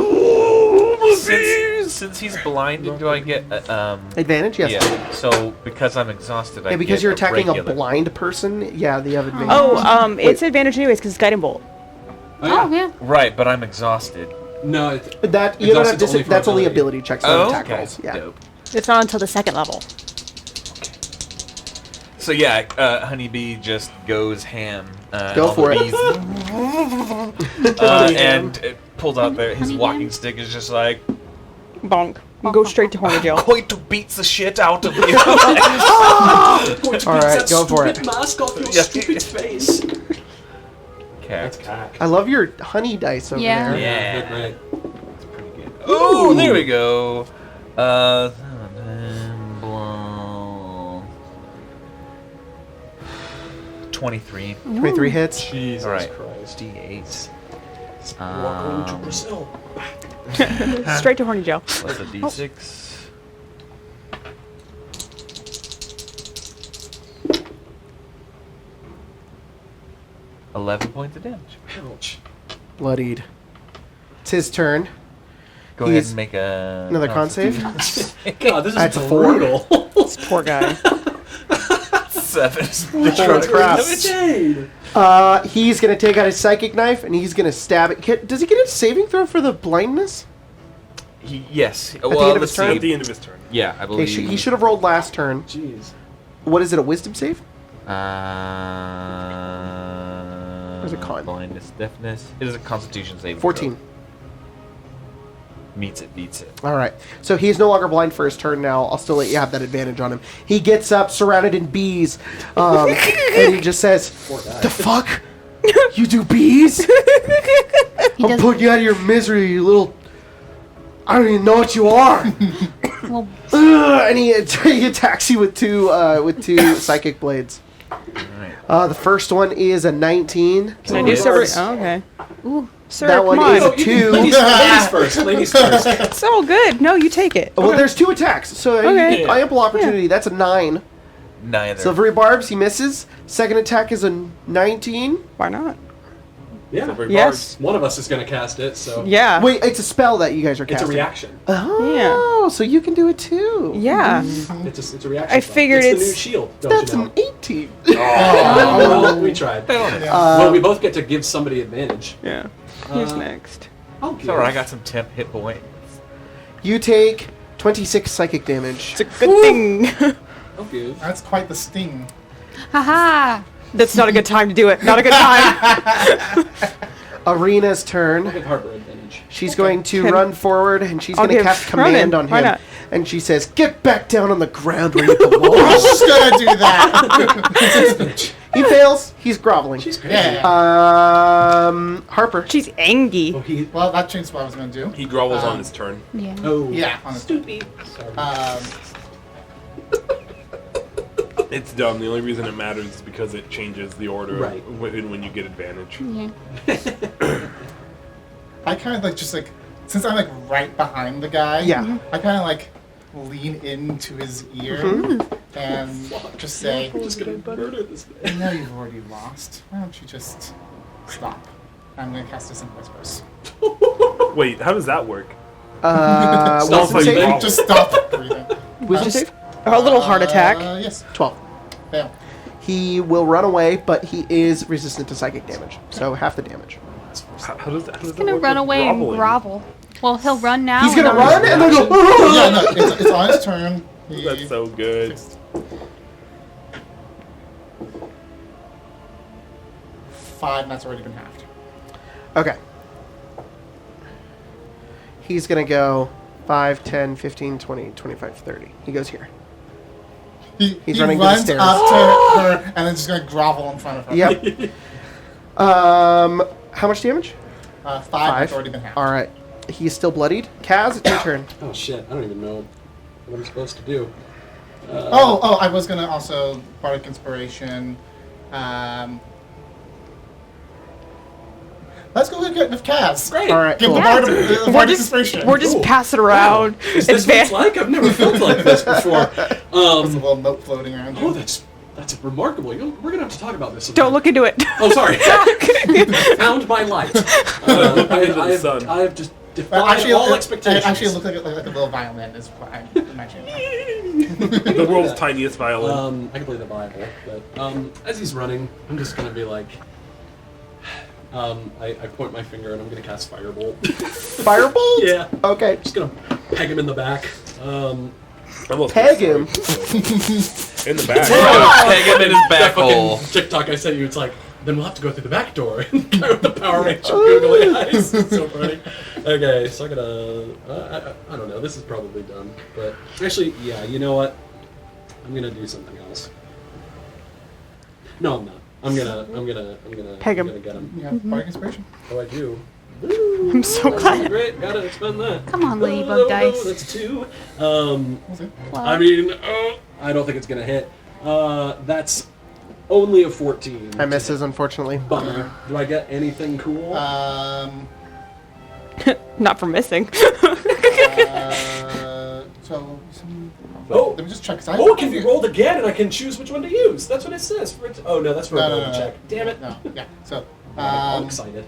Since he's blinded, do I get Advantage? Yes. Yeah. So because I'm exhausted, I Yeah, because get you're attacking a regular. blind person. Yeah, the other advantage. Oh, it's advantage anyways because it's guiding bolt. Oh, yeah. Right, but I'm exhausted. No, That you don't have Exhausted's only for that's only ability. ability checks, not Oh, attack okay. rolls. Yeah. Dope. It's not until the second level. So yeah, Honeybee just goes ham. Go all for the it. bees, and pulls out his Honey walking ham? stick. Is just like, Bonk. You go straight to horny jail. going to beat the shit out of you. All right, go for it. Mask off your Yeah. stupid face. Okay. That's cack. I love your honey dice over Yeah. there. Yeah. Good, right. That's pretty good. Oh, there we go. 23. 23 hits. Jesus All right. Christ. D8. Welcome to Brazil. Straight to horny jail. Plus a D6. $11 points of damage. Ouch. Bloodied. It's his turn. Go ahead He's- and make a Another con save. God, this is That's a 4. brutal. Poor guy. 7. crap. Insane. He's gonna take out his psychic knife and he's gonna stab it. Does he get a saving throw for the blindness? Yes. the end of his turn? At the end of his turn. Yeah, I Okay, believe. he should have rolled last turn. Jeez. What is it? A wisdom save? Is it con? Blindness, deafness. It is a Constitution saving 14. throw. Meets it, beats it. All right. So he's no longer blind for his turn now. I'll still let you have that advantage on him. He gets up, surrounded in bees, and he just says, "The fuck? You do bees? I'm does- putting you out of your misery, you little. I don't even know what you are." Well, And he attacks you with two psychic blades. Alright. The first one is a 19. Can I do separate? Oh, okay. ooh. Sir, That come one on. is- Oh, you Two. can- ladies first. Ladies first. It's all good. No, you take it. Well, there's 2 attacks, so you Okay. get ample opportunity. That's a 9. Neither. Silvery barbs, he misses. Second attack is a 19. Why not? Yeah. Yes. One of us is going to cast it, so Yeah. Wait, it's a spell that you guys are it's casting. a reaction. Oh, so you can do it too. Yeah. It's a reaction. I spell. figured it's the it's- new shield. Don't That's you know? an 18. Well, we tried. Uh, Well, we both get to give somebody advantage. Yeah. Who's next? Oh, It's alright, I got some temp hit points. You take 26 psychic damage. It's a good thing. Okay. That's quite the sting. Haha. That's not a good time to do it. Not a good time. Arena's I'll turn. give Harper advantage. She's going to Can- run forward and she's I'll going to give cast command Ronan. on Why him. not? And she says, "Get back down on the ground where you I was belong." just gonna do that. He fails. He's groveling. She's crazy. Yeah. Harper. She's angry. Oh, he. Well, that changed what I was gonna do. He grovels on his turn. Yeah. Oh. Yeah, on his Stupid. Sorry. It's dumb. The only reason it matters is because it changes the order Right. when you get advantage. Yeah. I kind of like just like since I'm like right behind the guy. Yeah. I kind of like lean into his ear and just say, I'm just gonna murder this "I man. know you've already lost. Why don't you just stop?" I'm gonna cast a simple verse. Wait, how does that work? Stop Wisdom breathing. save? Just stop breathing. Wisdom save? A little heart attack. Yes. 12. Fail. He will run away, but he is resistant to psychic damage. So half the damage. How does that He's gonna work run with away and groveling? grovel. Well, he'll run now. He's going to and run and then go, Yeah, no, it's on his turn. He That's so good. 5, and that's already been halved. Okay. He's going to go 5, 10, 15, 20, 25, 30. He goes here. He's He's running to the runs stairs. up to her and then just gonna grovel in front of her. Yep. How much damage? 5, 5. that's already been halved. All right. He's still bloodied. Kaz, it's your turn. Oh shit! I don't even know what I'm supposed to do. Oh, I was gonna also bardic inspiration. Let's go look at with Kaz. Great. All right, Give cool. the bardic, bardic inspiration. We're just Ooh. passing around. Is this what it's like? I've never felt like this before. There's a little note floating around. Oh, You. that's That's remarkable. We're gonna have to talk about this. Don't look into it. Oh, sorry. Found my light. I have just defied all expectations. Actually, it looked like a little violin. Is what I'm imagining. The world's tiniest violin. I can play the Bible, but as he's running, I'm just gonna be like, I point my finger and I'm gonna cast Firebolt. Firebolt? Yeah. Okay. Just gonna peg him in the back. Peg him? In the back. Peg him in his back hole. TikTok I sent you, it's like, then we'll have to go through the back door. And guy with the Power Ranger googly eyes. It's so funny. Okay, so I gotta, I don't know, this is probably done. But actually, yeah, you know what? I'm gonna do something else. No, I'm not. I'm gonna Peg him. I'm gonna get him. You have bardic inspiration. Oh, I do. I'm so That's glad. great. Gotta expend that. Come on, Ladybug dice. That's 2. We'll see. I mean, I don't think it's gonna hit. That's only a 14. I misses, unfortunately. Bummer. Do I get anything cool? Not for missing. So. Oh. Let me just check. Oh, it can be rolled again, and I can choose which one to use. That's what it says. Oh no, that's for a No, ability check. Damn it. No. Yeah. So. I'm excited.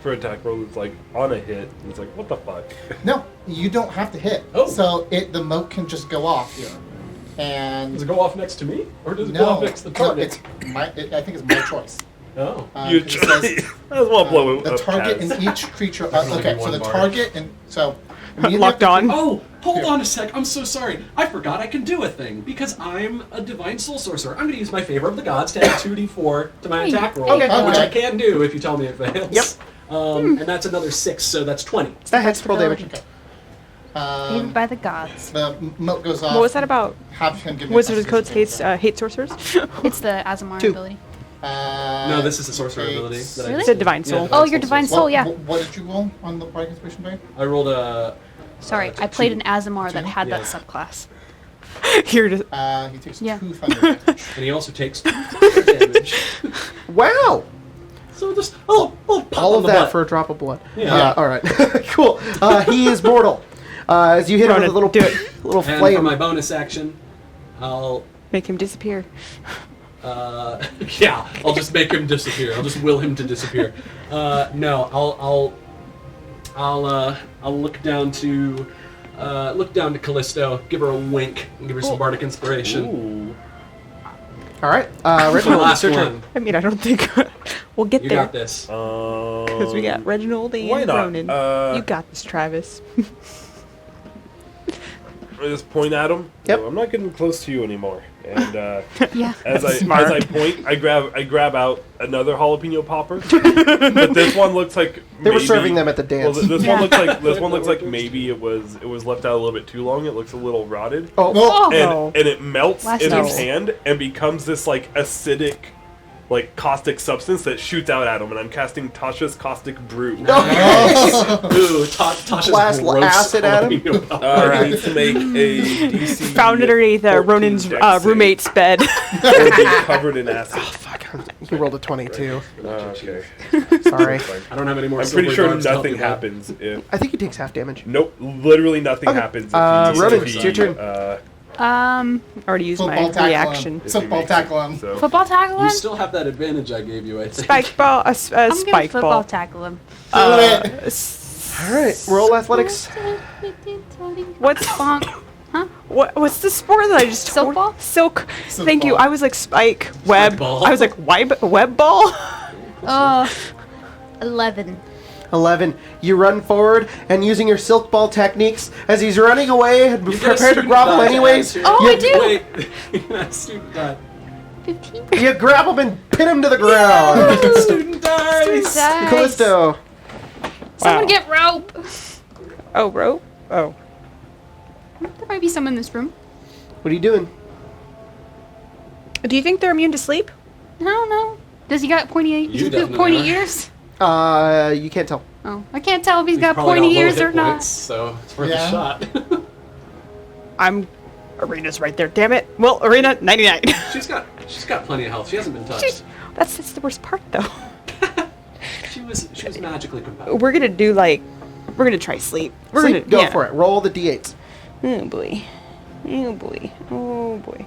For attack roll, it's like on a hit. And it's like, what the fuck? No, you don't have to hit. Oh. So the moat can just go off here. And Does it go off next to me, or does it go no, off next to the target? I think it's my choice. Oh. You It says, I just want to blow the up target Taz. in each creature. Only Okay, so one the bar. target and so immediately Locked after- on. Oh, hold Here. on a sec. I'm so sorry. I forgot I can do a thing because I'm a divine soul sorcerer. I'm going to use my favor of the gods to add 2d4 to my attack roll, Okay. which Okay. I can do if you tell me it fails. Yep. And that's another 6, so that's 20. That hits roll damage. Okay. Favored by the gods. The moat goes off. What was that about? Have him give me a Wizards of the Coast concentration hates hate sorcerers. It's the Azamar 2. ability. No, this is a sorcerer ability. That I Really? It's a divine soul. Yeah. Oh, your divine What, soul, yeah. What did you roll on the bardic inspiration die? I rolled a. Sorry, it's I played an two. Azamar that had that Yeah. subclass. Here to He takes Yeah. 2 thunder damage. And he also takes damage. Wow! So just pop All on of the that butt. for a drop of blood. Yeah. All right. Cool. He is mortal. As you hit him with a Ronan, little, do it. little And flame. for my bonus action, I'll make him disappear. yeah, I'll just make him disappear. I'll just will him to disappear. No, I'll look down to Callisto, give her a wink, and give her some bardic inspiration. Ooh. All right. My Reginald, last it's your turn. one. I mean, I don't think we'll get You there got this. because we got Reginald and why not? Ronan. You got this, Travis. I just point at him. Yep. "No, I'm not getting close to you anymore. And Yeah. as I Smart. point, I grab out another jalapeno popper. But this one looks like They were maybe- serving them at the Well, dance. this Yeah. one looks like maybe it was left out a little bit too long. It looks a little rotted. Oh, Oh! No. And it melts Last in his year's. hand and becomes this like acidic, like caustic substance that shoots out at him. And I'm casting Tasha's caustic brew. Ooh, Tasha's Blast gross acid at him? jalapeno popper. He needs to make a DC. Found it underneath 14 Ronan's dex save, roommate's bed. or be covered in acid. you rolled a 22. Okay. Sorry. I don't have any more. I'm pretty silver sure darts to help nothing you out. happens if. I think he takes half damage. Nope, literally nothing Okay. happens. If Ronan, if it's your turn. Already used my Football tackle reaction. him. Football tackle him. So. Football tackle him? You still have that advantage I gave you, I think. Spike ball, I'm gonna spike football ball. tackle him. Do it. All right. Roll athletics. What's Bonk. Huh? what's the sport that I just Silk told- ball? Silk. Silk Thank you. ball. I was like spike web. ball. I was like web ball. 11. 11. You run forward and using your silk ball techniques as he's running away and You get a prepared to student grovel die to anyways. add to- Oh, I you, do. Wait, you got a student die. 15. You grab him and pin him to the ground. Student dies. Dice. Callisto. Someone Wow. get rope. Oh, rope. Oh. There might be some in this room. What are you doing? Do you think they're immune to sleep? I don't know. Does he got pointy, You definitely pointy are. ears? You can't tell. Oh, I can't tell if he's He's got probably pointy low ears hit or not. points, so it's worth Yeah. a shot. Arena's right there. Damn it. Well, Arena 99. she's got plenty of health. She hasn't been touched. That's the worst part, though. She was magically compatible. We're gonna try sleep. We're Sleep? gonna Go for it. Roll the d8s. Oh boy. Oh boy. Oh boy.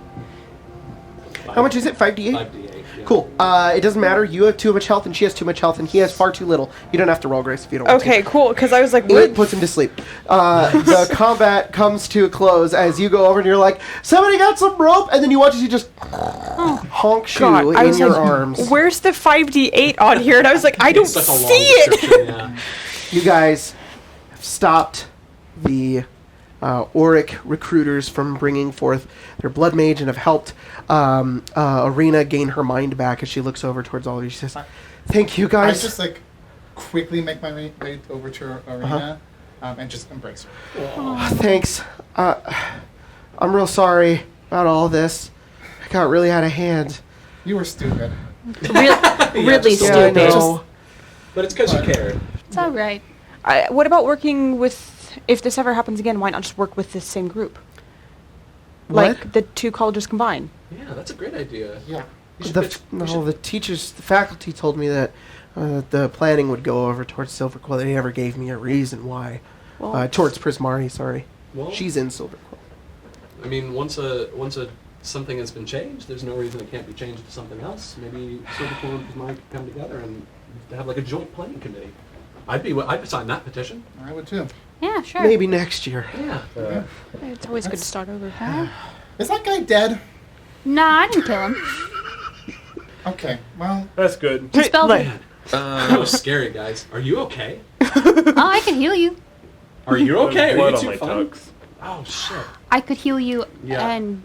How much is it? 5d8? 5d8. Yeah. Cool. It doesn't matter. You have too much health, and she has too much health, and he has far too little. You don't have to roll, Grace, if you don't want to. Okay, cool. Because I was like, It what? puts him to sleep. The combat comes to a close as you go over and you're like, somebody got some rope, and then you watch as he just honks you God, I in was your like, arms. where's the 5d8 on here? And I was like, I don't It's such a long see it. description, yeah. You guys have stopped the Oric recruiters from bringing forth their blood mage and have helped Arena gain her mind back as she looks over towards all of you. She says, thank you I guys. just like quickly make my way over to Arena and just embrace her. Thanks. I'm real sorry about all this. I got really out of hand. You were stupid. Really just a Yeah, I stupid. know. But it's because you cared. It's all right. What about working with, if this ever happens again, why not just work with this same group? What? Like the two colleges combined. Yeah, that's a great idea. Yeah. We should The pitch- we should- the faculty told me that the planning would go over towards Silverquill. They never gave me a reason why. Well, Towards Prismari, sorry. well, She's in Silverquill. I mean, once something has been changed, there's no reason it can't be changed to something else. Maybe Silverquill and Prismari could come together and have like a joint planning committee. I'd sign that petition. I would too. Yeah, sure. Maybe next year. Yeah. it's always good to start over. Huh? Is that guy dead? Nah, I didn't kill him. Okay, well, That's good. He spelled it. That was scary, guys. Are you okay? Oh, I could heal you. Are you okay? Are Blood you on too my fun? tux. Oh shit! I could heal you, Yeah. and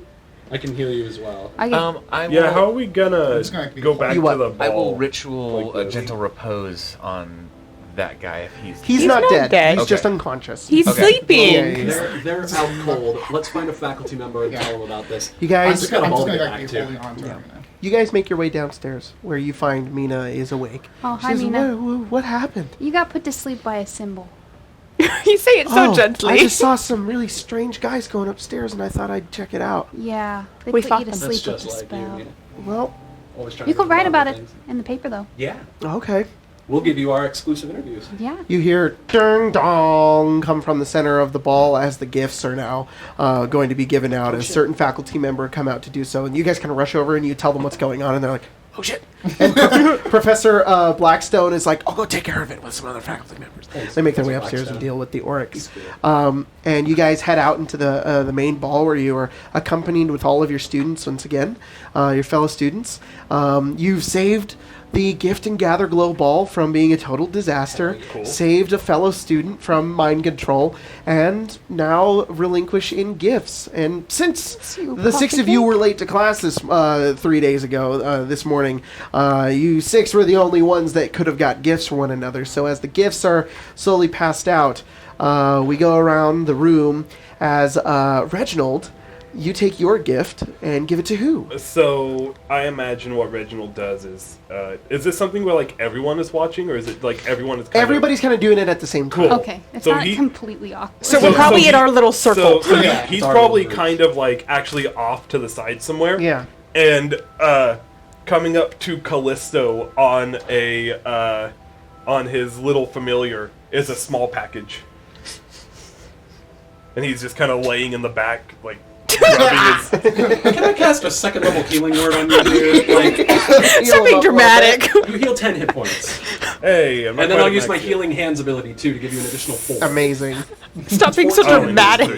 I can heal you as well. I could. I Yeah, will, how are we gonna just gonna be go back You to what? the ball? I will ritual like a this. gentle repose on that guy if he's. He's not dead. He's Okay. just unconscious. He's Okay. sleeping. Yeah, They're out cold. Let's find a faculty member and Yeah. tell them about this. You I'm guys, just got a gonna, I'm ball just to gonna get like, back be to. holding on to Yeah. Arena. you guys make your way downstairs where you find Mina is awake. Oh, She hi, says, Mina. What happened? You got put to sleep by a symbol. You say it so gently. I just saw some really strange guys going upstairs, and I thought I'd check it out. Yeah, they We put fought you to them. That's sleep with just the like spell. you. Well, Always trying You to could think write about it things. in the paper, though. Yeah. okay. We'll give you our exclusive interviews. Yeah. You hear ding dong come from the center of the ball as the gifts are now going to be given out as certain faculty member come out to do so. And you guys kind of rush over and you tell them what's going on, and they're like, oh shit. And Professor Blackstone is like, I'll go take care of it with some other faculty members. Thanks, They make their way Professor upstairs and Blackstone. deal with the Orics. He's cool. And you guys head out into the main ball where you are accompanied with all of your students once again, your fellow students. You've saved the Gift and Gatherglow ball from being a total disaster, Cool. saved a fellow student from mind control, and now relinquish in gifts. And since the six of you were late to class this 3 days ago, this morning, you six were the only ones that could have got gifts for one another. So as the gifts are slowly passed out, we go around the room as Reginald. You take your gift and give it to who? So I imagine what Reginald does is this something where like everyone is watching, or is it like everyone is? Everybody's kind of doing it at the same time. Cool. Okay, it's So not he- completely awkward. So we're probably in our little circle. So Yeah. he's It's our probably little kind of like actually off to the side somewhere. Yeah. And coming up to Callisto on a on his little familiar is a small package, and he's just kind of laying in the back like. Rubbing his, Can I cast a second level healing word on you, dude? Like, Something dramatic. you heal 10 hit points. hey, I'm not And then quite I'll at use my max yet. healing hands ability, too, to give you an additional 4. Amazing. Stop being so Oh, dramatic.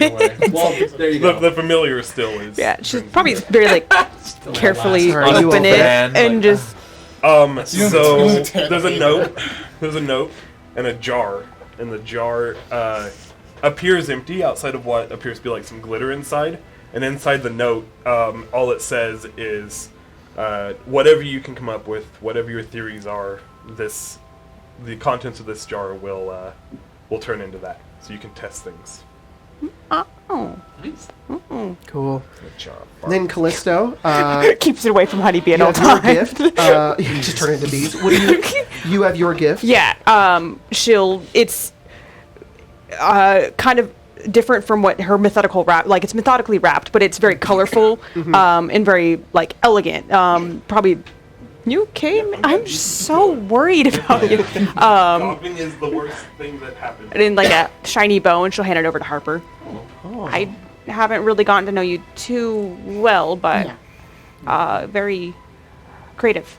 Well, there you The, go. the familiar still is. Yeah, she's probably very like carefully Are you open open? it Man, and like just. You So don't tear there's the a paper. note. There's a note and a jar, and the jar appears empty outside of what appears to be like some glitter inside. And inside the note, all it says is, whatever you can come up with, whatever your theories are, the contents of this jar will turn into that, so you can test things. Oh, Nice. Cool. Good job. And then Callisto, keeps it away from Honeybee at you all have your times. gift. You just turn into bees. What do you? You have your gift. Yeah, it's kind of different from what her methodical wrap, like it's methodically wrapped, but it's very colorful, and very like elegant. Probably, you came, I'm so worried about you. Coughing is the worst thing that happens. And in like a shiny bow, and she'll hand it over to Harper. Oh. I haven't really gotten to know you too well, but very creative.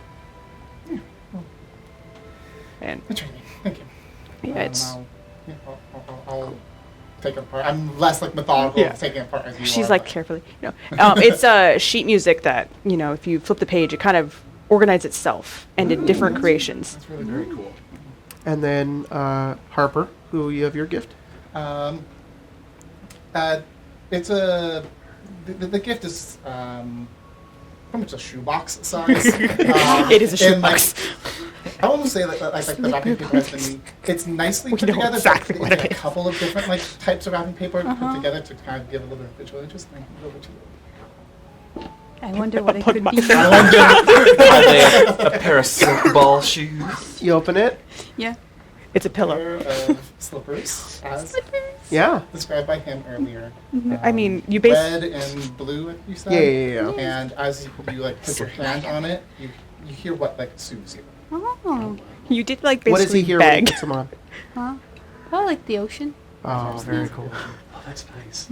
And Thank you. yeah, it's. I'll take it apart. I'm less like methodical taking it apart as you She's are, like but- carefully. It's sheet music that if you flip the page, it kind of organizes itself into different creations. That's really Very great. cool. And then Harper, who you have your gift? It's the gift is pretty much a shoebox size. It is a and, like, shoebox. I won't say that like the wrapping paper has been. It's nicely We put know together. exactly but what it's it a is. couple of different like types of wrapping paper put together to kind of give a little bit of visual interest. And I can go over to you. I wonder what it Plug could my be. face. Are they a pair of silk ball shoes? You open it? Yeah. It's a pillow. Pair of slippers, as Yeah. described by him earlier. I mean, you base. Red and blue, you said. Yeah. And as you like put your hand on it, you hear what like soothes you. Oh. You did like basically What does he hear when he beg. puts them on? Huh? Oh, like the ocean. Oh, very cool. Oh, that's nice.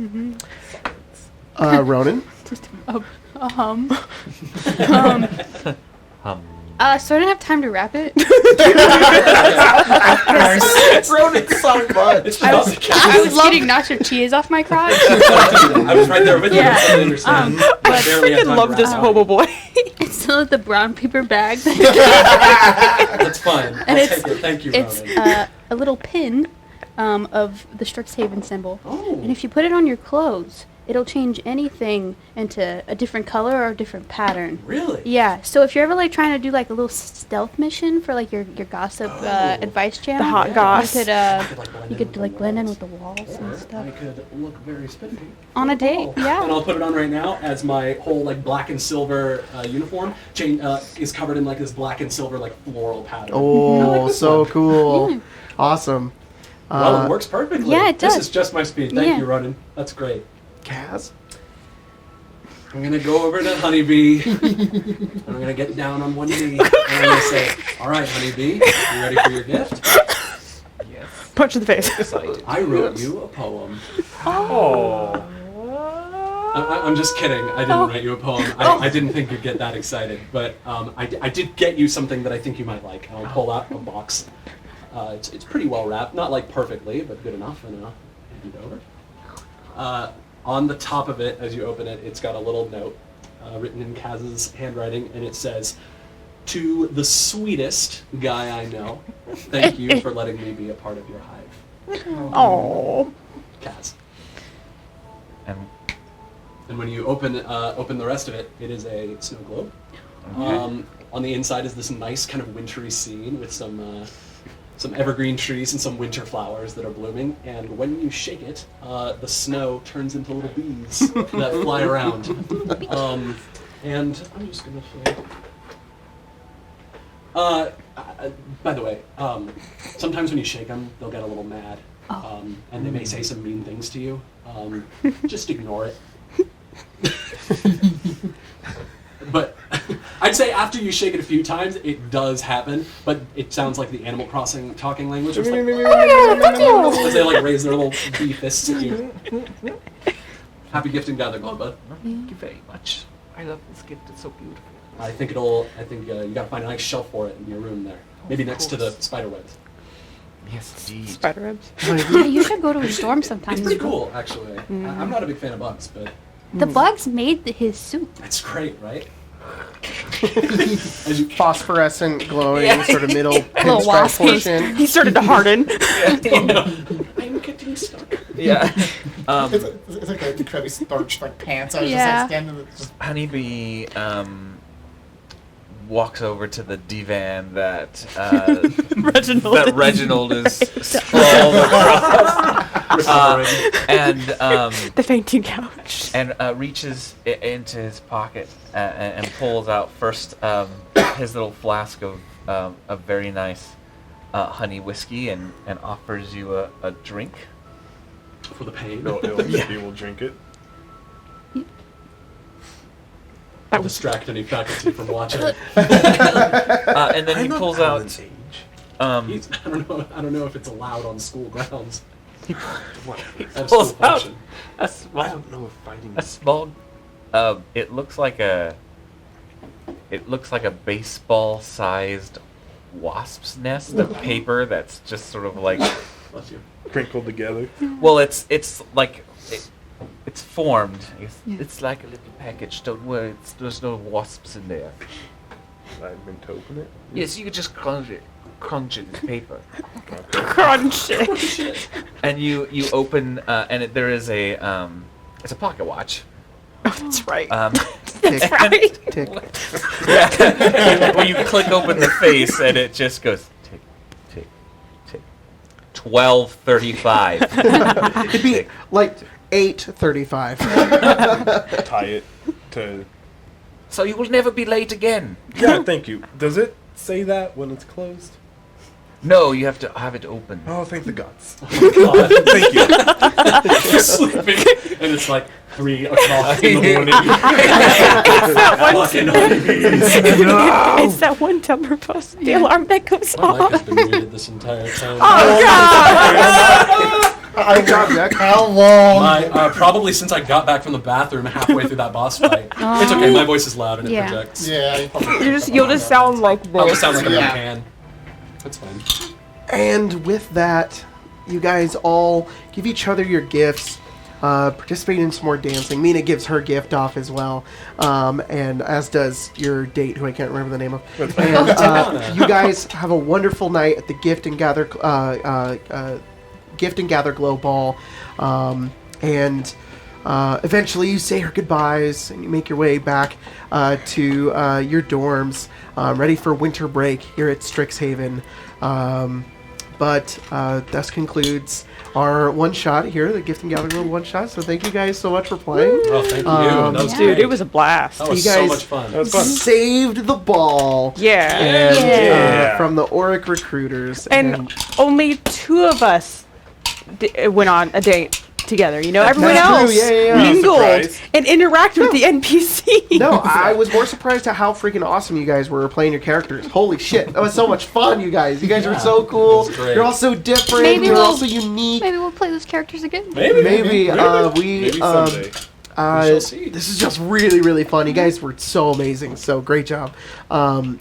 Ronan? Just a hum. Um, So I didn't have time to wrap it. Ronan so much. I was getting nacho cheese off my crotch. I was right there with you. Yeah. I didn't understand. I barely had freaking time love to this wrap hobo boy. It's still the brown paper bag. That's fine. I'll And take it. Thank you, It's Ronan. a little pin of the STRIXHAVEN symbol. Oh. And if you put it on your clothes, it'll change anything into a different color or a different pattern. Really? Yeah, so if you're ever like trying to do like a little stealth mission for like your gossip advice channel, The hot goss. you could Like you could like blend in with the walls and Or stuff I could look very spiffy. on a date. And Yeah. I'll put it on right now as my whole like black and silver uniform is covered in like this black and silver like floral pattern. Oh, I like this so one. cool. Awesome. Well, it works perfectly. yeah, it This does. is just my speed. Thank Yeah. you, Ronan. That's great. Kaz? I'm gonna go over to Honeybee. and I'm gonna get down on one knee. And I'm gonna say, "All right, Honeybee, you ready for your gift? yes. Punch in the face. Excited. I wrote you a poem." Oh. I'm just kidding. I didn't write you a poem. I didn't think you'd get that excited, but I did get you something that I think you might like. I'll pull out a box. It's pretty well wrapped, not like perfectly, but good enough. And hand it over. On the top of it, as you open it, it's got a little note written in Kaz's handwriting, and it says, "To the sweetest guy I know, thank you for letting me be a part of your hive, Oh. Kaz." And And when you open the rest of it, it is a snow globe. okay. On the inside is this nice kind of wintry scene with some evergreen trees and some winter flowers that are blooming. And when you shake it, the snow turns into little bees that fly around. And I'm just gonna play. By the way, sometimes when you shake them, they'll get a little mad, and they may say some mean things to you. Just ignore it. But I'd say after you shake it a few times, it does happen. But it sounds like the Animal Crossing talking language. It's like, as they like raise their little bee fists at you. Happy Gift and Gatherglow, bud. Thank you very much. I love this gift. It's so beautiful. I think you gotta find a nice shelf for it in your room there. Maybe next to the spider webs. Yes, indeed. Spider webs. Yeah, you should go to a storm sometime. It's pretty cool, actually. I'm not a big fan of bugs, but The bugs made his soup. it's great, right? Phosphorescent, glowing, sort of middle pinstripe waspy. portion. He started to harden. I'm getting stuck. Yeah. It's like an incredibly starched like pants. I was just Yeah. like standing there, just Honeybee walks over to the divan that Reginald is sprawled across, and The fainting couch. and reaches into his pocket and pulls out first his little flask of a very nice honey whiskey and offers you a drink. For the pain. He will drink it. I'll distract any faculty from watching. And then he pulls out. I don't know if it's allowed on school grounds. pulls out function. a small. I don't know if fighting. A small. It looks like a. It looks like a baseball-sized wasp's nest of paper that's just sort of like. Bless you. Crinkled together. Well, it's like. It's formed. It's like a little package. Don't worry. There's no wasps in there. I'm meant to open it. Yes, you could just crunch it. Crunch it in paper. Crunch it. And you open and there is a it's a pocket watch. Oh, that's right. Tick, right. tick. Yeah. When you click open the face and it just goes tick, tick, tick. 12:35. It'd be like 8:35. Tie it to. So you will never be late again. Yeah, thank you. Does it say that when it's closed? No, you have to have it open. Oh, thank the gods. God. Thank you. You're sleeping, and it's like 3 o'clock in the morning. It's that one Tumblr post. The alarm that goes My mic has off. been muted this entire time. Good job, Jack. How long? Probably since I got back from the bathroom halfway through that boss fight. It's okay, my voice is loud and it Yeah. projects. Yeah. You'll just sound like I'll this. just sound like a Yeah. can. That's fine. And with that, you guys all give each other your gifts. Participate in some more dancing. Mina gives her gift off as well, and as does your date, who I can't remember the name of. And you guys have a wonderful night at the Gift and Gatherglow ball, and eventually you say your goodbyes and you make your way back to your dorms, ready for winter break here at STRIXHAVEN. But this concludes our one shot here, the Gift and Gatherglow one shot. So thank you guys so much for playing. Oh, thank you. That was Dude, great. it was a blast. That was You so guys- much fun. That was fun. Saved the ball. Yeah. And, Yeah. from the Oric recruiters. And only 2 of us went on a date together. You know, everyone That's true, else yeah. mingled Surprise. and interacted with the NPC. No, I was more surprised at how freaking awesome you guys were playing your characters. Holy shit, that was so much fun, you guys. You guys were so cool. It was great. You're all so different. Maybe You're we'll- all so unique. Maybe we'll play those characters again. Maybe. Maybe Maybe someday. shall see. This is just really, really fun. You guys were so amazing. So great job.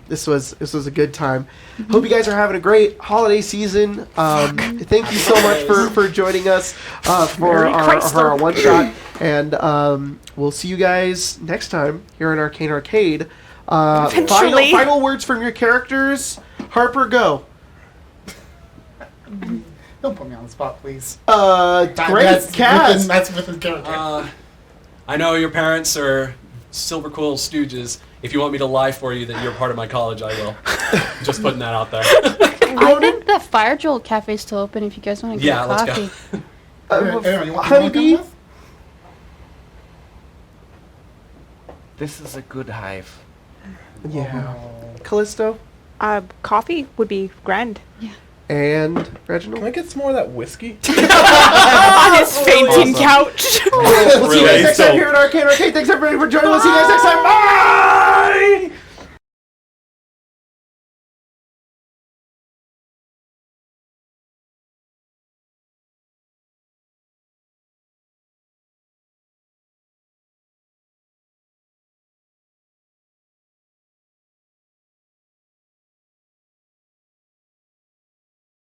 This was a good time. Hope you guys are having a great holiday season. Thank you so much for joining us for our one shot, and we'll see you guys next time here in Arcane Arcade. Eventually. Final words from your characters. Harper, go. Don't put me on the spot, please. Great, Kaz. That's with his character. I know your parents are silver cool stooges. If you want me to lie for you that you're part of my college, I will. Just putting that out there. I think the Fire Jolt Cafe is still open if you guys want to get Yeah, a let's coffee. go. Aaron, you want to Honeybee? come with? This is a good hive. Yeah. Callisto Coffee would be grand. and Can Reginald. I get some more of that whiskey? On his fainting couch. We'll see you guys Really? next time here at Arcane Arcade. Thanks everybody for joining us. See you guys next time. Bye!